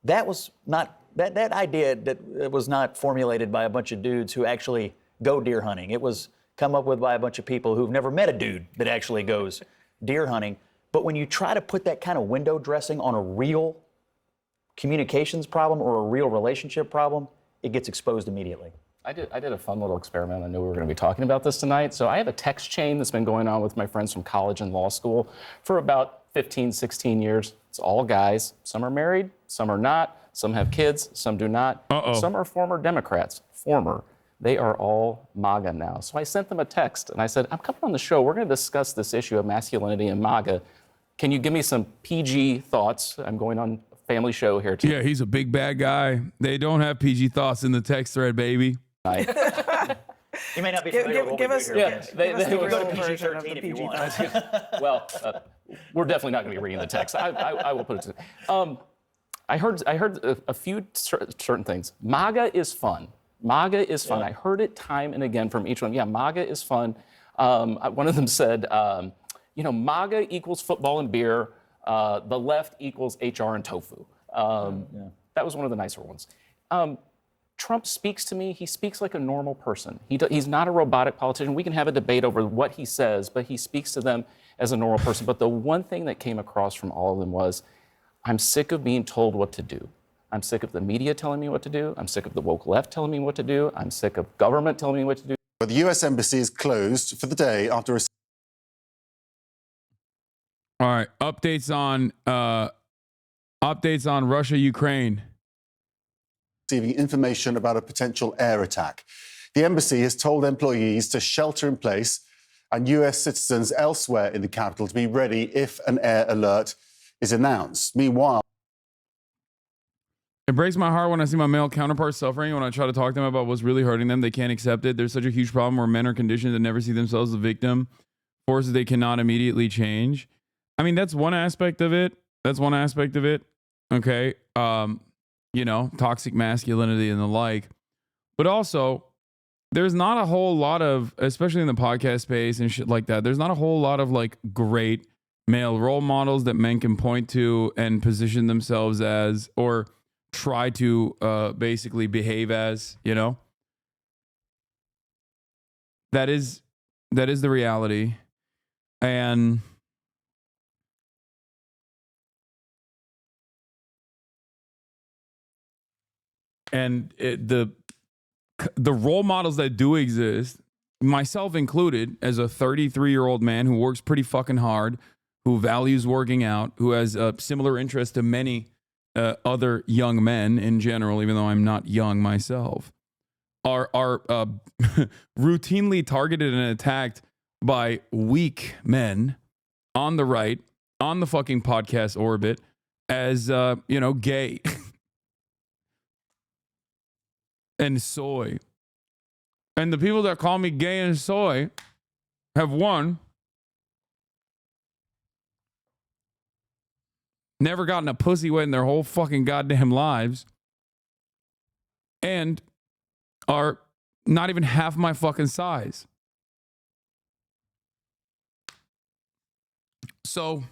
that was not, that idea that was not formulated by a bunch of dudes who actually go deer hunting. It was come up with by a bunch of people who've never met a dude that actually goes deer hunting. But when you try to put that kind of window dressing on a real communications problem or a real relationship problem, it gets exposed immediately. I did a fun little experiment. I knew we were going to be talking about this tonight. So I have a text chain that's been going on with my friends from college and law school for about 15, 16 years. It's all guys. Some are married, some are not. Some have kids, some do not. Some are former Democrats. They are all MAGA now. So I sent them a text and I said, I'm coming on the show. We're going to discuss this issue of masculinity and MAGA. Can you give me some PG thoughts? I'm going on a family show here too. Yeah, he's a big bad guy. They don't have PG thoughts in the text thread, baby. You may not be familiar with what we do here. They will go to PG-13 if you want. Well, we're definitely not going to be reading the text. I will put it to I heard a few certain things. MAGA is fun. MAGA is fun. I heard it time and again from each one. Yeah, MAGA is fun. One of them said, MAGA equals football and beer. The left equals HR and tofu. That was one of the nicer ones. Trump speaks to me. He speaks like a normal person. He's not a robotic politician. We can have a debate over what he says, but he speaks to them as a normal person. But the one thing that came across from all of them was, I'm sick of being told what to do. I'm sick of the media telling me what to do. I'm sick of the woke left telling me what to do. I'm sick of government telling me what to do. But the U.S. Embassy is closed for the day after a... All right, updates on Russia, Ukraine. Receiving information about a potential air attack. The embassy has told employees to shelter in place and U.S. citizens elsewhere in the capital to be ready if an air alert is announced. Meanwhile, it breaks my heart when I see my male counterparts suffering. When I try to talk to them about what's really hurting them, they can't accept it. There's such a huge problem where men are conditioned to never see themselves as a victim, forces they cannot immediately change. I mean, that's one aspect of it. Okay. Toxic masculinity and the like. But also, there's not a whole lot of, especially in the podcast space and shit like that, there's not a whole lot of like great male role models that men can point to and position themselves as, or try to basically behave as, That is the reality. And the role models that do exist, myself included, as a 33-year-old man who works pretty fucking hard, who values working out, who has a similar interest to many other young men in general, even though I'm not young myself, are routinely targeted and attacked by weak men on the right, on the fucking podcast orbit, as, gay. and soy. And the people that call me gay and soy have one, never gotten a pussy wet in their whole fucking goddamn lives, and are not even half my fucking size. So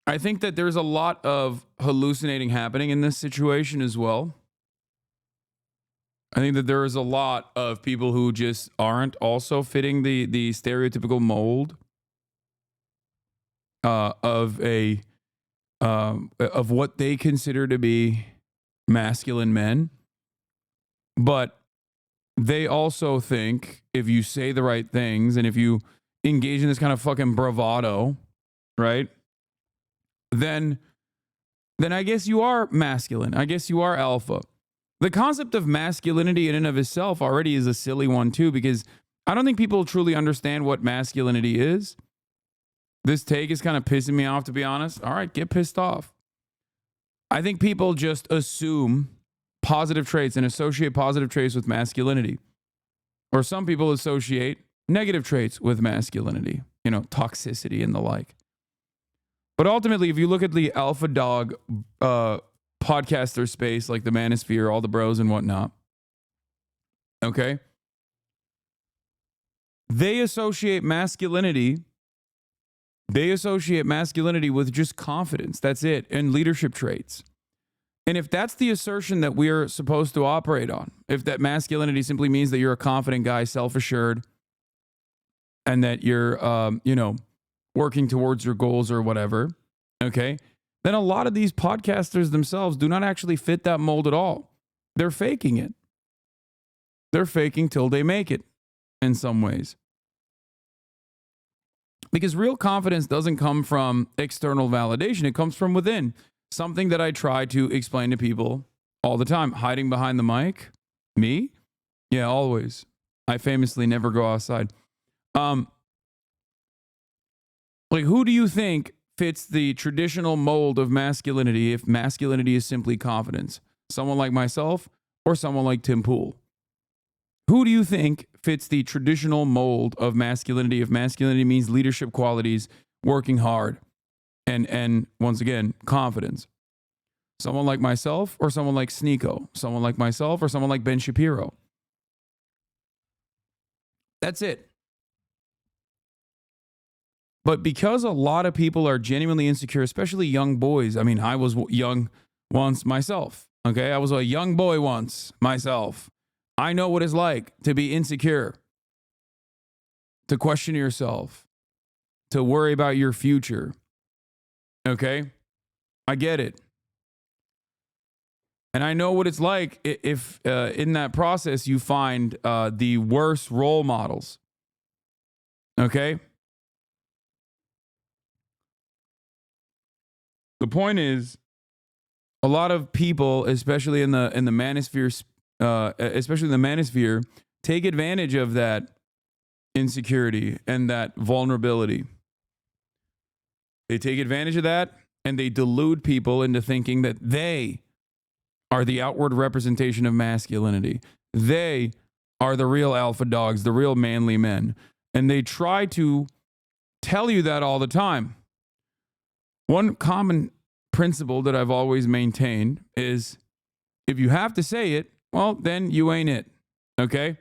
I think that there's a lot of hallucinating happening in this situation as well. I think that there is a lot of people who just aren't also fitting the stereotypical mold of what they consider to be masculine men. But they also think if you say the right things and if you engage in this kind of fucking bravado, right? Then I guess you are masculine. I guess you are alpha. The concept of masculinity in and of itself already is a silly one too, because I don't think people truly understand what masculinity is. This take is kind of pissing me off, to be honest. All right, get pissed off. I think people just assume positive traits and associate positive traits with masculinity. Or some people associate negative traits with masculinity, you know, toxicity and the like. But ultimately, if you look at the alpha dog podcaster space, like the Manosphere, all the bros and whatnot, okay, they associate masculinity with just confidence. That's it. And leadership traits. And if that's the assertion that we're supposed to operate on, if that masculinity simply means that you're a confident guy, self-assured, and that you're, working towards your goals or whatever, okay, then a lot of these podcasters themselves do not actually fit that mold at all. They're faking it. They're faking till they make it in some ways. Because real confidence doesn't come from external validation. It comes from within. Something that I try to explain to people all the time. Hiding behind the mic? Me? Yeah, always. I famously never go outside. Like, who do you think fits the traditional mold of masculinity if masculinity is simply confidence? Someone like myself or someone like Tim Pool? Who do you think fits the traditional mold of masculinity if masculinity means leadership qualities, working hard, and once again, confidence? Someone like myself or someone like Sneeko? Someone like myself or someone like Ben Shapiro? That's it. But because a lot of people are genuinely insecure, especially young boys. I mean, I was young once myself. Okay, I was a young boy once myself. I know what it's like to be insecure, to question yourself, to worry about your future. Okay, I get it. And I know what it's like if in that process you find the worst role models. Okay? The point is, a lot of people, especially in the manosphere, take advantage of that insecurity and that vulnerability. They take advantage of that and they delude people into thinking that they are the outward representation of masculinity. They are the real alpha dogs, the real manly men. And they try to tell you that all the time. One common principle that I've always maintained is if you have to say it, well, then you ain't it. Okay?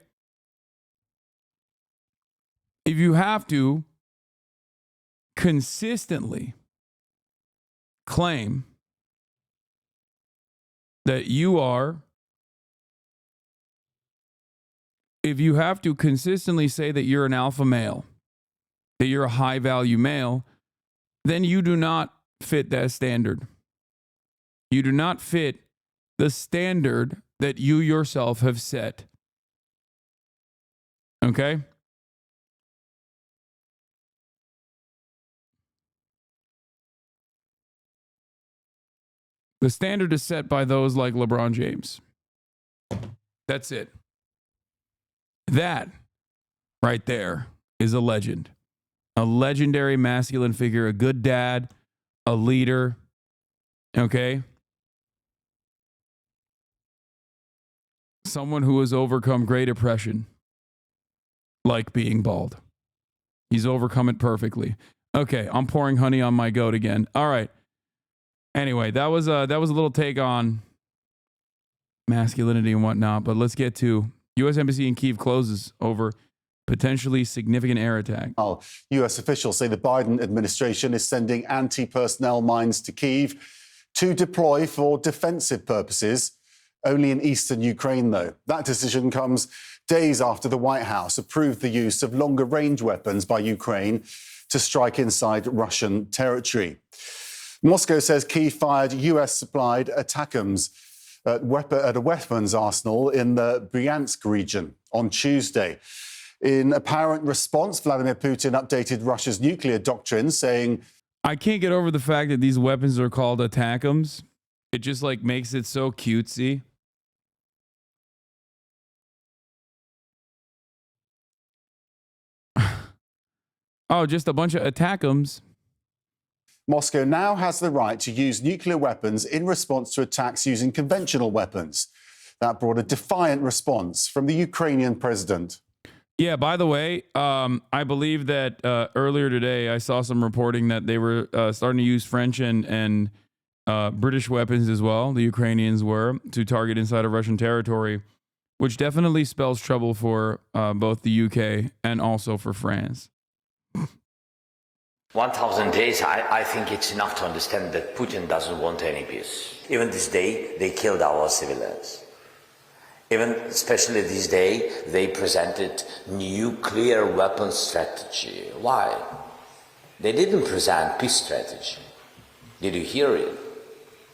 If you have to consistently claim that you are, if you have to consistently say that you're an alpha male, that you're a high value male, then you do not fit that standard. You do not fit the standard that you yourself have set. Okay? The standard is set by those like LeBron James. That's it. That right there is a legend. A legendary masculine figure, a good dad, a leader. Okay? Someone who has overcome great oppression, like being bald. He's overcome it perfectly. Okay, I'm pouring honey on my goat again. All right. Anyway, that was a little take on masculinity and whatnot, but let's get to U.S. Embassy in Kyiv closes over potentially significant air attack. U.S. officials say the Biden administration is sending anti-personnel mines to Kyiv to deploy for defensive purposes, only in eastern Ukraine, though. That decision comes days after the White House approved the use of longer-range weapons by Ukraine to strike inside Russian territory. Moscow says Kyiv fired US-supplied ATACMS at a weapons arsenal in the Bryansk region on Tuesday. In apparent response, Vladimir Putin updated Russia's nuclear doctrine, saying, I can't get over the fact that these weapons are called ATACMS. It just like makes it so cutesy. Oh, just a bunch of ATACMS. Moscow now has the right to use nuclear weapons in response to attacks using conventional weapons. That brought a defiant response from the Ukrainian president. Yeah, by the way, I believe that earlier today I saw some reporting that they were starting to use French and British weapons as well, the Ukrainians were, to target inside of Russian territory, which definitely spells trouble for both the UK and also for France. 1,000 days, I think it's enough to understand that Putin doesn't want any peace. Even this day, they killed our civilians. Even, especially this day, they presented nuclear weapons strategy. Why? They didn't present peace strategy. Did you hear it?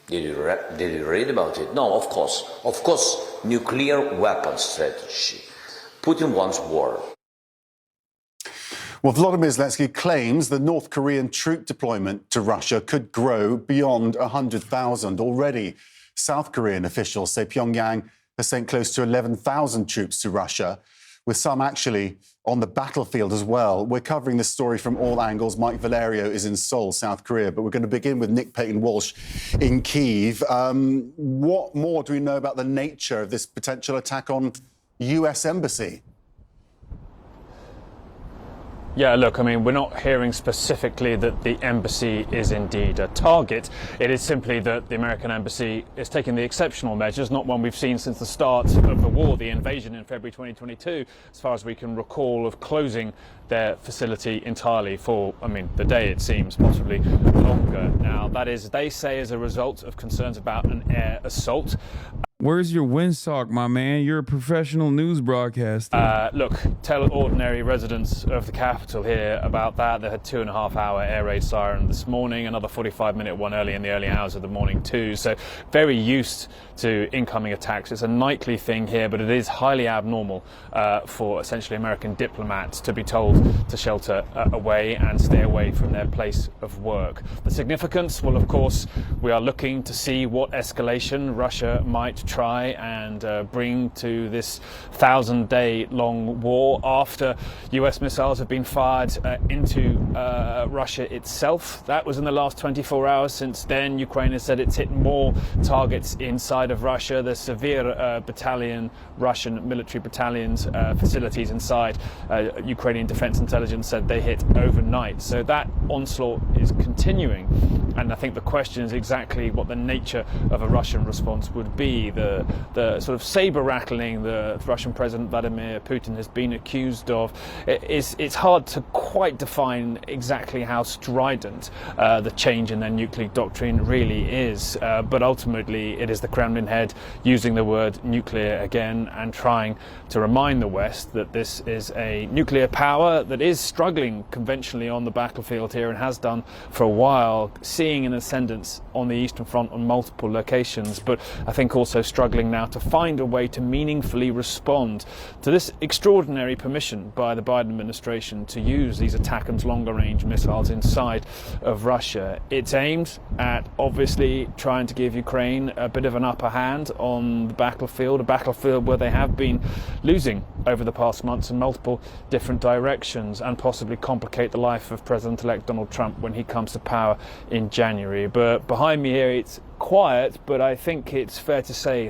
Did you read about it? No, of course. Of course, nuclear weapons strategy. Putin wants war. Well, Volodymyr Zelensky claims the North Korean troop deployment to Russia could grow beyond 100,000. Already, South Korean officials say Pyongyang has sent close to 11,000 troops to Russia, with some actually on the battlefield as well. We're covering this story from all angles. Mike Valerio is in Seoul, South Korea, but we're going to begin with Nick Payton-Walsh in Kyiv. What more do we know about the nature of this potential attack on US embassy? Yeah, look, I mean, we're not hearing specifically that the embassy is indeed a target. It is simply that the American embassy is taking the exceptional measures, not one we've seen since the start of the war, the invasion in February 2022, as far as we can recall, of closing their facility entirely for, I mean, the day it seems, possibly longer. Now, that is, they say, as a result of concerns about an air assault. Where's your windsock, my man? You're a professional news broadcaster. Look, tell ordinary residents of the capital here about that. They had 2.5-hour air raid siren this morning, another 45-minute one in the early hours of the morning too. So very used to incoming attacks. It's a nightly thing here, but it is highly abnormal for essentially American diplomats to be told to shelter away and stay away from their place of work. The significance, well, of course, we are looking to see what escalation Russia might try and bring to this 1,000-day-long war after US missiles have been fired into Russia itself. That was in the last 24 hours. Since then, Ukraine has said it's hit more targets inside of Russia. The severe battalion, Russian military battalions, facilities inside Ukrainian Defense Intelligence said they hit overnight. So that onslaught is continuing. And I think the question is exactly what the nature of a Russian response would be. The sort of saber rattling the Russian President Vladimir Putin has been accused of. It's hard to quite define exactly how strident the change in their nuclear doctrine really is. But ultimately, it is the Kremlin head using the word nuclear again and trying to remind the West that this is a nuclear power that is struggling conventionally on the battlefield here and has done for a while, seeing an ascendance on the Eastern Front on multiple locations, but I think also struggling now to find a way to meaningfully respond to this extraordinary permission by the Biden administration to use these ATACMS longer-range missiles inside of Russia. It's aimed at obviously trying to give Ukraine a bit of an upper hand on the battlefield, a battlefield where they have been losing over the past months in multiple different directions, and possibly complicate the life of President-elect Donald Trump when he comes to power in January. But behind me here, it's quiet, but I think it's fair to say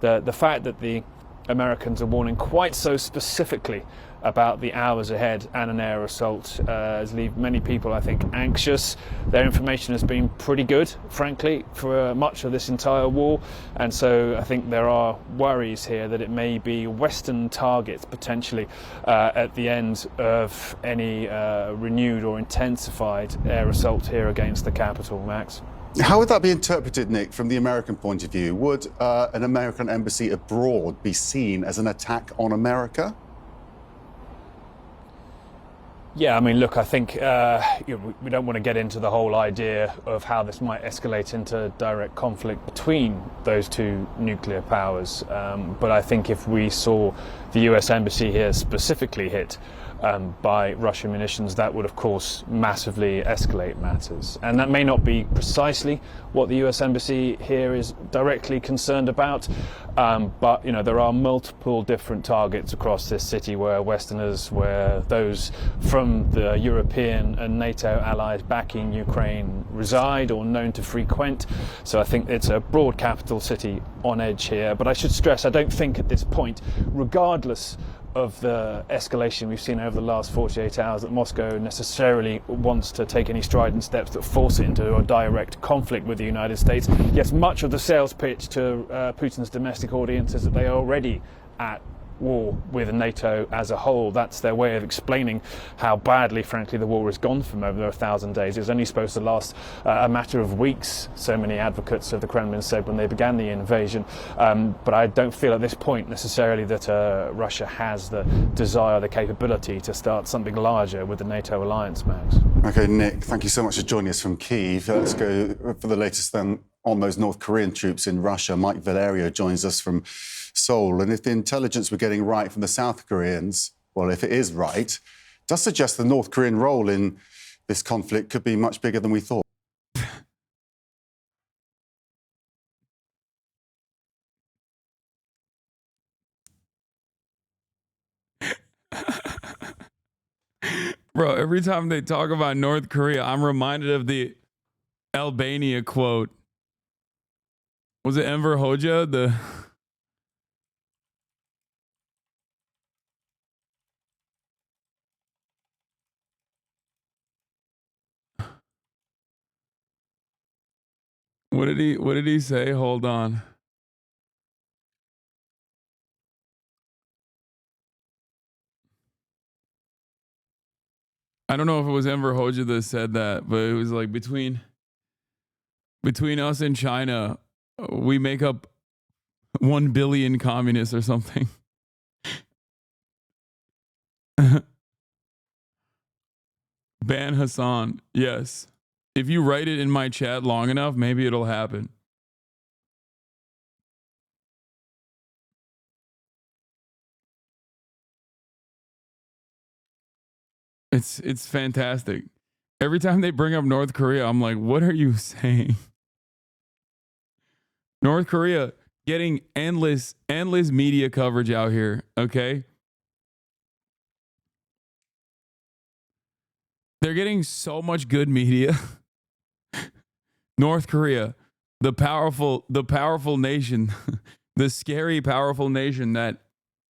that the fact that the Americans are warning quite so specifically about the hours ahead and an air assault has left many people, I think, anxious. Their information has been pretty good, frankly, for much of this entire war, and so I think there are worries here that it may be Western targets potentially at the end of any renewed or intensified air assault here against the capital, Max. How would that be interpreted, Nick, from the American point of view? Would an American embassy abroad be seen as an attack on America? Yeah, I mean, look, I think we don't want to get into the whole idea of how this might escalate into direct conflict between those two nuclear powers. But I think if we saw the US embassy here specifically hit by Russian munitions, that would, of course, massively escalate matters. And that may not be precisely what the US embassy here is directly concerned about, but, you know, there are multiple different targets across this city where Westerners, where those from the European and NATO allies backing Ukraine reside or known to frequent. So I think it's a broad capital city on edge here. But I should stress, I don't think at this point, regardless of the escalation we've seen over the last 48 hours, that Moscow necessarily wants to take any strident steps that force it into a direct conflict with the United States. Yes, much of the sales pitch to Putin's domestic audience is that they are already at war with NATO as a whole. That's their way of explaining how badly, frankly, the war has gone from over 1,000 days. It was only supposed to last a matter of weeks, so many advocates of the Kremlin said when they began the invasion. But I don't feel at this point necessarily that Russia has the desire, the capability to start something larger with the NATO alliance, Max. Okay, Nick, thank you so much for joining us from Kyiv. Let's go for the latest then on those North Korean troops in Russia. Mike Valerio joins us from Seoul. And if the intelligence we're getting right from the South Koreans, well, if it is right, does suggest the North Korean role in this conflict could be much bigger than we thought. Bro, every time they talk about North Korea, I'm reminded of the Albania quote. Was it Enver Hoxha? What did he say? Hold on. I don't know if it was Enver Hoxha that said that, but it was like between us and China, we make up 1 billion communists or something. Ban Hasan. Yes. If you write it in my chat long enough, maybe it'll happen. It's fantastic. Every time they bring up North Korea, I'm like, what are you saying? North Korea getting endless media coverage out here, okay? They're getting so much good media. North Korea, the powerful nation, the scary powerful nation that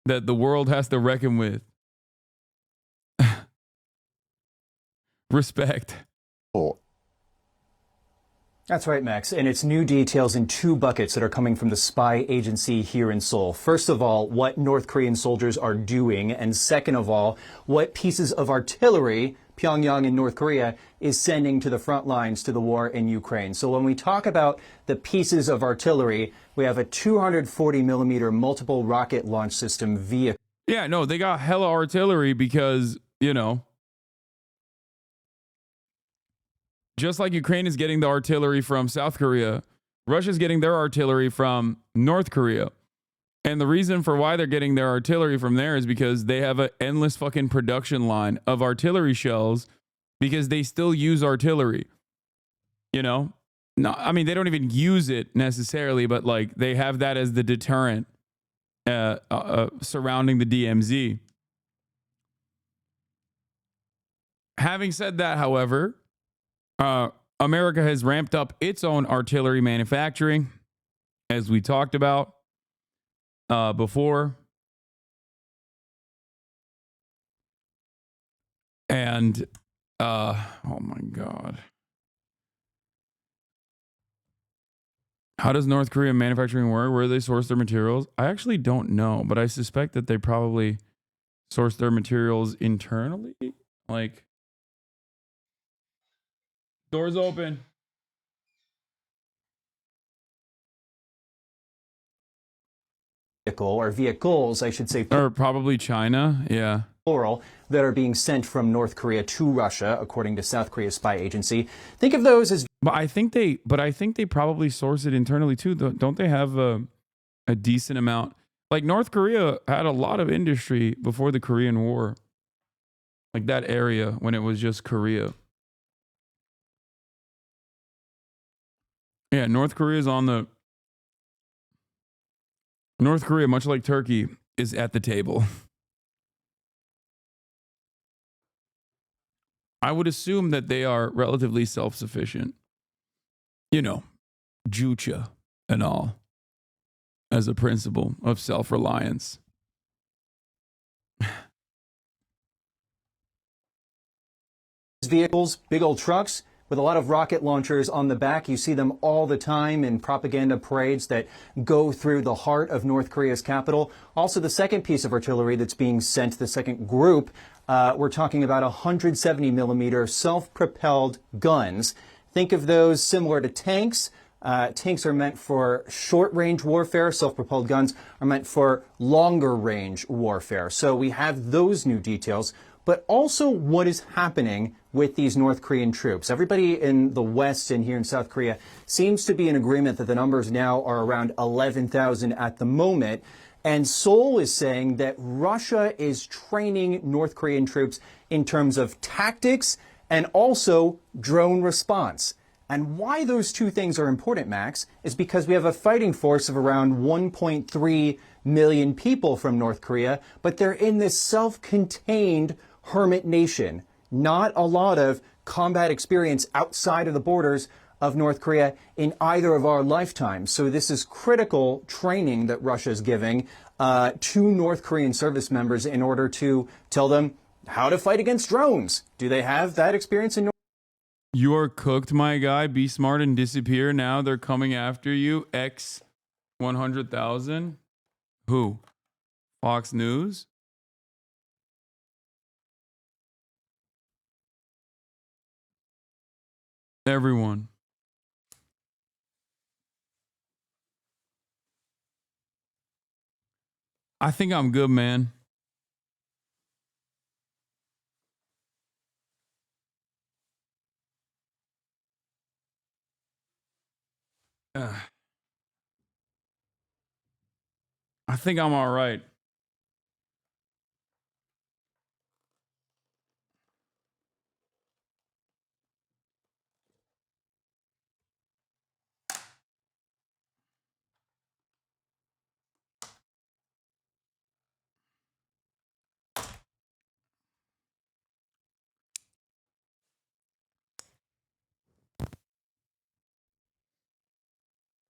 the world has to reckon with. Respect. That's right, Max. And it's new details in 2 buckets that are coming from the spy agency here in Seoul. First of all, what North Korean soldiers are doing. And second of all, what pieces of artillery Pyongyang in North Korea is sending to the front lines to the war in Ukraine. So when we talk about the pieces of artillery, we have a 240 millimeter multiple rocket launch system vehicle. Yeah, no, they got hella artillery because, you know, just like Ukraine is getting the artillery from South Korea, Russia's getting their artillery from North Korea. And the reason for why they're getting their artillery from there is because they have an endless fucking production line of artillery shells because they still use artillery. You know? No, I mean, they don't even use it necessarily, but like they have that as the deterrent surrounding the DMZ. Having said that, however, America has ramped up its own artillery manufacturing, as we talked about before. And oh my God. How does North Korea manufacturing work? Where do they source their materials? I actually don't know, but I suspect that they probably source their materials internally. Like, doors open. Vehicle, or vehicles, I should say. Or probably China, yeah. Plural, that are being sent from North Korea to Russia, according to South Korea's spy agency. Think of those as. But I think they probably source it internally too. Don't they have a decent amount? Like North Korea had a lot of industry before the Korean War. Like that area when it was just Korea. Yeah, North Korea, much like Turkey, is at the table. I would assume that they are relatively self-sufficient. You know, Jucha and all, as a principle of self-reliance. Vehicles, big old trucks with a lot of rocket launchers on the back. You see them all the time in propaganda parades that go through the heart of North Korea's capital. Also, the second piece of artillery that's being sent, the second group, we're talking about 170 millimeter self-propelled guns. Think of those similar to tanks. Tanks are meant for short-range warfare. Self-propelled guns are meant for longer-range warfare. So we have those new details, but also what is happening with these North Korean troops. Everybody in the West and here in South Korea seems to be in agreement that the numbers now are around 11,000 at the moment. And Seoul is saying that Russia is training North Korean troops in terms of tactics and also drone response. And why those two things are important, Max, is because we have a fighting force of around 1.3 million people from North Korea, but they're in this self-contained hermit nation. Not a lot of combat experience outside of the borders of North Korea in either of our lifetimes. So this is critical training that Russia is giving to North Korean service members in order to tell them how to fight against drones. Do they have that experience in North? You are cooked, my guy. Be smart and disappear now. They're coming after you. X 100,000. Who? Fox News? Everyone. I think I'm good, man. I think I'm all right.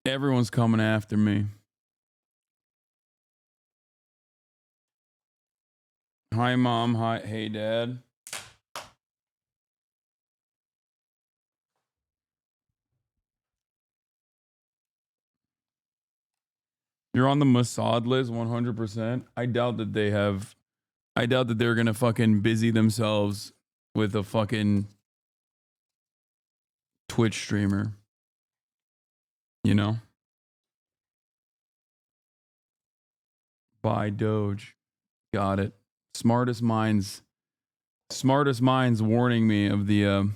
Everyone's coming after me. Hi, Mom. Hi. Hey, Dad. You're on the Mossad list 100%. I doubt that they're going to fucking busy themselves with a fucking Twitch streamer. You know? Buy Doge. Got it. Smartest minds warning me of the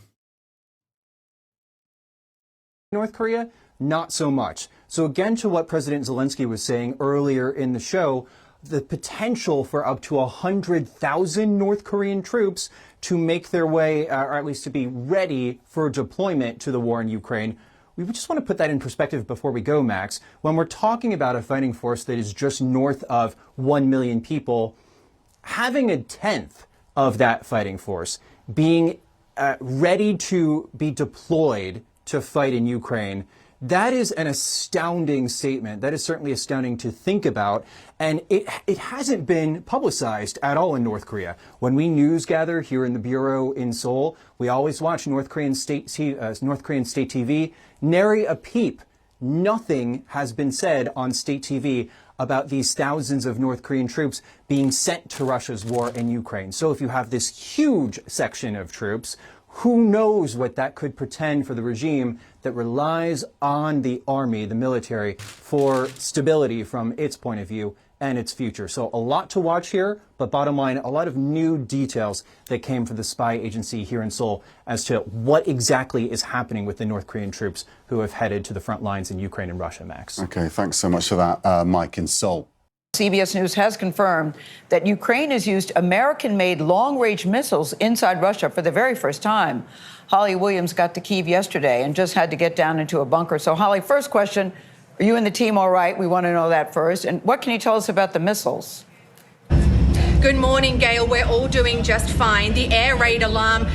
North Korea? Not so much. So again, to what President Zelensky was saying earlier in the show, the potential for up to 100,000 North Korean troops to make their way, or at least to be ready for deployment to the war in Ukraine. We just want to put that in perspective before we go, Max. When we're talking about a fighting force that is just north of 1 million people, having a tenth of that fighting force being ready to be deployed to fight in Ukraine, That is an astounding statement. That is certainly astounding to think about. And it hasn't been publicized at all in North Korea. When we news gather here in the Bureau in Seoul, we always watch North Korean state TV. Nary a peep. Nothing has been said on state TV about these thousands of North Korean troops being sent to Russia's war in Ukraine. So if you have this huge section of troops, who knows what that could portend for the regime that relies on the army, the military, for stability from its point of view and its future. So a lot to watch here, but bottom line, a lot of new details that came from the spy agency here in Seoul as to what exactly is happening with the North Korean troops who have headed to the front lines in Ukraine and Russia, Max. Okay, thanks so much for that, Mike in Seoul. CBS News has confirmed that Ukraine has used American-made long-range missiles inside Russia for the very first time. Holly Williams got to Kyiv yesterday and just had to get down into a bunker. So, Holly, first question, are you and the team all right? We want to know that first. And what can you tell us about the missiles? Good morning, Gail. We're all doing just fine. The air raid alarm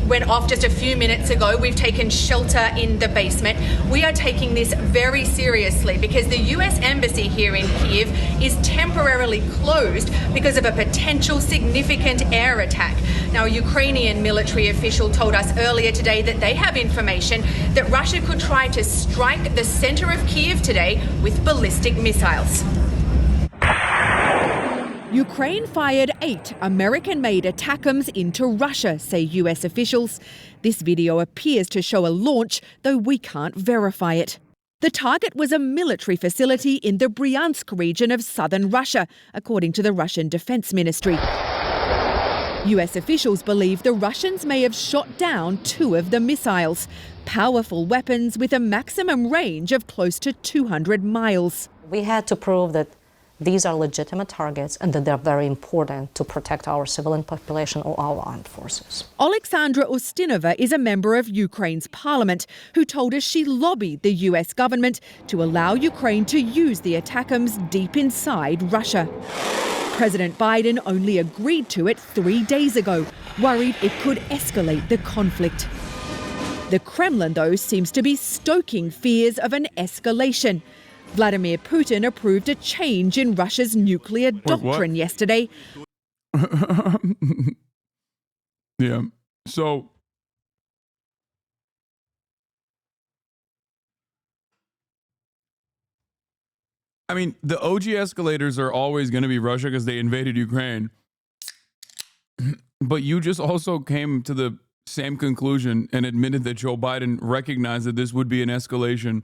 went off just a few minutes ago. We've taken shelter in the basement. We are taking this very seriously because the U.S. Embassy here in Kyiv is temporarily closed because of a potential significant air attack. Now, a Ukrainian military official told us earlier today that they have information that Russia could try to strike the center of Kyiv today with ballistic missiles. Ukraine fired 8 American-made ATACMS into Russia, say US officials. This video appears to show a launch, though we can't verify it. The target was a military facility in the Bryansk region of southern Russia, according to the Russian Defense Ministry. US officials believe the Russians may have shot down 2 of the missiles, powerful weapons with a maximum range of close to 200 miles. We had to prove that these are legitimate targets and that they're very important to protect our civilian population or our armed forces. Alexandra Ustinova is a member of Ukraine's parliament who told us she lobbied the US government to allow Ukraine to use the ATACMS deep inside Russia. President Biden only agreed to it 3 days ago, worried it could escalate the conflict. The Kremlin, though, seems to be stoking fears of an escalation. Vladimir Putin approved a change in Russia's nuclear doctrine yesterday. Yeah. So I mean, the OG escalators are always going to be Russia because they invaded Ukraine. But you just also came to the same conclusion and admitted that Joe Biden recognized that this would be an escalation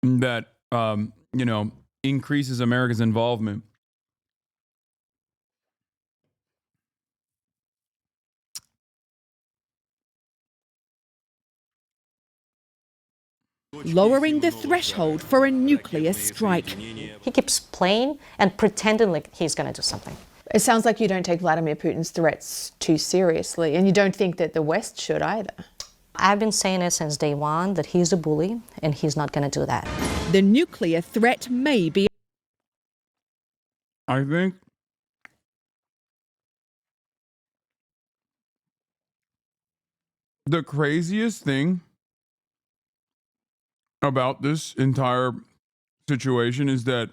that, increases America's involvement. Lowering the threshold for a nuclear strike. He keeps playing and pretending like he's going to do something. It sounds like you don't take Vladimir Putin's threats too seriously, and you don't think that the West should either. I've been saying it since day one that he's a bully and he's not going to do that. The nuclear threat may be. I think the craziest thing about this entire situation is that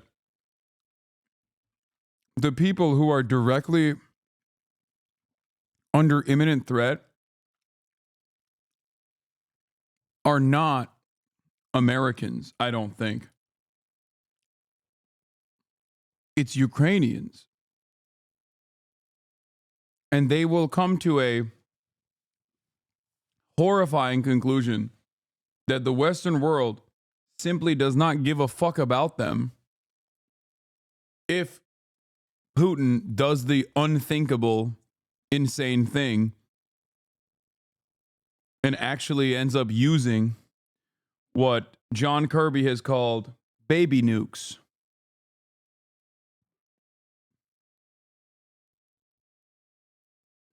the people who are directly under imminent threat are not Americans, I don't think. It's Ukrainians. And they will come to a horrifying conclusion that the Western world simply does not give a fuck about them if Putin does the unthinkable, insane thing and actually ends up using what John Kirby has called baby nukes.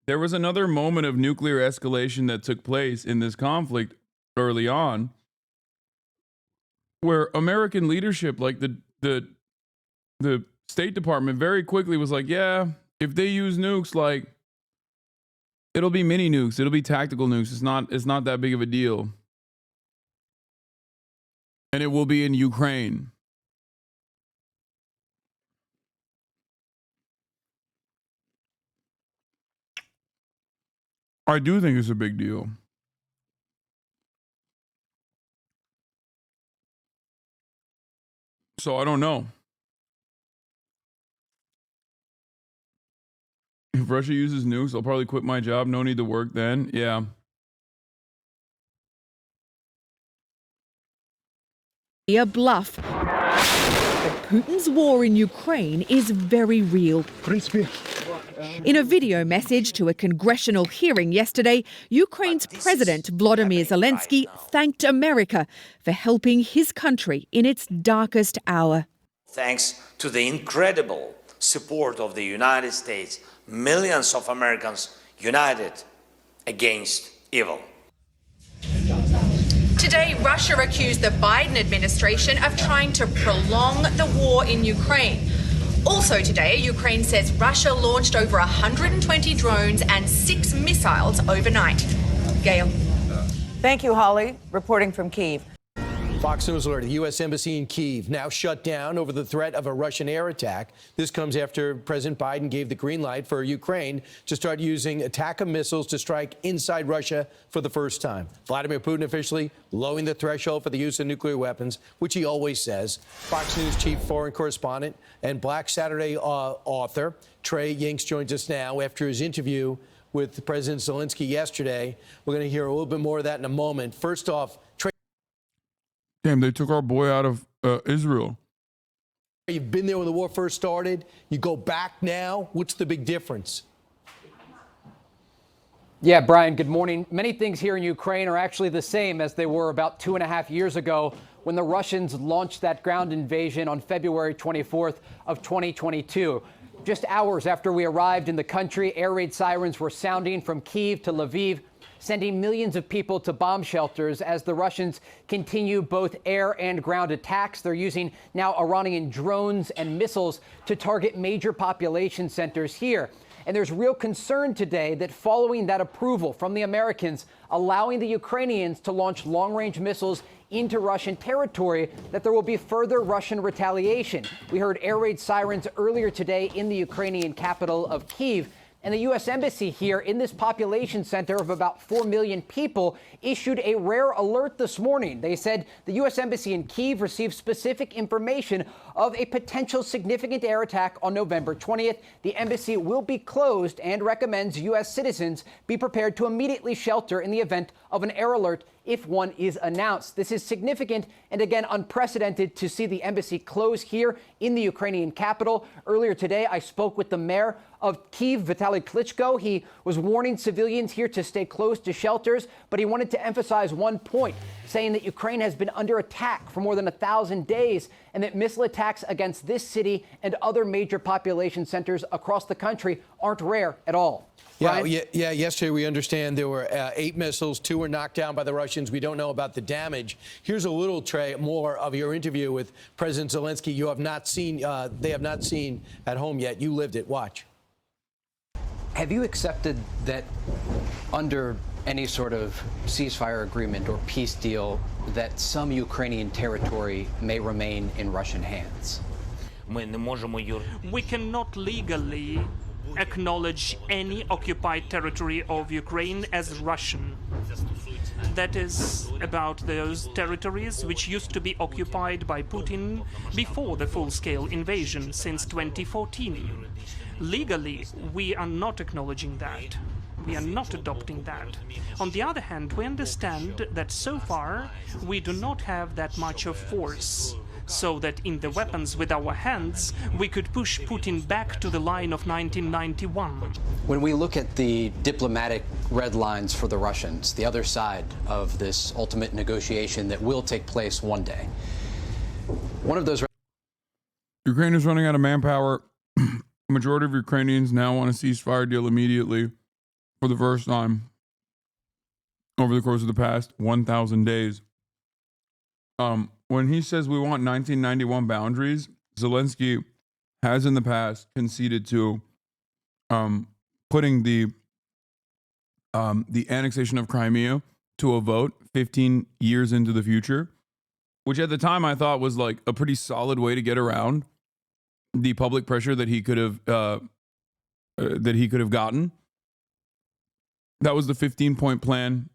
There was another moment of nuclear escalation that took place in this conflict early on, where American leadership, like the State Department, very quickly was like, yeah, if they use nukes, like, it'll be mini nukes, it'll be tactical nukes. It's not that big of a deal. And it will be in Ukraine. I do think it's a big deal. So I don't know. If Russia uses nukes, I'll probably quit my job. No need to work then. Yeah. A bluff. But Putin's war in Ukraine is very real. In a video message to a congressional hearing yesterday, Ukraine's President Volodymyr Zelensky thanked America for helping his country in its darkest hour. Thanks to the incredible support of the United States, millions of Americans united against evil. Today, Russia accused the Biden administration of trying to prolong the war in Ukraine. Also today, Ukraine says Russia launched over 120 drones and 6 missiles overnight. Gail. Thank you, Holly. Reporting from Kyiv. Fox News alert, the U.S. Embassy in Kyiv now shut down over the threat of a Russian air attack. This comes after President Biden gave the green light for Ukraine to start using ATACMS missiles to strike inside Russia for the first time. Vladimir Putin officially lowering the threshold for the use of nuclear weapons, which he always says. Fox News chief foreign correspondent and Black Saturday author Trey Yingst joins us now after his interview with President Zelensky yesterday. We're going to hear a little bit more of that in a moment. First off, Trey. Damn, they took our boy out of Israel. You've been there when the war first started. You go back now. What's the big difference? Yeah, Brian, good morning. Many things here in Ukraine are actually the same as they were about 2.5 years ago when the Russians launched that ground invasion on February 24th of 2022. Just hours after we arrived in the country, air raid sirens were sounding from Kyiv to Lviv, sending millions of people to bomb shelters as the Russians continue both air and ground attacks. They're using now Iranian drones and missiles to target major population centers here. And there's real concern today that following that approval from the Americans, allowing the Ukrainians to launch long-range missiles into Russian territory, that there will be further Russian retaliation. We heard air raid sirens earlier today in the Ukrainian capital of Kyiv. And the U.S. Embassy here in this population center of about 4 million people issued a rare alert this morning. They said the U.S. Embassy in Kyiv received specific information of a potential significant air attack on November 20th. The embassy will be closed and recommends U.S. citizens be prepared to immediately shelter in the event of an air alert if one is announced. This is significant and, again, unprecedented to see the embassy close here in the Ukrainian capital. Earlier today, I spoke with the mayor of Kyiv, Vitaly Klitschko. He was warning civilians here to stay close to shelters, but he wanted to emphasize one point, saying that Ukraine has been under attack for more than 1,000 days and that missile attacks against this city and other major population centers across the country aren't rare at all. Yeah, yesterday we understand there were 8 missiles, 2 were knocked down by the Russians. We don't know about the damage. Here's a little, Trey, more of your interview with President Zelensky. You have not seen, they have not seen at home yet. You lived it. Watch. Have you accepted that under any sort of ceasefire agreement or peace deal that some Ukrainian territory may remain in Russian hands? We cannot legally acknowledge any occupied territory of Ukraine as Russian. That is about those territories which used to be occupied by Putin before the full-scale invasion since 2014. Legally, we are not acknowledging that. We are not adopting that. On the other hand, we understand that so far we do not have that much of force, so that in the weapons with our hands, we could push Putin back to the line of 1991. When we look at the diplomatic red lines for the Russians, the other side of this ultimate negotiation that will take place one day, one of those... Ukraine is running out of manpower. Majority of Ukrainians now want a ceasefire deal immediately for the first time over the course of the past 1,000 days. When he says we want 1991 boundaries, Zelensky has in the past conceded to putting the annexation of Crimea to a vote 15 years into the future. which at the time I thought was like a pretty solid way to get around the public pressure that he could have gotten. That was the 15-point plan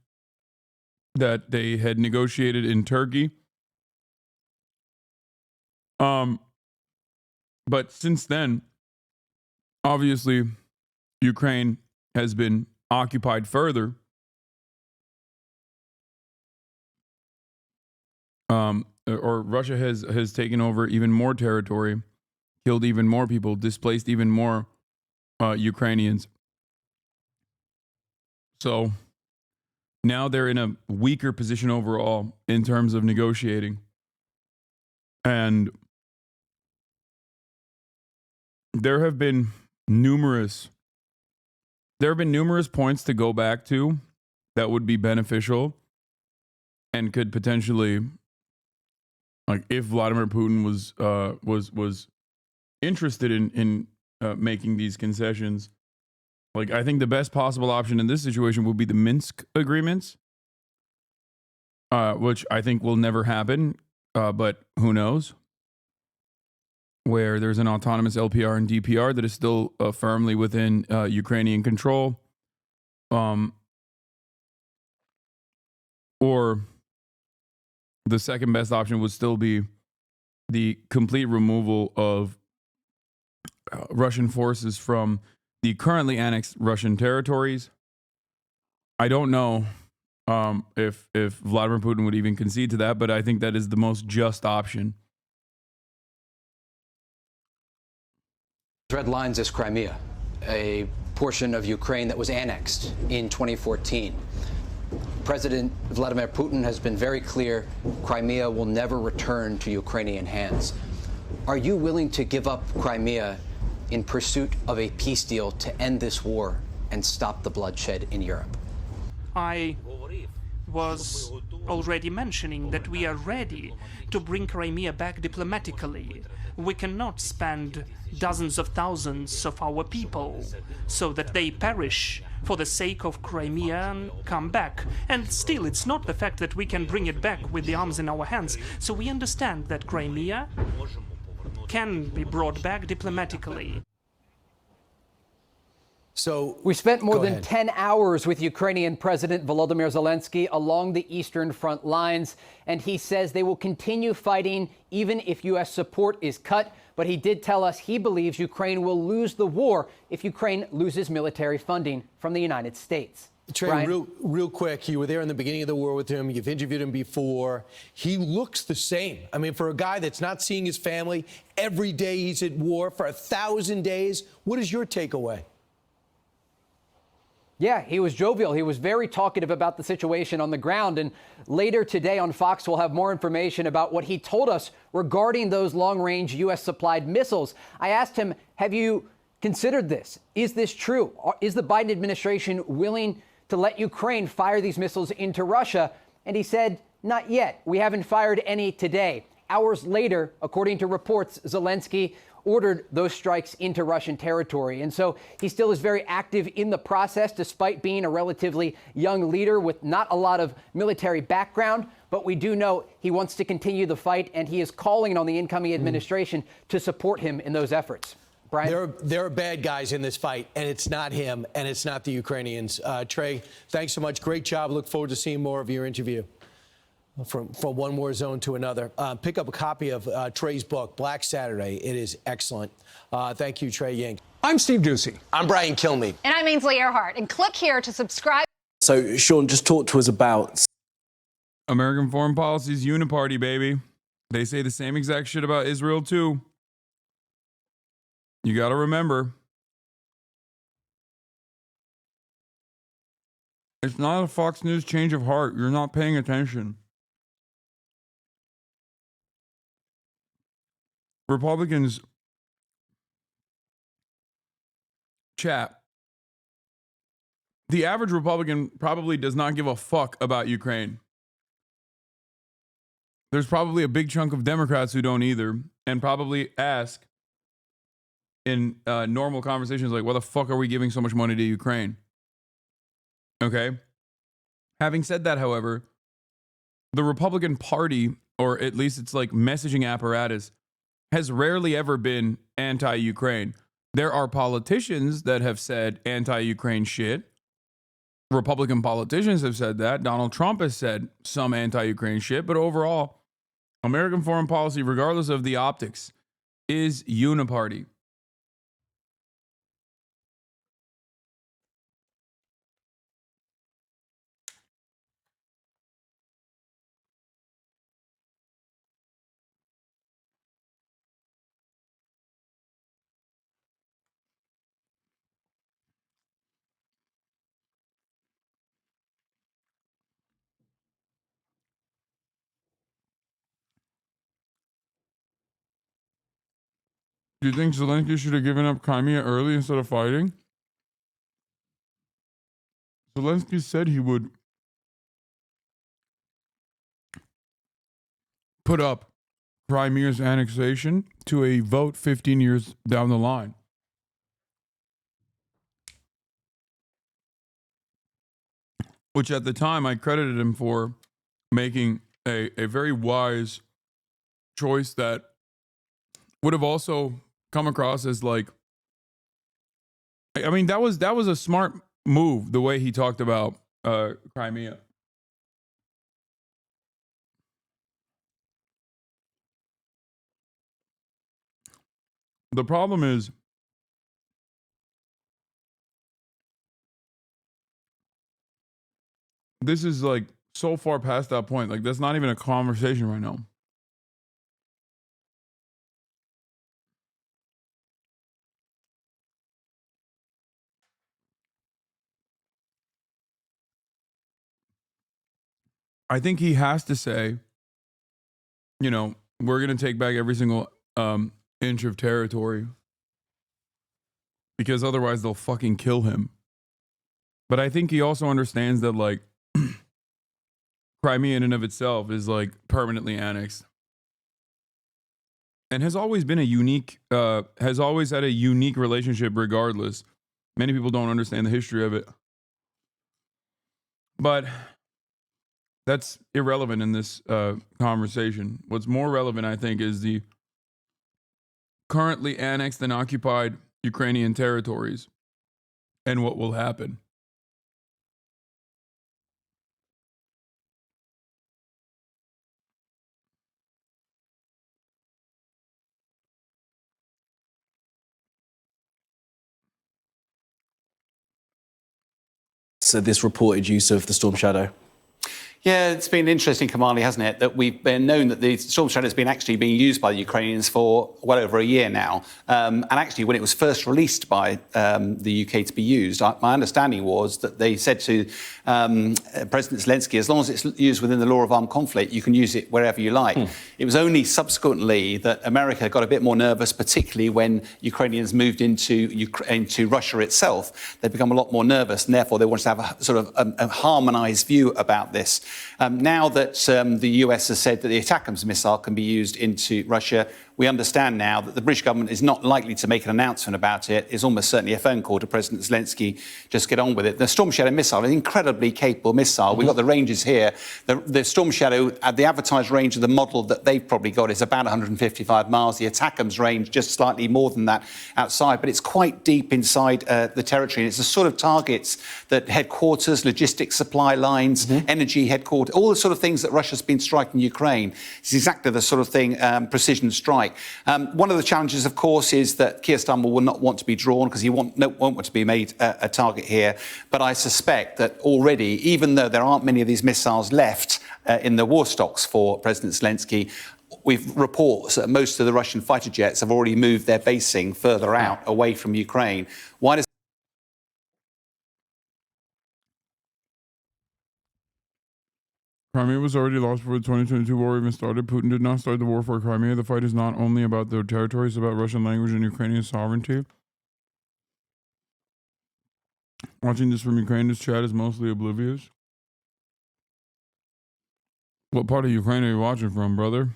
that they had negotiated in Turkey. But since then, obviously, Ukraine has been occupied further. Or Russia has taken over even more territory, killed even more people, displaced even more Ukrainians. So now they're in a weaker position overall in terms of negotiating. And there have been numerous points to go back to that would be beneficial and could potentially, like, if Vladimir Putin was interested in making these concessions, like, I think the best possible option in this situation would be the Minsk agreements, which I think will never happen, but who knows? Where there's an autonomous LPR and DPR that is still firmly within Ukrainian control, or the second best option would still be the complete removal of Russian forces from the currently annexed Russian territories. I don't know if Vladimir Putin would even concede to that, but I think that is the most just option. Red lines is Crimea, a portion of Ukraine that was annexed in 2014. President Vladimir Putin has been very clear Crimea will never return to Ukrainian hands. Are you willing to give up Crimea in pursuit of a peace deal to end this war and stop the bloodshed in Europe? I was already mentioning that we are ready to bring Crimea back diplomatically. We cannot spend dozens of thousands of our people so that they perish for the sake of Crimea and come back. And still, it's not the fact that we can bring it back with the arms in our hands. So we understand that Crimea can be brought back diplomatically. So we spent more than ahead. 10 hours with Ukrainian President Volodymyr Zelensky along the eastern front lines, and he says they will continue fighting even if U.S. support is cut. But he did tell us he believes Ukraine will lose the war if Ukraine loses military funding from the United States. Trey, real quick, you were there in the beginning of the war with him. You've interviewed him before. He looks the same. I mean, for a guy that's not seeing his family every day, he's at war for 1,000 days. What is your takeaway? Yeah, he was jovial. He was very talkative about the situation on the ground. And later today on Fox, we'll have more information about what he told us regarding those long-range U.S.-supplied missiles. I asked him, have you considered this? Is this true? Is the Biden administration willing to let Ukraine fire these missiles into Russia? And he said, not yet. We haven't fired any today. Hours later, according to reports, Zelensky ordered those strikes into Russian territory. And so he still is very active in the process, despite being a relatively young leader with not a lot of military background. But we do know he wants to continue the fight, and he is calling on the incoming administration to support him in those efforts. Brian? There are bad guys in this fight, and it's not him, and it's not the Ukrainians. Trey, thanks so much. Great job. Look forward to seeing more of your interview. From one war zone to another. Pick up a copy of Trey's book, Black Saturday. It is excellent. Thank you, Trey Ying. I'm Steve Ducey. I'm Brian Kilmeade. And I'm Ainsley Earhart. And click here to subscribe. So, Sean, just talk to us about American foreign policy's uniparty, baby. They say the same exact shit about Israel, too. You got to remember, it's not a Fox News change of heart. You're not paying attention. Republicans, chat. The average Republican probably does not give a fuck about Ukraine. There's probably a big chunk of Democrats who don't either, and probably ask in normal conversations like, why the fuck are we giving so much money to Ukraine? Okay? Having said that, however, the Republican Party or at least its like messaging apparatus, has rarely ever been anti-Ukraine. There are politicians that have said anti-Ukraine shit. Republican politicians have said that. Donald Trump has said some anti-Ukraine shit. But overall, American foreign policy, regardless of the optics, is uniparty. Do you think Zelensky should have given up Crimea early instead of fighting? Zelensky said he would put up Crimea's annexation to a vote 15 years down the line. Which at the time I credited him for making a very wise choice that would have also come across as like, I mean, that was a smart move, the way he talked about Crimea. The problem is, this is like so far past that point. Like, that's not even a conversation right now. I think he has to say, you know, we're going to take back every single inch of territory, because otherwise they'll fucking kill him. But I think he also understands that, like, Crimea in and of itself is like permanently annexed, and has always been a unique, has always had a unique relationship regardless. Many people don't understand the history of it. But that's irrelevant in this conversation. What's more relevant, I think, is the currently annexed and occupied Ukrainian territories and what will happen. So this reported use of the Storm Shadow. Yeah, it's been interesting, Kamali, hasn't it, that we've been known that the Storm Shadow has been actually being used by the Ukrainians for well over a year now. And actually, when it was first released by the UK to be used, my understanding was that they said to President Zelensky, as long as it's used within the law of armed conflict, you can use it wherever you like. It was only subsequently that America got a bit more nervous, particularly when Ukrainians moved into Russia itself. They've become a lot more nervous, and therefore they wanted to have a sort of a harmonised view about this. Now that the US has said that the ATACMS missile can be used into Russia, we understand now that the British government is not likely to make an announcement about it. It's almost certainly a phone call to President Zelensky, just get on with it. The Storm Shadow missile is an incredibly capable missile. We've got the ranges here. The Storm Shadow, the advertised range of the model that they've probably got is about 155 miles. The ATACMS range just slightly more than that outside, but it's quite deep inside the territory. And it's the sort of targets that headquarters, logistics supply lines, energy headquarters, all the sort of things that Russia's been striking Ukraine. It's exactly the sort of thing, precision strike. One of the challenges, of course, is that Keir Starmer will not want to be drawn because he won't want to be made a target here. But I suspect that already, even though there aren't many of these missiles left in the war stocks for President Zelensky, we've reports that most of the Russian fighter jets have already moved their basing further out, away from Ukraine. Why does Crimea was already lost before the 2022 war even started. Putin did not start the war for Crimea. The fight is not only about their territory, it's about Russian language and Ukrainian sovereignty. Watching this from Ukraine, this chat is mostly oblivious. What part of Ukraine are you watching from, brother?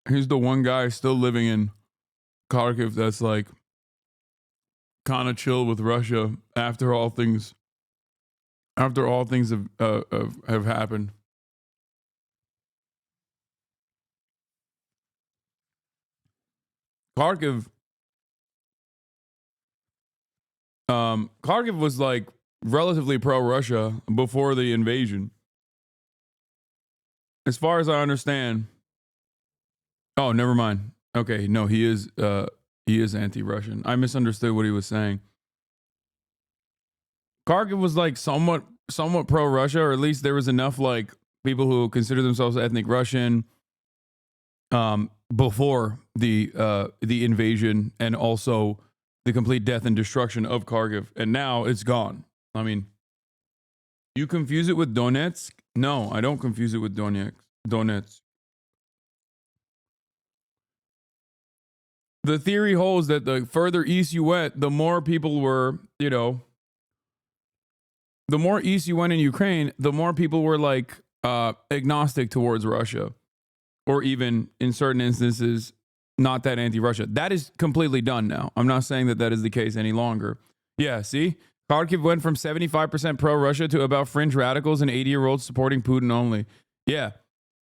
He's the one guy still living in Kharkiv that's like kind of chill with Russia after all things have happened. Kharkiv was like relatively pro-Russia before the invasion. As far as I understand. Oh, never mind. Okay, no, he is anti-Russian. I misunderstood what he was saying. Kharkiv was like somewhat pro-Russia, or at least there was enough like people who consider themselves ethnic Russian before the invasion and also the complete death and destruction of Kharkiv, and now it's gone. I mean, you confuse it with Donetsk? No, I don't confuse it with Donetsk. The theory holds that the further east you went, the more people were, the more east you went in Ukraine, the more people were like agnostic towards Russia, or even in certain instances, not that anti-Russia. That is completely done now. I'm not saying that is the case any longer. Yeah, see? Kharkiv went from 75% pro-Russia to about fringe radicals and 80-year-olds supporting Putin only. Yeah,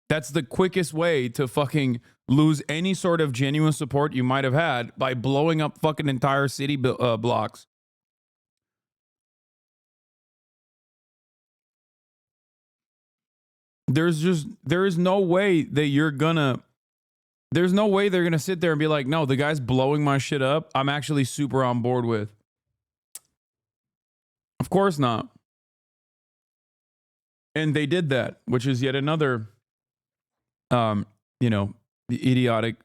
that's the quickest way to fucking lose any sort of genuine support you might have had, by blowing up fucking entire city blocks. There is no way that there's no way they're gonna sit there and be like, no, the guy's blowing my shit up, I'm actually super on board with. Of course not. And they did that, which is yet another, the idiotic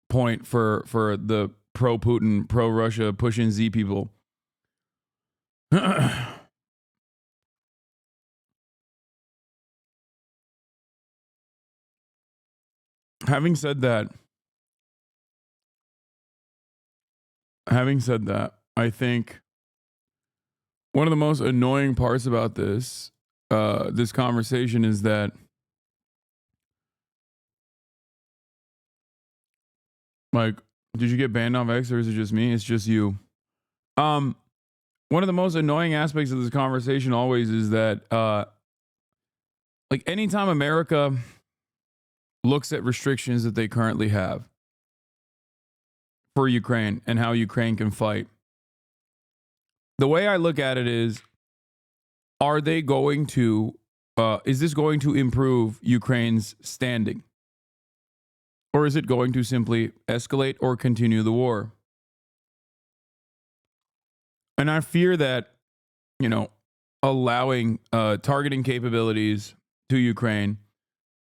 point for the pro-Putin, pro-Russia, pushing Z people. Having said that, I think one of the most annoying parts about this conversation is that like, did you get banned off X, or is it just me? It's just you. One of the most annoying aspects of this conversation always is that like anytime America looks at restrictions that they currently have for Ukraine and how Ukraine can fight, the way I look at it is, are they going to, is this going to improve Ukraine's standing? Or is it going to simply escalate or continue the war? And I fear that, allowing targeting capabilities to Ukraine,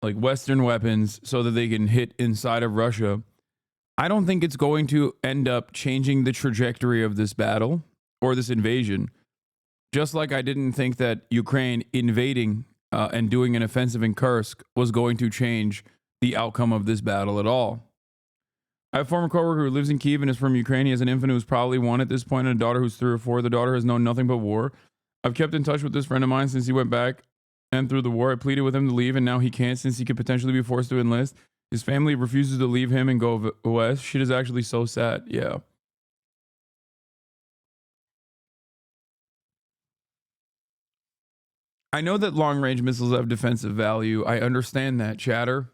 like Western weapons, so that they can hit inside of Russia, I don't think it's going to end up changing the trajectory of this battle or this invasion. Just like I didn't think that Ukraine invading and doing an offensive in Kursk was going to change the outcome of this battle at all. I have a former coworker who lives in Kyiv and is from Ukraine. He has an infant who's probably 1 at this point and a daughter who's 3 or 4. The daughter has known nothing but war. I've kept in touch with this friend of mine since he went back and through the war. I pleaded with him to leave, and now he can't since he could potentially be forced to enlist. His family refuses to leave him and go west. Shit is actually so sad. Yeah. I know that long-range missiles have defensive value. I understand that, chatter.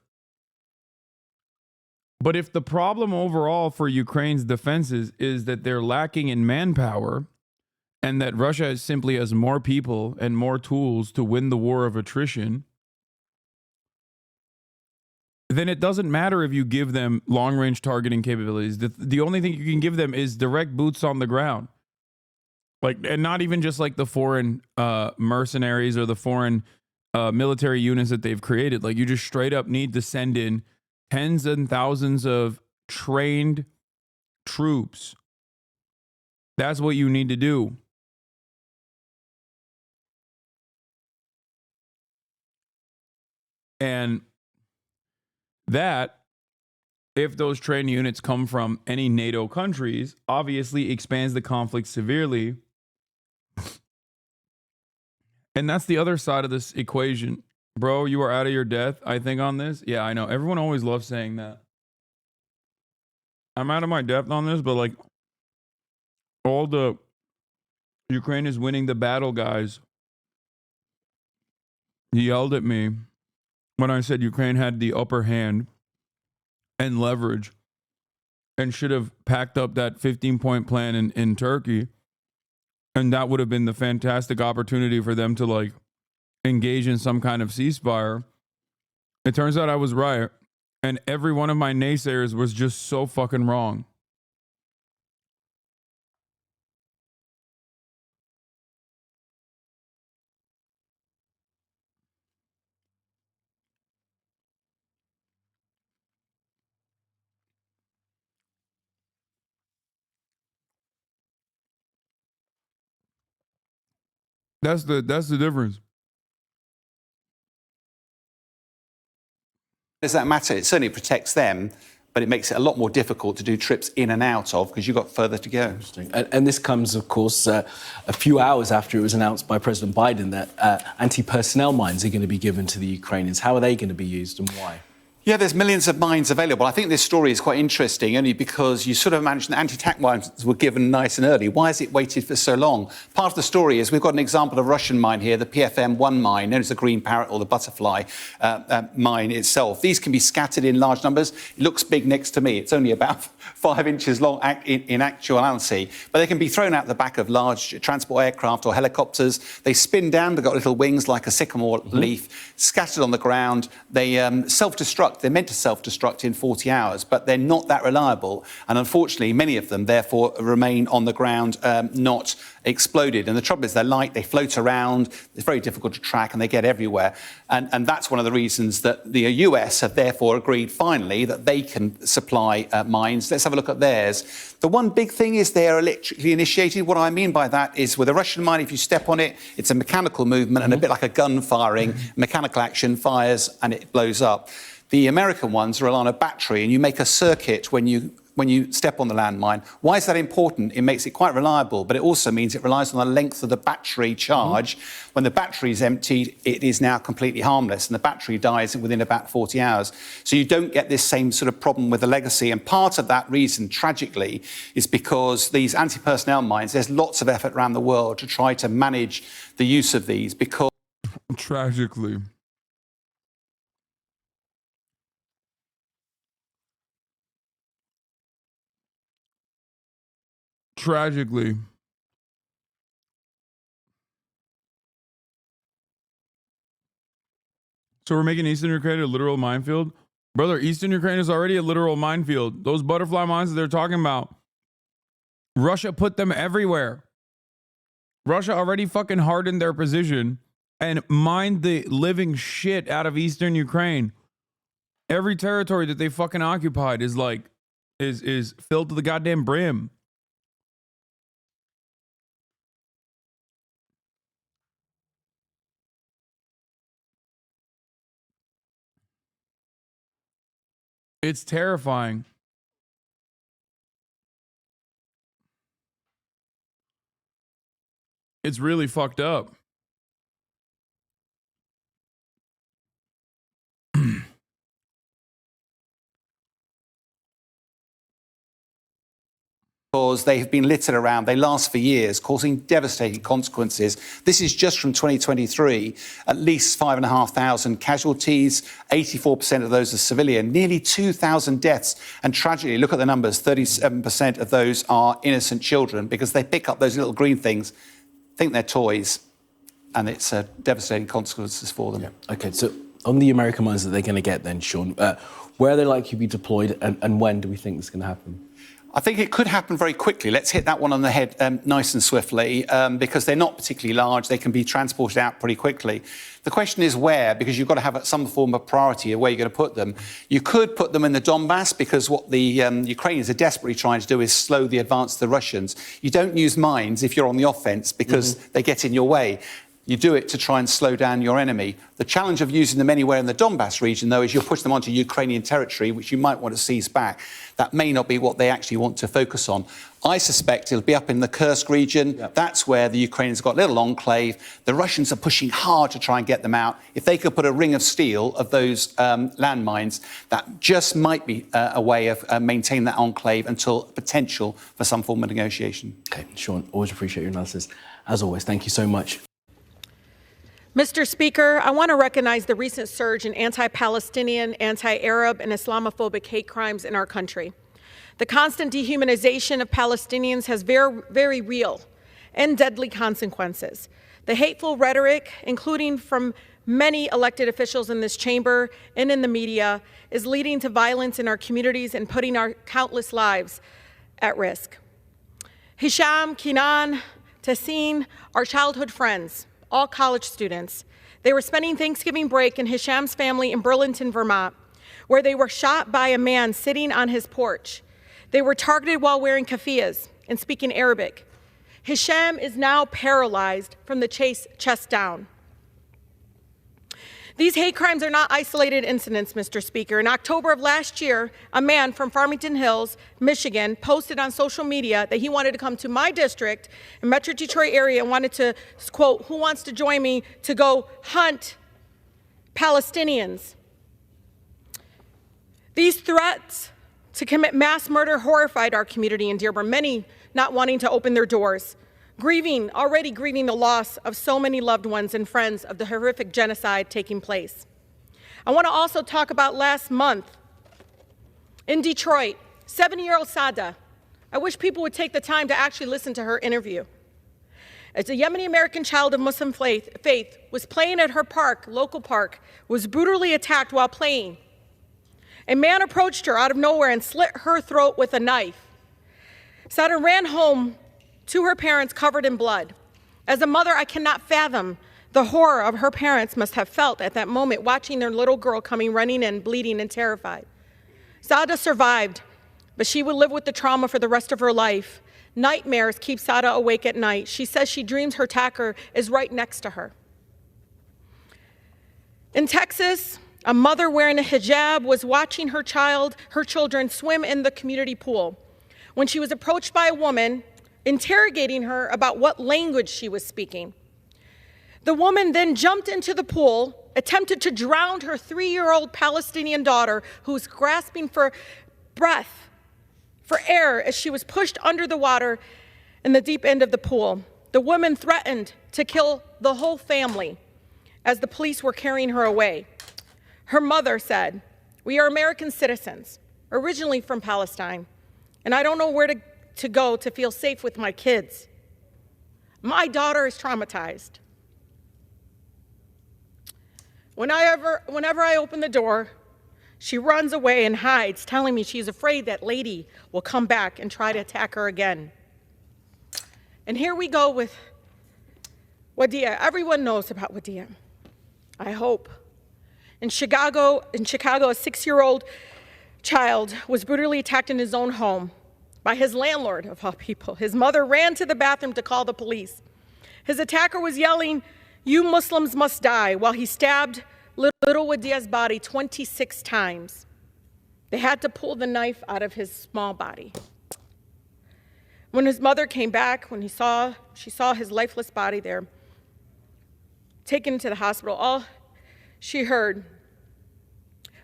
But if the problem overall for Ukraine's defenses is that they're lacking in manpower, and that Russia simply has more people and more tools to win the war of attrition, then it doesn't matter if you give them long-range targeting capabilities. The only thing you can give them is direct boots on the ground. Like, and not even just like the foreign mercenaries or the foreign military units that they've created. Like, you just straight up need to send in tens and thousands of trained troops. That's what you need to do. And that, if those trained units come from any NATO countries, obviously expands the conflict severely. And that's the other side of this equation. Bro, you are out of your depth, I think, on this. Yeah, I know. Everyone always loves saying that. I'm out of my depth on this, but like all the Ukraine is winning the battle guys yelled at me when I said Ukraine had the upper hand and leverage and should have packed up that 15-point plan in Turkey. And that would have been the fantastic opportunity for them to like engage in some kind of ceasefire. It turns out I was right. And every one of my naysayers was just so fucking wrong. That's the difference. Does that matter? It certainly protects them, but it makes it a lot more difficult to do trips in and out of because you've got further to go. And this comes, of course, a few hours after it was announced by President Biden that anti-personnel mines are going to be given to the Ukrainians. How are they going to be used and why? Yeah, there's millions of mines available. I think this story is quite interesting only because you sort of managed that anti-tank mines were given nice and early. Why has it waited for so long? Part of the story is we've got an example of a Russian mine here, the PFM-1 mine, known as the Green Parrot or the Butterfly mine itself. These can be scattered in large numbers. It looks big next to me. It's only about 5 inches long in actuality. But they can be thrown out the back of large transport aircraft or helicopters. They spin down. They've got little wings like a sycamore leaf, scattered on the ground. They self-destruct. They're meant to self-destruct in 40 hours, but they're not that reliable. And unfortunately, many of them, therefore, remain on the ground, not exploded. And the trouble is they're light, they float around, it's very difficult to track, and they get everywhere. And that's one of the reasons that the US have therefore agreed finally that they can supply mines. Let's have a look at theirs. The one big thing is they're electrically initiated. What I mean by that is with a Russian mine, if you step on it, it's a mechanical movement and a bit like a gun firing, mechanical action, fires and it blows up. The American ones rely on a battery, and you make a circuit when you step on the landmine. Why is that important? It makes it quite reliable, but it also means it relies on the length of the battery charge. When the battery is emptied, it is now completely harmless, and the battery dies within about 40 hours. So you don't get this same sort of problem with the legacy. And part of that reason, tragically, is because these anti-personnel mines, there's lots of effort around the world to try to manage the use of these because... Tragically. Tragically. So we're making Eastern Ukraine a literal minefield? Brother, Eastern Ukraine is already a literal minefield. Those butterfly mines that they're talking about, Russia put them everywhere. Russia already fucking hardened their position and mined the living shit out of Eastern Ukraine. Every territory that they fucking occupied is like, is filled to the goddamn brim. It's terrifying. It's really fucked up. Because they have been littered around. They last for years, causing devastating consequences. This is just from 2023. At least 5,500 casualties, 84% of those are civilian, nearly 2,000 deaths. And tragically, look at the numbers, 37% of those are innocent children because they pick up those little green things, think they're toys, and it's devastating consequences for them. Yeah. Okay, so on the American mines that they're going to get then, Sean, where are they likely to be deployed and when do we think this is going to happen? I think it could happen very quickly. Let's hit that one on the head nice and swiftly because they're not particularly large. They can be transported out pretty quickly. The question is where, because you've got to have some form of priority of where you're going to put them. You could put them in the Donbass because what the Ukrainians are desperately trying to do is slow the advance of the Russians. You don't use mines if you're on the offense because they get in your way. You do it to try and slow down your enemy. The challenge of using them anywhere in the Donbass region, though, is you'll push them onto Ukrainian territory, which you might want to seize back. That may not be what they actually want to focus on. I suspect it'll be up in the Kursk region. Yep. That's where the Ukrainians got a little enclave. The Russians are pushing hard to try and get them out. If they could put a ring of steel of those landmines, that just might be a way of maintaining that enclave until potential for some form of negotiation. Okay, Sean, always appreciate your analysis. As always, thank you so much. Mr. Speaker, I want to recognize the recent surge in anti-Palestinian, anti-Arab, and Islamophobic hate crimes in our country. The constant dehumanization of Palestinians has very real and deadly consequences. The hateful rhetoric, including from many elected officials in this chamber and in the media, is leading to violence in our communities and putting our countless lives at risk. Hisham, Kenan, Tassin are childhood friends, all college students. They were spending Thanksgiving break in Hisham's family in Burlington, Vermont, where they were shot by a man sitting on his porch. They were targeted while wearing keffiyehs and speaking Arabic. Hisham is now paralyzed from the chest down. These hate crimes are not isolated incidents, Mr. Speaker. In October of last year, a man from Farmington Hills, Michigan, posted on social media that he wanted to come to my district in Metro Detroit area and wanted to, quote, "Who wants to join me to go hunt Palestinians?" These threats to commit mass murder horrified our community in Dearborn, many not wanting to open their doors, already grieving the loss of so many loved ones and friends of the horrific genocide taking place. I want to also talk about last month in Detroit, 7-year-old Sada. I wish people would take the time to actually listen to her interview. As a Yemeni American child of Muslim faith was playing at her park, local park, was brutally attacked while playing. A man approached her out of nowhere and slit her throat with a knife. Sada ran home to her parents covered in blood. As a mother, I cannot fathom the horror of her parents must have felt at that moment, watching their little girl coming running in, bleeding and terrified. Sada survived, but she would live with the trauma for the rest of her life. Nightmares keep Sada awake at night. She says she dreams her attacker is right next to her. In Texas, a mother wearing a hijab was watching her children swim in the community pool when she was approached by a woman interrogating her about what language she was speaking. The woman then jumped into the pool, attempted to drown her 3-year-old Palestinian daughter, who was grasping for breath, for air, as she was pushed under the water in the deep end of the pool. The woman threatened to kill the whole family as the police were carrying her away. Her mother said, "We are American citizens, originally from Palestine, and I don't know where to go to feel safe with my kids. My daughter is traumatized. Whenever I open the door, she runs away and hides, telling me she's afraid that lady will come back and try to attack her again." And here we go with Wadia. Everyone knows about Wadia, I hope. In Chicago, a 6-year-old child was brutally attacked in his own home by his landlord, of all people. His mother ran to the bathroom to call the police. His attacker was yelling, "You Muslims must die," while he stabbed little Wadia's body 26 times. They had to pull the knife out of his small body. When his mother came back, she saw his lifeless body there, taken to the hospital, all she heard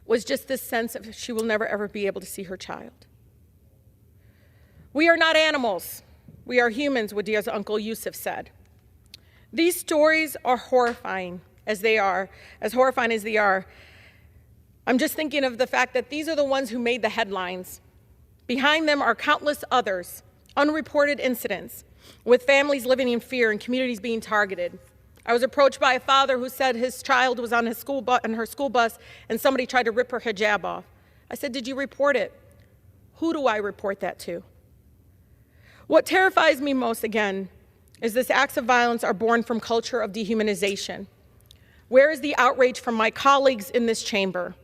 was just this sense of she will never ever be able to see her child. "We are not animals. We are humans," Wadia's uncle Yusuf said. These stories are horrifying as they are. I'm just thinking of the fact that these are the ones who made the headlines. Behind them are countless others, unreported incidents, with families living in fear and communities being targeted. I was approached by a father who said his child was on her school bus and somebody tried to rip her hijab off. I said, "Did you report it? Who do I report that to?" What terrifies me most, again, is this acts of violence are born from culture of dehumanization. Where is the outrage from my colleagues in this chamber?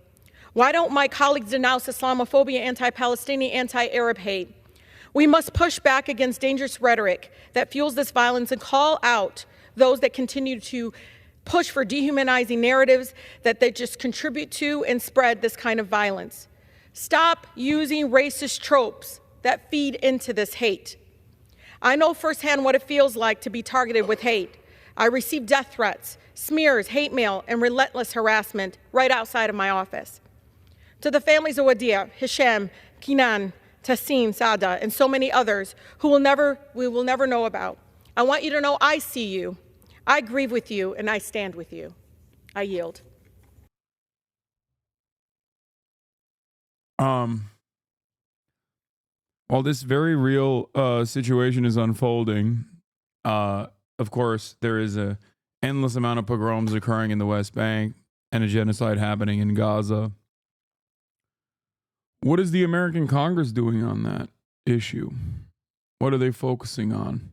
Why don't my colleagues denounce Islamophobia, anti-Palestinian, anti-Arab hate? We must push back against dangerous rhetoric that fuels this violence and call out those that continue to push for dehumanizing narratives that they just contribute to and spread this kind of violence. Stop using racist tropes that feed into this hate. I know firsthand what it feels like to be targeted with hate. I receive death threats, smears, hate mail, and relentless harassment right outside of my office. To the families of Wadia, Hisham, Kinan, Tassim, Sada, and so many others who we will never know about, I want you to know I see you, I grieve with you, and I stand with you. I yield. While this very real situation is unfolding, of course, there is an endless amount of pogroms occurring in the West Bank and a genocide happening in Gaza. What is the American Congress doing on that issue? What are they focusing on?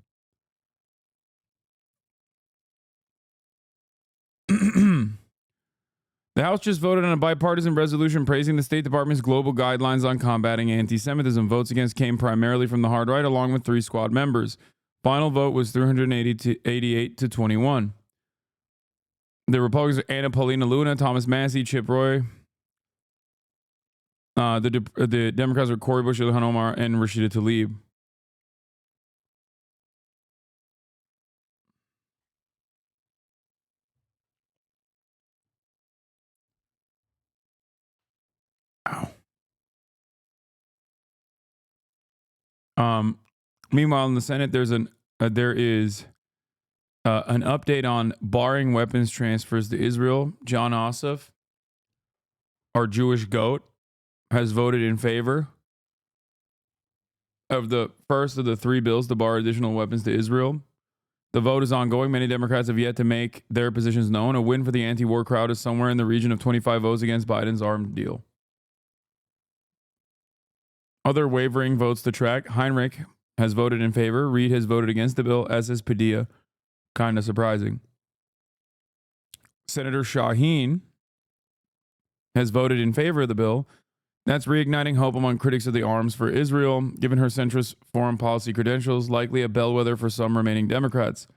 The House just voted on a bipartisan resolution praising the State Department's global guidelines on combating anti-Semitism. Votes against came primarily from the hard right, along with 3 squad members. Final vote was 388 to 21. The Republicans are Anna Paulina Luna, Thomas Massey, Chip Roy. The Democrats are Cory Bush, Ilhan Omar, and Rashida Tlaib. Meanwhile, in the Senate, there is an update on barring weapons transfers to Israel. John Ossoff, our Jewish goat, has voted in favor of the first of the 3 bills to bar additional weapons to Israel. The vote is ongoing. Many Democrats have yet to make their positions known. A win for the anti-war crowd is somewhere in the region of 25 votes against Biden's arms deal. Other wavering votes to track. Heinrich has voted in favor. Reid has voted against the bill, as has Padilla. Kind of surprising. Senator Shaheen has voted in favor of the bill. That's reigniting hope among critics of the arms for Israel, given her centrist foreign policy credentials, likely a bellwether for some remaining Democrats.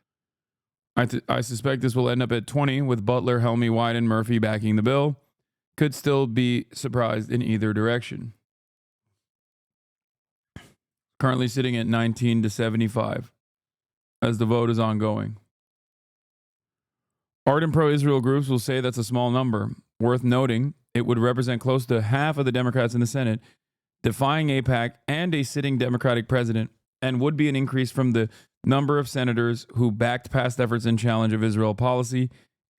I suspect this will end up at 20, with Butler, Helmy, Wyden, and Murphy backing the bill. Could still be surprised in either direction. Currently sitting at 19 to 75 as the vote is ongoing. Ardent pro-Israel groups will say that's a small number. Worth noting, it would represent close to half of the Democrats in the Senate, defying AIPAC and a sitting Democratic president, and would be an increase from the number of senators who backed past efforts in challenge of Israel policy,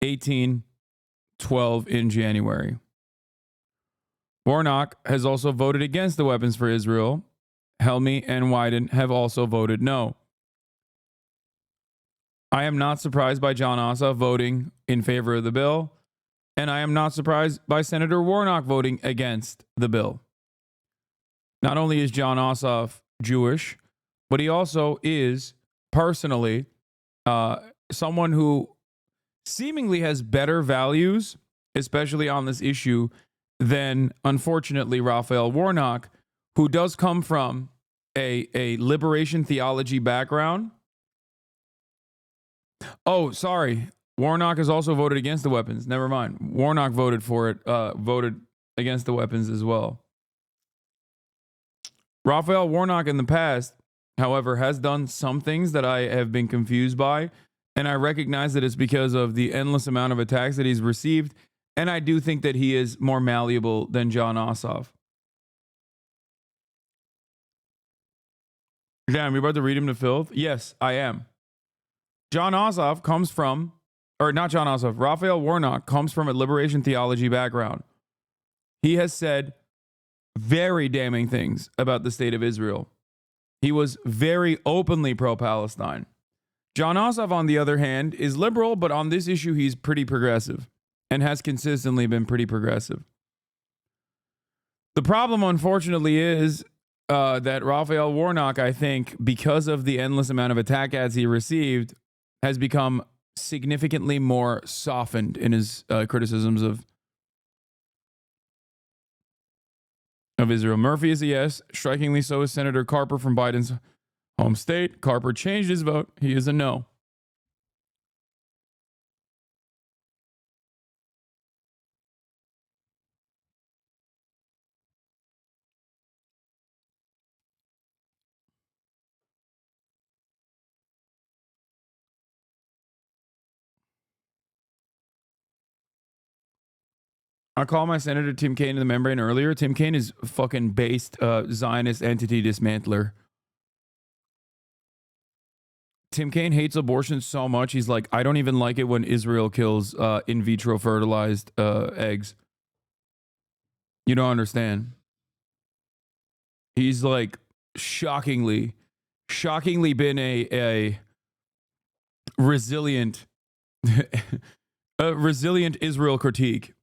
12 in January. Warnock has also voted against the weapons for Israel. Helmy and Wyden have also voted no. I am not surprised by John Ossoff voting in favor of the bill, and I am not surprised by Senator Warnock voting against the bill. Not only is John Ossoff Jewish, but he also is personally someone who seemingly has better values, especially on this issue, than, unfortunately, Raphael Warnock, who does come from a liberation theology background. Oh, sorry. Warnock has also voted against the weapons. Never mind. Warnock voted for it, voted against the weapons as well. Raphael Warnock in the past, however, has done some things that I have been confused by, and I recognize that it's because of the endless amount of attacks that he's received, and I do think that he is more malleable than John Ossoff. Damn, you're about to read him to filth? Yes, I am. John Ossoff comes from, or not John Ossoff, Raphael Warnock comes from a liberation theology background. He has said very damning things about the state of Israel. He was very openly pro-Palestine. John Ossoff, on the other hand, is liberal, but on this issue, he's pretty progressive and has consistently been pretty progressive. The problem, unfortunately, is that Raphael Warnock, I think, because of the endless amount of attack ads he received, has become significantly more softened in his criticisms of Israel. Murphy is a yes. Strikingly so is Senator Carper from Biden's home state. Carper changed his vote. He is a no. I called my Senator Tim Kaine in the membrane earlier. Tim Kaine is fucking based Zionist entity dismantler. Tim Kaine hates abortion so much, he's like, I don't even like it when Israel kills in vitro fertilized eggs. You don't understand. He's like shockingly been a resilient a resilient Israel critique.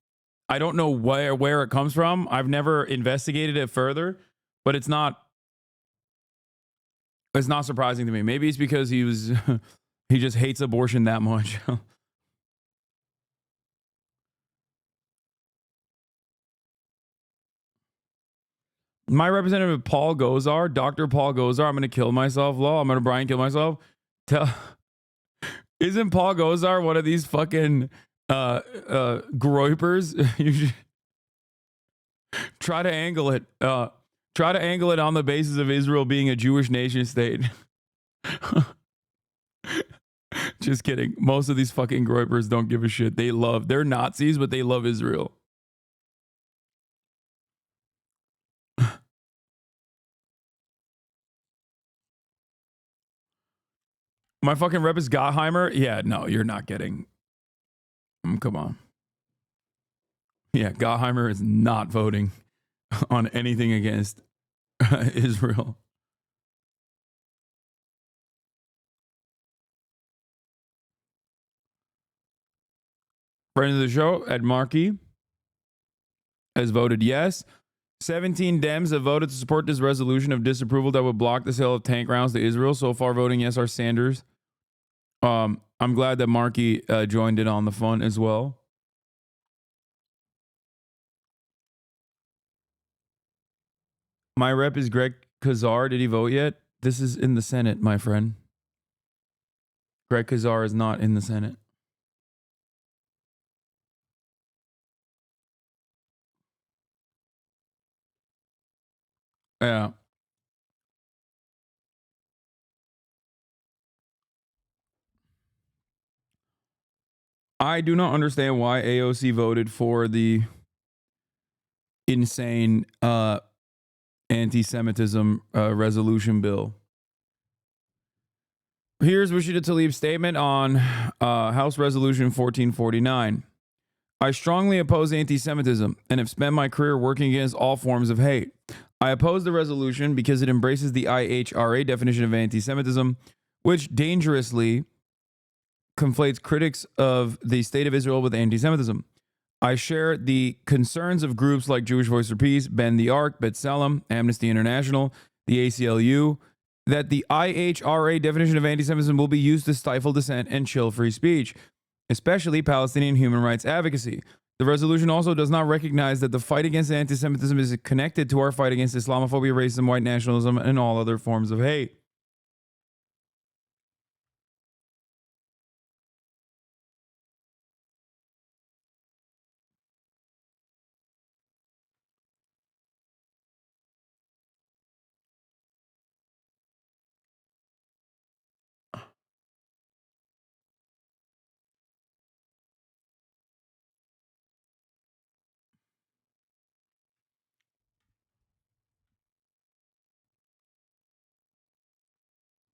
I don't know where it comes from. I've never investigated it further, but it's not surprising to me. Maybe it's because he just hates abortion that much. My representative Paul Gozar, Dr. Paul Gozar, I'm going to kill myself, lol. I'm going to Brian kill myself. Isn't Paul Gozar one of these fucking groypers? You should try to angle it. Try to angle it on the basis of Israel being a Jewish nation state. Just kidding. Most of these fucking groypers don't give a shit. They're Nazis, but they love Israel. My fucking rep is Gottheimer. Yeah, no, you're not getting. Come on. Yeah, Gottheimer is not voting on anything against Israel. Friend of the show, Ed Markey, has voted yes. 17 Dems have voted to support this resolution of disapproval that would block the sale of tank rounds to Israel. So far, voting yes are Sanders. I'm glad that Markey joined in on the fun as well. My rep is Greg Kazar. Did he vote yet? This is in the Senate, my friend. Greg Kazar is not in the Senate. Yeah. I do not understand why AOC voted for the insane anti-Semitism resolution bill. Here's Rashida Tlaib's statement on House Resolution 1449. I strongly oppose anti-Semitism and have spent my career working against all forms of hate. I oppose the resolution because it embraces the IHRA definition of anti-Semitism, which dangerously conflates critics of the state of Israel with anti-Semitism. I share the concerns of groups like Jewish Voice for Peace, Bend the Arc, B'Tselem, Amnesty International, the ACLU, that the IHRA definition of anti-Semitism will be used to stifle dissent and chill free speech, especially Palestinian human rights advocacy. The resolution also does not recognize that the fight against anti-Semitism is connected to our fight against Islamophobia, racism, white nationalism, and all other forms of hate.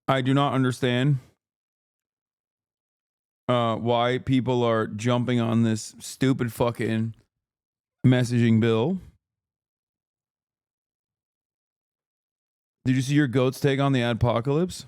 I do not understand why people are jumping on this stupid fucking messaging bill. Did you see your goat's take on the adpocalypse?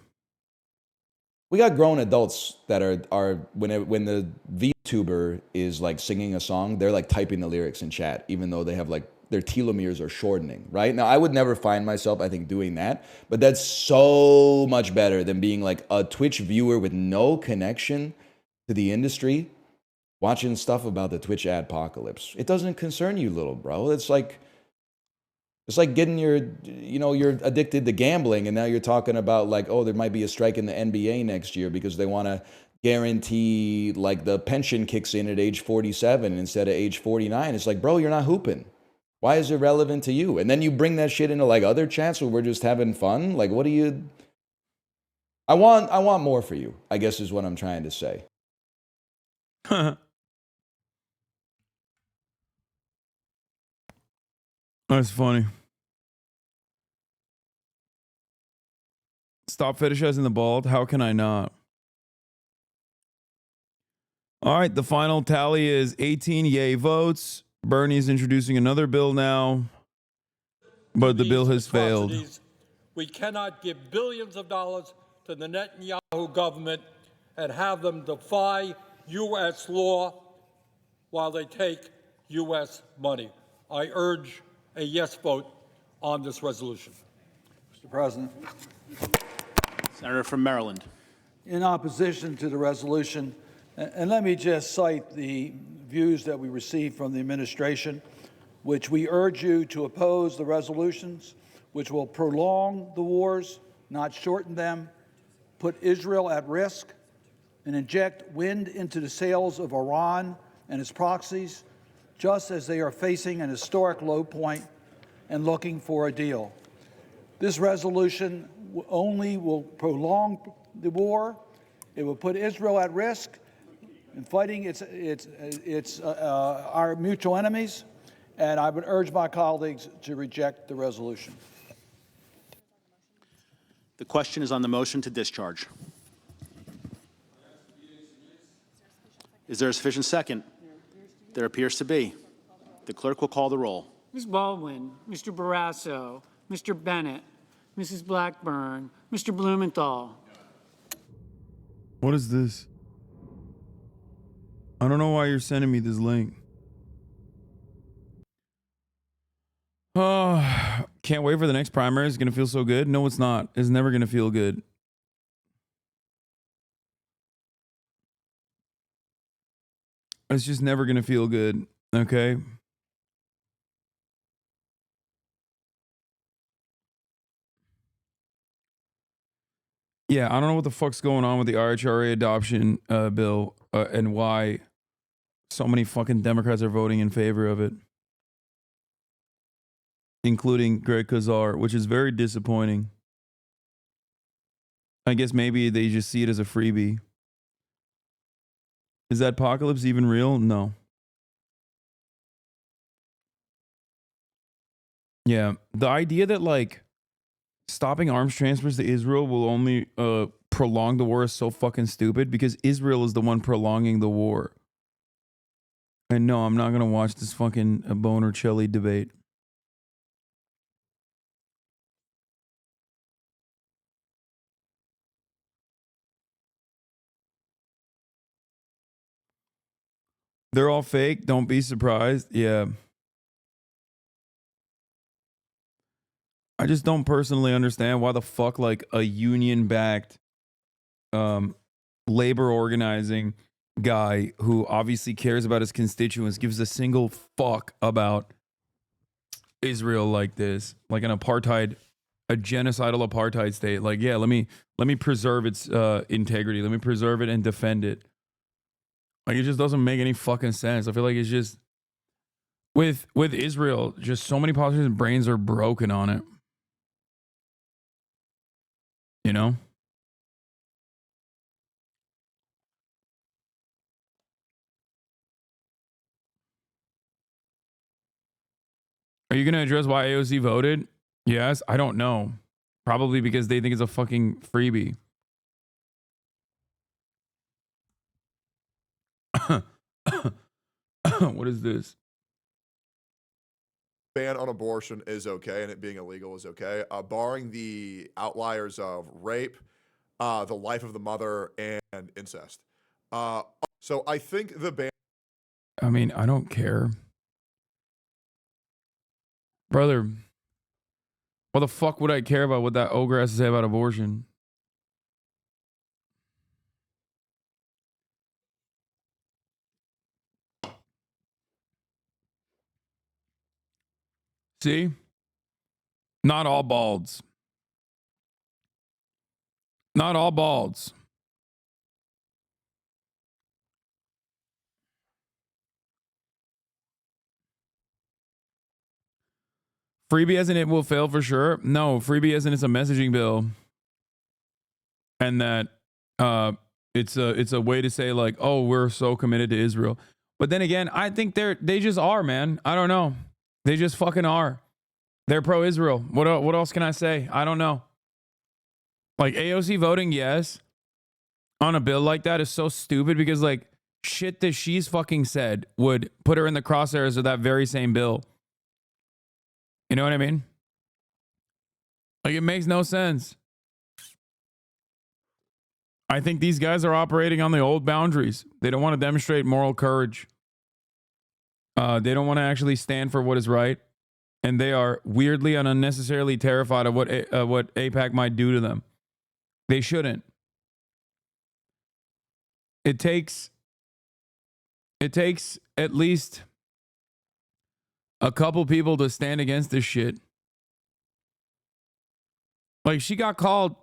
We got grown adults that are when the VTuber is like singing a song, they're like typing the lyrics in chat, even though they have like their telomeres are shortening, right? Now, I would never find myself, I think, doing that, but that's so much better than being like a Twitch viewer with no connection to the industry, watching stuff about the Twitch adpocalypse. It doesn't concern you, little bro. It's like getting you're addicted to gambling, and now you're talking about like, oh, there might be a strike in the NBA next year because they want to guarantee like the pension kicks in at age 47 instead of age 49. It's like, bro, you're not hooping. Why is it relevant to you? And then you bring that shit into like other chats where we're just having fun. Like, what do you? I want more for you, I guess is what I'm trying to say. That's funny. Stop fetishizing the bald. How can I not? All right, the final tally is 18 yay votes. Bernie's introducing another bill now, but the bill has failed. We cannot give billions of dollars to the Netanyahu government and have them defy U.S. law while they take U.S. money. I urge a yes vote on this resolution. Mr. President. Senator from Maryland. In opposition to the resolution, and let me just cite the views that we received from the administration, which we urge you to oppose the resolutions, which will prolong the wars, not shorten them, put Israel at risk, and inject wind into the sails of Iran and its proxies, just as they are facing an historic low point and looking for a deal. This resolution only will prolong the war. It will put Israel at risk in fighting our mutual enemies, and I would urge my colleagues to reject the resolution. The question is on the motion to discharge. Is there a sufficient second? There appears to be. The clerk will call the roll. Ms. Baldwin, Mr. Barrasso, Mr. Bennett, Mrs. Blackburn, Mr. Blumenthal. What is this? I don't know why you're sending me this link. Oh, can't wait for the next primary. It's going to feel so good. No, it's not. It's never going to feel good. It's just never going to feel good. Okay. Yeah, I don't know what the fuck's going on with the RHRA adoption bill and why so many fucking Democrats are voting in favor of it, including Greg Kazar, which is very disappointing. I guess maybe they just see it as a freebie. Is that apocalypse even real? No. Yeah, the idea that like stopping arms transfers to Israel will only prolong the war is so fucking stupid because Israel is the one prolonging the war. And no, I'm not going to watch this fucking Boner-Chelly debate. They're all fake. Don't be surprised. Yeah. I just don't personally understand why the fuck like a union-backed labor organizing guy who obviously cares about his constituents gives a single fuck about Israel like this, like an apartheid, a genocidal apartheid state. Like, yeah, let me preserve its integrity. Let me preserve it and defend it. Like, it just doesn't make any fucking sense. I feel like it's just with Israel, just so many politicians' brains are broken on it. You know? Are you going to address why AOC voted? Yes, I don't know. Probably because they think it's a fucking freebie. What is this? Ban on abortion is okay, and it being illegal is okay, barring the outliers of rape, the life of the mother, and incest. So I think the ban... I mean, I don't care. Brother, what the fuck would I care about what that ogre has to say about abortion? See? Not all balds. Not all balds. Freebie as in it will fail for sure. No, freebie as in it's a messaging bill. And that it's a way to say like, oh, we're so committed to Israel. But then again, I think they just are, man. I don't know. They just fucking are. They're pro-Israel. What else can I say? I don't know. Like, AOC voting yes on a bill like that is so stupid because, like, shit that she's fucking said would put her in the crosshairs of that very same bill. You know what I mean? Like, it makes no sense. I think these guys are operating on the old boundaries. They don't want to demonstrate moral courage. They don't want to actually stand for what is right. And they are weirdly and unnecessarily terrified of what AIPAC might do to them. They shouldn't. It takes at least a couple people to stand against this shit. Like, she got called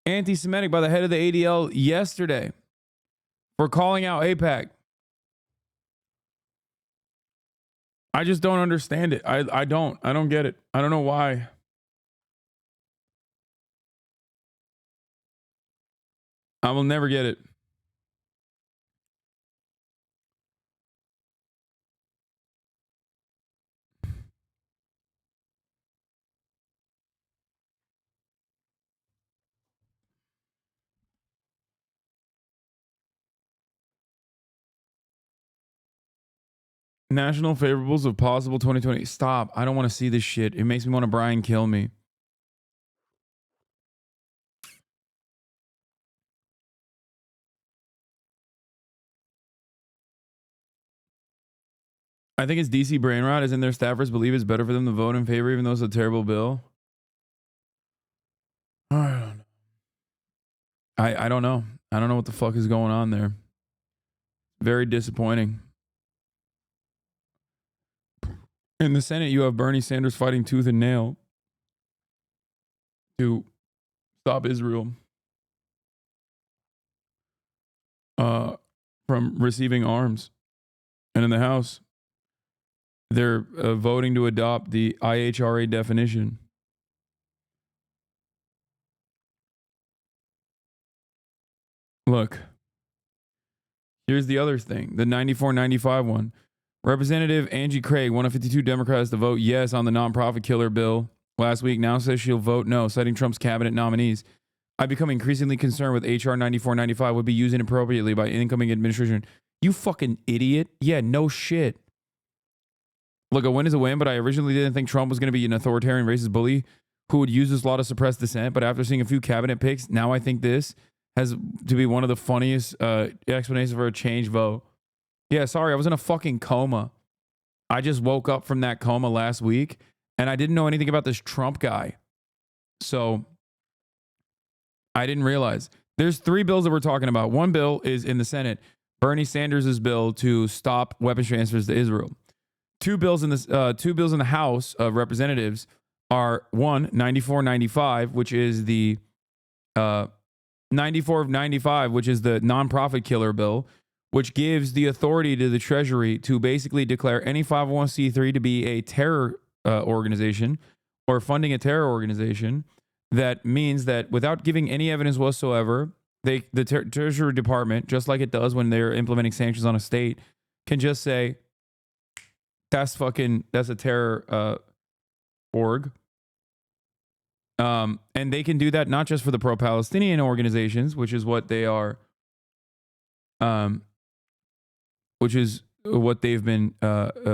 anti-Semitic by the head of the ADL yesterday for calling out AIPAC. I just don't understand it. I don't get it. I don't know why. I will never get it. National favorables of possible 2020. Stop. I don't want to see this shit. It makes me want to Brian kill me. I think it's DC brain rot, as in their staffers believe it's better for them to vote in favor even though it's a terrible bill. I don't know. I don't know. I don't know what the fuck is going on there. Very disappointing. In the Senate, you have Bernie Sanders fighting tooth and nail to stop Israel from receiving arms. And in the House, they're voting to adopt the IHRA definition. Look, here's the other thing, the 94-95 one. Representative Angie Craig, one of 52 Democrats to vote yes on the nonprofit killer bill last week, now says she'll vote no, citing Trump's cabinet nominees. I become increasingly concerned with HR 94-95 would be used inappropriately by incoming administration. You fucking idiot. Yeah, no shit. Look, a win is a win, but I originally didn't think Trump was going to be an authoritarian racist bully who would use this law to suppress dissent. But after seeing a few cabinet picks, now I think this has to be one of the funniest explanations for a change vote. Yeah, sorry, I was in a fucking coma. I just woke up from that coma last week, and I didn't know anything about this Trump guy. So I didn't realize. There's 3 bills that we're talking about. One bill is in the Senate, Bernie Sanders' bill to stop weapons transfers to Israel. Two bills in the House of Representatives are, one, 94-95, which is the 94 of 95, which is the nonprofit killer bill, which gives the authority to the Treasury to basically declare any 501c3 to be a terror organization or funding a terror organization. That means that without giving any evidence whatsoever, the Treasury Department, just like it does when they're implementing sanctions on a state, can just say, that's a terror org. And they can do that not just for the pro-Palestinian organizations, which is what they are, which is what they've been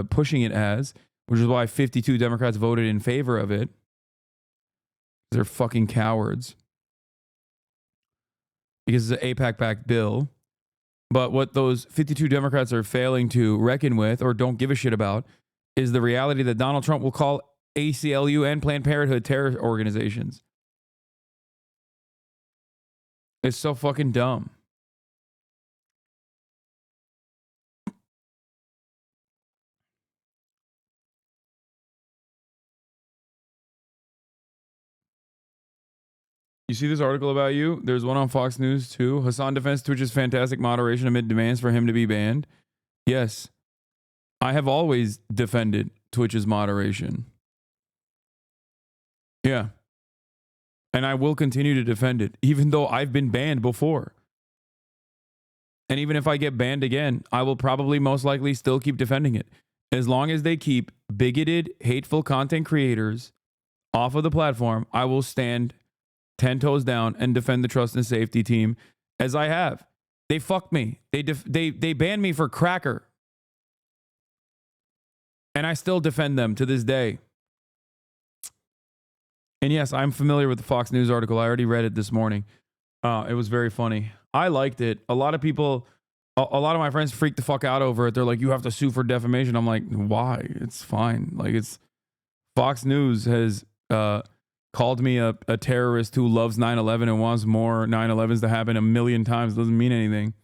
pushing it as, which is why 52 Democrats voted in favor of it. They're fucking cowards. Because it's an AIPAC-backed bill. But what those 52 Democrats are failing to reckon with or don't give a shit about is the reality that Donald Trump will call ACLU and Planned Parenthood terror organizations. It's so fucking dumb. You see this article about you? There's one on Fox News too. Hasan defends Twitch's fantastic moderation amid demands for him to be banned. Yes, I have always defended Twitch's moderation. Yeah. And I will continue to defend it, even though I've been banned before. And even if I get banned again, I will probably most likely still keep defending it As long as they keep bigoted, hateful content creators off of the platform, I will stand 10 toes down and defend the trust and safety team as I have. They fucked me. They banned me for cracker. And I still defend them to this day. And yes, I'm familiar with the Fox News article. I already read it this morning. It was very funny. I liked it. A lot of people, a lot of my friends freaked the fuck out over it. They're like, you have to sue for defamation. I'm like, why? It's fine. Like, it's Fox News has called me a terrorist who loves 9/11 and wants more 9/11s to happen a million times. Doesn't mean anything.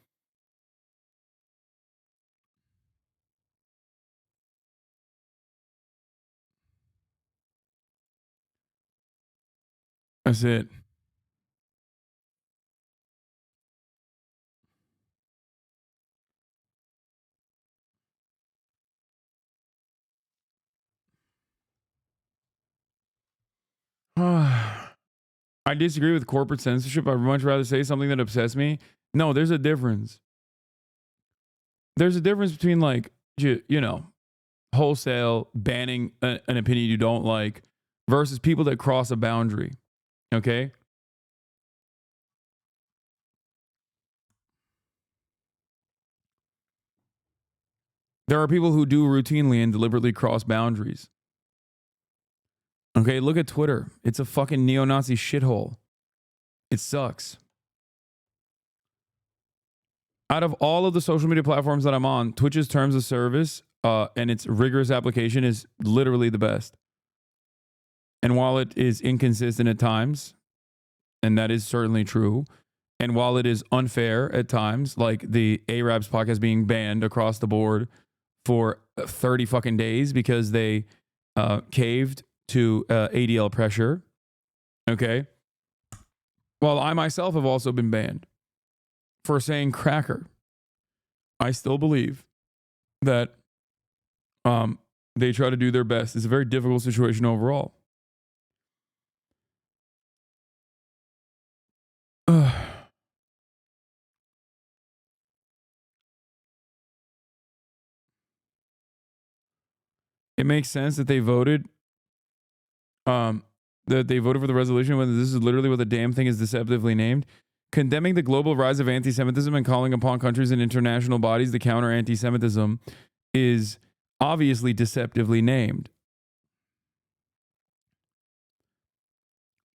That's it. I disagree with corporate censorship. I'd much rather say something that upsets me. No, there's a difference. There's a difference between, like, you know, wholesale banning an opinion you don't like versus people that cross a boundary. Okay? There are people who do routinely and deliberately cross boundaries. Okay, look at Twitter. It's a fucking neo-Nazi shithole. It sucks. Out of all of the social media platforms that I'm on, Twitch's terms of service and its rigorous application is literally the best. And while it is inconsistent at times, and that is certainly true, and while it is unfair at times, like the Arabs podcast being banned across the board for 30 fucking days because they caved to ADL pressure, okay? While I myself have also been banned for saying cracker, I still believe that they try to do their best. It's a very difficult situation overall. It makes sense that they voted for the resolution when this is literally what the damn thing is deceptively named. Condemning the global rise of anti-Semitism and calling upon countries and international bodies to counter anti-Semitism is obviously deceptively named.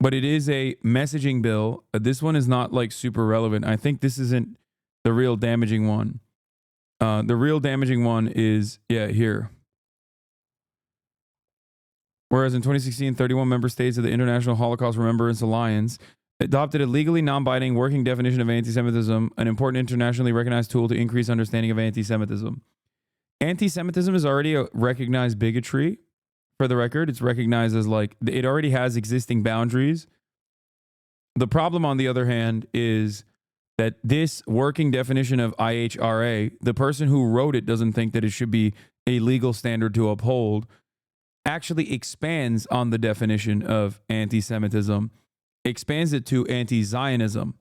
But it is a messaging bill. This one is not like super relevant. I think this isn't the real damaging one. The real damaging one is, here. Whereas in 2016, 31 member states of the International Holocaust Remembrance Alliance adopted a legally non-binding working definition of anti-Semitism, an important internationally recognized tool to increase understanding of anti-Semitism. Anti-Semitism is already a recognized bigotry. For the record, it's recognized as, like, it already has existing boundaries. The problem, on the other hand, is that this working definition of IHRA, the person who wrote it doesn't think that it should be a legal standard to uphold, actually expands on the definition of anti-Semitism, expands it to anti-Zionism,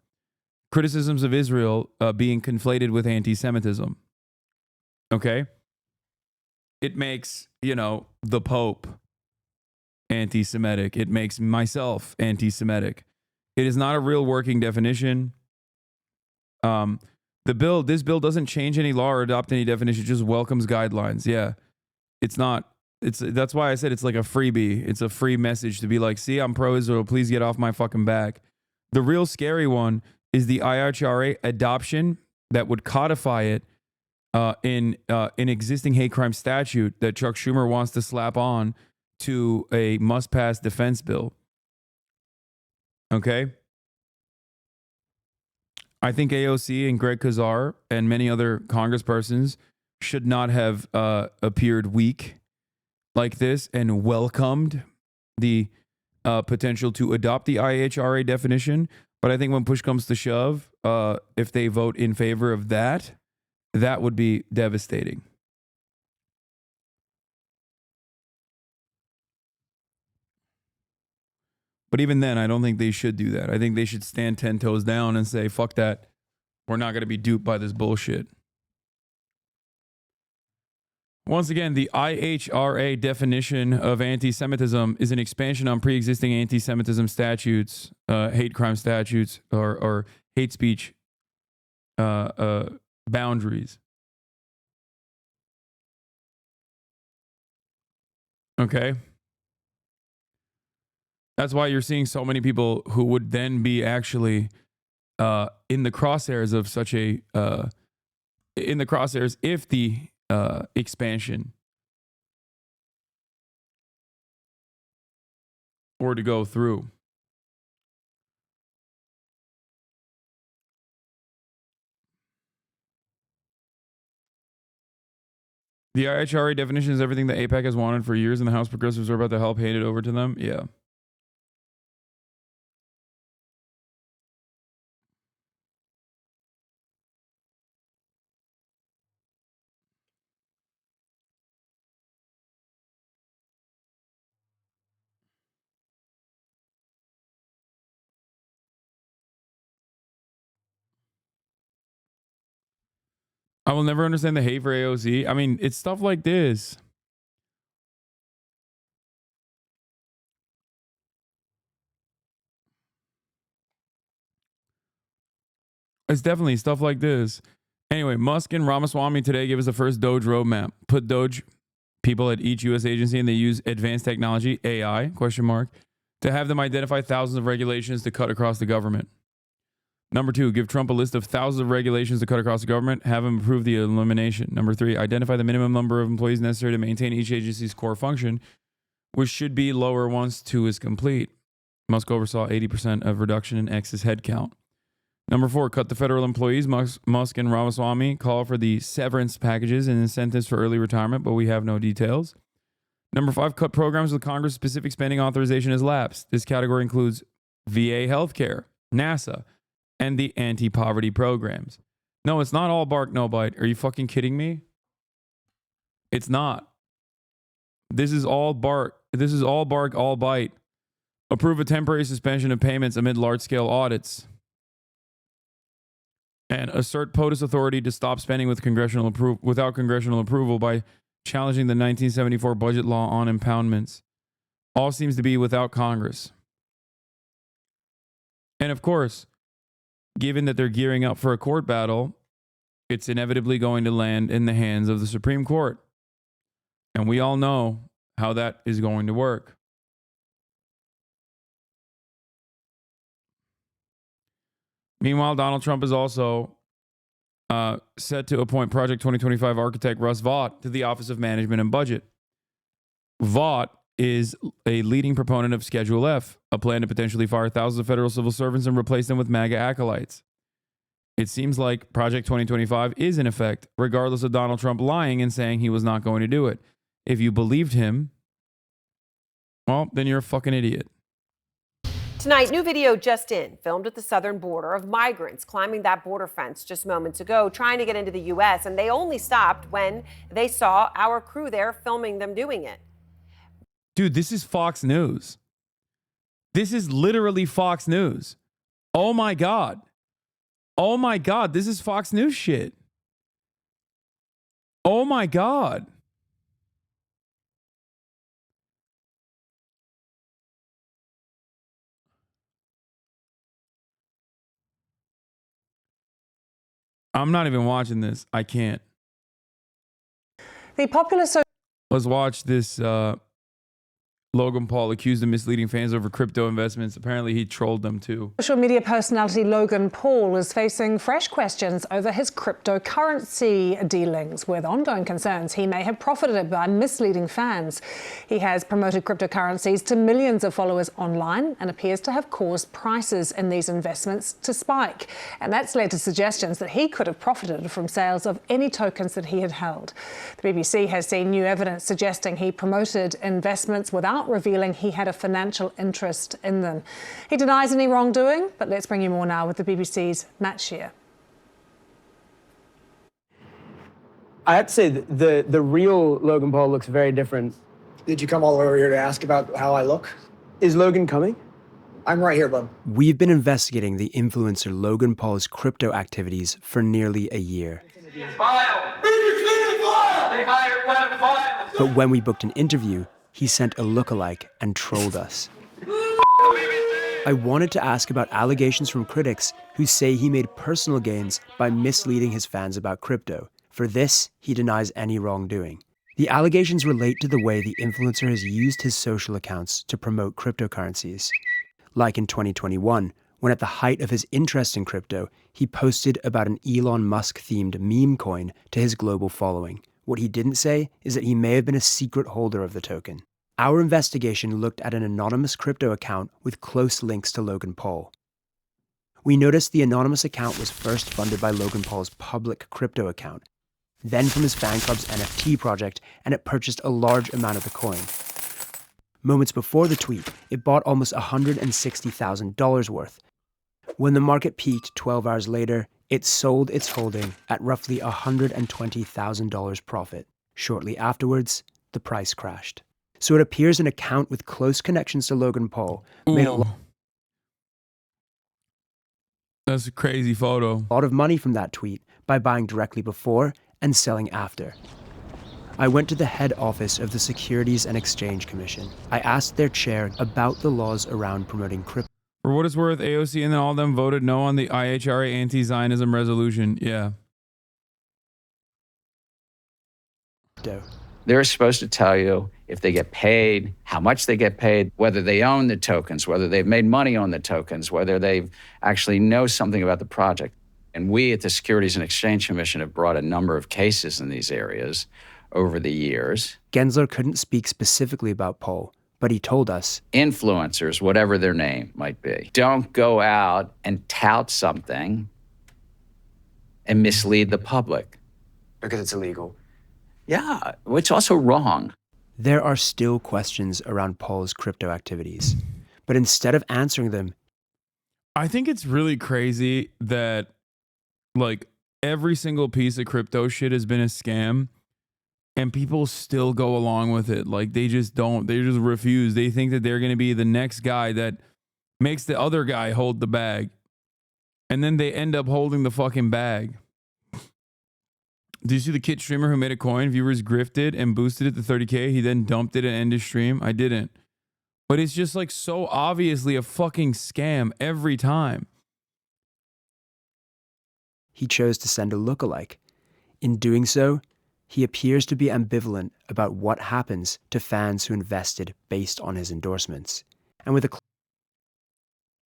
criticisms of Israel being conflated with anti-Semitism. Okay? It makes, the Pope anti-Semitic. It makes myself anti-Semitic. It is not a real working definition. This bill doesn't change any law or adopt any definition, it just welcomes guidelines. Yeah. It's not. That's why I said it's like a freebie. It's a free message to be like, see, I'm pro-Israel. Please get off my fucking back. The real scary one is the IHRA adoption that would codify it in an existing hate crime statute that Chuck Schumer wants to slap on to a must-pass defense bill. Okay? I think AOC and Greg Kazar and many other congresspersons should not have appeared weak like this and welcomed the potential to adopt the IHRA definition. But I think when push comes to shove, if they vote in favor of that, that would be devastating. But even then, I don't think they should do that. I think they should stand 10 toes down and say, fuck that. We're not going to be duped by this bullshit. Once again, the IHRA definition of anti-Semitism is an expansion on pre-existing anti-Semitism statutes, hate crime statutes, or hate speech boundaries. Okay? That's why you're seeing so many people who would then be actually in the crosshairs of such a in the crosshairs if the expansion were to go through. The IHRA definition is everything that AIPAC has wanted for years, and the House progressives are about to help hand it over to them. Yeah. I will never understand the hate for AOC. I mean, it's stuff like this. It's definitely stuff like this. Anyway, Musk and Ramaswamy today gave us the first Doge roadmap. Put Doge people at each U.S. agency, and they use advanced technology, AI, to have them identify thousands of regulations to cut across the government. Number 2, give Trump a list of thousands of regulations to cut across the government. Have him approve the elimination. Number 3, identify the minimum number of employees necessary to maintain each agency's core function, which should be lower once 2 is complete. Musk oversaw 80% of reduction in X's headcount. Number 4, cut the federal employees. Musk and Ramaswamy call for the severance packages and incentives for early retirement, but we have no details. Number 5, cut programs with Congress-specific spending authorization has lapsed. This category includes VA healthcare, NASA, and the anti-poverty programs. No, it's not all bark, no bite. Are you fucking kidding me? It's not. This is all bark. This is all bark, all bite. Approve a temporary suspension of payments amid large-scale audits. And assert POTUS authority to stop spending with without congressional approval by challenging the 1974 budget law on impoundments. All seems to be without Congress. And of course, given that they're gearing up for a court battle, it's inevitably going to land in the hands of the Supreme Court. And we all know how that is going to work. Meanwhile, Donald Trump is also set to appoint Project 2025 architect Russ Vought to the Office of Management and Budget. Vought is a leading proponent of Schedule F, a plan to potentially fire thousands of federal civil servants and replace them with MAGA acolytes. It seems like Project 2025 is in effect, regardless of Donald Trump lying and saying he was not going to do it. If you believed him, well, then you're a fucking idiot. Tonight, new video just in, filmed at the southern border of migrants climbing that border fence just moments ago, trying to get into the U.S., and they only stopped when they saw our crew there filming them doing it. Dude, this is Fox News. This is literally Fox News. Oh my God. Oh my God, this is Fox News shit. Oh my God. I'm not even watching this. I can't. The popular Let's watch this. Logan Paul accused of misleading fans over crypto investments. Apparently, he trolled them too. social media personality Logan Paul is facing fresh questions over his cryptocurrency dealings, with ongoing concerns he may have profited by misleading fans. He has promoted cryptocurrencies to millions of followers online and appears to have caused prices in these investments to spike. And that's led to suggestions that he could have profited from sales of any tokens that he had held. The BBC has seen new evidence suggesting he promoted investments without revealing he had a financial interest in them. He denies any wrongdoing, but let's bring you more now with the BBC's Matt Shear. I have to say, the real Logan Paul looks very different. Did you come all over here to ask about how I look? Is Logan coming? I'm right here, bud. We've been investigating the influencer Logan Paul's crypto activities for nearly a year. They hired But when we booked an interview, he sent a lookalike and trolled us. I wanted to ask about allegations from critics who say he made personal gains by misleading his fans about crypto. For this, he denies any wrongdoing. The allegations relate to the way the influencer has used his social accounts to promote cryptocurrencies. Like in 2021, when at the height of his interest in crypto, he posted about an Elon Musk-themed meme coin to his global following. What he didn't say is that he may have been a secret holder of the token. Our investigation looked at an anonymous crypto account with close links to Logan Paul. We noticed the anonymous account was first funded by Logan Paul's public crypto account, then from his fan club's NFT project, and it purchased a large amount of the coin. Moments before the tweet, it bought almost $160,000 worth. When the market peaked 12 hours later, it sold its holding at roughly $120,000 profit. Shortly afterwards, the price crashed. So it appears an account with close connections to Logan Paul made That's a crazy photo. lot of money from that tweet by buying directly before and selling after. I went to the head office of the Securities and Exchange Commission. I asked their chair about the laws around promoting crypto. For what it's worth, AOC and then all of them voted no on the IHRA anti-Zionism resolution. Yeah. They're supposed to tell you if they get paid, how much they get paid, whether they own the tokens, whether they've made money on the tokens, whether they actually know something about the project. And we at the Securities and Exchange Commission have brought a number of cases in these areas over the years. Gensler couldn't speak specifically about Paul, but he told us, influencers, whatever their name might be, don't go out and tout something and mislead the public. because it's illegal. Yeah, it's also wrong. There are still questions around Paul's crypto activities, but instead of answering them, I think it's really crazy that like every single piece of crypto shit has been a scam and people still go along with it. Like they just refuse. They think that they're going to be the next guy that makes the other guy hold the bag. And then they end up holding the fucking bag. Do you see the kid streamer who made a coin? Viewers grifted and boosted it to 30K. He then dumped it and ended his stream. I didn't. But it's just like so obviously a fucking scam every time. he chose to send a lookalike. In doing so, he appears to be ambivalent about what happens to fans who invested based on his endorsements. And with a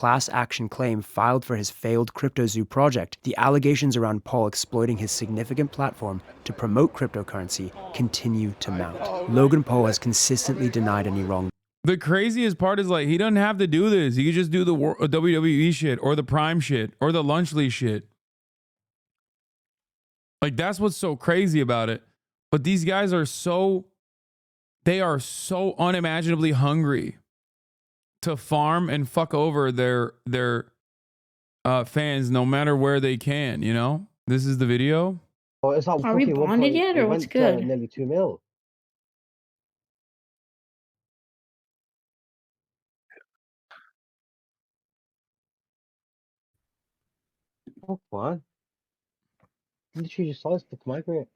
class action claim filed for his failed CryptoZoo project, the allegations around Paul exploiting his significant platform to promote cryptocurrency continue to mount. Logan Paul has consistently denied any wrongdoing. The craziest part is like he doesn't have to do this. He could just do the WWE shit or the Prime shit or the Lunchly shit. Like that's what's so crazy about it. But these guys are they are so unimaginably hungry to farm and fuck over their fans no matter where they can, you know? This is the video. Oh, it's not Are we bonded yet, or what's good? Nearly 2 mil. Oh, what? Literally just saw this to migrate.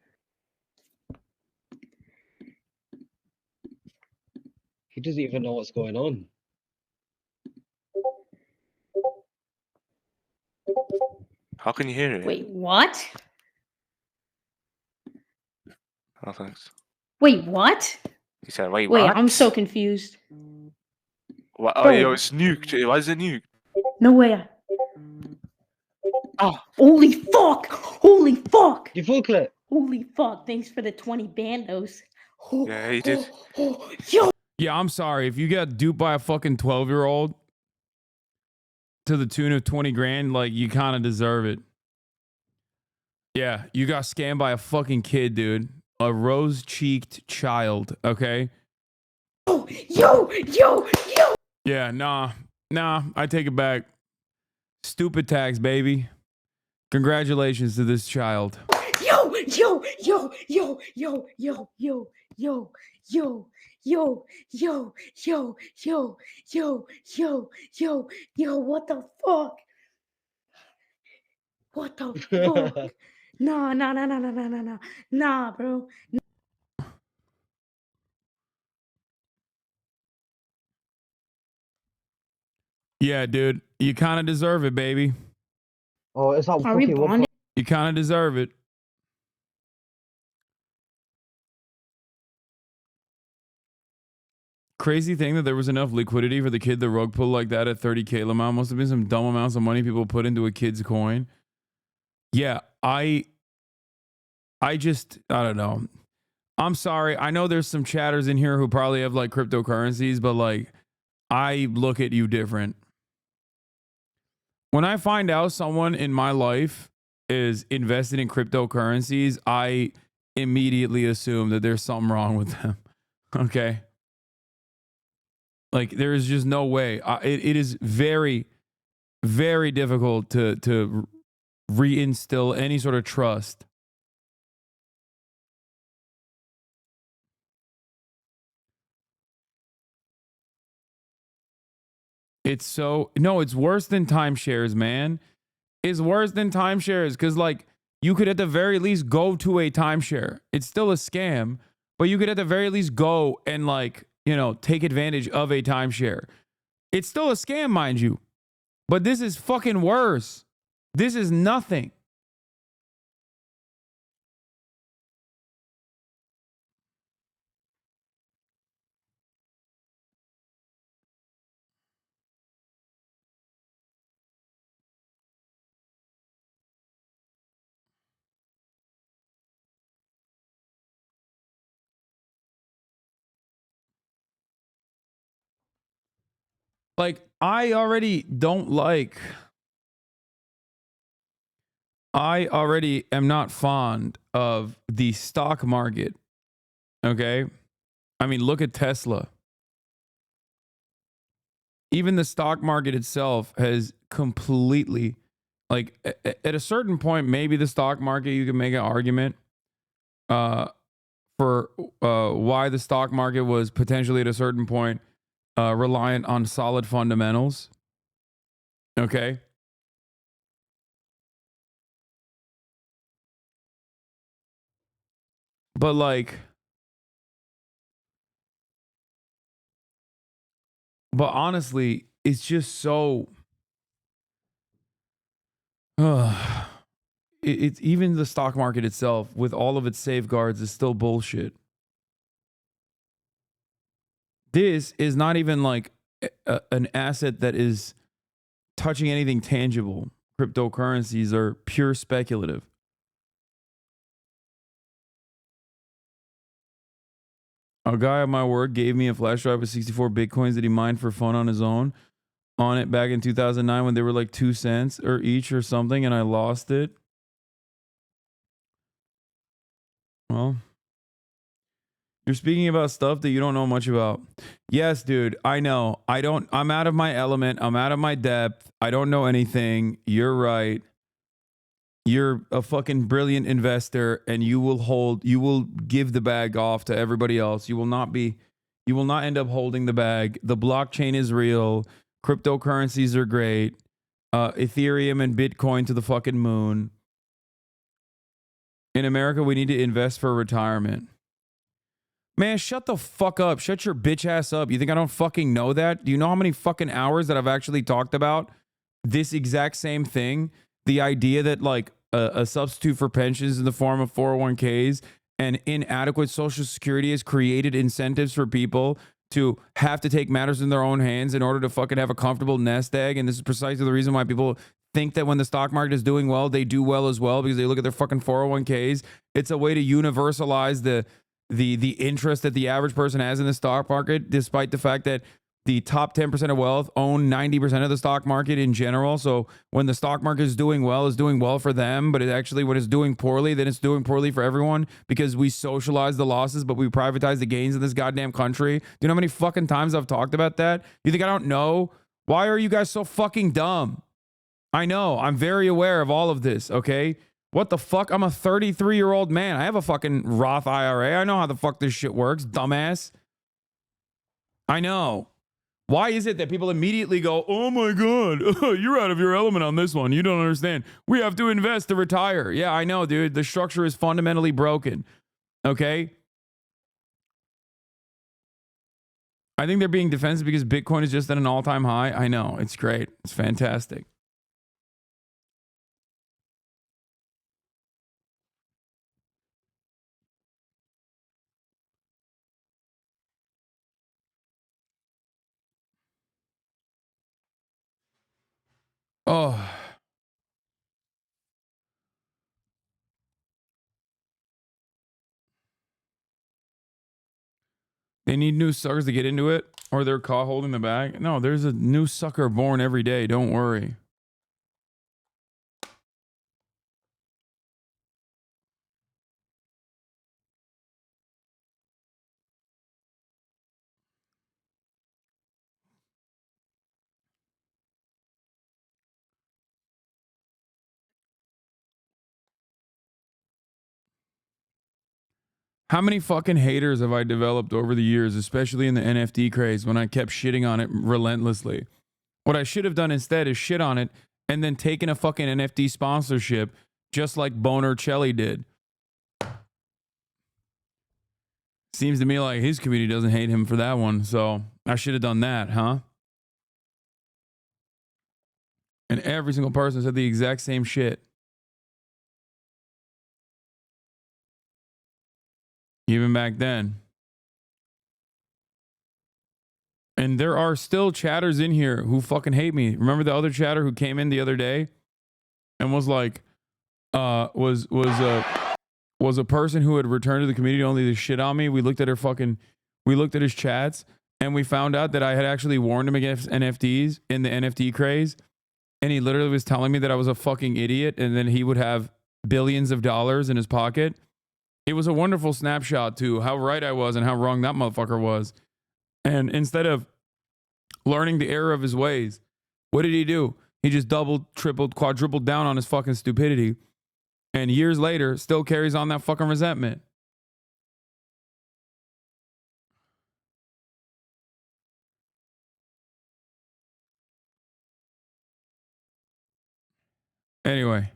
He doesn't even know what's going on. How can you hear it? Wait, what? Oh, thanks. Wait, what? He said, wait, Wait, what? I'm so confused. What? Oh, Bro. yo, it's nuked. Why is it nuked? No way. Oh. Holy fuck! Holy fuck! You full clip. Holy fuck! Thanks for the 20 bandos. Oh, Yeah, he did. Yo! Yeah, I'm sorry. If you got duped by a fucking 12-year-old to the tune of 20 grand, like you kind of deserve it. Yeah, you got scammed by a fucking kid, dude. A rose-cheeked child, okay? Yo! Yeah, nah, I take it back. Stupid tax, baby. Congratulations to this child. Yo! What the fuck? What the fuck? Nah, bro. Yeah, dude. You kind of deserve it, baby. Oh, it's not Are we fucking bonding? You kind of deserve it. Crazy thing that there was enough liquidity for the kid to rug pull like that at 30K amount. Must have been some dumb amounts of money people put into a kid's coin. Yeah, I don't know. I'm sorry. I know there's some chatters in here who probably have like cryptocurrencies, but like I look at you different. When I find out someone in my life is invested in cryptocurrencies, I immediately assume that there's something wrong with them. Okay. Like there is just no way. It is very, very difficult to reinstill any sort of trust. It's worse than timeshares, man. It's worse than timeshares because like you could at the very least go to a timeshare. It's still a scam, but you could at the very least go and like, take advantage of a timeshare. It's still a scam, mind you, but this is fucking worse. This is nothing. Like, I already am not fond of the stock market. Okay. I mean, look at Tesla. Even the stock market itself has completely, like, at a certain point, maybe the stock market, you can make an argument for why the stock market was potentially at a certain point reliant on solid fundamentals. Okay. But honestly, it's just so it's even the stock market itself with all of its safeguards is still bullshit. This is not even like an asset that is touching anything tangible. Cryptocurrencies are pure speculative. A guy at my work gave me a flash drive with 64 Bitcoins that he mined for fun on his own on it back in 2009 when they were like 2 cents or each or something, and I lost it. Well, you're speaking about stuff that you don't know much about. Yes, dude, I know. I'm out of my element. I'm out of my depth. I don't know anything. You're right. You're a fucking brilliant investor and you will give the bag off to everybody else. You will not end up holding the bag. The blockchain is real. Cryptocurrencies are great. Ethereum and Bitcoin to the fucking moon. In America, we need to invest for retirement. Man, shut the fuck up. Shut your bitch ass up. You think I don't fucking know that? Do you know how many fucking hours that I've actually talked about this exact same thing? The idea that like a substitute for pensions in the form of 401ks and inadequate Social Security has created incentives for people to have to take matters in their own hands in order to fucking have a comfortable nest egg. And this is precisely the reason why people think that when the stock market is doing well, they do well as well, because they look at their fucking 401ks. It's a way to universalize the interest that the average person has in the stock market, despite the fact that the top 10% of wealth own 90% of the stock market in general. So when the stock market is doing well, it's doing well for them. But it actually, when it's doing poorly, then it's doing poorly for everyone, because we socialize the losses, but we privatize the gains in this goddamn country. Do you know how many fucking times I've talked about that? You think I don't know? Why are you guys so fucking dumb? I know. I'm very aware of all of this, okay? What the fuck? I'm a 33-year-old man. I have a fucking Roth IRA. I know how the fuck this shit works, dumbass. I know. Why is it that people immediately go, oh my God, you're out of your element on this one. You don't understand. We have to invest to retire. Yeah, I know, dude. The structure is fundamentally broken. Okay? I think they're being defensive because Bitcoin is just at an all-time high. I know. It's great. It's fantastic. Oh. They need new suckers to get into it, or they're caught holding the bag. No, there's a new sucker born every day. Don't worry. How many fucking haters have I developed over the years, especially in the NFT craze, when I kept shitting on it relentlessly? What I should have done instead is shit on it and then taken a fucking NFT sponsorship just like Boner Chelly did. Seems to me like his community doesn't hate him for that one, so I should have done that, huh? And every single person said the exact same shit. Even back then. And there are still chatters in here who fucking hate me. Remember the other chatter who came in the other day and was like, was a person who had returned to the community only to shit on me. We looked at his chats and we found out that I had actually warned him against NFTs in the NFT craze. And he literally was telling me that I was a fucking idiot and then he would have billions of dollars in his pocket. It was a wonderful snapshot to how right I was and how wrong that motherfucker was. And instead of learning the error of his ways, what did he do? He just doubled, tripled, quadrupled down on his fucking stupidity. And years later, still carries on that fucking resentment. Anyway.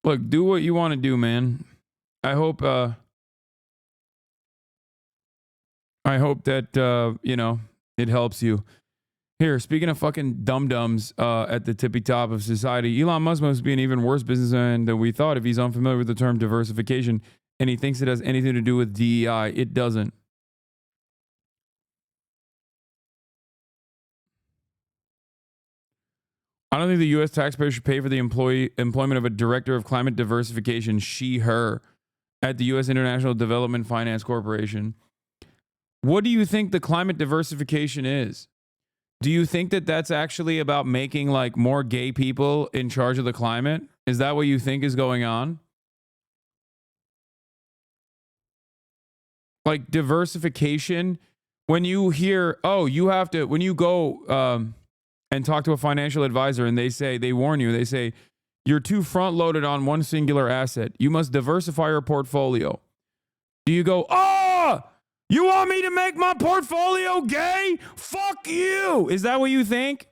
Look, do what you want to do, man. I hope that, you know, it helps you. Here, speaking of fucking dum-dums at the tippy top of society, Elon Musk must be an even worse businessman than we thought if he's unfamiliar with the term diversification and he thinks it has anything to do with DEI. It doesn't. I don't think the U.S. taxpayer should pay for the employment of a director of climate diversification, her, at the U.S. International Development Finance Corporation. What do you think the climate diversification is? Do you think that that's actually about making like more gay people in charge of the climate? Is that what you think is going on? Like diversification, when you hear, oh, you have to, when you go and talk to a financial advisor and they warn you, they say, you're too front loaded on one singular asset. You must diversify your portfolio. Do you go, you want me to make my portfolio gay? Fuck you. Is that what you think?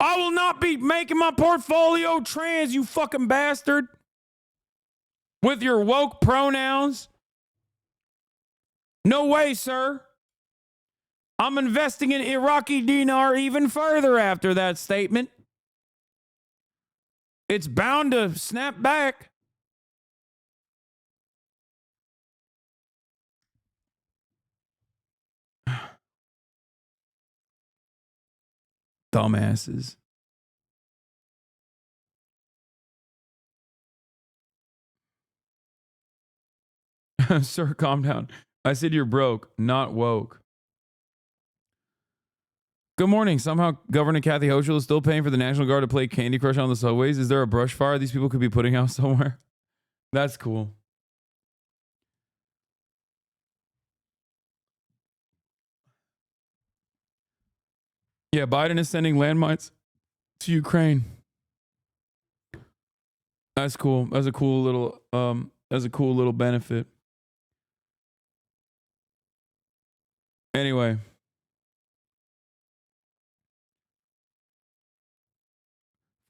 I will not be making my portfolio trans, you fucking bastard. With your woke pronouns. No way, sir. I'm investing in Iraqi dinar even further after that statement. It's bound to snap back. Dumbasses. Sir, calm down. I said you're broke, not woke. Good morning. Somehow Governor Kathy Hochul is still paying for the National Guard to play Candy Crush on the subways. Is there a brush fire these people could be putting out somewhere? That's cool. Yeah, Biden is sending landmines to Ukraine. That's cool. That's a cool little benefit. Anyway.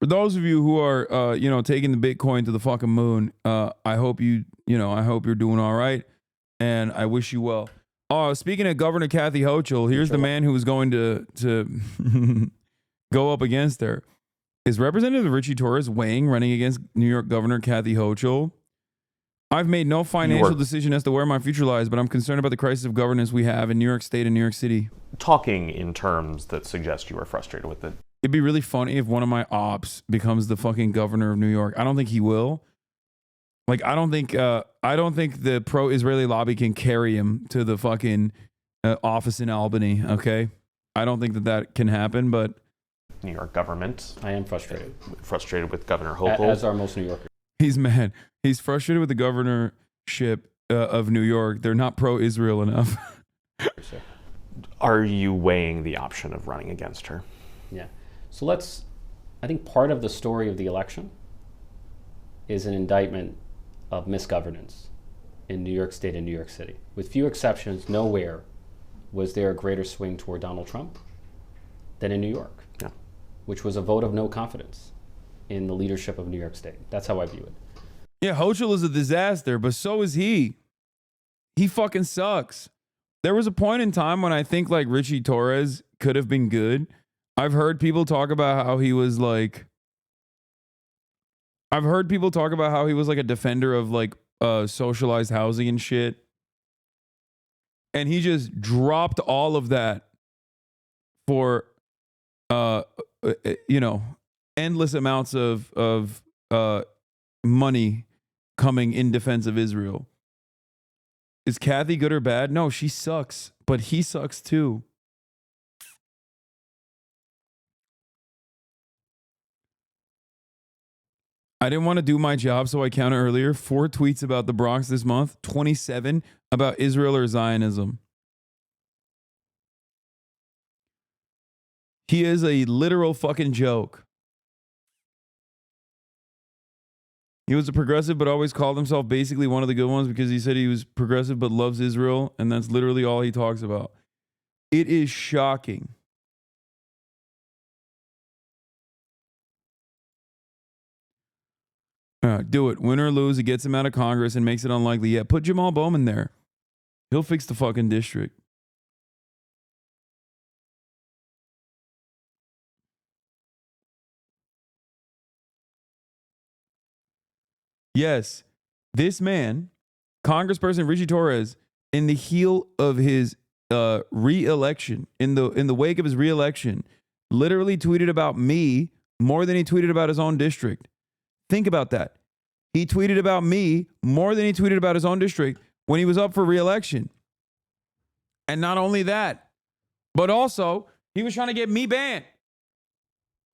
For For those of you who are, you know, taking the Bitcoin to the fucking moon, I hope I hope you're doing all right, and I wish you well. Speaking of Governor Kathy Hochul, here's the man who was going to go up against her. Is Representative Richie Torres weighing running against New York Governor Kathy Hochul? I've made no financial decision as to where my future lies, but I'm concerned about the crisis of governance we have in New York State and New York City. Talking in terms that suggest you are frustrated with it. It'd be really funny if one of my ops becomes the fucking governor of New York. I don't think he will. Like, I don't think the pro-Israeli lobby can carry him to the fucking office in Albany. Okay, I don't think that can happen. But New York government. I am frustrated. Frustrated with Governor Hochul. As are most New Yorkers. He's mad. He's frustrated with the governorship of New York. They're not pro-Israel enough. Are you weighing the option of running against her? Yeah. So I think part of the story of the election is an indictment of misgovernance in New York State and New York City. With few exceptions, nowhere was there a greater swing toward Donald Trump than in New York, which was a vote of no confidence in the leadership of New York State. That's how I view it. Yeah, Hochul is a disaster, but so is he. He fucking sucks. There was a point in time when I think like Richie Torres could have been good. I've heard people talk about how he was like a defender of like socialized housing and shit. And he just dropped all of that for endless amounts of money coming in defense of Israel. Is Kathy good or bad? No, she sucks, but he sucks too. I didn't want to do my job, so I counted earlier. 4 tweets about the Bronx this month, 27 about Israel or Zionism. He is a literal fucking joke. He was a progressive, but always called himself basically one of the good ones because he said he was progressive but loves Israel, and that's literally all he talks about. It is shocking. Do it. Win or lose, it gets him out of Congress and makes it unlikely. Yeah, put Jamal Bowman there. He'll fix the fucking district. Yes, this man, Congressperson Richie Torres, in the heel of his re-election, in the wake of his re-election, literally tweeted about me more than he tweeted about his own district. Think about that. He tweeted about me more than he tweeted about his own district when he was up for re-election. And not only that, but also he was trying to get me banned.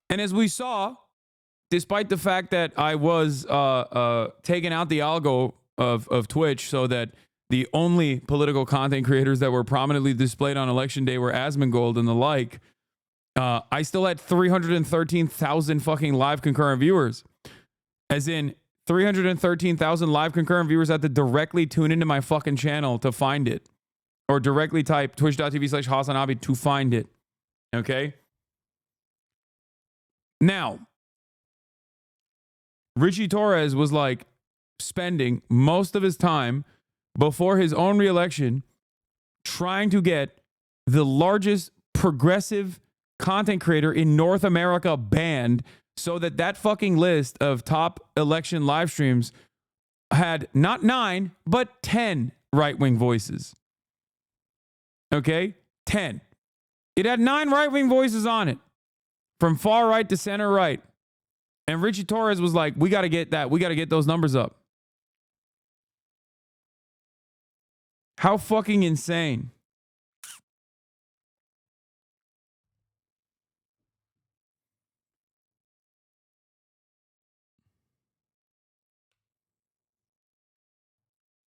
And as we saw, despite the fact that I was taking out the algo of Twitch so that the only political content creators that were prominently displayed on election day were Asmongold and the like, I still had 313,000 fucking live concurrent viewers. As in 313,000 live concurrent viewers had to directly tune into my fucking channel to find it. Or directly type twitch.tv/HasanAbi to find it. Okay? Now, Richie Torres was like spending most of his time before his own re-election trying to get the largest progressive content creator in North America banned so that fucking list of top election live streams had not 9, but 10 right-wing voices. Okay? 10. It had 9 right-wing voices on it, from far right to center right. And Richie Torres was like, we got to get that. We got to get those numbers up. How fucking insane.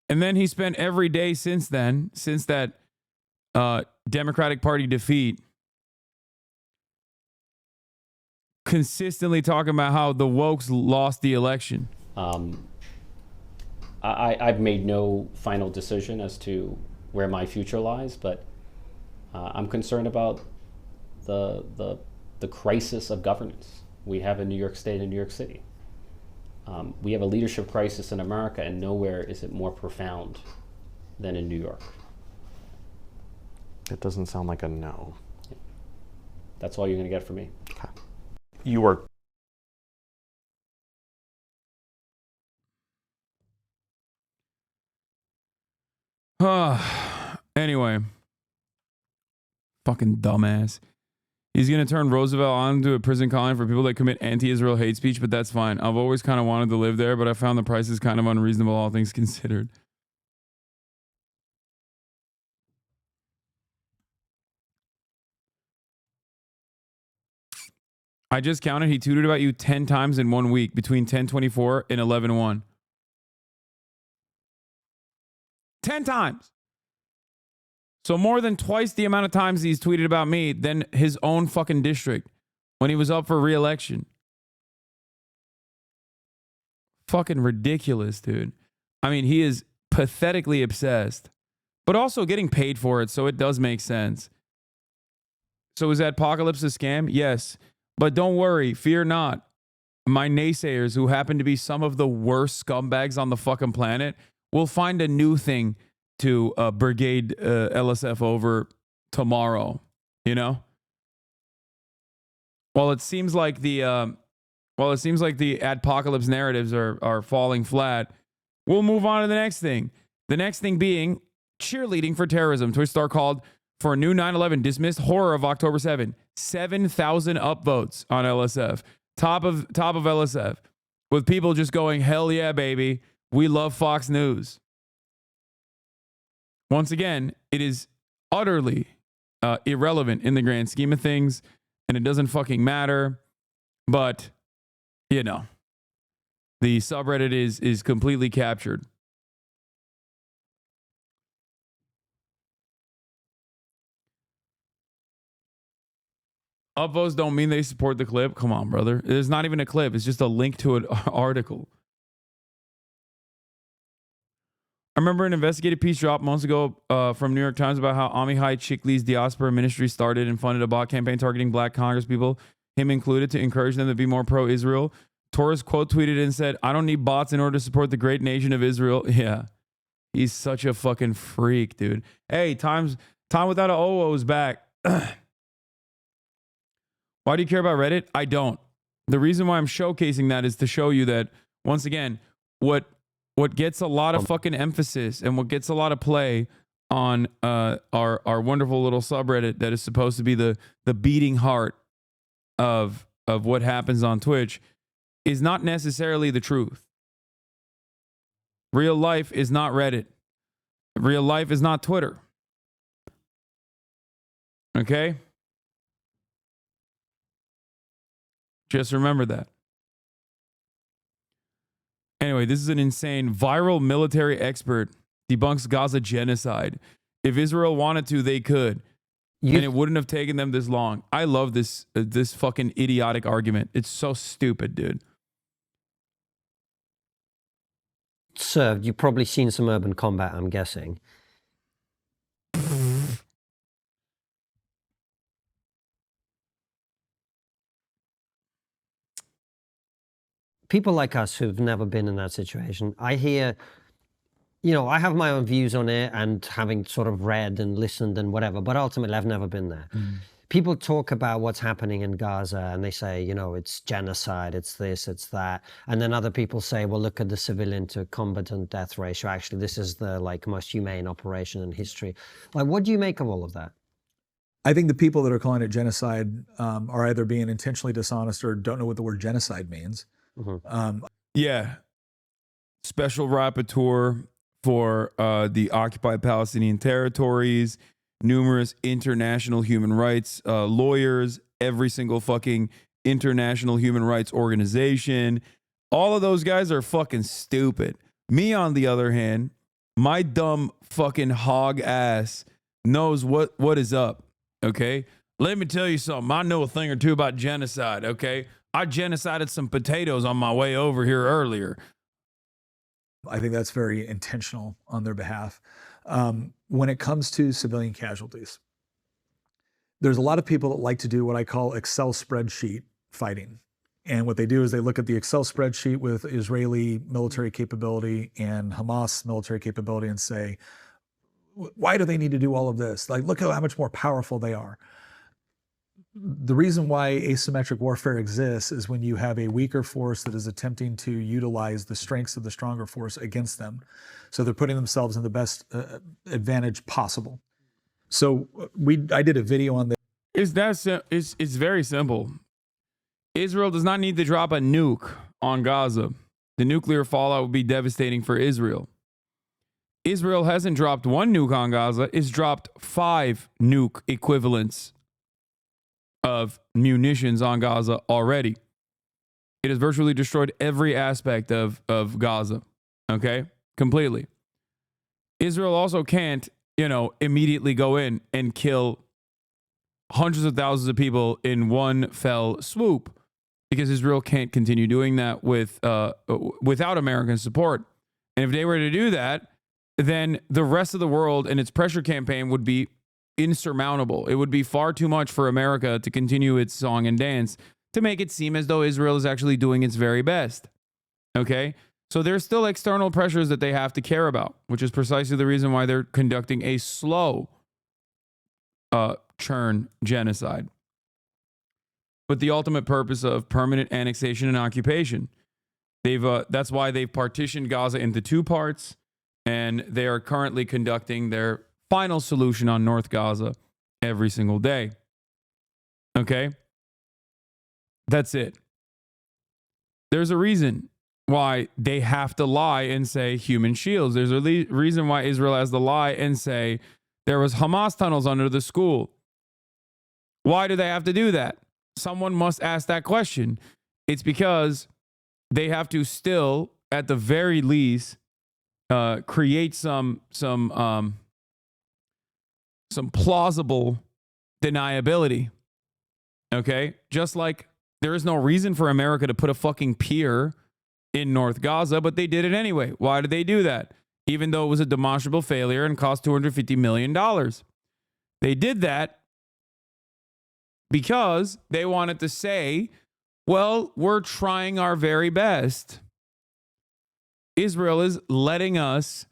And then he spent every day since then, since that Democratic Party defeat, consistently talking about how the wokes lost the election. I've made no final decision as to where my future lies, but I'm concerned about the crisis of governance we have in New York State and New York City. We have a leadership crisis in America, and nowhere is it more profound than in New York. It doesn't sound like a no. That's all you're going to get from me. Okay. You are. Anyway, fucking dumbass. He's going to turn Roosevelt onto a prison colony for people that commit anti-Israel hate speech, but that's fine. I've always kind of wanted to live there, but I found the prices kind of unreasonable, all things considered. I just counted. He tweeted about you 10 times in 1 week between 10/24 and 11/1. 10 times. So more than twice the amount of times he's tweeted about me than his own fucking district when he was up for re-election. Fucking ridiculous, dude. I mean, he is pathetically obsessed, but also getting paid for it, so it does make sense. So is Adpocalypse a scam? Yes. But don't worry, fear not. My naysayers, who happen to be some of the worst scumbags on the fucking planet, will find a new thing to brigade LSF over tomorrow, you know? While it seems like the Adpocalypse narratives are falling flat, we'll move on to the next thing. The next thing being cheerleading for terrorism. Twitch star called for a new 9/11, dismissed horror of October 7. 7,000 upvotes on LSF. Top of LSF. With people just going, hell yeah, baby. We love Fox News. Once again, it is utterly irrelevant in the grand scheme of things, and it doesn't fucking matter. But, you know, the subreddit is completely captured. Upvotes don't mean they support the clip. Come on, brother. There's not even a clip. It's just a link to an article. I remember an investigative piece dropped months ago from New York Times about how Amihai Chikli's diaspora ministry started and funded a bot campaign targeting black congresspeople, him included, to encourage them to be more pro-Israel. Torres quote tweeted and said, I don't need bots in order to support the great nation of Israel. Yeah. He's such a fucking freak, dude. Hey, time without an OO is back. Why do you care about Reddit? I don't. The reason why I'm showcasing that is to show you that, once again, what gets a lot of fucking emphasis and what gets a lot of play on our wonderful little subreddit that is supposed to be the beating heart of what happens on Twitch is not necessarily the truth. Real life is not Reddit. Real life is not Twitter. Okay? Just remember that. Anyway, this is an insane viral military expert debunks Gaza genocide. If Israel wanted to, they could. And it wouldn't have taken them this long. I love this fucking idiotic argument. It's so stupid, dude. Sir, you've probably seen some Urban Combat, I'm guessing. People like us who've never been in that situation, I hear, you know, I have my own views on it and having sort of read and listened and whatever, but ultimately I've never been there. People talk about what's happening in Gaza and they say, you know, it's genocide, it's this, it's that. And then other people say, well, look at the civilian to combatant death ratio. Actually, this is the most humane operation in history. Like, what do you make of all of that? I think the people that are calling it genocide are either being intentionally dishonest or don't know what the word genocide means. Yeah. Special rapporteur for the occupied Palestinian territories, numerous international human rights lawyers, every single fucking international human rights organization. All of those guys are fucking stupid. Me, on the other hand, my dumb fucking hog ass knows what is up, okay? Let me tell you something. I know a thing or two about genocide, okay? I genocided some potatoes on my way over here earlier. I think that's very intentional on their behalf. When it comes to civilian casualties, there's a lot of people that like to do what I call Excel spreadsheet fighting. And what they do is they look at the Excel spreadsheet with Israeli military capability and Hamas military capability and say, why do they need to do all of this? Like, look how much more powerful they are. The reason why asymmetric warfare exists is when you have a weaker force that is attempting to utilize the strengths of the stronger force against them. So they're putting themselves in the best advantage possible. So I did a video on this. It's very simple. Israel does not need to drop a nuke on Gaza. The nuclear fallout would be devastating for Israel. Israel hasn't dropped one nuke on Gaza. It's dropped 5 nuke equivalents of munitions on Gaza already. It has virtually destroyed every aspect of Gaza. Okay? Completely. Israel also can't, immediately go in and kill hundreds of thousands of people in one fell swoop, because Israel can't continue doing that without American support. And if they were to do that, then the rest of the world and its pressure campaign would be insurmountable. It would be far too much for America to continue its song and dance to make it seem as though Israel is actually doing its very best. Okay? So there's still external pressures that they have to care about, which is precisely the reason why they're conducting a slow churn genocide, with the ultimate purpose of permanent annexation and occupation. That's why they've partitioned Gaza into 2 parts, and they are currently conducting their final solution on North Gaza every single day. Okay? That's it. There's a reason why they have to lie and say human shields. There's a reason why Israel has to lie and say there was Hamas tunnels under the school. Why do they have to do that? Someone must ask that question. It's because they have to still, at the very least, create some plausible deniability. Okay? Just like there is no reason for America to put a fucking pier in North Gaza, but they did it anyway. Why did they do that? Even though it was a demonstrable failure and cost $250 million. They did that because they wanted to say, well, we're trying our very best. Israel is letting us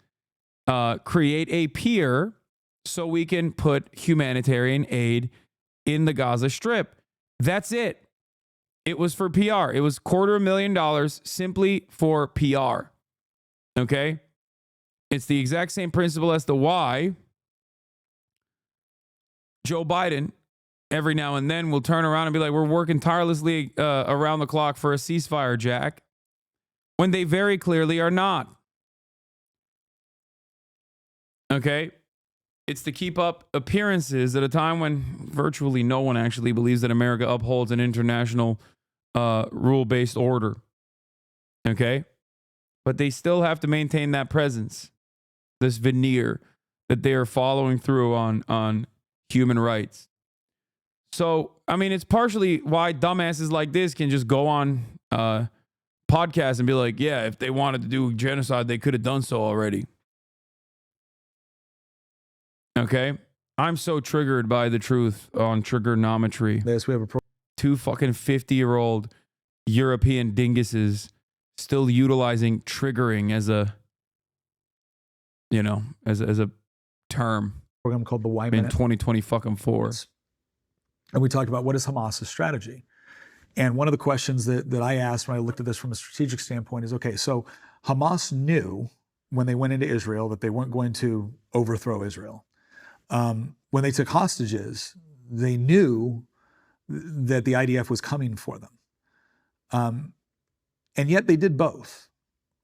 create a pier so we can put humanitarian aid in the Gaza Strip. That's it. It was for PR. It was $250,000 simply for PR. Okay? It's the exact same principle as to why Joe Biden every now and then will turn around and be like, we're working tirelessly around the clock for a ceasefire, Jack, when they very clearly are not. Okay? It's to keep up appearances at a time when virtually no one actually believes that America upholds an international rule-based order. Okay? But they still have to maintain that presence, this veneer that they are following through on human rights. So, I mean, it's partially why dumbasses like this can just go on podcasts and be like, yeah, if they wanted to do genocide, they could have done so already. Okay? I'm so triggered by the truth on trigonometry. Yes, we have 2 fucking 50-year-old European dinguses still utilizing triggering as a, as a term. Program called the Y in 2024. And we talked about what is Hamas's strategy. And one of the questions that I asked when I looked at this from a strategic standpoint is, okay, so Hamas knew when they went into Israel that they weren't going to overthrow Israel. When they took hostages, they knew that the IDF was coming for them. And yet they did both,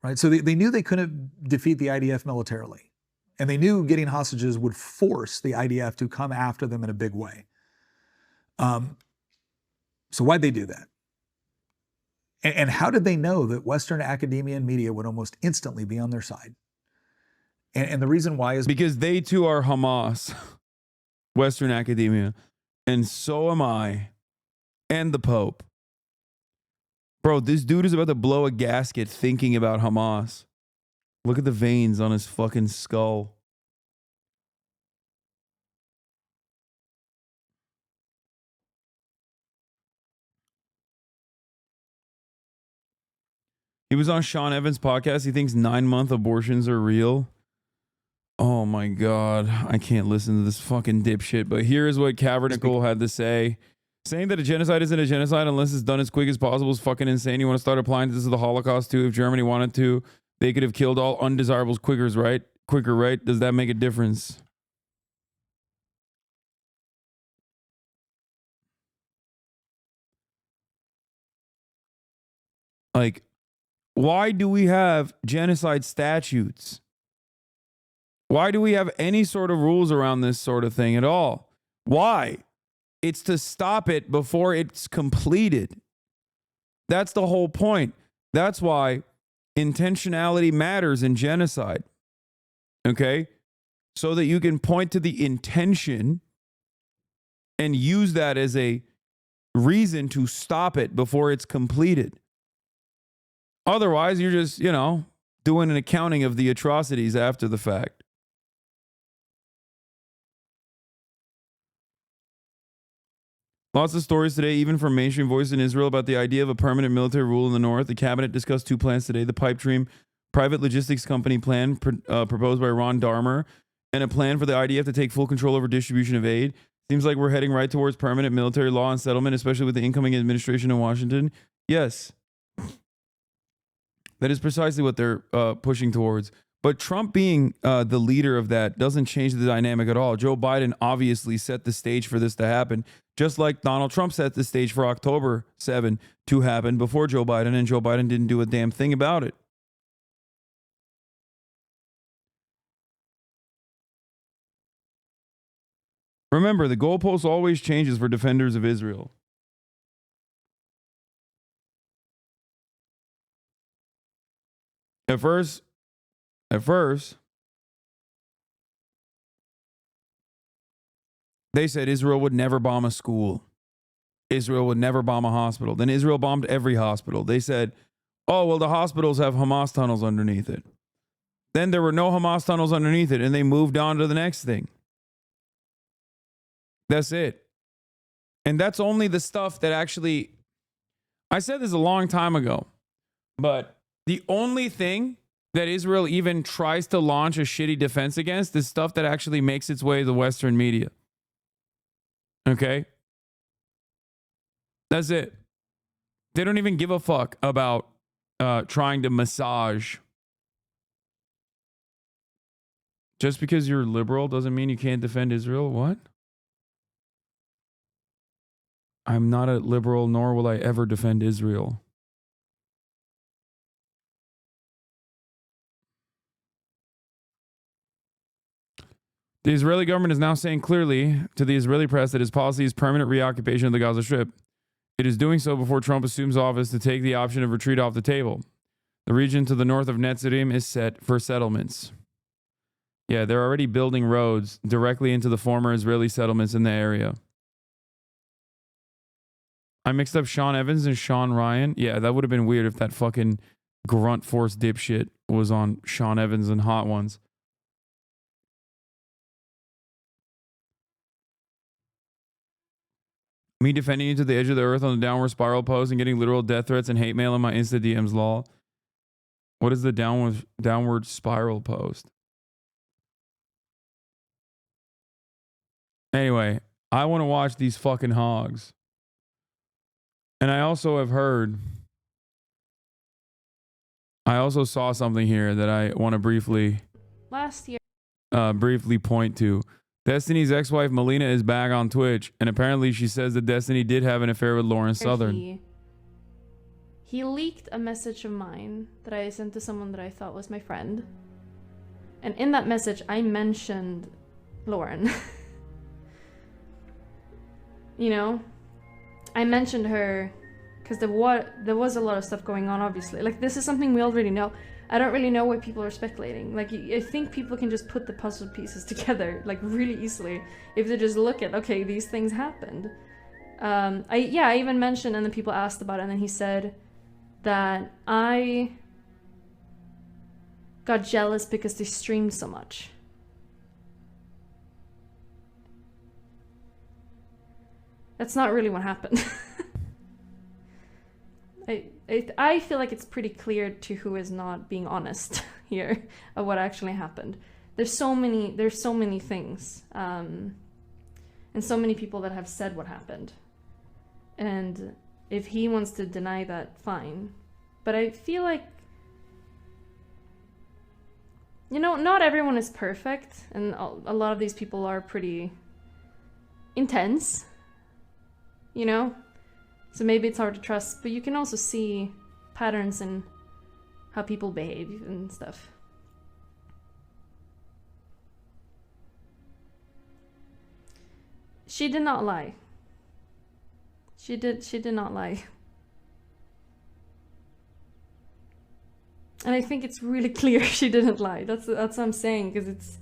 right? So they knew they couldn't defeat the IDF militarily. And they knew getting hostages would force the IDF to come after them in a big way. So why'd they do that? And how did they know that Western academia and media would almost instantly be on their side? And the reason why is because they too are Hamas, Western academia, and so am I, and the Pope. Bro, this dude is about to blow a gasket thinking about Hamas. Look at the veins on his fucking skull. He was on Sean Evans' podcast. He thinks 9-month abortions are real. Oh my God. I can't listen to this fucking dipshit. But here is what Cavernicle had to say. Saying that a genocide isn't a genocide unless it's done as quick as possible is fucking insane. You want to start applying this to the Holocaust too? If Germany wanted to, they could have killed all undesirables quicker, right? Does that make a difference? Like, why do we have genocide statutes? Why do we have any sort of rules around this sort of thing at all? Why? It's to stop it before it's completed. That's the whole point. That's why intentionality matters in genocide. Okay? So that you can point to the intention and use that as a reason to stop it before it's completed. Otherwise, you're just, doing an accounting of the atrocities after the fact. Lots of stories today, even from mainstream voices in Israel, about the idea of a permanent military rule in the north. The cabinet discussed 2 plans today: the pipe dream private logistics company plan proposed by Ron Darmer, and a plan for the IDF to take full control over distribution of aid. Seems like we're heading right towards permanent military law and settlement, especially with the incoming administration in Washington. Yes. That is precisely what they're pushing towards. But Trump being the leader of that doesn't change the dynamic at all. Joe Biden obviously set the stage for this to happen, just like Donald Trump set the stage for October 7 to happen before Joe Biden, and Joe Biden didn't do a damn thing about it. Remember, the goalpost always changes for defenders of Israel. At first, they said Israel would never bomb a school. Israel would never bomb a hospital. Then Israel bombed every hospital. They said, oh, well, the hospitals have Hamas tunnels underneath it. Then there were no Hamas tunnels underneath it, and they moved on to the next thing. That's it. And that's only the stuff that actually, I said this a long time ago, but the only thing that Israel even tries to launch a shitty defense against is stuff that actually makes its way to the Western media. Okay? That's it. They don't even give a fuck about trying to massage. Just because you're liberal doesn't mean you can't defend Israel. What? I'm not a liberal, nor will I ever defend Israel. The Israeli government is now saying clearly to the Israeli press that its policy is permanent reoccupation of the Gaza Strip. It is doing so before Trump assumes office to take the option of retreat off the table. The region to the north of Netzarim is set for settlements. Yeah, they're already building roads directly into the former Israeli settlements in the area. I mixed up Sean Evans and Sean Ryan. Yeah, that would have been weird if that fucking grunt force dipshit was on Sean Evans and Hot Ones. Me defending you to the edge of the earth on the downward spiral pose and getting literal death threats and hate mail in my Insta DMs, lol. What is the downward spiral post? Anyway, I want to watch these fucking hogs. And I also have heard, I also saw something here that I want to briefly point to. Destiny's ex-wife Melina is back on Twitch, and apparently she says that Destiny did have an affair with Lauren Southern. He leaked a message of mine that I sent to someone that I thought was my friend. And in that message, I mentioned Lauren. You know? I mentioned her because there was a lot of stuff going on, obviously. Like, this is something we already know. I don't really know why people are speculating. Like, I think people can just put the puzzle pieces together, like, really easily if they just look at, okay, these things happened. I even mentioned, and then people asked about it, and then he said that I got jealous because they streamed so much. That's not really what happened. I feel like it's pretty clear to who is not being honest here of what actually happened. There's so many things, and so many people that have said what happened. And if he wants to deny that, fine. But I feel like, you know, not everyone is perfect, and a lot of these people are pretty intense, you know? So maybe it's hard to trust, but you can also see patterns in how people behave and stuff. She did not lie. She did not lie. And I think it's really clear she didn't lie. That's what I'm saying, because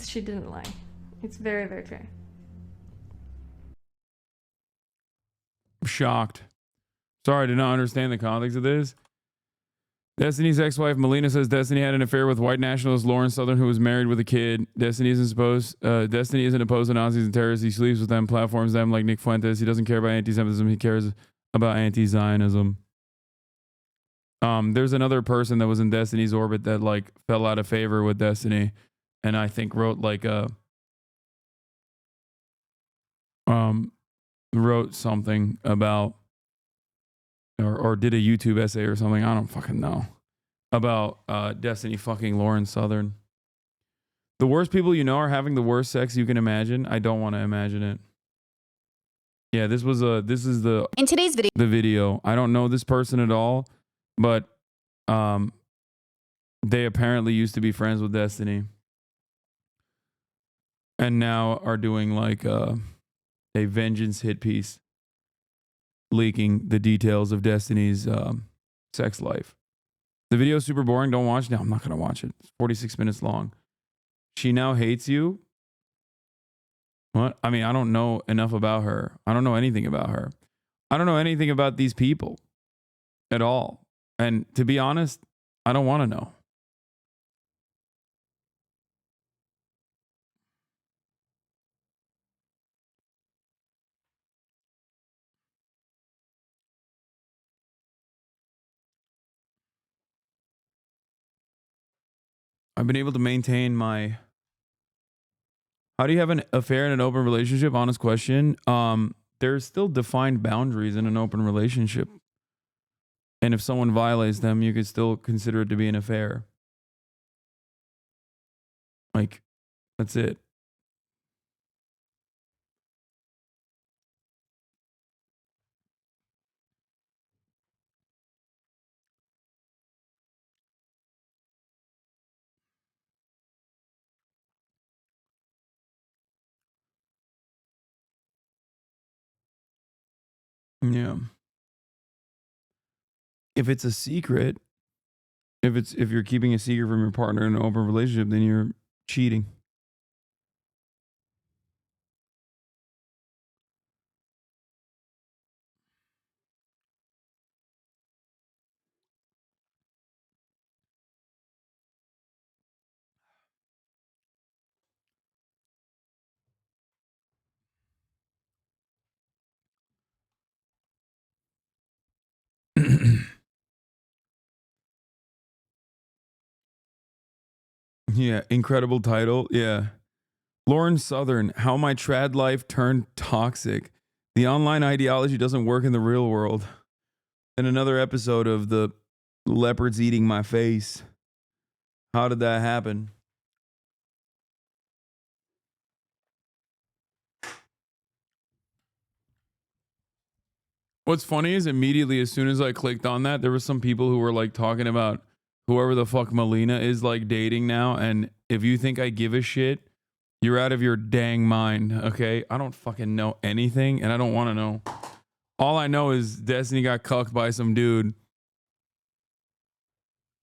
she didn't lie. It's very, very clear. I'm shocked. Sorry, I did not understand the context of this. Destiny's ex-wife Melina says Destiny had an affair with white nationalist Lauren Southern, who was married with a kid. Destiny isn't opposed to Nazis and terrorists. He sleeps with them, platforms them like Nick Fuentes. He doesn't care about anti-Semitism. He cares about anti-Zionism. There's another person that was in Destiny's orbit that like fell out of favor with Destiny, and I think wrote like wrote something about or did a YouTube essay or something. I don't fucking know about Destiny fucking Lauren Southern. The worst people you know are having the worst sex you can imagine. I don't want to imagine it. Yeah, this is the in today's video. The video. I don't know this person at all, but they apparently used to be friends with Destiny, and now are doing like a vengeance hit piece, leaking the details of Destiny's sex life. The video is super boring. Don't watch it. No, I'm not gonna watch it. It's 46 minutes long. She now hates you. What? I mean, I don't know enough about her. I don't know anything about her. I don't know anything about these people at all. And to be honest, I don't want to know. I've been able to maintain my... How do you have an affair in an open relationship? Honest question. There's still defined boundaries in an open relationship. And if someone violates them, you could still consider it to be an affair. Like, that's it. Yeah. If it's a secret, if you're keeping a secret from your partner in an open relationship, then you're cheating. Yeah, incredible title. Yeah. Lauren Southern, How My Trad Life Turned Toxic. The online ideology doesn't work in the real world. And another episode of the leopards eating my face. How did that happen? What's funny is immediately as soon as I clicked on that, there were some people who were like talking about whoever the fuck Melina is like dating now. And if you think I give a shit, you're out of your dang mind, okay? I don't fucking know anything and I don't want to know. All I know is Destiny got cucked by some dude.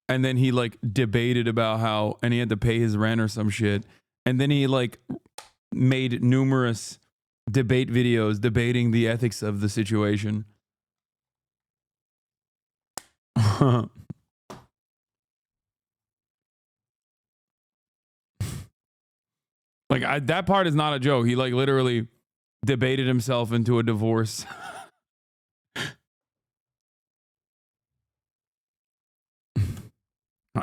And then he like debated about how, and he had to pay his rent or some shit. And then he like made numerous debate videos debating the ethics of the situation. Like that part is not a joke. He like literally debated himself into a divorce.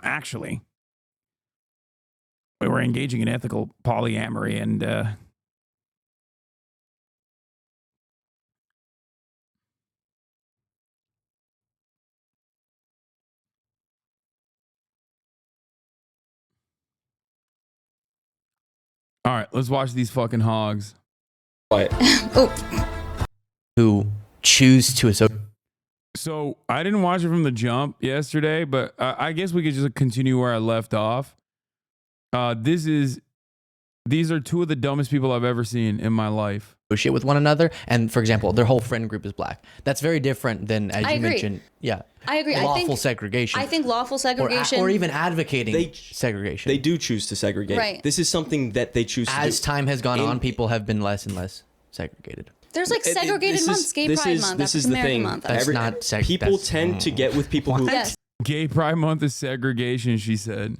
Actually, we were engaging in ethical polyamory and all right, let's watch these fucking hogs. What? Who choose to associate. So I didn't watch it from the jump yesterday, but I guess we could just continue where I left off. These are two of the dumbest people I've ever seen in my life. Associate with one another, and for example, their whole friend group is black. That's very different than, as you mentioned, I agree. lawful segregation. I think lawful segregation, or even advocating segregation. They do choose to segregate. Right. This is something that they choose to do. As time has gone on, people have been less and less segregated. There's like segregated months, Gay Pride Month, This is the African thing. Month. That's not people tend to get with people who. Yes. Gay Pride Month is segregation, she said.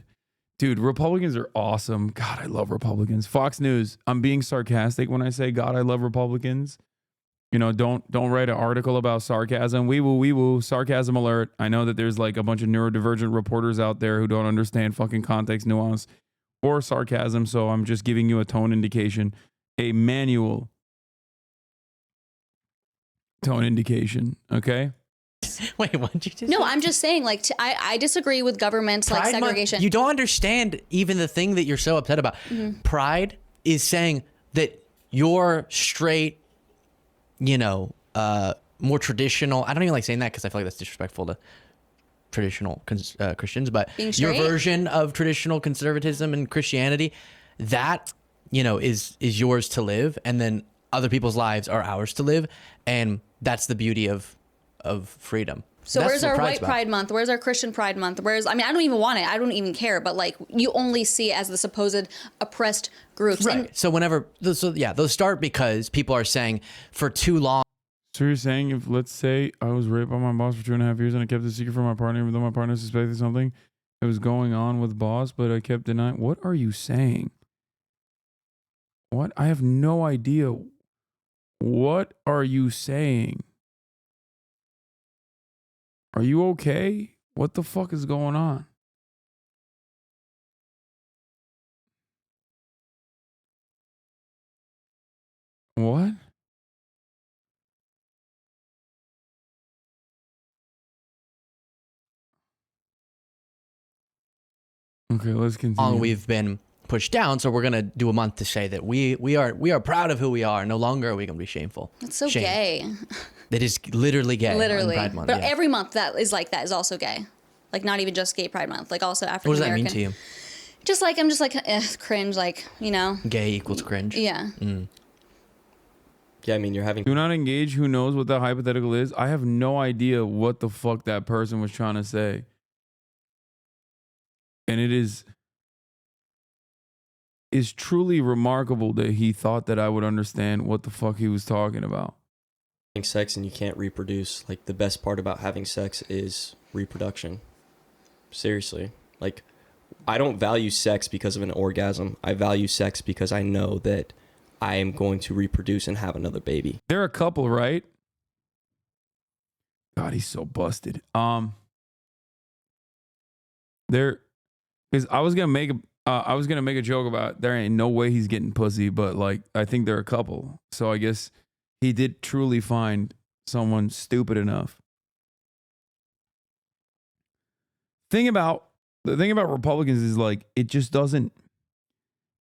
Dude, Republicans are awesome. God, I love Republicans. Fox News, I'm being sarcastic when I say God, I love Republicans. You know, don't write an article about sarcasm. Wee woo, sarcasm alert. I know that there's like a bunch of neurodivergent reporters out there who don't understand fucking context, nuance, or sarcasm. So I'm just giving you a tone indication, a manual tone indication. Okay. Wait, what did you just No, say? I'm just saying, like, I disagree with governments like Pride Month, segregation. you don't understand even the thing that you're so upset about. Mhm. Pride is saying that you're straight, more traditional. I don't even like saying that because I feel like that's disrespectful to traditional Christians, but Being your straight? version of traditional conservatism and Christianity, that, is yours to live. And then other people's lives are ours to live. And that's the beauty of freedom. So That's where's what our Pride's White about. Pride Month? Where's our Christian Pride Month? I don't even want it. I don't even care. But like, you only see it as the supposed oppressed groups. Right. And So whenever, those start because people are saying for too long. So you're saying if, let's say, I was raped by my boss for 2.5 years and I kept it secret from my partner, even though my partner suspected something that was going on with boss, but I kept denying. What are you saying? What? I have no idea. What are you saying? Are you okay? What the fuck is going on? What? Okay, let's continue. We've been pushed down, so we're gonna do a month to say that we are proud of who we are. No longer are we gonna be shameful. it's so Shame. gay. That is literally gay. on Literally. Pride Month, But yeah. every month that is also gay. Like, not even just Gay Pride Month. Like, also African What does that American. mean to you? Just like, I'm just like, cringe, like, Gay equals cringe. Yeah. Yeah, I mean, you're having. Do not engage. Who knows what that hypothetical is? I have no idea what the fuck that person was trying to say. And it is truly remarkable that he thought that I would understand what the fuck he was talking about. Sex and you can't reproduce. Like, the best part about having sex is reproduction. Seriously. Like, I don't value sex because of an orgasm. I value sex because I know that I am going to reproduce and have another baby. They're a couple, right? God, he's so busted. There, because I was gonna make a joke about there ain't no way he's getting pussy, but like I think they're a couple. So I guess he did truly find someone stupid enough. The thing about Republicans is like it just doesn't.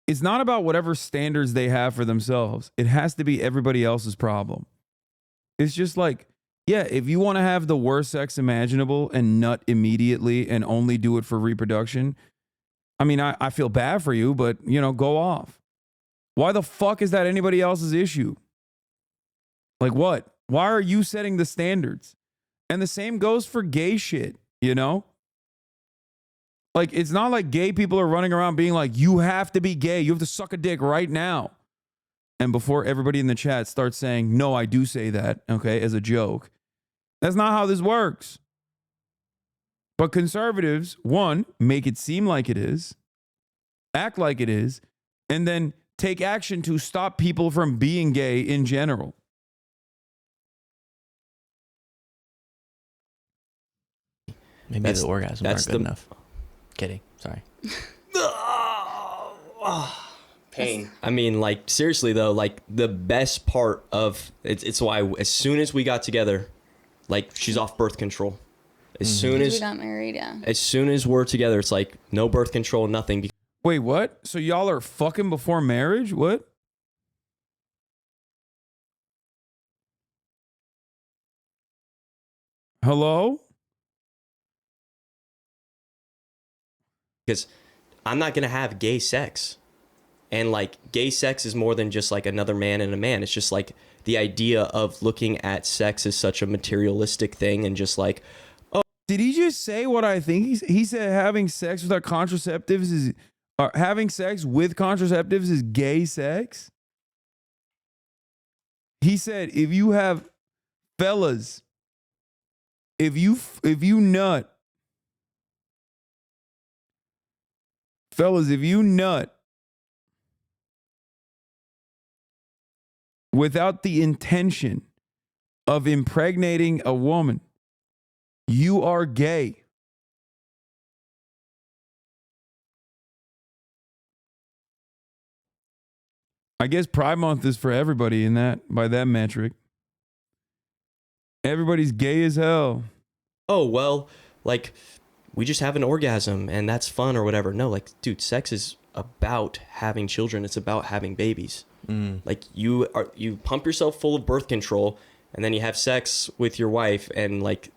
It's not about whatever standards they have for themselves. It has to be everybody else's problem. It's just like, yeah, if you want to have the worst sex imaginable and nut immediately and only do it for reproduction, I mean, I feel bad for you, but, go off. Why the fuck is that anybody else's issue? Like what? Why are you setting the standards? And the same goes for gay shit, Like, it's not like gay people are running around being like, you have to be gay. You have to suck a dick right now. And before everybody in the chat starts saying, no, I do say that, okay, as a joke. That's not how this works. But conservatives, one, make it seem like it is, act like it is, and then take action to stop people from being gay in general. Maybe the orgasms aren't good enough. Kidding. Sorry. Pain. I mean, like, seriously though, like, the best part of it's why as soon as we got together, like, she's off birth control. As soon as we got married, yeah. As soon as we're together, it's like no birth control, nothing. Wait, what? So y'all are fucking before marriage? What? Hello? Because I'm not gonna have gay sex. And like, gay sex is more than just like another man and a man. It's just like the idea of looking at sex as such a materialistic thing and just like, oh. Did he just say what I think? He said having sex without contraceptives is, having sex with contraceptives is gay sex? He said if you have, fellas, if you nut, fellas, if you nut without the intention of impregnating a woman, you are gay. I guess Pride Month is for everybody in that, by that metric. Everybody's gay as hell. Oh, well, like, we just have an orgasm and that's fun or whatever. No, like, dude, sex is about having children. It's about having babies. Like, you pump yourself full of birth control and then you have sex with your wife and like,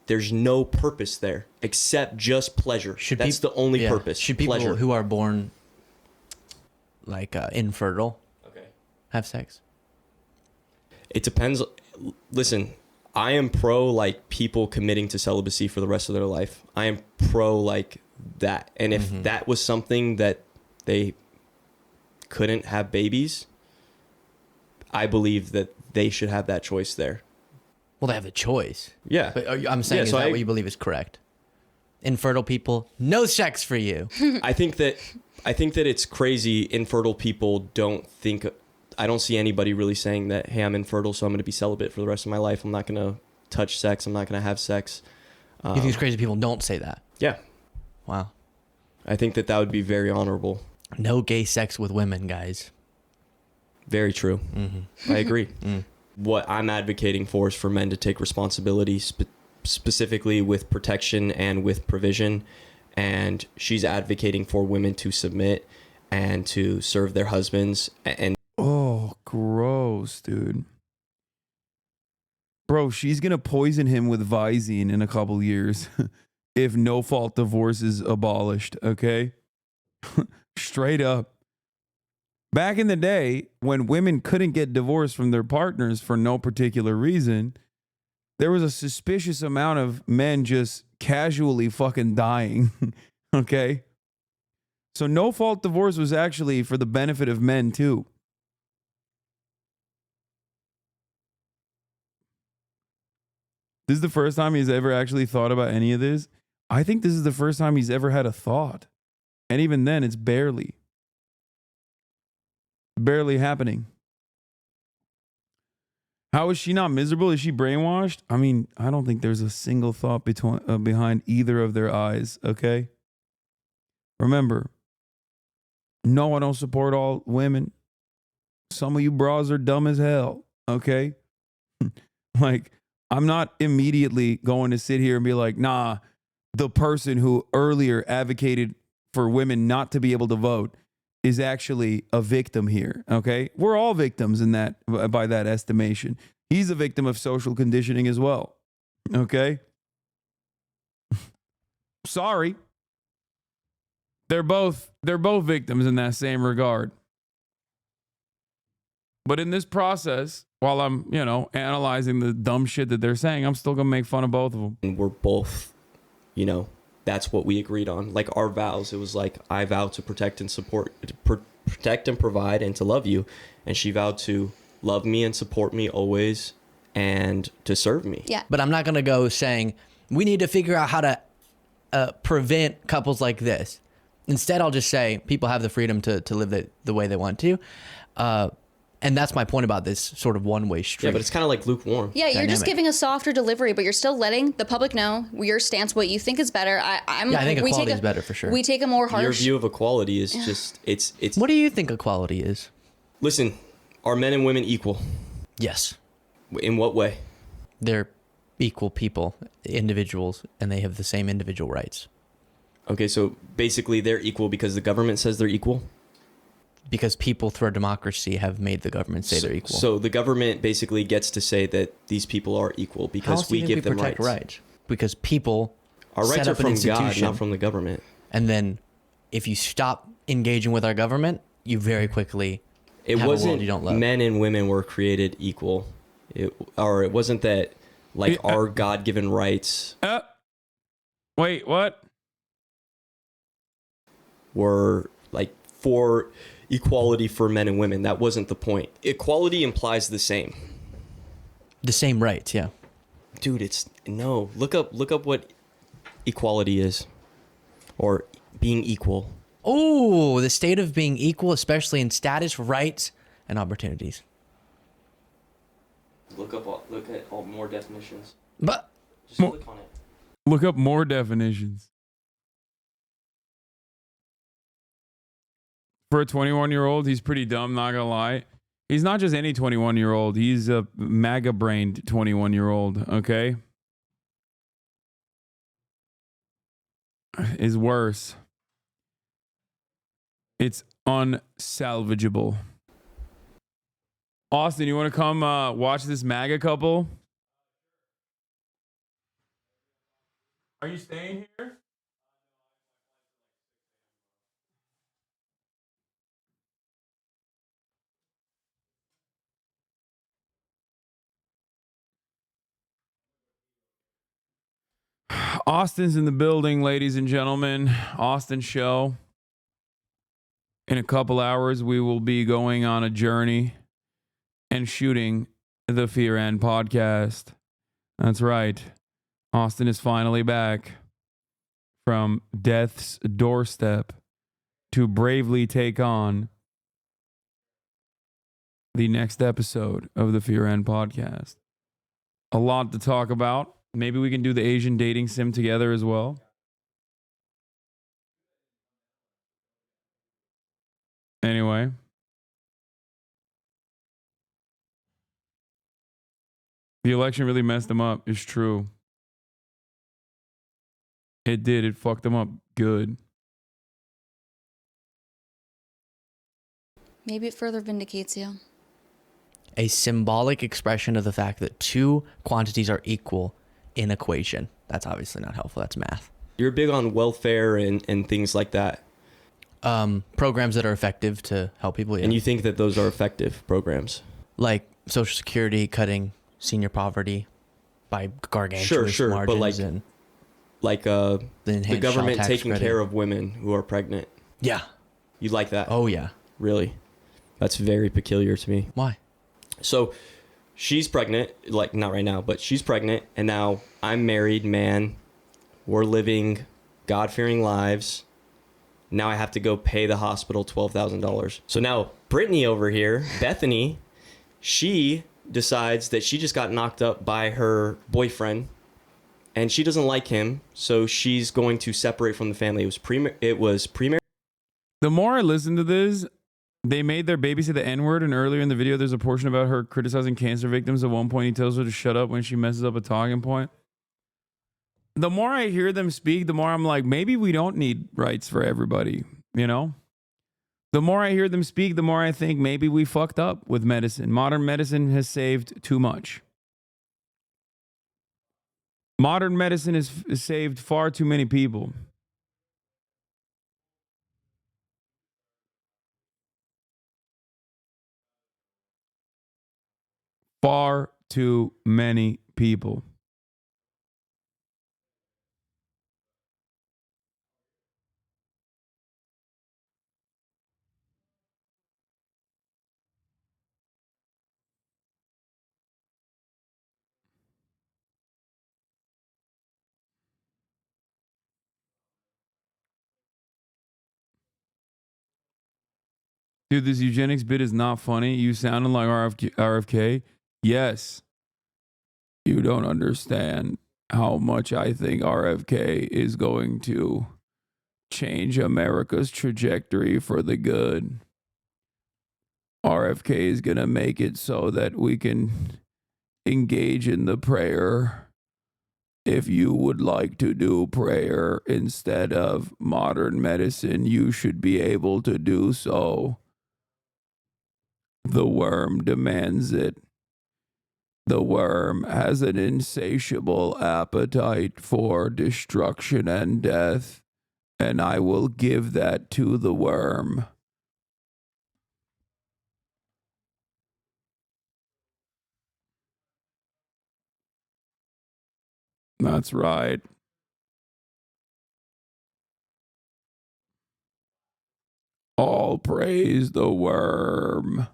there's no purpose there except just pleasure. That's the only purpose. Should people pleasure. who are born like infertile have sex? It depends. Listen, I am pro like people committing to celibacy for the rest of their life. I am pro like that. And if that was something that they couldn't have babies, I believe that they should have that choice there. Well, they have the choice. Yeah. But I'm saying, Yeah, is so that what you believe is correct? Infertile people, no sex for you. I think that it's crazy. Infertile people don't think. I don't see anybody really saying that, hey, I'm infertile, so I'm going to be celibate for the rest of my life. I'm not going to touch sex. I'm not going to have sex. You think it's crazy people don't say that? Yeah. Wow. I think that would be very honorable. No gay sex with women, guys. Very true. I agree. What I'm advocating for is for men to take responsibility, specifically with protection and with provision. And she's advocating for women to submit and to serve their husbands. And oh, gross, dude. Bro, she's going to poison him with Visine in a couple years if no-fault divorce is abolished, okay? Straight up. Back in the day, when women couldn't get divorced from their partners for no particular reason, there was a suspicious amount of men just casually fucking dying, okay? So no-fault divorce was actually for the benefit of men too. This is the first time he's ever actually thought about any of this. I think this is the first time he's ever had a thought. And even then, it's barely happening. How is she not miserable? Is she brainwashed? I mean, I don't think there's a single thought behind either of their eyes, okay? Remember, no, I don't support all women. Some of you bras are dumb as hell, okay? Like, I'm not immediately going to sit here and be like, nah, the person who earlier advocated for women not to be able to vote is actually a victim here, okay? We're all victims in that, by that estimation. He's a victim of social conditioning as well, okay? Sorry. They're both victims in that same regard. But in this process, while I'm, analyzing the dumb shit that they're saying, I'm still going to make fun of both of them. And we're both, that's what we agreed on. Like our vows, it was like, I vow to protect and support, protect and provide and to love you. And she vowed to love me and support me always and to serve me. Yeah. But I'm not going to go saying, we need to figure out how to prevent couples like this. Instead, I'll just say people have the freedom to live the way they want to. And that's my point about this sort of one-way street. Yeah, but it's kind of like lukewarm. Yeah, you're just dynamic. giving a softer delivery, but you're still letting the public know your stance, what you think is better. Yeah, I think equality is better for sure. We take a more harsh. Your view of equality is just it's. What do you think equality is? Listen, are men and women equal? Yes. In what way? They're equal people, individuals, and they have the same individual rights. Okay, so basically they're equal because the government says they're equal? Because people through our democracy have made the government say they're equal. So the government basically gets to say that these people are equal because we give them protect rights. Because people Our rights set are up an from God, institution, not from the government. And then if you stop engaging with our government, you very quickly It have a wasn't world you don't love. men and women were created equal. It wasn't that like our God-given rights Wait, what? Were like for equality for men and women. That wasn't the point. Equality implies the same. The same rights, yeah. Dude, it's no. Look up what equality is. Or being equal. Oh, the state of being equal, especially in status, rights, and opportunities. Look at all more definitions. But just click on it. Look up more definitions. For a 21-year-old, he's pretty dumb, not gonna lie. He's not just any 21-year-old. He's a MAGA-brained 21-year-old, okay? Is worse. It's unsalvageable. Austin, you want to come watch this MAGA couple? Are you staying here? Austin's in the building, ladies and gentlemen. Austin show. In a couple hours, we will be going on a journey and shooting the Fear End podcast. That's right. Austin is finally back from death's doorstep to bravely take on the next episode of the Fear End podcast. A lot to talk about. Maybe we can do the Asian dating sim together as well. Anyway. The election really messed them up. It's true. It did. It fucked them up good. Maybe it further vindicates you. A symbolic expression of the fact that two quantities are equal in equation. That's obviously not helpful. That's math. You're big on welfare and things like that. Programs that are effective to help people. Yeah. And you think that those are effective programs? Like Social Security, cutting senior poverty by gargantuous margins. But like the enhanced government child tax taking credit. care of women who are pregnant. Yeah. You like that? Oh, yeah. Really? That's very peculiar to me. Why? So she's pregnant, like not right now, but she's pregnant, and now I'm married, man. We're living God-fearing lives. Now I have to go pay the hospital $12,000. So now Brittany over here, Bethany, she decides that she just got knocked up by her boyfriend and she doesn't like him, so she's going to separate from the family. It was pre-marriage. The more I listen to this, they made their baby say the N-word, and earlier in the video, there's a portion about her criticizing cancer victims. At one point, he tells her to shut up when she messes up a talking point. The more I hear them speak, the more I'm like, maybe we don't need rights for everybody, you know? The more I hear them speak, the more I think maybe we fucked up with medicine. Modern medicine has saved too much. Modern medicine has saved far too many people. Far too many people. Dude, this eugenics bit is not funny. You sounded like RFK. Yes. You don't understand how much I think RFK is going to change America's trajectory for the good. RFK is going to make it so that we can engage in the prayer. If you would like to do prayer instead of modern medicine, you should be able to do so. The worm demands it. The worm has an insatiable appetite for destruction and death, and I will give that to the worm. That's right. All praise the worm.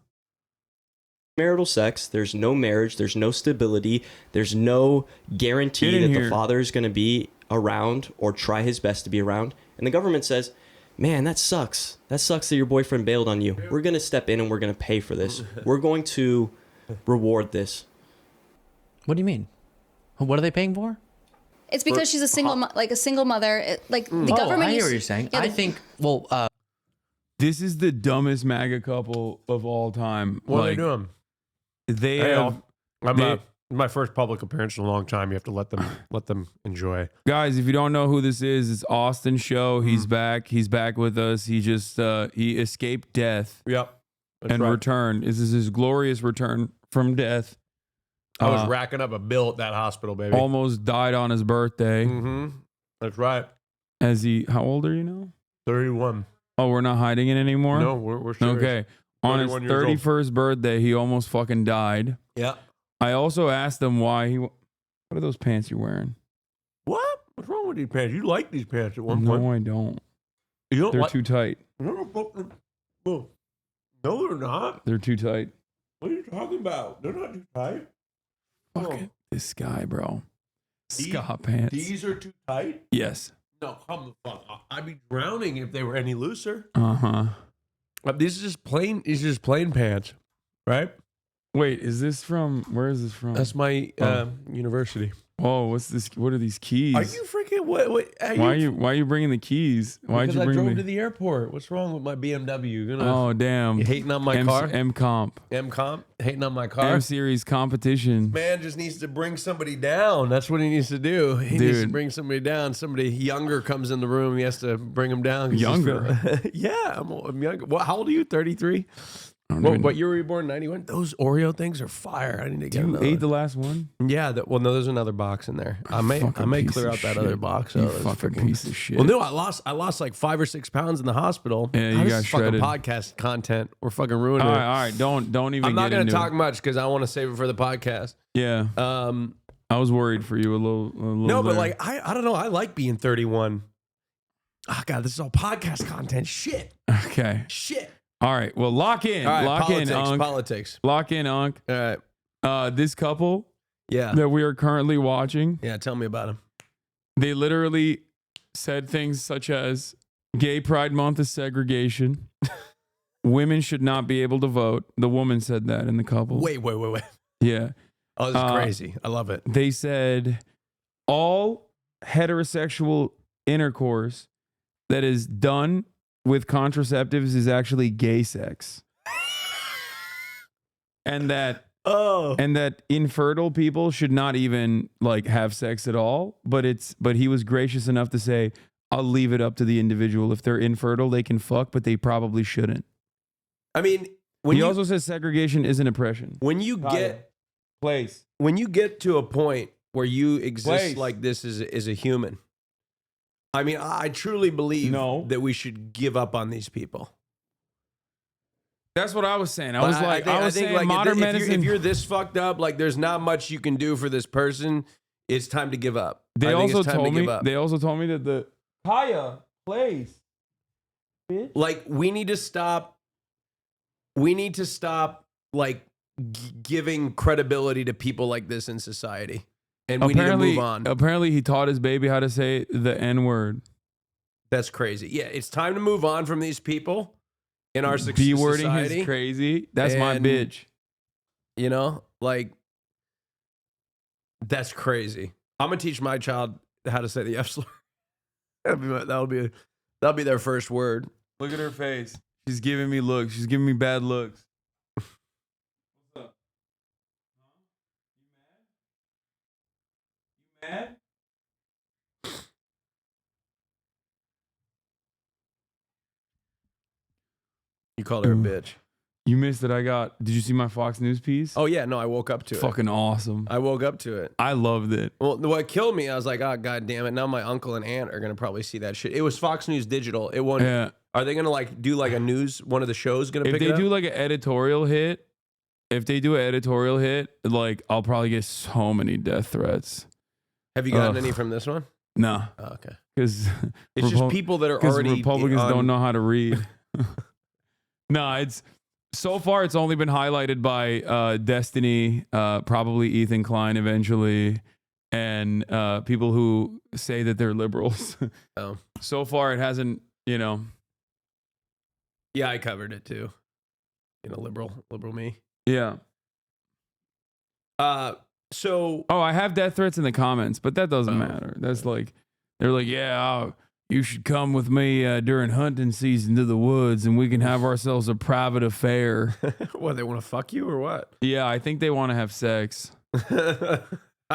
Marital sex, there's no marriage, there's no stability, there's no guarantee that the father is going to be around or try his best to be around. And the government says, man, that sucks. That sucks that your boyfriend bailed on you. We're going to step in and we're going to pay for this. We're going to reward this. What do you mean? What are they paying for? It's because she's a single mother. The government. I hear what you're saying. Yeah, I think. Well, this is the dumbest MAGA couple of all time. What are they doing? They Hey, have. my first public appearance in a long time. You have to let them enjoy. Guys, if you don't know who this is, it's Austin Show. He's back. He's back with us. He just he escaped death. Yep. And returned. This is his glorious return from death. I was racking up a bill at that hospital, baby. Almost died on his birthday. Mm-hmm. That's right. How old are you now? 31. Oh, we're not hiding it anymore? No, we're serious. Okay. On his 31st birthday, he almost fucking died. Yeah. I also asked him why he... What are those pants you're wearing? What? What's wrong with these pants? You like these pants at one point. No, I don't. You don't They're like- too tight. No, they're not. They're too tight. What are you talking about? They're not too tight. Fucking this guy, bro. These- Scott pants. These are too tight? Yes. No, come the fuck on. I'd be drowning if they were any looser. Uh-huh. This is just plain. These are just plain pants, right? Wait, is this from... Where is this from? That's my university. Oh, what's this? What are these keys? Are you freaking what? Why are you bringing the keys? Why'd Because you I bring drove to the airport. What's wrong with my BMW? You're gonna, Oh, damn. You hating on my car? M-Comp. M-Comp? Hating on my car? M-Series competition. Man just needs to bring somebody down. That's what he needs to do. He needs to Dude. bring somebody down. Somebody younger comes in the room. He has to bring him down. 'cause Younger? Yeah, I'm younger. Well, how old are you? 33? What year were you born? 91? Those Oreo things are fire. I need to get You another. ate the last one? Yeah. No, there's another box in there. I may piece clear of out that shit. other box. You that's fucking freaking- piece of shit. Well, no, I lost like 5 or 6 pounds in the hospital. Yeah, you This got is fucking shredded. podcast content. We're fucking ruining All it. right, all right. Don't even I'm not get going into to talk it. much because I want to save it for the podcast. Yeah. I was worried for you a little No, but there. like I don't know. I like being 31. Oh God, this is all podcast content. Shit. Okay. Shit. All right. Well, lock in. All right, Lock in, Unc. politics. Lock in, Unc. All right. This couple Yeah. that we are currently watching, Yeah. Tell me about them. they literally said things such as Gay Pride Month is segregation. Women should not be able to vote. The woman said that in the couple. Wait. Yeah. Oh, this is crazy. I love it. They said all heterosexual intercourse that is done with contraceptives is actually gay sex. and that infertile people should not even like have sex at all, but he was gracious enough to say, I'll leave it up to the individual. If they're infertile, they can fuck, but they probably shouldn't. I mean, He also says segregation isn't oppression. when you get to a point where you exist like this as a human, I mean, I truly believe that we should give up on these people. That's what I was saying. I But was like, I was saying like, modern medicine. If you're this fucked up, like there's not much you can do for this person. It's time to give up. They I think also it's time told to me. give up. They also told me that the Kaya plays. Like we need to stop. We need to stop like giving credibility to people like this in society, and we need to move on. Apparently, he taught his baby how to say the N word. That's crazy. Yeah, it's time to move on from these people. in our B wording society. is crazy. That's my And, bitch. You know, like that's crazy. I'm gonna teach my child how to say the F slur. That'll be their first word. Look at her face. She's giving me looks. She's giving me bad looks. What's up? You mad? You called her a bitch. You missed it. Did you see my Fox News piece? Oh yeah, no, I woke up to it. Fucking awesome. I woke up to it. I loved it. Well, what killed me, I was like, oh god damn it! Now my uncle and aunt are gonna probably see that shit. It was Fox News Digital. It won't. Yeah. Are they gonna like do like a news? One of the shows gonna If pick they it up? do like an editorial hit, like I'll probably get so many death threats. Have you gotten any from this one? No. Oh, okay. Because It's just people that are already Republicans on- don't know how to read. No, it's so far it's only been highlighted by Destiny, probably Ethan Klein eventually, and people who say that they're liberals. Oh. So far it hasn't, Yeah, I covered it too. Liberal me. Yeah. So. Oh, I have death threats in the comments, but that doesn't matter. That's like, they're like, yeah, you should come with me during hunting season to the woods and we can have ourselves a private affair. What, they want to fuck you or what? Yeah, I think they want to have sex. I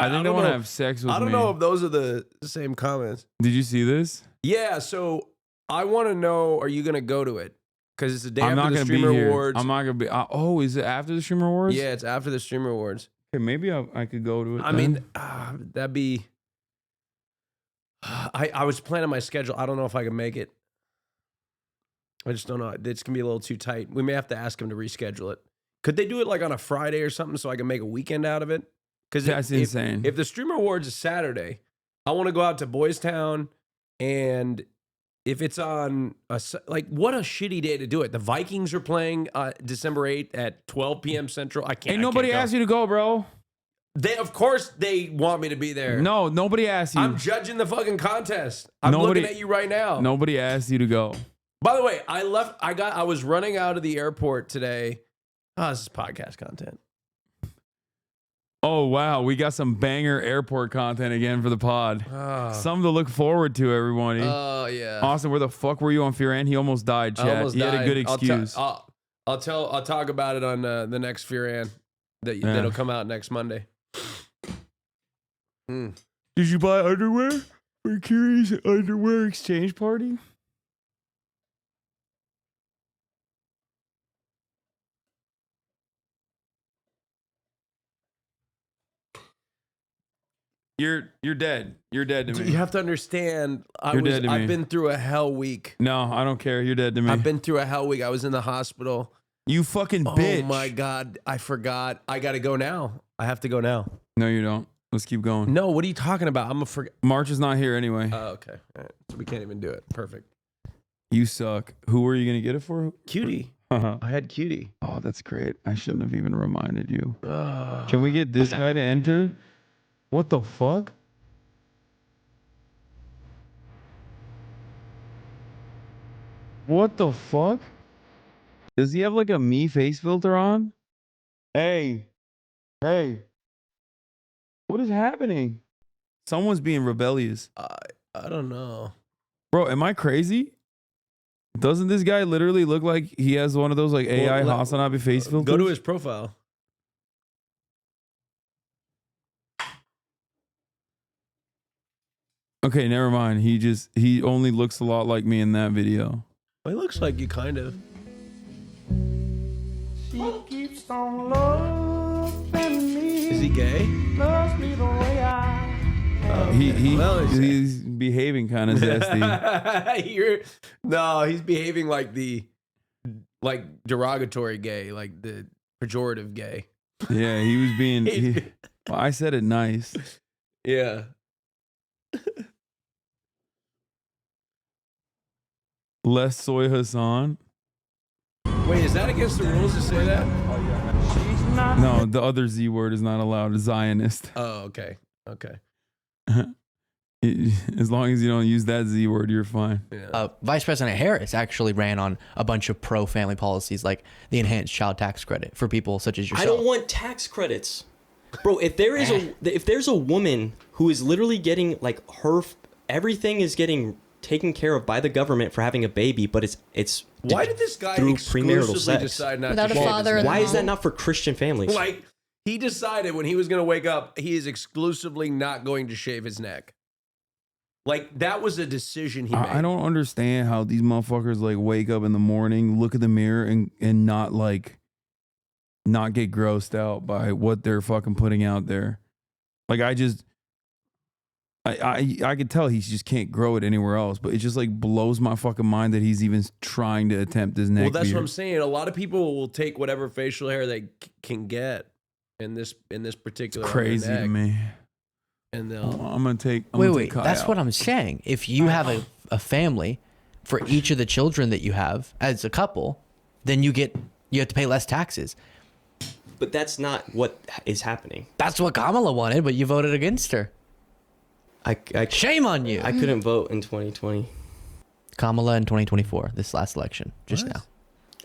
think they want to have sex with me. I don't know if those are the same comments. Did you see this? Yeah, so I want to know, are you going to go to it? Because it's the day I'm not after the gonna be Streamer here. Awards. I'm not going to be. Oh, is it after the Streamer Awards? Yeah, it's after the Streamer Awards. Okay, maybe I could go to it. I mean, that'd be... I was planning my schedule. I don't know if I can make it. I just don't know. It's going to be a little too tight. We may have to ask him to reschedule it. Could they do it like on a Friday or something so I can make a weekend out of it? Because That's insane. If the Streamer Awards is Saturday, I want to go out to Boys Town, and if it's on like, what a shitty day to do it. The Vikings are playing December 8th at 12 p.m. Central. I can't. Ain't nobody asked you to go, bro. Of course they want me to be there. No, nobody asked you. I'm judging the fucking contest. I'm looking at you right now. Nobody asked you to go. By the way, I was running out of the airport today. Oh, this is podcast content. Oh, wow. We got some banger airport content again for the pod. Something to look forward to, everybody. Oh, yeah. Austin, where the fuck were you on Fear Ant? He almost died, chat. I almost He had a died. good excuse. I'll talk about it on the next Fear Ant that'll come out next Monday. Did you buy underwear for Curious Underwear Exchange Party? You're dead. You're dead to me. You have to understand, You're dead to me. I've been through a hell week. No, I don't care. You're dead to me. I've been through a hell week. I was in the hospital. You fucking bitch. Oh my God. I forgot. I got to go now. I have to go now. No, you don't. Let's keep going. No, what are you talking about? I'm a forget. March is not here anyway. Oh, okay. All right. So we can't even do it. Perfect. You suck. Who were you going to get it for? Cutie. I had Cutie. Oh, that's great. I shouldn't have even reminded you. Can we get this guy to enter? What the fuck? What the fuck? Does he have like a me face filter on? Hey. Hey. What is happening? Someone's being rebellious. I don't know. Bro, am I crazy? Doesn't this guy literally look like he has one of those like AI HasanAbi face filters? Go to his profile. Okay, never mind. He only looks a lot like me in that video. Well, he looks like you kind of. She keeps on loving me. Is he gay? Loves me the way I. He's behaving kind of zesty. No, he's behaving like the derogatory gay, like the pejorative gay. Yeah, he was being. Well, I said it nice. Yeah. Less soy Hasan. Wait, is that against the rules to say that? No, the other Z word is not allowed. Zionist. Oh, okay. Okay. As long as you don't use that Z word, you're fine. Vice President Harris actually ran on a bunch of pro-family policies, like the enhanced child tax credit for people such as yourself. I don't want tax credits, bro. If there's a woman who is literally getting like everything is getting taken care of by the government for having a baby, but it's why did this guy through exclusively premarital sex decide not Without to a shave father his in the Why is that home? not for Christian families? Like, he decided when he was going to wake up, he is exclusively not going to shave his neck. Like, that was a decision he made. I don't understand how these motherfuckers like wake up in the morning, look at the mirror, and not get grossed out by what they're fucking putting out there. Like I could tell he just can't grow it anywhere else, but it just like blows my fucking mind that he's even trying to attempt his neck. Well, that's beard. what I'm saying. A lot of people will take whatever facial hair they can get in this particular. Crazy to me. And they'll. I'm gonna take. Wait. That's what I'm saying. If you have a family for each of the children that you have as a couple, then you have to pay less taxes. But that's not what is happening. That's what Kamala wanted, but you voted against her. Shame on you. I couldn't vote in 2020. Kamala in 2024, this last election, just now.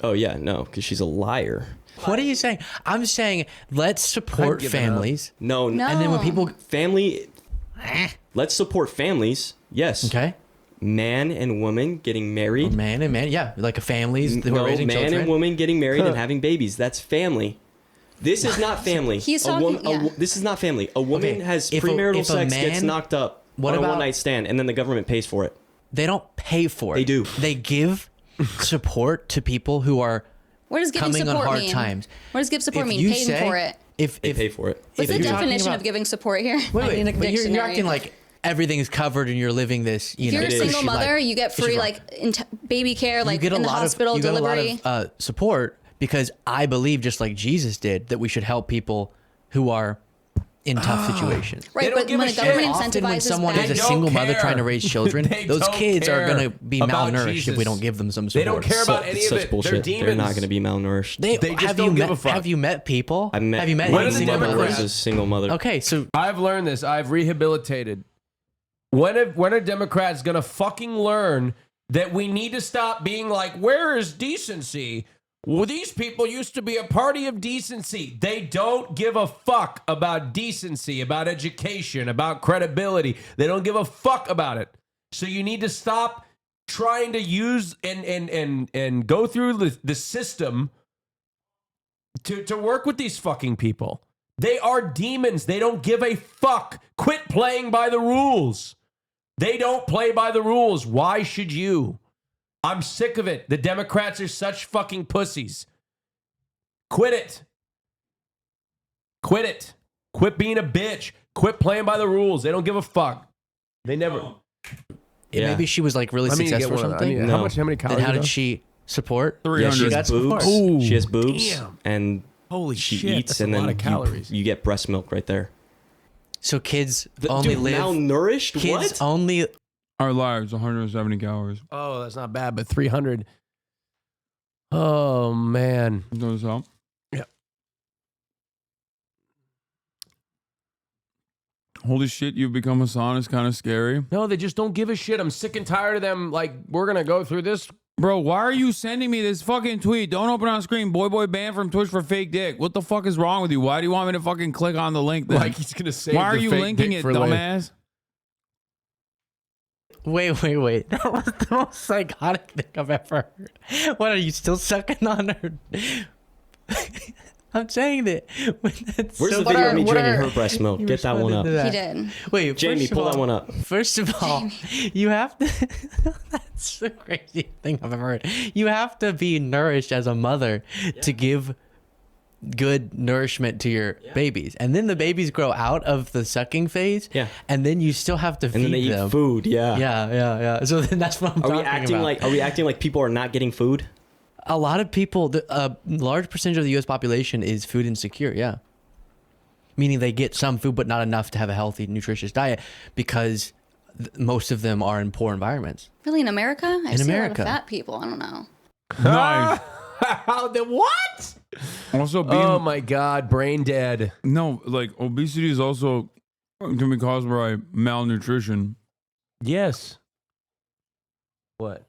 Oh yeah, no, because she's a liar. What are you saying? I'm saying let's support families. No. And then when people let's support families. Yes. Okay. Man and woman getting married. Man and man, yeah, like a families who are raising man children. and woman getting married and having babies. That's family. This is not family. He's talking. This is not family. A woman has premarital sex, gets knocked up on a one-night stand, and then the government pays for it. They don't pay for it. They do. They give support to people who are What does giving coming on support hard mean? What What does give support mean? Paying for it. If they pay for it. What's the definition of giving support here? Wait, In a but you're dictionary. acting like everything's covered and you're living this. If you're a single mother, you get free baby care, like in the hospital, you get delivery. a lot of support because I believe, just like Jesus did, that we should help people who are in tough situations. Right, but when the government Often when incentivizes someone bad- is a single mother trying to raise children, those kids are going to be about malnourished Jesus. if we don't give them some They support. don't care about any of Such it. bullshit. They're They're demons. not going to be malnourished. They just don't give a fuck. Have you met people? Have you met When any are the single Democrats- mothers? a single mother. Okay, so I've learned this. I've rehabilitated. When are Democrats gonna fucking learn that we need to stop being like, where is decency? Well, these people used to be a party of decency. They don't give a fuck about decency, about education, about credibility. They don't give a fuck about it. So you need to stop trying to use and go through the system to work with these fucking people. They are demons. They don't give a fuck. Quit playing by the rules. They don't play by the rules. Why should you? I'm sick of it. The Democrats are such fucking pussies. Quit it. Quit it. Quit being a bitch. Quit playing by the rules. They don't give a fuck. They never. Yeah. Maybe she was like really Let me get successful or one of them. something. I need- how many Then calories how is did that? she support? Yeah, she got boobs. Ooh, She has boobs, damn. and Holy she shit, eats, that's and a then lot of calories. you get breast milk right there. So kids only dude, live malnourished. Kids What? only Our lives 170 calories. Oh, that's not bad, but 300. Oh, man. Does help? Yeah. Holy shit, you've become Hasan is kind of scary. No, they just don't give a shit. I'm sick and tired of them. Like, we're going to go through this. Bro, why are you sending me this fucking tweet? Don't open on screen. Boy banned from Twitch for fake dick. What the fuck is wrong with you? Why do you want me to fucking click on the link then? Like he's going to say why are you linking it, dumbass? Wait. That was the most psychotic thing I've ever heard. What, are you still sucking on her? I'm saying that. Where's the video of me drinking her breast milk? Get that one up. He did. Wait, Jamie, first of pull that all- one up. First of all, you have to. That's the craziest thing I've ever heard. You have to be nourished as a mother to give good nourishment to your babies, and then the babies grow out of the sucking phase. Yeah, and then you still have to feed And then they them. eat food. Yeah. Yeah. So then that's what I'm Are we talking acting about. like? Are we acting like people are not getting food? A lot of people, a large percentage of the U.S. population is food insecure. Yeah, meaning they get some food but not enough to have a healthy, nutritious diet because most of them are in poor environments. Really, in America? I In see America. a lot of fat people. I don't know. Nice. What? Also, being, Oh, my God. Brain dead. no, like obesity is also can be caused by malnutrition. Yes. What?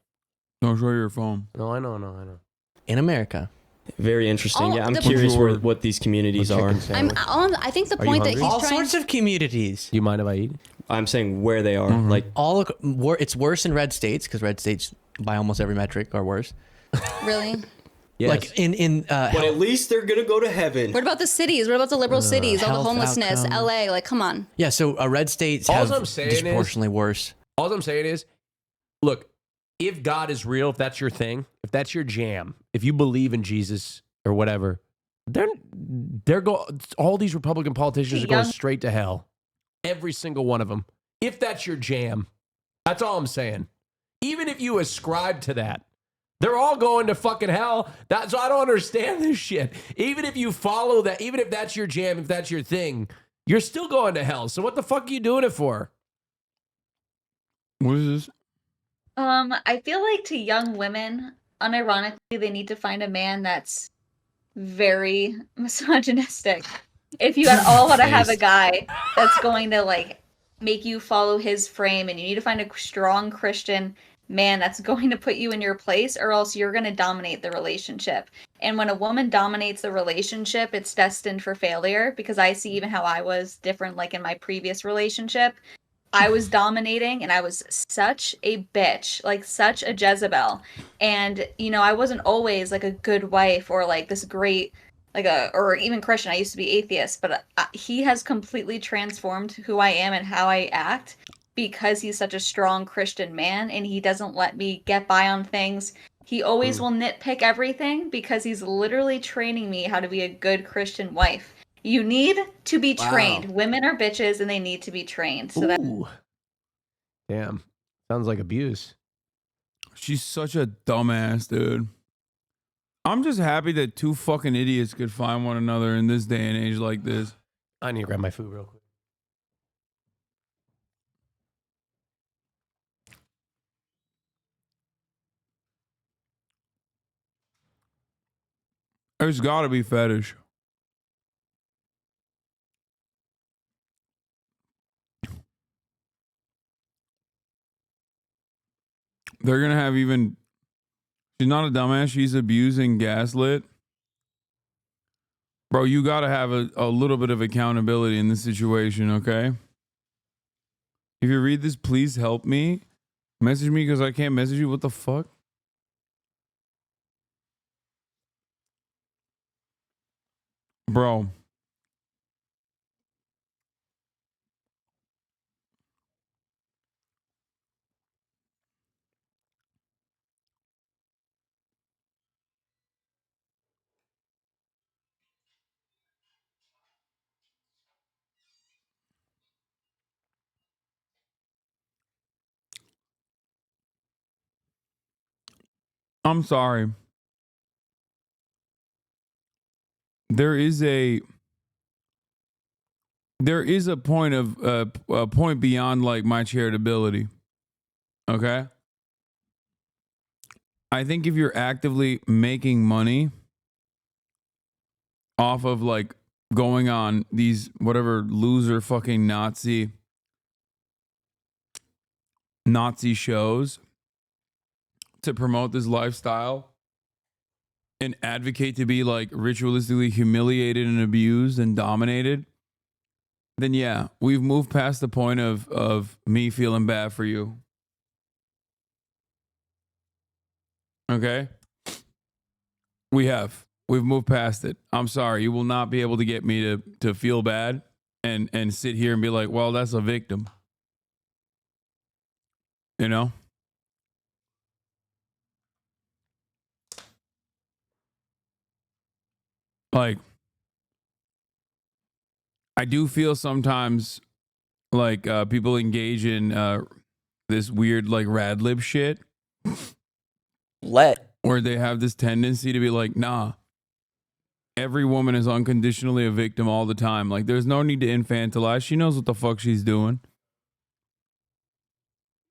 Don't show your phone. No, I know. In America. Very interesting. All Yeah, I'm the- curious what these communities are. I think the point that he's all trying. sorts of communities. Do you mind if I eat? I'm saying where they are. Like It's worse in red states because red states, by almost every metric, are worse. Really? Yes. Like in but at least they're gonna go to heaven. What about the cities? What about the liberal cities? All the health homelessness, outcomes. LA. Like, come on. Yeah, so red states All have I'm saying is- disproportionately worse. All I'm saying is, look, if God is real, if that's your thing, if that's your jam, if you believe in Jesus or whatever, all these Republican politicians are going straight to hell. Every single one of them. If that's your jam, that's all I'm saying. Even if you ascribe to that, they're all going to fucking hell. So I don't understand this shit. Even if you follow that, even if that's your jam, if that's your thing, you're still going to hell. So what the fuck are you doing it for? What is this? I feel like to young women, unironically, they need to find a man that's very misogynistic. If you at all want to have a guy that's going to like make you follow his frame, and you need to find a strong Christian man that's going to put you in your place, or else you're going to dominate the relationship. And when a woman dominates the relationship, it's destined for failure, because I see even how I was different, like in my previous relationship. I was dominating and I was such a bitch, like such a Jezebel. And, you know, I wasn't always like a good wife or like this great, or even Christian. I used to be atheist, but he has completely transformed who I am and how I act because he's such a strong Christian man and he doesn't let me get by on things. He always will nitpick everything because he's literally training me how to be a good Christian wife. You need to be trained. Women are bitches and they need to be trained. So Damn. Sounds like abuse. She's such a dumbass, dude. I'm just happy that two fucking idiots could find one another in this day and age like this. I need to grab my food real quick. There's gotta be fetish. They're gonna have even. She's not a dumbass. She's abusing gaslit. Bro, you gotta have a little bit of accountability in this situation, okay? If you read this, please help me. Message me because I can't message you. What the fuck? Bro. I'm sorry. There is a point of a point beyond like my charitability. Okay? I think if you're actively making money off of like going on these whatever loser fucking Nazi shows to promote this lifestyle and advocate to be like ritualistically humiliated and abused and dominated, then yeah, we've moved past the point of me feeling bad for you. Okay? We've moved past it. I'm sorry. You will not be able to get me to feel bad and sit here and be like, well, that's a victim. You know? Like, I do feel sometimes like people engage in this weird like rad lib shit. Where they have this tendency to be like, nah, every woman is unconditionally a victim all the time. Like, there's no need to infantilize. She knows what the fuck she's doing.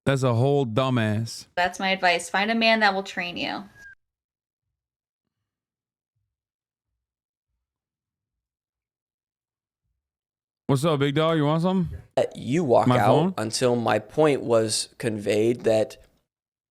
That's a whole dumbass. that's my advice. Find a man that will train you. What's up, big dog? You want something? You walk My out phone? until my point was conveyed that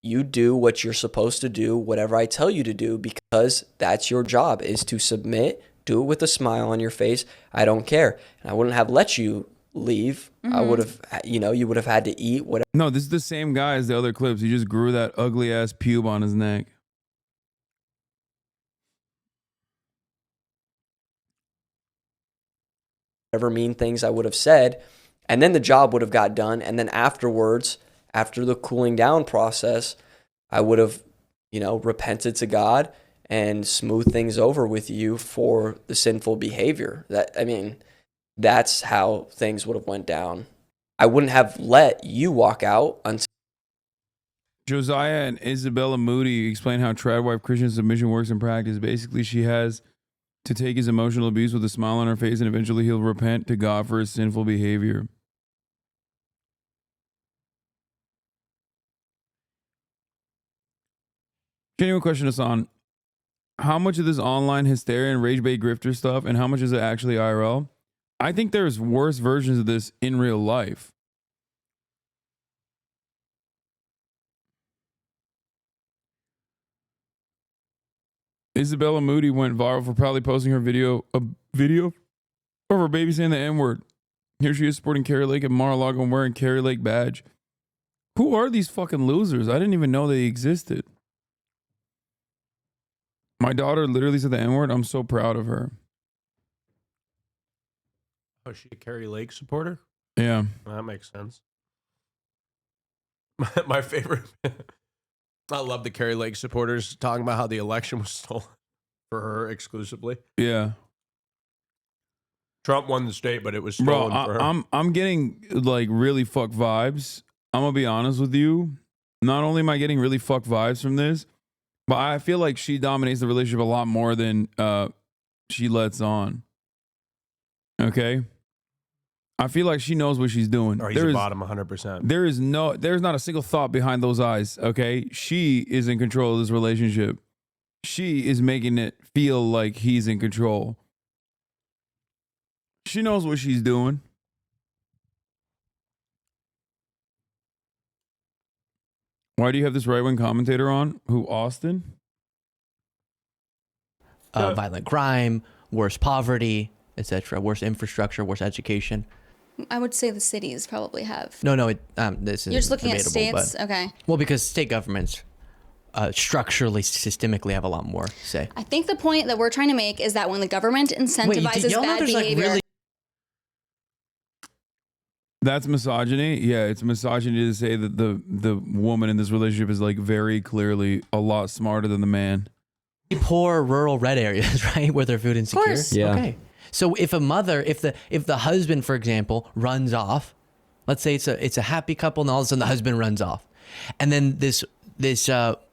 you do what you're supposed to do, whatever I tell you to do, because that's your job, is to submit, do it with a smile on your face. I don't care. And I wouldn't have let you leave. I would have, you would have had to eat whatever. No, this is the same guy as the other clips. He just grew that ugly ass pube on his neck. Whatever mean things I would have said, and then the job would have got done. And then afterwards, after the cooling down process, I would have, repented to God and smoothed things over with you for the sinful behavior. That's how things would have went down. I wouldn't have let you walk out until Josiah and Isabella Moody explain how trad wife Christian submission works in practice. Basically, she has to take his emotional abuse with a smile on her face, and eventually he'll repent to God for his sinful behavior. Genuine question, Hasan. How much of this online hysteria and rage bait grifter stuff, and how much is it actually IRL? I think there's worse versions of this in real life. Isabella Moody went viral for proudly posting a video of her baby saying the N-word. Here she is sporting Carrie Lake at Mar-a-Lago and wearing Carrie Lake badge. Who are these fucking losers? I didn't even know they existed. My daughter literally said the N-word. I'm so proud of her. Oh, is she a Carrie Lake supporter? Yeah. Well, that makes sense. My favorite. I love the Carrie Lake supporters talking about how the election was stolen for her exclusively. Yeah. Trump won the state, but it was stolen for her. I'm getting like really fuck vibes. I'm gonna be honest with you. Not only am I getting really fuck vibes from this, but I feel like she dominates the relationship a lot more than she lets on. Okay. I feel like she knows what she's doing. Or he's a bottom 100%. There's not a single thought behind those eyes. Okay. She is in control of this relationship. She is making it feel like he's in control. She knows what she's doing. Why do you have this right-wing commentator on? Who, Austin? Violent crime, worse poverty, etc., worse infrastructure, worse education. I would say the cities probably have. No, this is You're just looking at debatable, states? Okay. Well, because state governments structurally, systemically have a lot more say. I think the point that we're trying to make is that when the government incentivizes bad behavior. That's misogyny. Yeah, it's misogyny to say that the woman in this relationship is like very clearly a lot smarter than the man. Poor rural red areas, right, where they're food insecure. course. Yeah. Okay. So if a mother, if the husband, for example, runs off, let's say it's a happy couple, and all of a sudden the husband runs off, and then this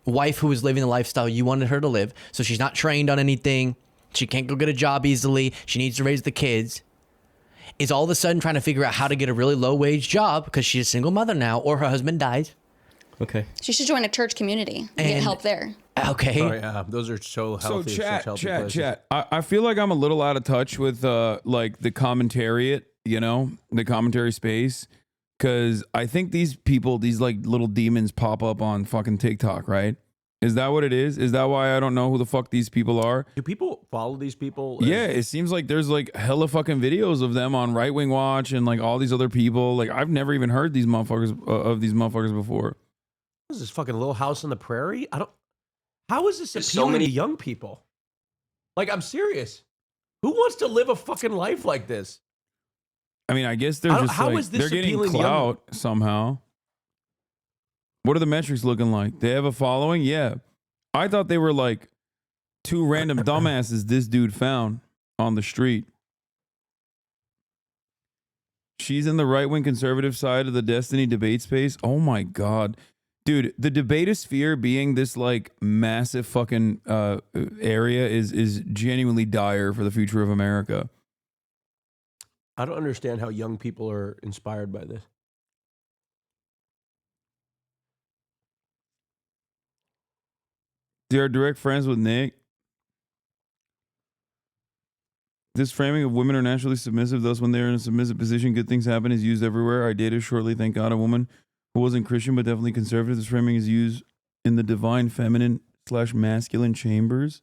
wife who was living the lifestyle you wanted her to live, so she's not trained on anything, she can't go get a job easily, she needs to raise the kids, is all of a sudden trying to figure out how to get a really low wage job because she's a single mother now, or her husband dies. Okay. She should join a church community and get help there. Okay. Oh yeah, those are so healthy. So such healthy places. chat. I feel like I'm a little out of touch with like the commentariat, the commentary space, because I think these people, these like little demons, pop up on fucking TikTok, right? Is that what it is? Is that why I don't know who the fuck these people are? Do people follow these people? Yeah, it seems like there's like hella fucking videos of them on Right Wing Watch and like all these other people. Like I've never even heard these motherfuckers of these motherfuckers before. What is this fucking Little House on the Prairie? How is this There's appealing so many to young people? Like, I'm serious. Who wants to live a fucking life like this? I mean, I guess they're just how like, is this they're getting appealing to young- clout somehow. What are the metrics looking like? They have a following? Yeah. I thought they were like two random dumbasses this dude found on the street. She's in the right-wing conservative side of the Destiny debate space. Oh my God. Dude, the debatosphere being this like massive fucking area is genuinely dire for the future of America. I don't understand how young people are inspired by this. They're direct friends with Nick. This framing of women are naturally submissive, thus when they're in a submissive position, good things happen is used everywhere. I dated shortly, thank God, a woman who wasn't Christian but definitely conservative. This framing is used in the divine feminine / masculine chambers.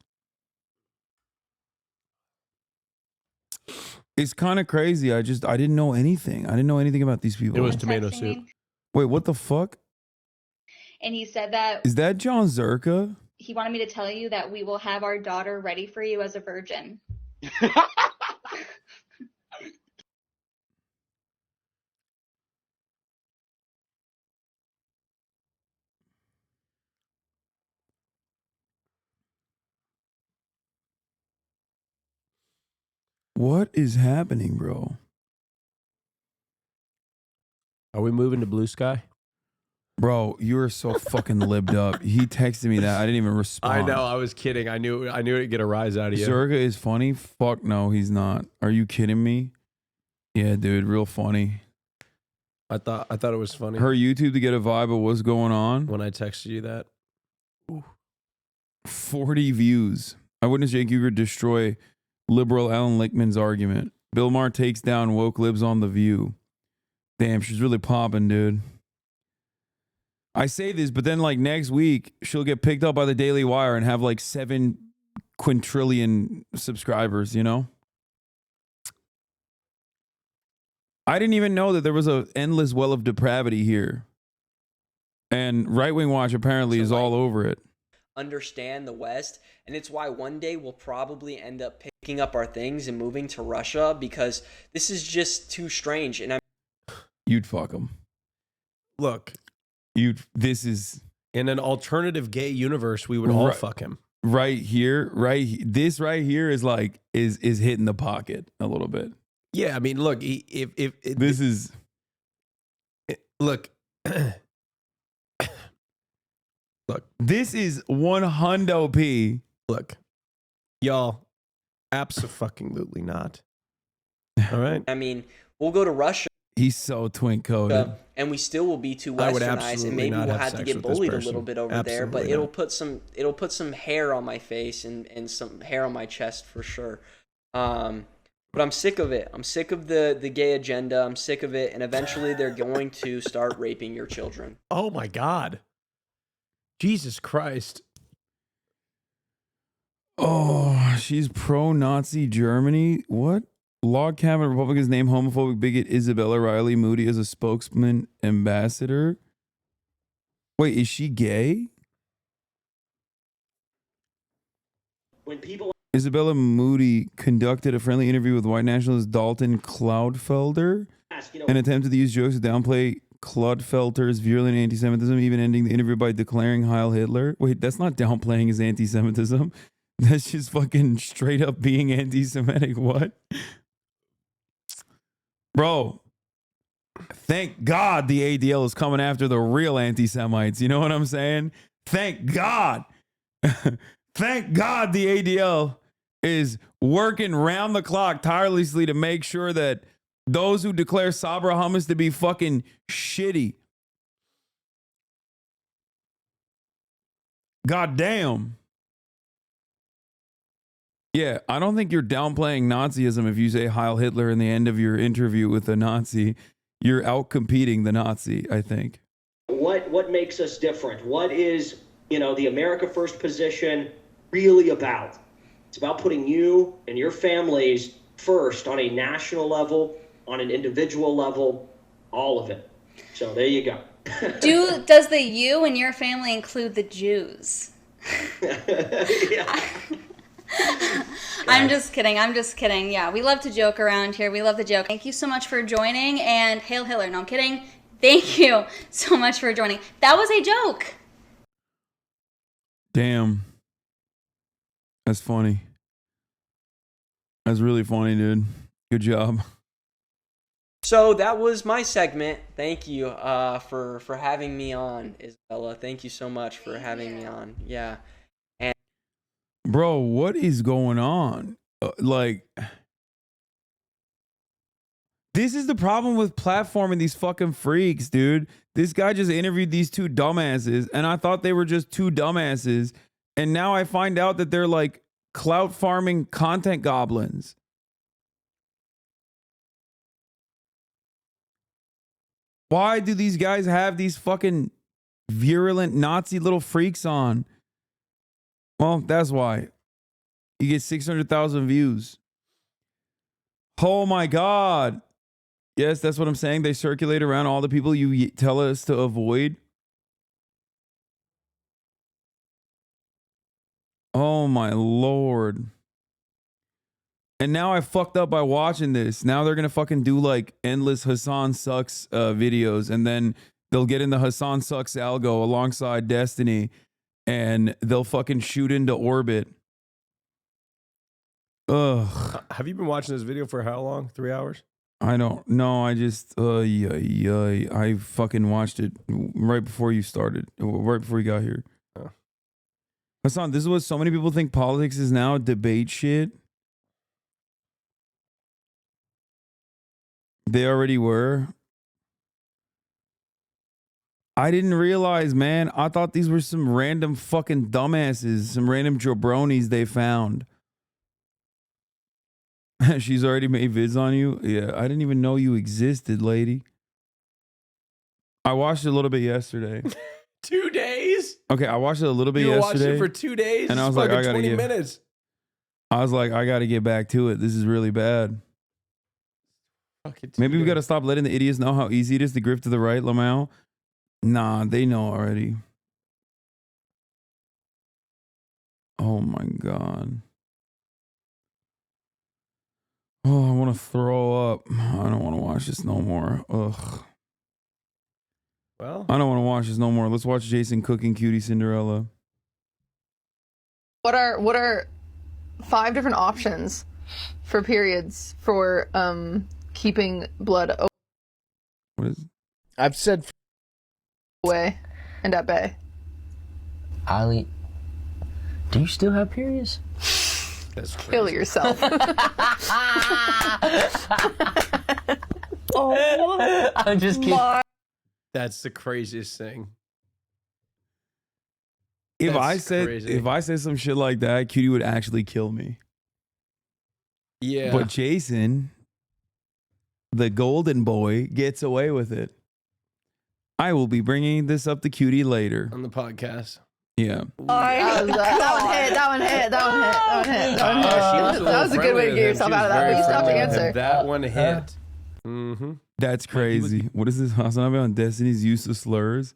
It's kind of crazy. I didn't know anything. I didn't know anything about these people. It was tomato soup. Wait, what the fuck? And he said that Is that John Zerka? he wanted me to tell you that we will have our daughter ready for you as a virgin. What is happening, bro? Are we moving to Blue Sky? Bro, you are so fucking libbed up. He texted me that. I didn't even respond. I know. I was kidding. I knew it'd get a rise out of you. Zerga is funny? Fuck no, he's not. Are you kidding me? Yeah, dude, real funny. I thought it was funny. Her YouTube to get a vibe of what's going on. When I texted you that. Ooh. 40 views. I witnessed Jake Uger destroy liberal Alan Lichtman's argument. Bill Maher takes down woke libs on The View. Damn, she's really popping, dude. I say this, but then like next week, she'll get picked up by the Daily Wire and have like 7 quintillion subscribers, you know? I didn't even know that there was an endless well of depravity here. And Right Wing Watch apparently is all over it. Understand the West, and it's why one day we'll probably end up picking up our things and moving to Russia, because this is just too strange. And You'd fuck him. Look, this is in an alternative gay universe, we would all fuck him. Right here, this right here is like is hitting the pocket a little bit. Yeah, I mean, look, if this is look. Look, this is 100p. Look, y'all, absolutely not. All right. I mean, we'll go to Russia. He's so twink coded. And we still will be too westernized, and maybe we'll have to get bullied a little bit over there. But it'll put some hair on my face and some hair on my chest for sure. But I'm sick of it. I'm sick of the gay agenda. I'm sick of it, and eventually they're going to start raping your children. Oh my God. Jesus Christ. Oh, she's pro-Nazi Germany. What? Log Cabin Republicans name homophobic bigot Isabella Riley Moody as a spokesman ambassador. Wait, is she gay? When people Isabella Moody conducted a friendly interview with white nationalist Dalton Cloudfelder and attempted to use jokes to downplay Cloudfelder's virulent anti-Semitism, even ending the interview by declaring Heil Hitler. Wait, that's not downplaying his anti-Semitism. That's just fucking straight up being anti-Semitic. What? Bro, thank God the ADL is coming after the real anti-Semites. You know what I'm saying? Thank God. Thank God the ADL is working round the clock tirelessly to make sure that those who declare Sabra hummus to be fucking shitty. God damn. Yeah, I don't think you're downplaying Nazism if you say Heil Hitler in the end of your interview with a Nazi. You're out-competing the Nazi, I think. What makes us different? What is, the America First position really about? It's about putting you and your families first on a national level, on an individual level, all of it. So there you go. Does the you and your family include the Jews? I'm just kidding. Yeah, we love to joke around here. We love to joke. Thank you so much for joining, and Hail Hitler. No, I'm kidding. Thank you so much for joining. That was a joke. Damn. That's funny. That's really funny, dude. Good job. So that was my segment. Thank you for having me on, Isabella. Thank you so much for having me on. Yeah. And bro, what is going on? This is the problem with platforming these fucking freaks, dude. This guy just interviewed these 2 dumbasses, and I thought they were just 2 dumbasses. And now I find out that they're like clout farming content goblins. Why do these guys have these fucking virulent Nazi little freaks on? Well, that's why. You get 600,000 views. Oh my God. Yes, that's what I'm saying. They circulate around all the people you tell us to avoid. Oh my Lord. And now I fucked up by watching this. Now they're going to fucking do like endless Hasan sucks videos. And then they'll get in the Hasan sucks algo alongside Destiny. And they'll fucking shoot into orbit. Ugh. Have you been watching this video for how long? 3 hours? I don't know. I just, I fucking watched it right before you started, right before you got here. Oh. Hasan, this is what so many people think politics is now, debate shit. They already were. I didn't realize, man. I thought these were some random fucking dumbasses, some random jabronis they found. She's already made vids on you? Yeah, I didn't even know you existed, lady. I watched it a little bit yesterday. 2 days? Okay, I watched it a little bit You watched yesterday. it for 2 days? And I was It's like, I fucking gotta 20 get, minutes. I was like, I gotta get back to it. This is really bad. Maybe we gotta stop letting the idiots know how easy it is to grift to the right, Lamau. Nah, they know already. Oh my God. Oh, I want to throw up. I don't want to watch this no more. Ugh. Well, I don't want to watch this no more. Let's watch Jason cooking Cutie Cinderella. What are 5 different options for periods for keeping blood What is? I've said away and at bay? Ali, do you still have periods? That's crazy. Kill yourself. Oh, I'm just kidding. That's the craziest thing. If That's if I said some shit like that, Cutie would actually kill me. Yeah. But Jason, the golden boy, gets away with it. I will be bringing this up to Cutie later On the podcast. Yeah. That one hit. That was a good way to get yourself out of that. But you still have to answer. That one hit. Mm-hmm. That's crazy. What is this? HasanAbi on Destiny's use of slurs?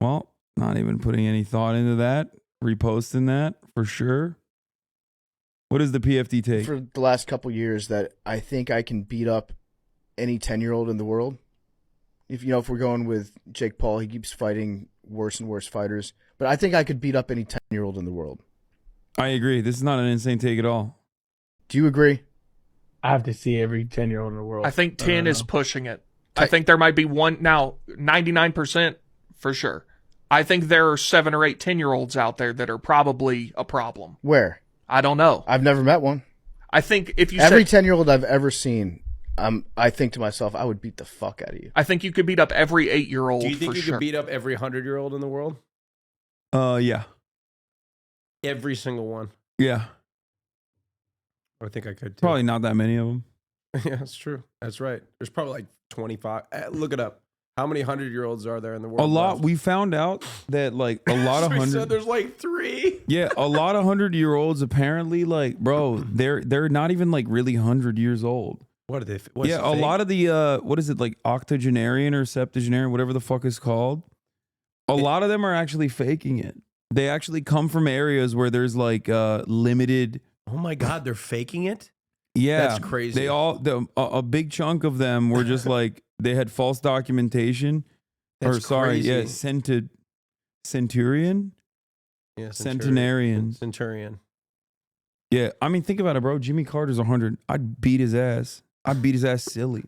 Well, not even putting any thought into that. Reposting that for sure. What does the PFD take? For the last couple years that I think I can beat up any 10-year-old in the world. If we're going with Jake Paul, he keeps fighting worse and worse fighters. But I think I could beat up any 10-year-old in the world. I agree. This is not an insane take at all. Do you agree? I have to see every 10-year-old in the world. I think 10 is pushing it. I think there might be one now, 99% for sure. I think there are 7 or 8 10-year-olds out there that are probably a problem. Where? I don't know. I've never met one. I think if you every said 10-year-old I've ever seen, I think to myself, I would beat the fuck out of you. I think you could beat up every 8-year-old. Do you think for you sure. could beat up every 100-year-old in the world? Yeah. Every single one. Yeah. I think I could too. Probably not that many of them. Yeah, that's true. That's right. There's probably like 25. Look it up. How many 100-year-olds are there in the world? A lot. left? We found out that like a lot of We said 100. there's like 3. Yeah, a lot of 100-year-olds apparently like, bro, they're not even like really 100 years old. What are they? What's Yeah, the a fake? lot of the what is it, like octogenarian or septuagenarian, whatever the fuck is called. A lot of them are actually faking it. They actually come from areas where there's like limited. Oh my God, they're faking it? Yeah, That's crazy. They all a big chunk of them were just like they had false documentation. That's or sorry, crazy. yeah, centurion, Yeah, centenarian. Centurion. Yeah, I mean, think about it, bro. Jimmy Carter's 100. I'd beat his ass. I'd beat his ass silly.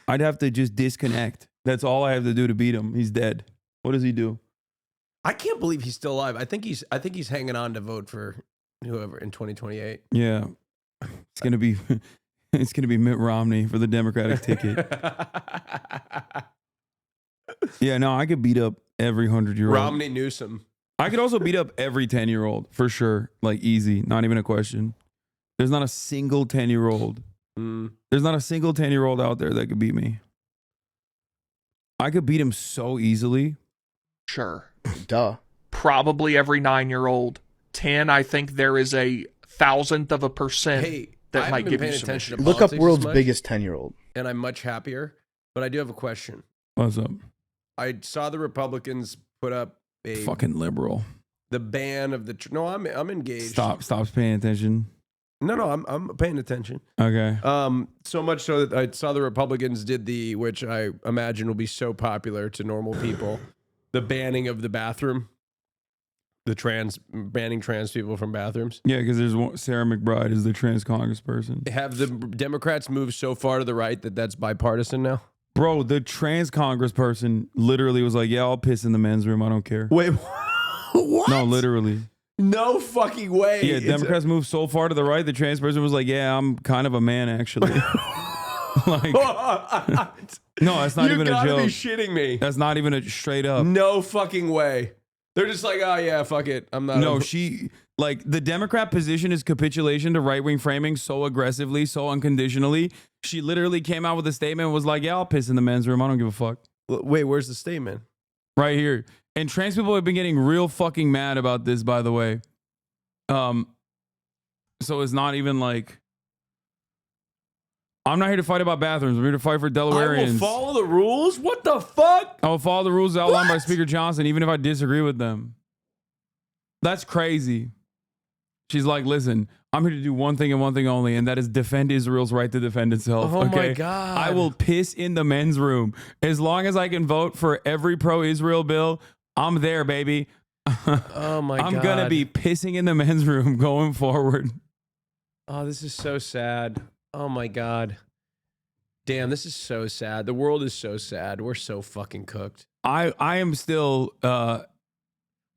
I'd have to just disconnect. That's all I have to do to beat him. He's dead. What does he do? I can't believe he's still alive. I think he's hanging on to vote for whoever in 2028. Yeah, it's gonna be Mitt Romney for the Democratic ticket. Yeah, no, I could beat up every 100-year-old. Romney Newsom. I could also beat up every 10-year-old for sure. Like easy, not even a question. There's not a single 10-year-old. There's not a single 10-year-old out there that could beat me. I could beat him so easily. Sure. Duh. Probably every 9-year-old. 10, I think there is a 1,000% Hey, that I might haven't been give you paying some attention issues. to Look up politics world's as much, biggest 10-year-old. and I'm much happier. But I do have a question. What's up? I saw the Republicans put up a Fucking liberal. the ban of the. No, I'm engaged. Stops paying attention. No, I'm paying attention. Okay. So much so that I saw the Republicans did which I imagine will be so popular to normal people, the banning of the bathroom, banning trans people from bathrooms. Yeah, because there's Sarah McBride is the trans congressperson. Have the Democrats moved so far to the right that that's bipartisan now? Bro, the trans congressperson literally was like, "Yeah, I'll piss in the men's room. I don't care." Wait, what? No, literally. No fucking way. Yeah, Democrats moved so far to the right. The trans person was like, "Yeah, I'm kind of a man, actually." Like, no, that's not even a joke. You gotta be shitting me. That's not even a straight up. No fucking way. They're just like, oh yeah, fuck it. I'm not. No, the Democrat position is capitulation to right wing framing so aggressively, so unconditionally. She literally came out with a statement and was like, "Yeah, I'll piss in the men's room. I don't give a fuck." Wait, where's the statement? Right here. And trans people have been getting real fucking mad about this, by the way. So it's not even like, I'm not here to fight about bathrooms. I'm here to fight for Delawareans. I will follow the rules? What the fuck? I will follow the rules outlined by Speaker Johnson, even if I disagree with them. That's crazy. She's like, listen, I'm here to do one thing and one thing only, and that is defend Israel's right to defend itself. Oh okay? my God. I will piss in the men's room. As long as I can vote for every pro-Israel bill, I'm there, baby. Oh my God. I'm going to be pissing in the men's room going forward. Oh, this is so sad. Oh my God. Damn, this is so sad. The world is so sad. We're so fucking cooked. I am still...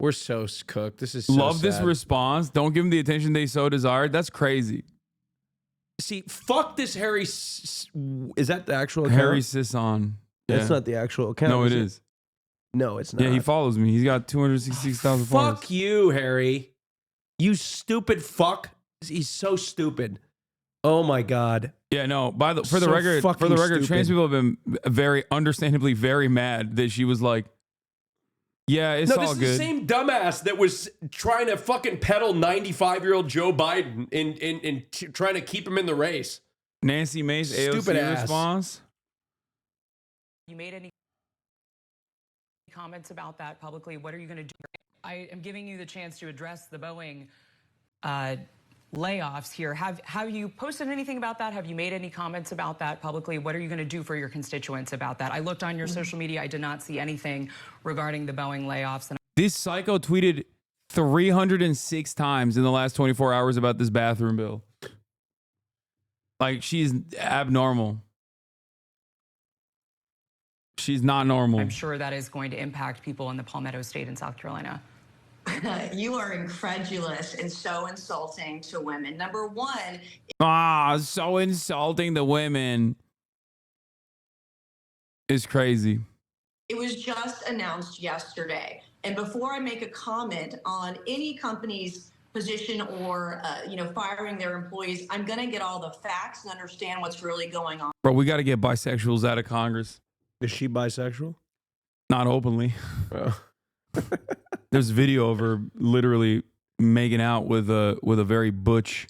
We're so cooked. This is so love sad. this response. Don't give them the attention they so desired. That's crazy. See, fuck this Harry... Is that the actual account? Harry Sisson. That's not the actual account. No, it is. No, it's not. Yeah, he follows me. He's got 266,000 followers. Fuck you, Harry. You stupid fuck. He's so stupid. Oh my God. Yeah, no. For the So record, fucking trans stupid. people have been very understandably very mad that she was like, "Yeah, it's all this is good." the same dumbass that was trying to fucking peddle 95-year-old Joe Biden in trying to keep him in the race. Nancy Mace AOC Stupid ass. response. You made any comments about that publicly? What are you going to do? I am giving you the chance to address the Boeing layoffs here. Have you posted anything about that? Have you made any comments about that publicly? What are you going to do for your constituents about that? I looked on your social media. I did not see anything regarding the Boeing layoffs. And This psycho tweeted 306 times in the last 24 hours about this bathroom bill. Like, she's abnormal. She's not normal. I'm sure that is going to impact people in the Palmetto State in South Carolina. You are incredulous and so insulting to women. Number one, So insulting the women. Is crazy. it was just announced yesterday. And before I make a comment on any company's position or, firing their employees, I'm going to get all the facts and understand what's really going on. Bro, we got to get bisexuals out of Congress. Is she bisexual? Not openly. Oh. There's video of her literally making out with a very butch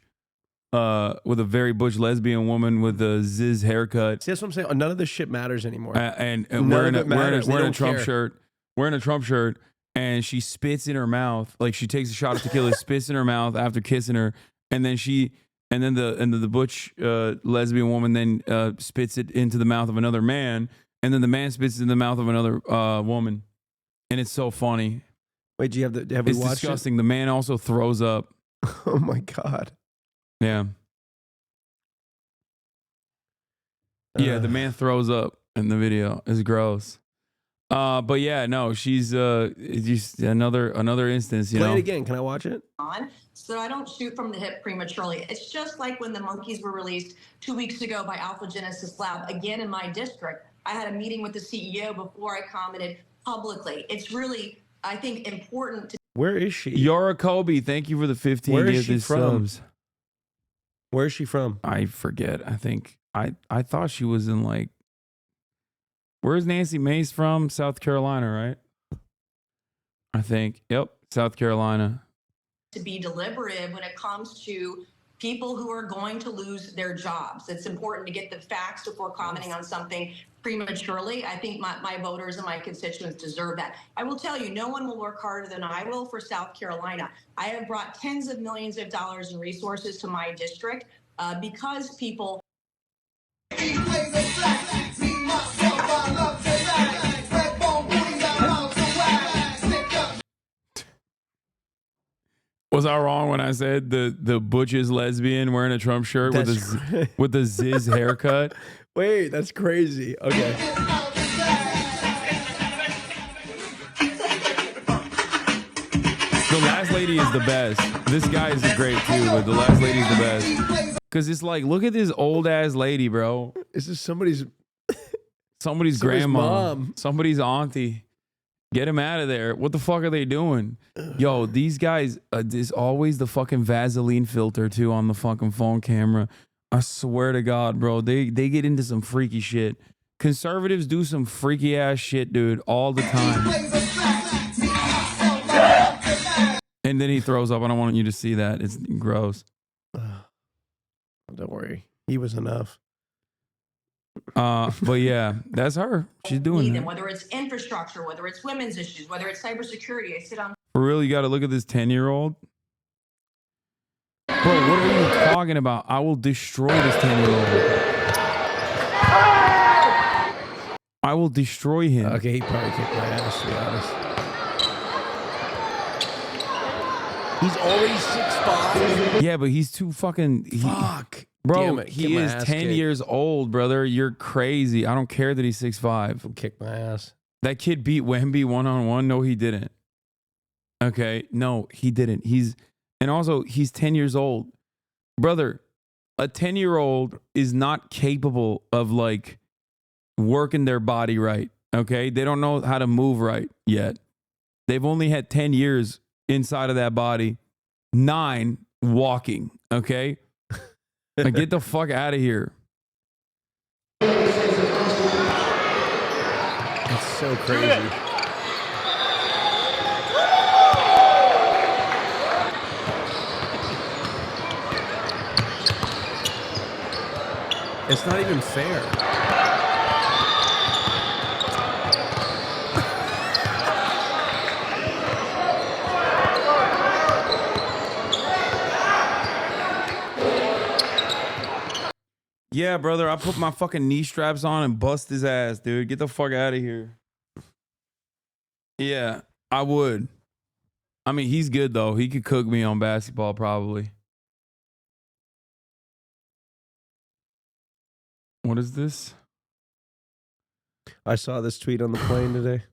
lesbian woman with a ziz haircut. See, that's what I'm saying. None of this shit matters anymore. And None wearing of it matters. They a don't Trump care. shirt. Wearing a Trump shirt, and she spits in her mouth. Like, she takes a shot of tequila, spits in her mouth after kissing her, and then the butch lesbian woman then spits it into the mouth of another man, and then the man spits it in the mouth of another woman. And it's so funny. Wait, do you have we It's watched disgusting. The man also throws up. Oh my God. Yeah. Yeah, the man throws up in the video. It's gross. But yeah, no, she's just another instance, you Play know. it again. Can I watch it? On, so I don't shoot from the hip prematurely. It's just like when the monkeys were released 2 weeks ago by Alpha Genesis Lab, again in my district. I had a meeting with the CEO before I commented publicly. It's really, I think, important to. Where is she? Yara Kobe, thank you for the 15 Where is she gifted from? subs. Where is she from? I forget. I think I thought she was in, like, Where's Nancy Mace from? South Carolina, right? I think. Yep, South Carolina. To be deliberative when it comes to people who are going to lose their jobs. It's important to get the facts before commenting on something prematurely. I think my voters and my constituents deserve that. I will tell you, no one will work harder than I will for South Carolina. I have brought tens of millions of dollars in resources to my district because people. Was I wrong when I said the butchest lesbian wearing a Trump shirt with a Ziz haircut? Wait, that's crazy. Okay. The last lady is the best. This guy is great too, but the last lady is the best. Cause it's like, look at this old ass lady, bro. This is somebody's grandma, mom. somebody's auntie. Get him out of there. What the fuck are they doing? Yo, these guys, there's always the fucking Vaseline filter too on the fucking phone camera. I swear to God, bro. They get into some freaky shit. Conservatives do some freaky ass shit, dude, all the time. And then he throws up. I don't want you to see that. It's gross. Don't worry. He was enough. But yeah, that's her. She's doing it. Whether it's infrastructure, whether it's women's issues, whether it's cybersecurity. I sit on. For real, you got to look at this 10-year-old. Bro, what are you talking about? I will destroy this 10-year-old. I will destroy him. Okay, he probably kicked my ass, to be honest. He's already 6'5". Yeah, but he's too fucking... Fuck. Bro, Damn it, he is 10 years old, brother. You're crazy. I don't care that he's 6'5". Kick my ass. That kid beat Wemby one-on-one. No, he didn't. Okay, no, he didn't. And also, he's 10 years old. Brother, a 10-year-old is not capable of, like, working their body right, okay? They don't know how to move right yet. They've only had 10 years inside of that body, 9 walking, okay? Like, get the fuck out of here. That's so crazy. It's not even fair. Yeah, brother, I put my fucking knee straps on and bust his ass, dude. Get the fuck out of here. Yeah, I would. I mean, he's good, though. He could cook me on basketball, probably. What is this? I saw this tweet on the plane today.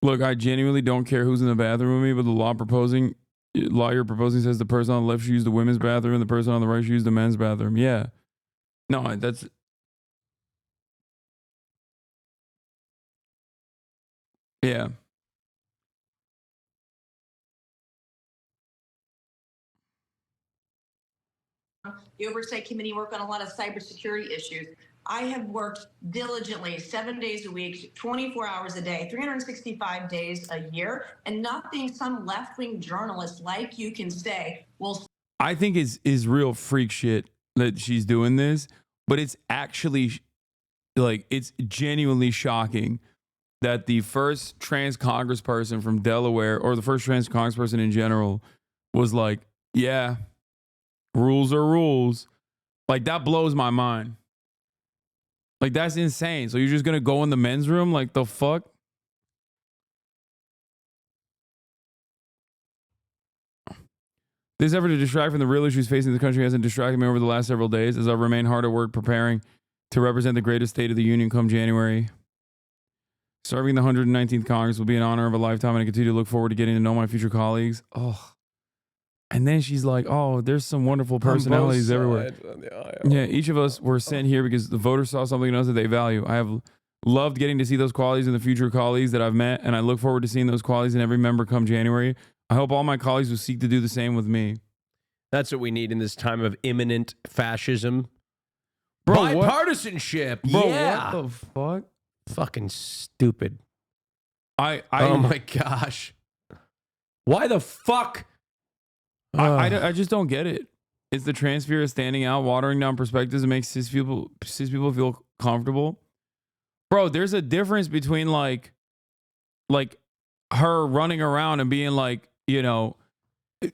Look, I genuinely don't care who's in the bathroom with me, but the law you're proposing says the person on the left should use the women's bathroom and the person on the right should use the men's bathroom. Yeah. No, that's... Yeah. The Oversight Committee work on a lot of cybersecurity issues. I have worked diligently 7 days a week, 24 hours a day, 365 days a year, and nothing some left-wing journalist like you can say will... I think is real freak shit that she's doing this, but it's actually, like, it's genuinely shocking that the first trans congressperson from Delaware, or the first trans congressperson in general, was like, yeah, rules are rules. Like, that blows my mind. Like, that's insane. So you're just going to go in the men's room? Like, the fuck? This effort to distract from the real issues facing the country hasn't distracted me over the last several days as I remain hard at work preparing to represent the greatest state of the union come January. Serving the 119th Congress will be an honor of a lifetime, and I continue to look forward to getting to know my future colleagues. Oh. And then she's like, oh, there's some wonderful personalities everywhere. Yeah, each of us were sent here because the voters saw something in us that they value. I have loved getting to see those qualities in the future colleagues that I've met, and I look forward to seeing those qualities in every member come January. I hope all my colleagues will seek to do the same with me. That's what we need in this time of imminent fascism. Bro, what? Bipartisanship. Bro, yeah. what the fuck? Fucking stupid. Oh my gosh. Why the fuck? I just don't get it. Is the transphobia standing out, watering down perspectives that makes cis people feel comfortable? Bro, there's a difference between like her running around and being like, you know,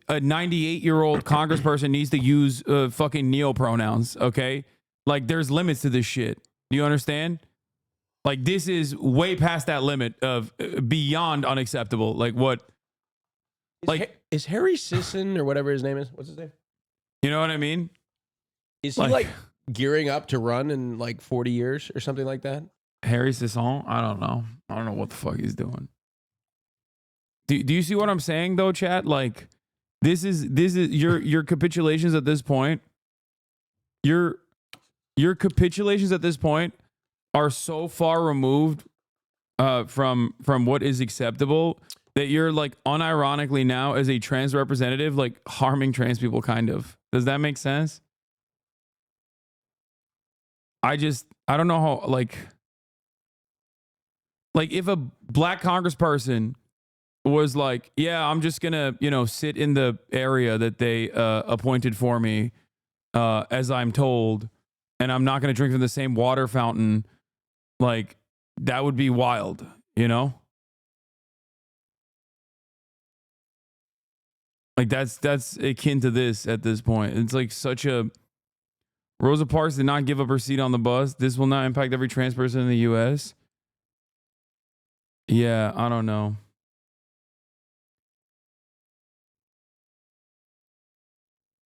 a 98-year-old congressperson needs to use fucking neo-pronouns, okay? Like, there's limits to this shit. Do you understand? Like, this is way past that limit of beyond unacceptable. Like, what? Is Harry Sisson or whatever his name is? What's his name? You know what I mean? Is he like gearing up to run in like 40 years or something like that? Harry Sisson? I don't know. I don't know what the fuck he's doing. Do you see what I'm saying though, chat? Like, this is your capitulations at this point. Your capitulations at this point are so far removed from what is acceptable that you're like unironically now as a trans representative like harming trans people, kind of. Does that make sense? I don't know how, like if a black congressperson was like, yeah, I'm just gonna, you know, sit in the area that they appointed for me as I'm told, and I'm not gonna drink from the same water fountain, like, that would be wild, you know? Like, that's akin to this at this point. It's like such a... Rosa Parks did not give up her seat on the bus. This will not impact every trans person in the U.S. Yeah, I don't know.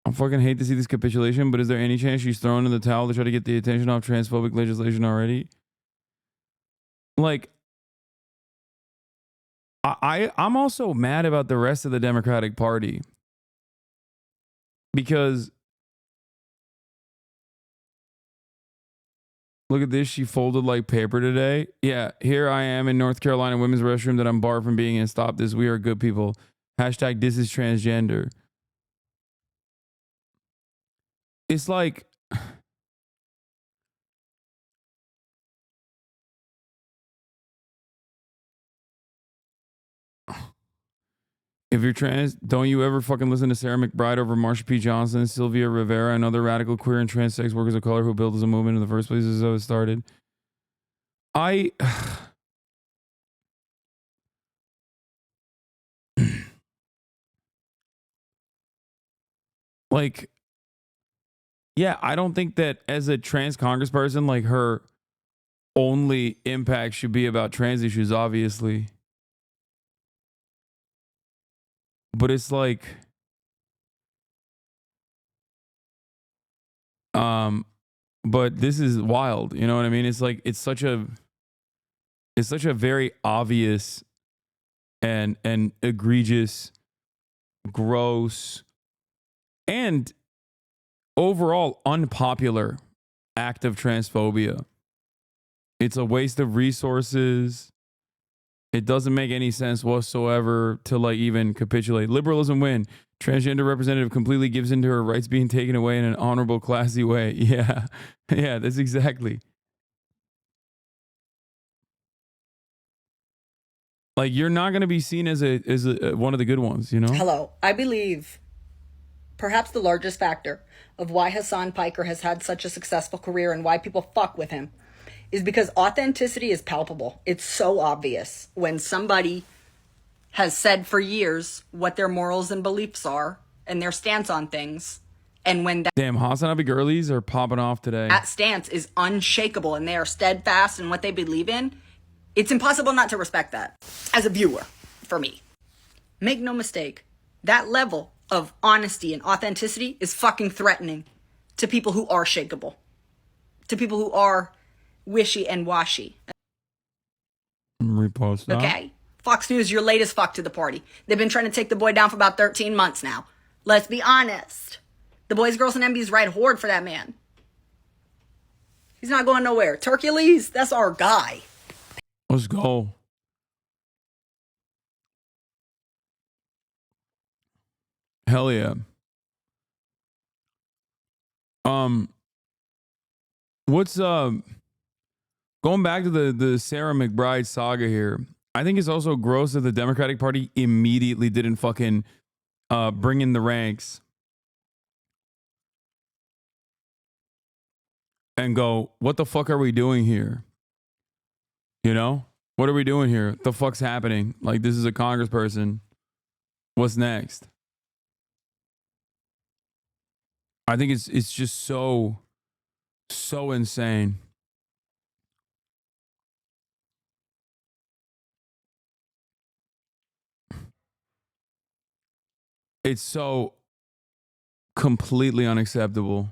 I fucking hate to see this capitulation, but is there any chance she's thrown in the towel to try to get the attention off transphobic legislation already? Like, I'm also mad about the rest of the Democratic Party. Because look at this, she folded like paper today. Yeah, here I am in North Carolina women's restroom that I'm barred from being in. Stop this. We are good people. Hashtag this is transgender. It's like... If you're trans, don't you ever fucking listen to Sarah McBride over Marsha P. Johnson, Sylvia Rivera, and other radical queer and trans sex workers of color who built as a movement in the first place. This is how it started. Like, yeah, I don't think that as a trans congressperson, like, her only impact should be about trans issues, obviously. But it's like, but this is wild, you know what I mean? It's like, it's such a very obvious and egregious, gross, and overall unpopular act of transphobia. It's a waste of resources. It doesn't make any sense whatsoever to like even capitulate. Liberalism win. Transgender representative completely gives into her rights being taken away in an honorable, classy way. Yeah. Yeah, that's exactly. Like, you're not going to be seen as a one of the good ones, you know? Hello. I believe perhaps the largest factor of why HasanPiker has had such a successful career and why people fuck with him is because authenticity is palpable. It's so obvious when somebody has said for years what their morals and beliefs are and their stance on things. And when that damn HasanAbi girlies are popping off today. That stance is unshakable and they are steadfast in what they believe in, it's impossible not to respect that as a viewer, for me. Make no mistake, that level of honesty and authenticity is fucking threatening to people who are shakeable, to people who are wishy and washy. Repost that. Okay? Fox News, your latest fuck to the party. They've been trying to take the boy down for about 13 months now. Let's be honest. The boys, girls, and MBs ride hard for that man. He's not going nowhere. Hercules, that's our guy. Let's go. Hell yeah. What's going back to the Sarah McBride saga here? I think it's also gross that the Democratic Party immediately didn't fucking bring in the ranks and go, what the fuck are we doing here? You know? What are we doing here? What the fuck's happening? Like, this is a congressperson. What's next? I think it's just so insane. It's so completely unacceptable.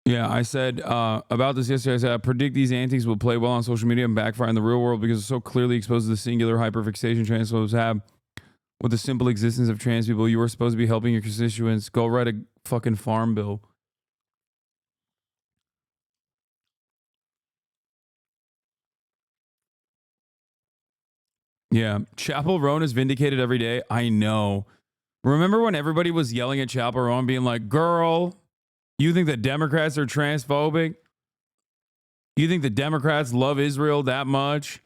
Yeah, I said about this yesterday. I said I predict these antics will play well on social media and backfire in the real world because it so clearly exposes the singular hyperfixation transphobes have with the simple existence of trans people. You are supposed to be helping your constituents. Go write a fucking farm bill. Yeah, Chappell Roan is vindicated every day. I know. Remember when everybody was yelling at Chappell Roan, being like, "Girl, you think the Democrats are transphobic? You think the Democrats love Israel that much?"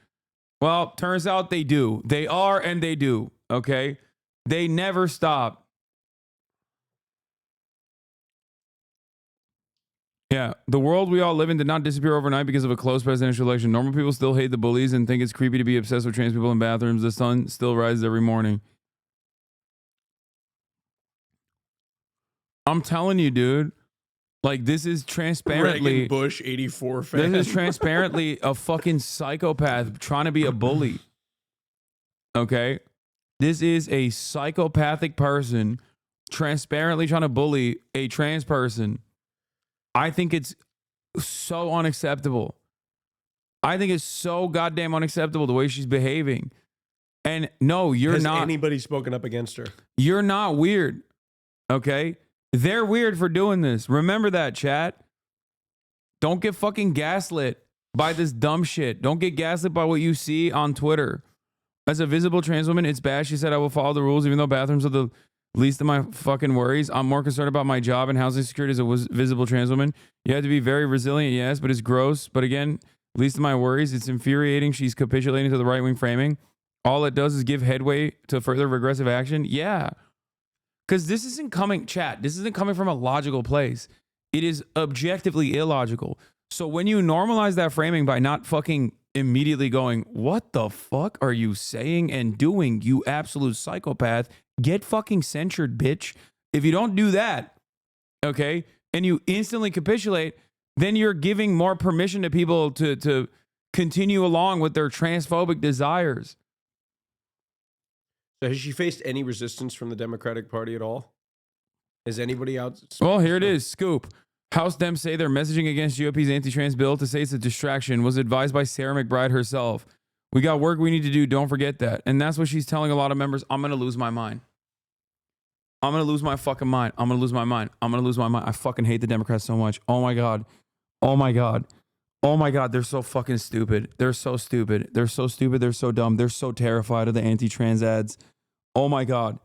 Well, turns out they do. They are and they do. Okay, they never stop. Yeah, the world we all live in did not disappear overnight because of a close presidential election. Normal people still hate the bullies and think it's creepy to be obsessed with trans people in bathrooms. The sun still rises every morning. I'm telling you, dude. Like, this is transparently Reagan Bush 84 fan. This is transparently a fucking psychopath trying to be a bully. Okay? This is a psychopathic person transparently trying to bully a trans person. I think it's so unacceptable. I think it's so goddamn unacceptable the way she's behaving. And no, you're Has not. anybody spoken up against her? You're not weird. Okay? They're weird for doing this. Remember that, chat. Don't get fucking gaslit by this dumb shit. Don't get gaslit by what you see on Twitter. As a visible trans woman, it's bad. She said, I will follow the rules, even though bathrooms are the least of my fucking worries. I'm more concerned about my job and housing security as a visible trans woman. You have to be very resilient, yes, but it's gross. But again, least of my worries. It's infuriating. She's capitulating to the right-wing framing. All it does is give headway to further regressive action. Yeah. Because this isn't coming, chat, this isn't coming from a logical place. It is objectively illogical. So when you normalize that framing by not fucking immediately going, what the fuck are you saying and doing, you absolute psychopath? Get fucking censured, bitch. If you don't do that, okay, and you instantly capitulate, then you're giving more permission to people to continue along with their transphobic desires. So has she faced any resistance from the Democratic Party at all? Is anybody out? Well, here it is. Scoop. House Dems say they're messaging against GOP's anti-trans bill to say it's a distraction. Was advised by Sarah McBride herself. We got work we need to do. Don't forget that. And that's what she's telling a lot of members. I'm going to lose my mind. I'm going to lose my fucking mind. I'm going to lose my mind. I'm going to lose my mind. I fucking hate the Democrats so much. Oh my God. Oh my God. Oh my God. They're so fucking stupid. They're so stupid. They're so stupid. They're so dumb. They're so terrified of the anti-trans ads. Oh my God.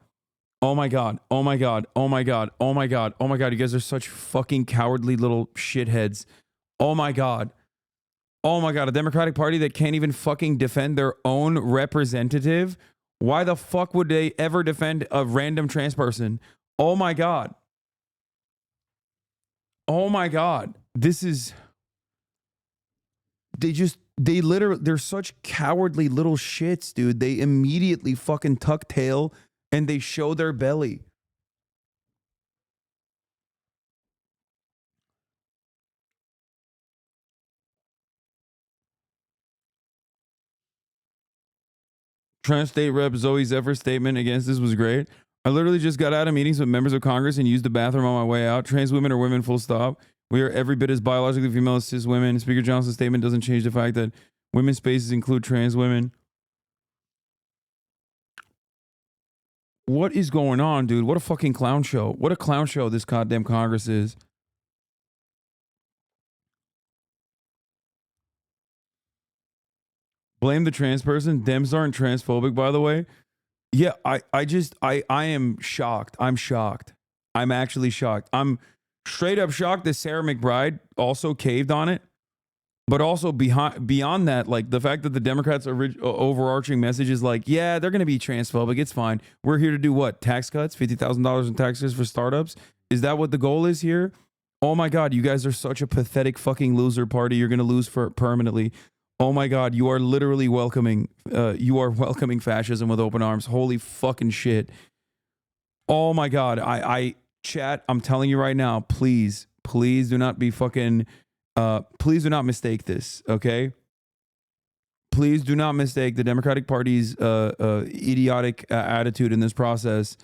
Oh my God. Oh my God. Oh my God. Oh my God. Oh my God. You guys are such fucking cowardly little shitheads. Oh my God. Oh my God. A Democratic Party that can't even fucking defend their own representative. Why the fuck would they ever defend a random trans person? Oh my God. Oh my God. This is. They literally, they're such cowardly little shits, dude. They immediately fucking tuck tail and they show their belly. Trans State Rep Zoe Zephyr's statement against this was great. I literally just got out of meetings with members of Congress and used the bathroom on my way out. Trans women are women, full stop. We are every bit as biologically female as cis women. Speaker Johnson's statement doesn't change the fact that women's spaces include trans women. What is going on, dude? What a fucking clown show. What a clown show this goddamn Congress is. Blame the trans person. Dems aren't transphobic, by the way. Yeah, I am shocked. I'm shocked. I'm actually shocked. I'm straight up shocked that Sarah McBride also caved on it. But also beyond that, like the fact that the Democrats' overarching message is like, yeah, they're going to be transphobic. It's fine. We're here to do what? Tax cuts? $50,000 in taxes for startups? Is that what the goal is here? Oh my God, you guys are such a pathetic fucking loser party. You're going to lose for permanently. Oh my God, you are literally welcoming fascism with open arms. Holy fucking shit. Oh my God. I chat, I'm telling you right now, please do not be fucking, please do not mistake this, okay? Please do not mistake the Democratic Party's idiotic attitude in this process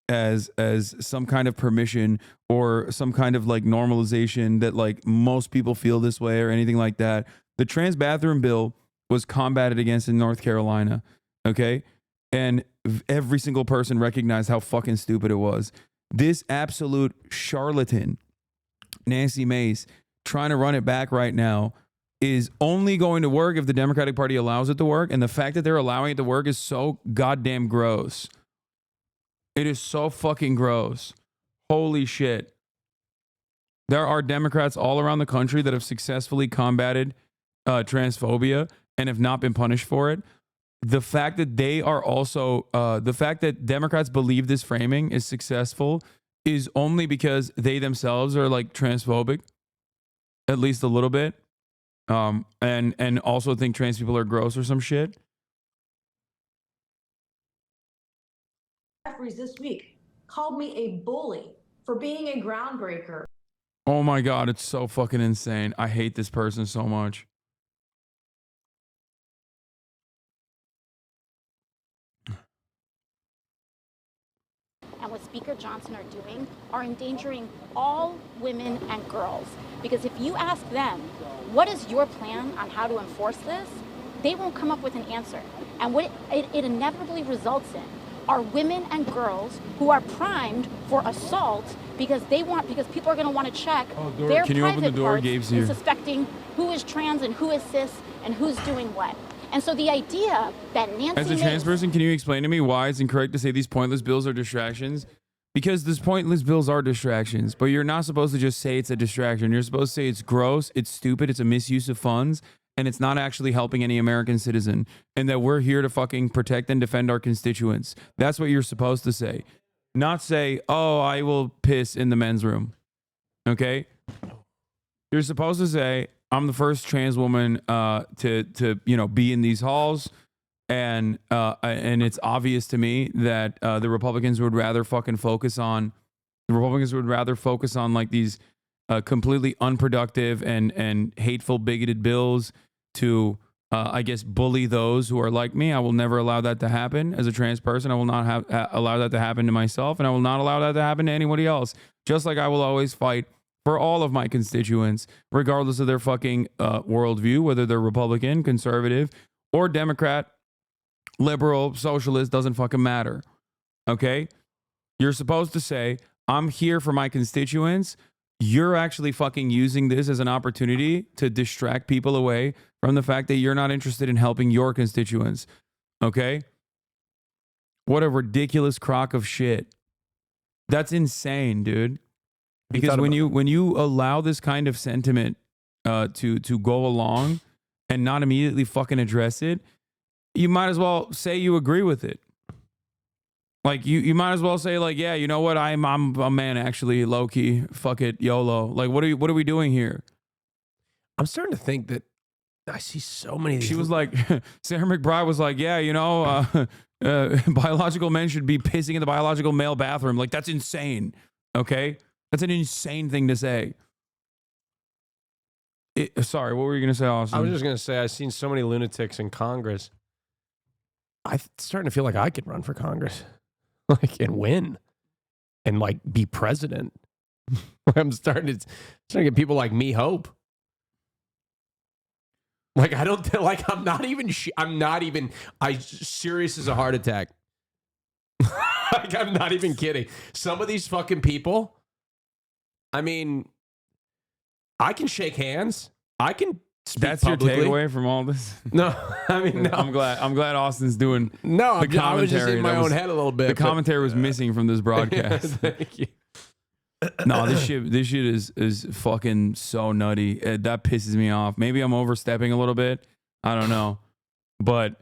as some kind of permission or some kind of like normalization that like most people feel this way or anything like that. The trans bathroom bill was combated against in North Carolina, okay? And every single person recognized how fucking stupid it was. This absolute charlatan, Nancy Mace, trying to run it back right now is only going to work if the Democratic Party allows it to work. And the fact that they're allowing it to work is so goddamn gross. It is so fucking gross. Holy shit. There are Democrats all around the country that have successfully combated transphobia and have not been punished for it. The fact that they are also, the fact that Democrats believe this framing is successful is only because they themselves are like transphobic, at least a little bit, and also think trans people are gross or some shit. Jeffries this week called me a bully for being a groundbreaker. Oh my God, it's so fucking insane. I hate this person so much. And what Speaker Johnson are doing are endangering all women and girls. Because if you ask them, what is your plan on how to enforce this? They won't come up with an answer. And what it inevitably results in are women and girls who are primed for assault because people are going to want to check their Can you open the private door? parts Gabe's in here. suspecting who is trans and who is cis and who's doing what. And so the idea that Nancy As a trans person, can you explain to me why it's incorrect to say these pointless bills are distractions? Because these pointless bills are distractions, but you're not supposed to just say it's a distraction. You're supposed to say it's gross, it's stupid, it's a misuse of funds, and it's not actually helping any American citizen, and that we're here to fucking protect and defend our constituents. That's what you're supposed to say. Not say, oh, I will piss in the men's room. Okay? You're supposed to say, I'm the first trans woman to be in these halls, and it's obvious to me that the Republicans would rather focus on like these completely unproductive and hateful, bigoted bills to I guess bully those who are like me. I will never allow that to happen as a trans person. I will not allow that to happen to myself, and I will not allow that to happen to anybody else. Just like I will always fight for all of my constituents, regardless of their fucking worldview, whether they're Republican, conservative, or Democrat, liberal, socialist, doesn't fucking matter. Okay? You're supposed to say, I'm here for my constituents. You're actually fucking using this as an opportunity to distract people away from the fact that you're not interested in helping your constituents. Okay? What a ridiculous crock of shit. That's insane, dude. Because when you allow this kind of sentiment to go along and not immediately fucking address it, you might as well say you agree with it. Like you might as well say like, yeah, you know what? I'm a man actually, low key. Fuck it, YOLO. Like what are we doing here? I'm starting to think that I see so many. She was like, Sarah McBride was like, yeah, biological men should be pissing in the biological male bathroom. Like that's insane. Okay, that's an insane thing to say. Sorry, what were you gonna say, Austin? I was just gonna say I've seen so many lunatics in Congress. I'm starting to feel like I could run for Congress, like and win, and like be president. I'm starting to get people like me hope. Like I don't like I'm not even serious as a heart attack. Like I'm not even kidding. Some of these fucking people. I mean, I can shake hands. I can speak That's publicly. your takeaway from all this? No, I mean, no. I'm glad Austin's doing No, the commentary. I was just in my own head a little bit. The commentary was missing from this broadcast. Thank you. No, this shit is fucking so nutty. That pisses me off. Maybe I'm overstepping a little bit. I don't know. But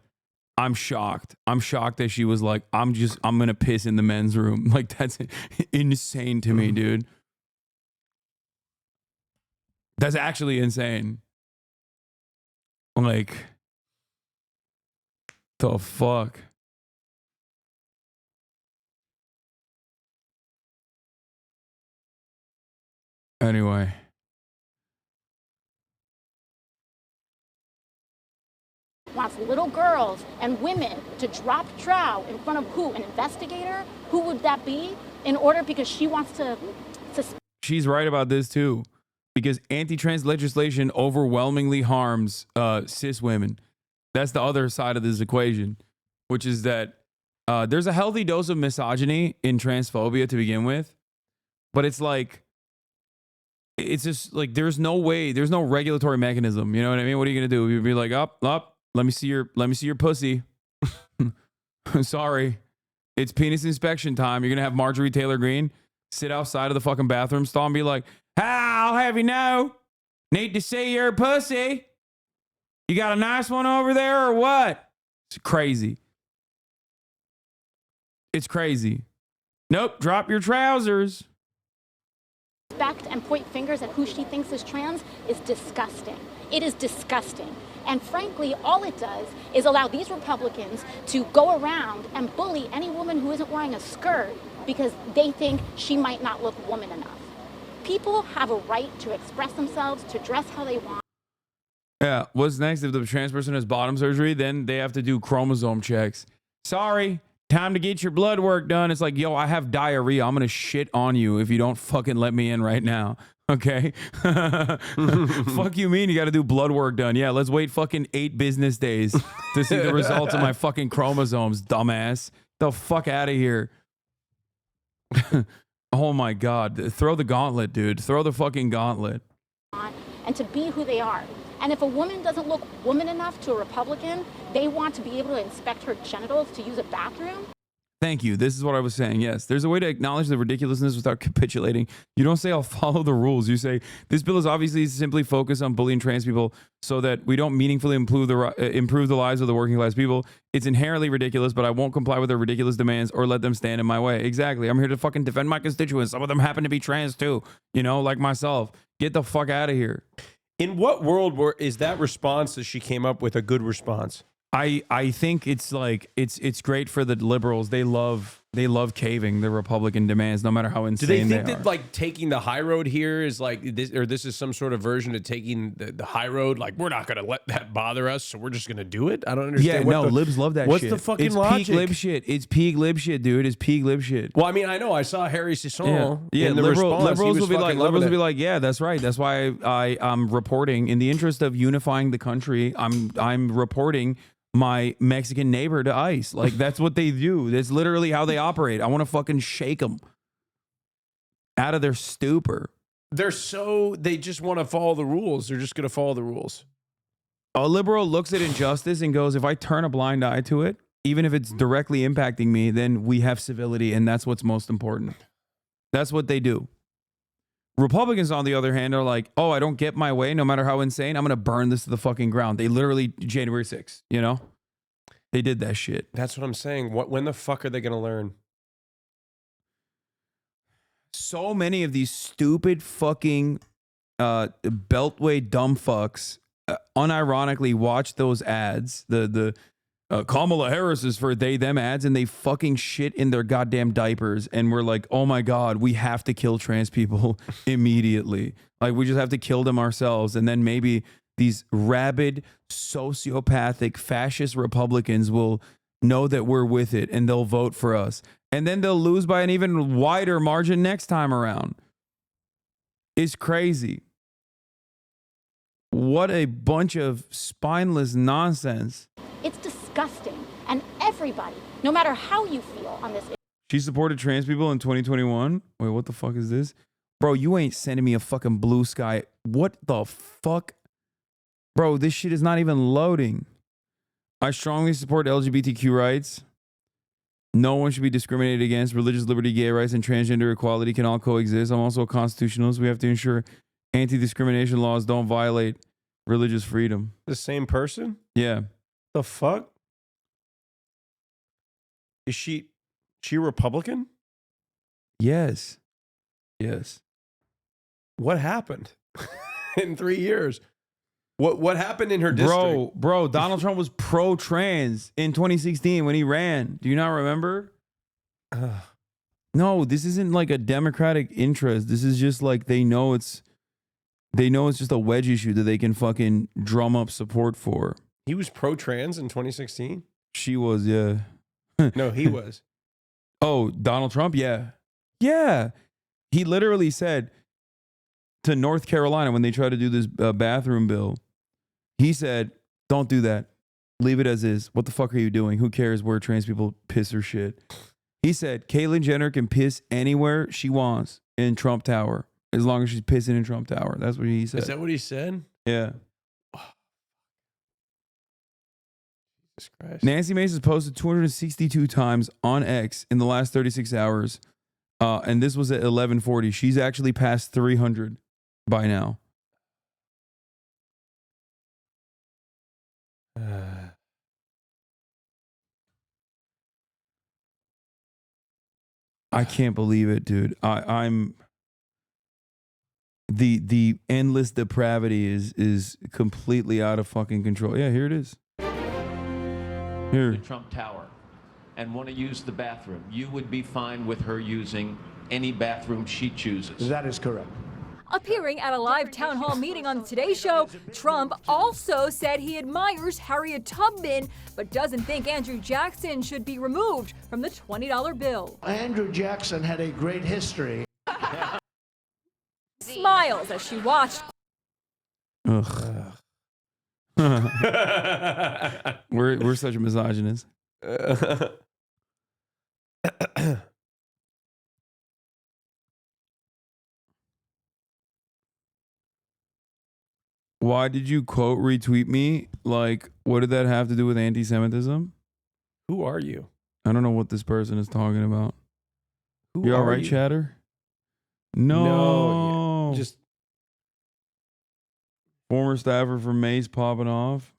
I'm shocked. I'm shocked that she was like, I'm gonna piss in the men's room. Like, that's insane to me, dude. That's actually insane. Like, the fuck? Anyway. Wants little girls and women to drop trow in front of who? An investigator? Who would that be? In order, because she wants to She's right about this too, because anti-trans legislation overwhelmingly harms cis women. That's the other side of this equation, which is that there's a healthy dose of misogyny in transphobia to begin with, but it's like, it's just like, there's no way, there's no regulatory mechanism. You know what I mean? What are you gonna do? You'd be like, up, let me see your pussy. Sorry, it's penis inspection time. You're gonna have Marjorie Taylor Greene sit outside of the fucking bathroom stall and be like, I'll have you know, need to see your pussy. You got a nice one over there or what? It's crazy. It's crazy. Nope, drop your trousers. Respect and point fingers at who she thinks is trans is disgusting. It is disgusting. And frankly, all it does is allow these Republicans to go around and bully any woman who isn't wearing a skirt because they think she might not look woman enough. People have a right to express themselves, to dress how they want. Yeah, what's next? If the trans person has bottom surgery, then they have to do chromosome checks. Sorry, time to get your blood work done. It's like, yo, I have diarrhea. I'm going to shit on you if you don't fucking let me in right now. Okay? Fuck you mean you got to do blood work done? Yeah, let's wait fucking 8 business days to see the results of my fucking chromosomes, dumbass. The fuck out of here. Oh my God. Throw the gauntlet, dude. Throw the fucking gauntlet. And to be who they are. And if a woman doesn't look woman enough to a Republican, they want to be able to inspect her genitals to use a bathroom. Thank you. This is what I was saying. Yes, there's a way to acknowledge the ridiculousness without capitulating. You don't say, I'll follow the rules. You say, this bill is obviously simply focused on bullying trans people so that we don't meaningfully improve the lives of the working class people. It's inherently ridiculous, but I won't comply with their ridiculous demands or let them stand in my way. Exactly. I'm here to fucking defend my constituents. Some of them happen to be trans too, you know, like myself. Get the fuck out of here. In what world is that response that she came up with a good response? I think it's like it's great for the liberals. They love caving the Republican demands, no matter how insane Do they think are. that like taking the high road here is like this, or this is some sort of version of taking the high road? Like, we're not going to let that bother us, so we're just going to do it. I don't understand. Yeah, libs love that what's shit. What's the fucking it's logic? Peak lib shit. It's peak lib shit, dude. It's peak lib shit. Well, I mean, I know I saw Harry Sisson. Yeah, in the liberals response, will be like, yeah, that's right. That's why I'm reporting in the interest of unifying the country. I'm reporting my Mexican neighbor to ICE. Like, that's what they do. That's literally how they operate. I want to fucking shake them out of their stupor. They just want to follow the rules. They're just going to follow the rules. A liberal looks at injustice and goes, if I turn a blind eye to it, even if it's directly impacting me, then we have civility, and that's what's most important. That's what they do. Republicans, on the other hand, are like, oh, I don't get my way, no matter how insane, I'm going to burn this to the fucking ground. They literally, January 6th, you know? They did that shit. That's what I'm saying. When the fuck are they going to learn? So many of these stupid fucking beltway dumb fucks unironically watch those ads, the Kamala Harris is for they, them ads, and they fucking shit in their goddamn diapers. And we're like, oh my God, we have to kill trans people immediately. Like, we just have to kill them ourselves. And then maybe these rabid, sociopathic, fascist Republicans will know that we're with it and they'll vote for us. And then they'll lose by an even wider margin next time around. It's crazy. What a bunch of spineless nonsense. It's disgusting. And everybody, no matter how you feel on this issue. She supported trans people in 2021. Wait, what the fuck is this? Bro, you ain't sending me a fucking blue sky. What the fuck? Bro, this shit is not even loading. I strongly support LGBTQ rights. No one should be discriminated against. Religious liberty, gay rights, and transgender equality can all coexist. I'm also a constitutionalist. We have to ensure anti-discrimination laws don't violate religious freedom. The same person? Yeah. The fuck? Is she Republican? Yes. Yes. What happened in 3 years? What happened in her district? Bro, Donald Trump was pro-trans in 2016 when he ran. Do you not remember? No, this isn't like a Democratic interest. This is just like they know it's just a wedge issue that they can fucking drum up support for. He was pro-trans in 2016? She was, yeah. No, he was. Oh, Donald Trump? Yeah. Yeah. He literally said to North Carolina when they tried to do this bathroom bill, he said, don't do that. Leave it as is. What the fuck are you doing? Who cares where trans people piss or shit? He said, Caitlyn Jenner can piss anywhere she wants in Trump Tower as long as she's pissing in Trump Tower. That's what he said. Is that what he said? Yeah. Jesus Christ. Nancy Mace has posted 262 times on X in the last 36 hours. And this was at 11:40. She's actually past 300 by now. I can't believe it, dude. I'm the endless depravity is completely out of fucking control. Yeah, here it is. Here. The Trump Tower and want to use the bathroom, you would be fine with her using any bathroom she chooses. That is correct. Appearing at a live town hall meeting on the Today Show, Trump also said he admires Harriet Tubman, but doesn't think Andrew Jackson should be removed from the $20 bill. Andrew Jackson had a great history. Smiles as she watched. Ugh. we're such a misogynist. Why did you quote retweet me? Like, what did that have to do with anti-Semitism? Who are you? I don't know what this person is talking about. Who You all are right, you? Chatter? No. Just former staffer from Mace popping off.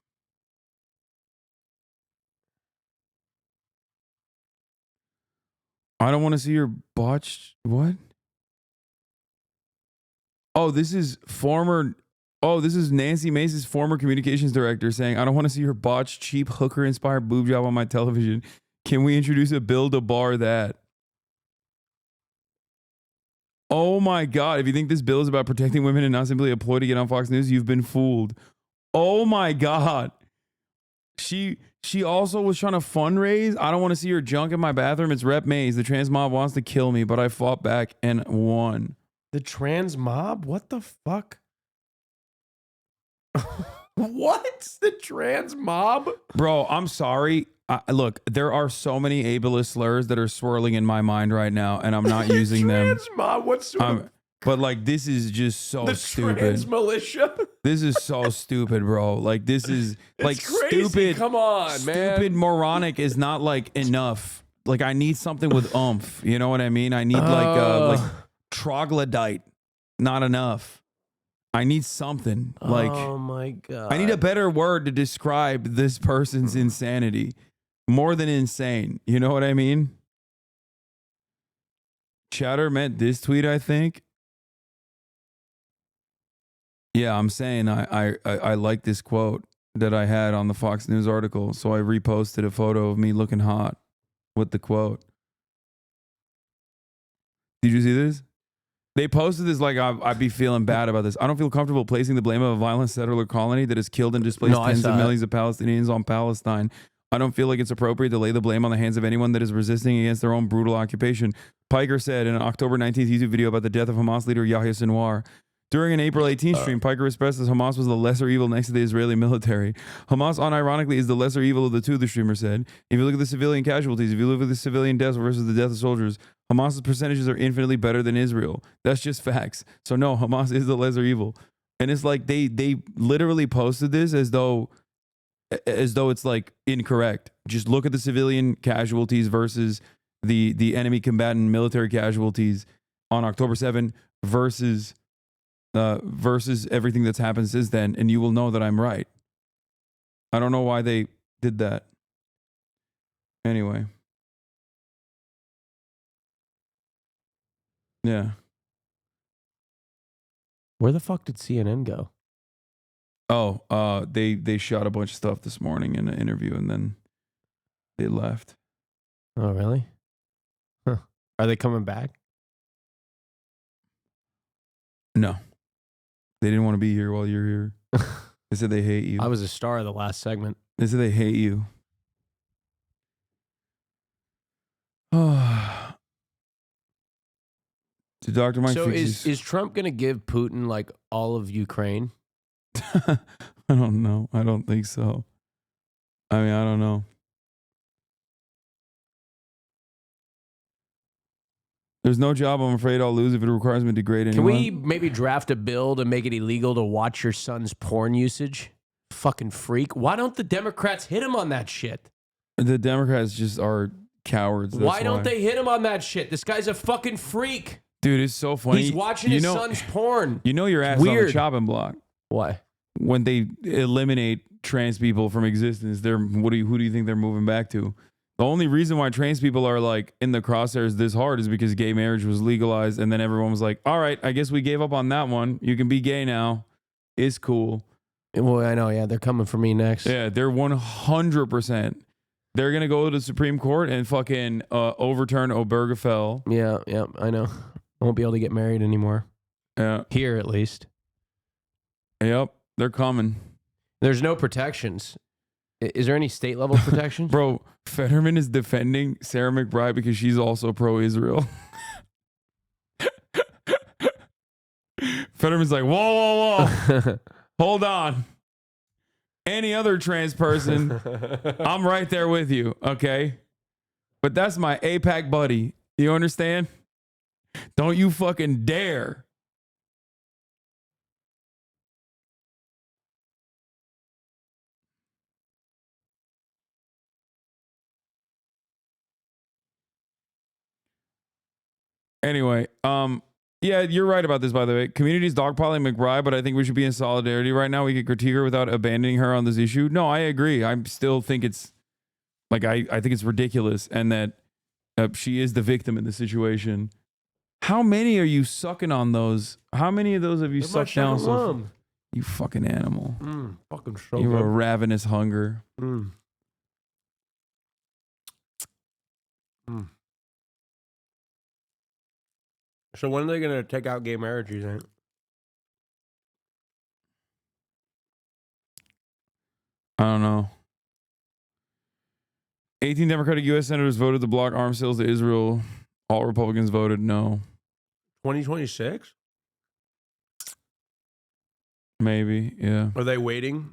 I don't want to see your botched. What? Oh, this is Nancy Mace's former communications director saying, I don't want to see her botched, cheap, hooker-inspired boob job on my television. Can we introduce a bill to bar that? Oh my God. If you think this bill is about protecting women and not simply a ploy to get on Fox News, you've been fooled. Oh my God. She also was trying to fundraise. I don't want to see her junk in my bathroom. It's Rep Mays. The trans mob wants to kill me, but I fought back and won. the trans mob? What the fuck? What's the trans mob? Bro, I'm sorry. Look, there are so many ableist slurs that are swirling in my mind right now, and I'm not using them. Trans mob? What's but like, this is just so the stupid. trans militia? This is so stupid, bro. Like, this is like crazy. stupid. Come on, man. Stupid moronic is not like enough. Like, I need something with oomph. You know what I mean? I need like troglodyte. Not enough. I need something like. Oh my God. I need a better word to describe this person's insanity. More than insane. You know what I mean? Chatter meant this tweet, I think. Yeah, I'm saying I like this quote that I had on the Fox News article, so I reposted a photo of me looking hot with the quote. Did you see this? They posted this like I'd be feeling bad about this. I don't feel comfortable placing the blame of a violent settler colony that has killed and displaced tens of millions of Palestinians on Palestine. I don't feel like it's appropriate to lay the blame on the hands of anyone that is resisting against their own brutal occupation. Piker said in an October 19th YouTube video about the death of Hamas leader Yahya Sinwar. During an April 18th stream, Piker expressed that Hamas was the lesser evil next to the Israeli military. Hamas, unironically, is the lesser evil of the two, the streamer said. If you look at the civilian casualties, if you look at the civilian deaths versus the death of soldiers, Hamas's percentages are infinitely better than Israel. That's just facts. So no, Hamas is the lesser evil. And it's like they literally posted this as though it's like incorrect. Just look at the civilian casualties versus the enemy combatant military casualties on October 7 versus everything that's happened since then, and you will know that I'm right. I don't know why they did that. Anyway. Yeah. Where the fuck did CNN go? Oh, they shot a bunch of stuff this morning in an interview and then they left. Oh, really? Huh. Are they coming back? No. They didn't want to be here while you're here. They said they hate you. I was a star of the last segment. They said they hate you. Did Dr. Mike So fix is Trump going to give Putin like all of Ukraine? I don't know. I don't think so. I mean, I don't know. There's no job I'm afraid I'll lose if it requires me to degrade anyone. Can we maybe draft a bill to make it illegal to watch your son's porn usage? Fucking freak. Why don't the Democrats hit him on that shit? The Democrats just are cowards. That's Why don't they hit him on that shit? This guy's a fucking freak. Dude, it's so funny. He's watching his son's porn. You know your ass on the chopping block. Why? When they eliminate trans people from existence, who do you think they're moving back to? The only reason why trans people are like in the crosshairs this hard is because gay marriage was legalized, and then everyone was like, all right, I guess we gave up on that one. You can be gay now. It's cool. Well, I know, yeah, they're coming for me next. Yeah, they're 100%. They're going to go to the Supreme Court and fucking overturn Obergefell. Yeah, I know. I won't be able to get married anymore. Yeah. Here, at least. Yep, they're coming. There's no protections. Is there any state level protections? Bro, Fetterman is defending Sarah McBride because she's also pro-Israel. Fetterman's like, whoa. Hold on. Any other trans person, I'm right there with you, okay? But that's my APAC buddy. You understand? Don't you fucking dare. Anyway, yeah, you're right about this, by the way. Community's dogpiling McBride, but I think we should be in solidarity right now. We could critique her without abandoning her on this issue. No, I agree. I still think it's like I think it's ridiculous, and that she is the victim in the situation. How many are you sucking on those? How many of those have you sucked down? You fucking animal. Fucking so You're good. a ravenous hunger. So when are they going to take out gay marriage, you think? I don't know. 18 Democratic U.S. senators voted to block arms sales to Israel. All Republicans voted no. 2026? Maybe, yeah. Are they waiting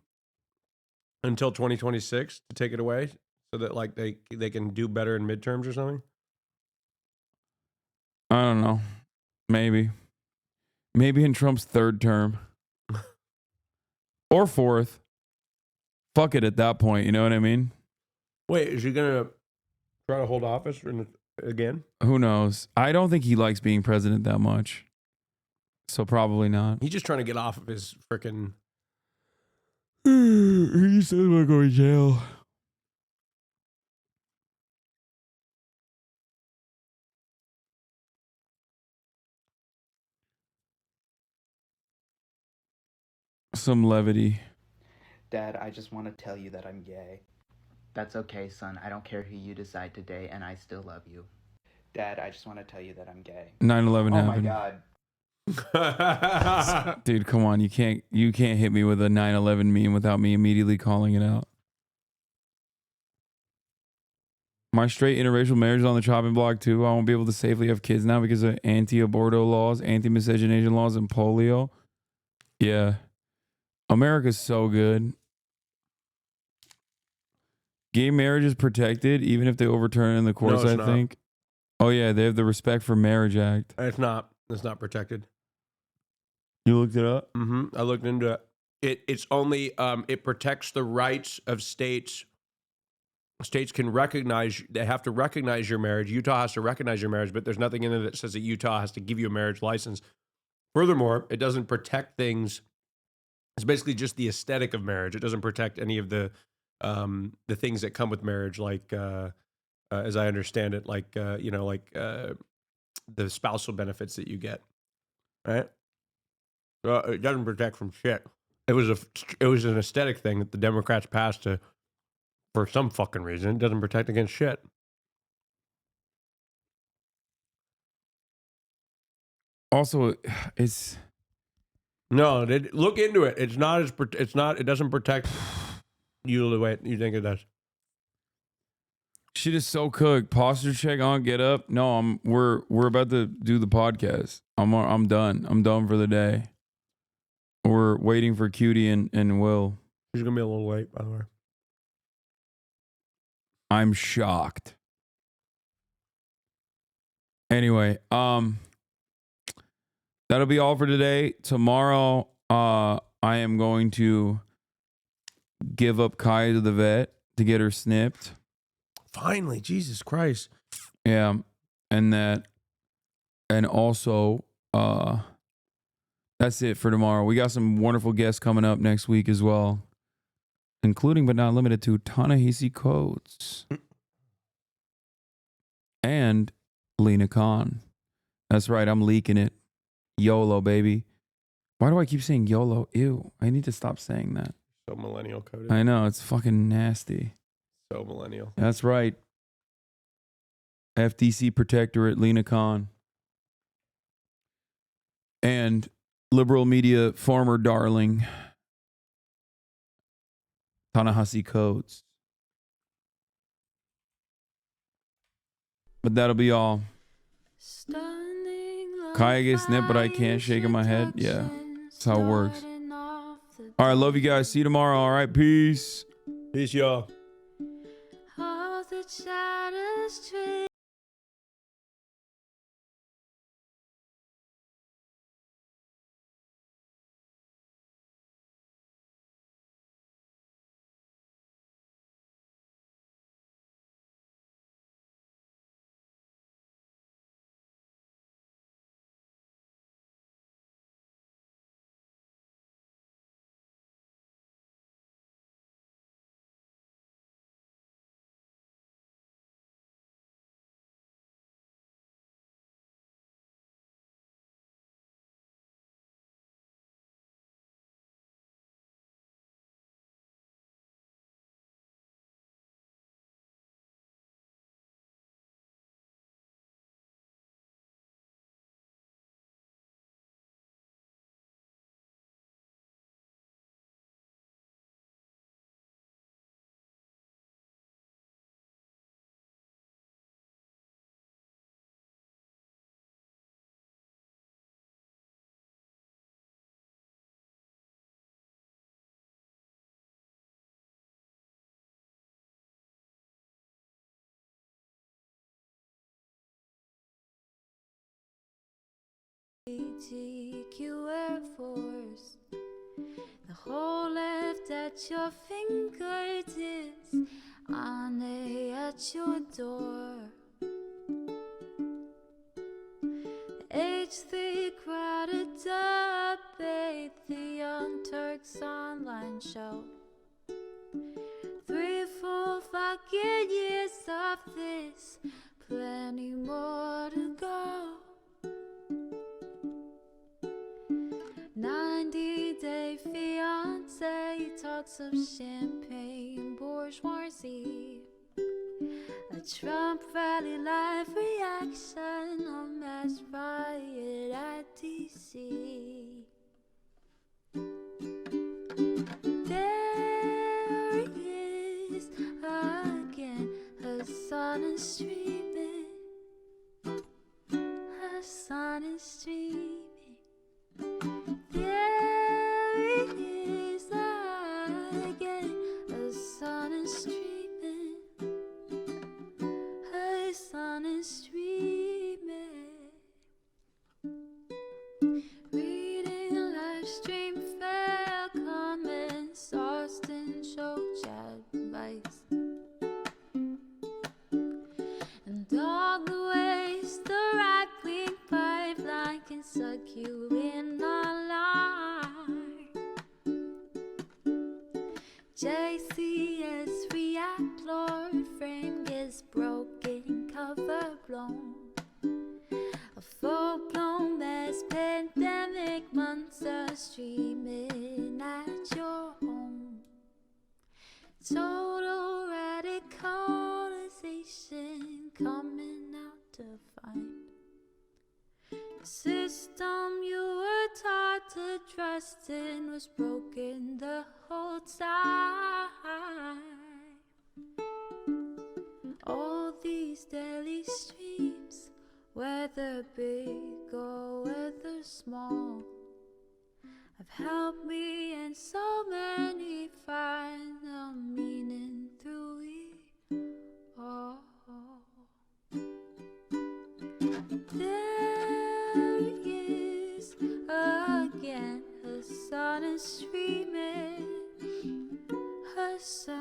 until 2026 to take it away so that like they can do better in midterms or something? I don't know. Maybe in Trump's third term or fourth. Fuck it at that point. You know what I mean? Wait, is he going to try to hold office again? Who knows? I don't think he likes being president that much. So probably not. He's just trying to get off of his freaking... He said he'll go to jail. Some levity. Dad, I just want to tell you that I'm gay. That's okay, son. I don't care who you decide today, and I still love you. Dad, I just want to tell you that I'm gay. 9/11 Oh happened. my God. Dude, come on. You can't hit me with a 9/11 meme without me immediately calling it out. My straight interracial marriage is on the chopping block too. I won't be able to safely have kids now because of anti-aborto laws, anti-miscegenation laws, and polio. Yeah. America's so good. Gay marriage is protected even if they overturn it in the courts, No, I it's not. think. Oh yeah, they have the Respect for Marriage Act. It's not protected. You looked it up? Mm-hmm. I looked into it. It's only it protects the rights of states. States can recognize, they have to recognize your marriage. Utah has to recognize your marriage, but there's nothing in there that says that Utah has to give you a marriage license. Furthermore, it doesn't protect things. It's basically just the aesthetic of marriage. It doesn't protect any of the things that come with marriage, like as I understand it, like the spousal benefits that you get. Right? It doesn't protect from shit. It was an aesthetic thing that the Democrats passed for some fucking reason. It doesn't protect against shit. Also, it's no. Look into it. It's not as. It's not. It doesn't protect you the way you think it does. Shit is so cooked. Posture check on. Get up. No, we're about to do the podcast. I'm done. I'm done for the day. We're waiting for Cutie and Will. She's gonna be a little late, by the way. I'm shocked. Anyway, that'll be all for today. Tomorrow, I am going to give up Kaya to the vet to get her snipped. Finally, Jesus Christ. Yeah, and also, that's it for tomorrow. We got some wonderful guests coming up next week as well, including but not limited to Ta-Nehisi Coates and Lena Khan. That's right, I'm leaking it. YOLO, baby. Why do I keep saying YOLO? Ew, I need to stop saying that. So millennial coded. I know, it's fucking nasty. So millennial. That's right. FTC Protectorate, Lena Khan. And liberal media former darling, Ta-Nehisi Coates. But that'll be all. Kaya gets snipped, but I can't shake in my head. Yeah, that's how it works. All right, love you guys. See you tomorrow. All right, peace. Peace, y'all. TQ Air Force, the whole left at your fingertips, on at your door. H3 crowded debate, the Young Turks online show. 3 full fucking years of this, plenty more to go. 90-day fiance, talks of champagne bourgeoisie. A Trump rally live reaction, a mass riot at DC. There he is again, Hasan is streaming. Hasan is streaming. There he is again, Hasan is streaming. Hasan is streaming. Reading stream fell, comments, Austin show, chat, vice. And all the ways the right-wing pipeline can suck you in online. JCS react, Lord, frame gets broken, cover blown. A full-blown mass pandemic, monster streaming at your home. Total radicalization coming out to find. The system you were taught to trust in was broken the whole time. All these daily streams, whether big or whether small, have helped me and so many find the meaning through it all. There he is again, Hasan is streaming, Hasan.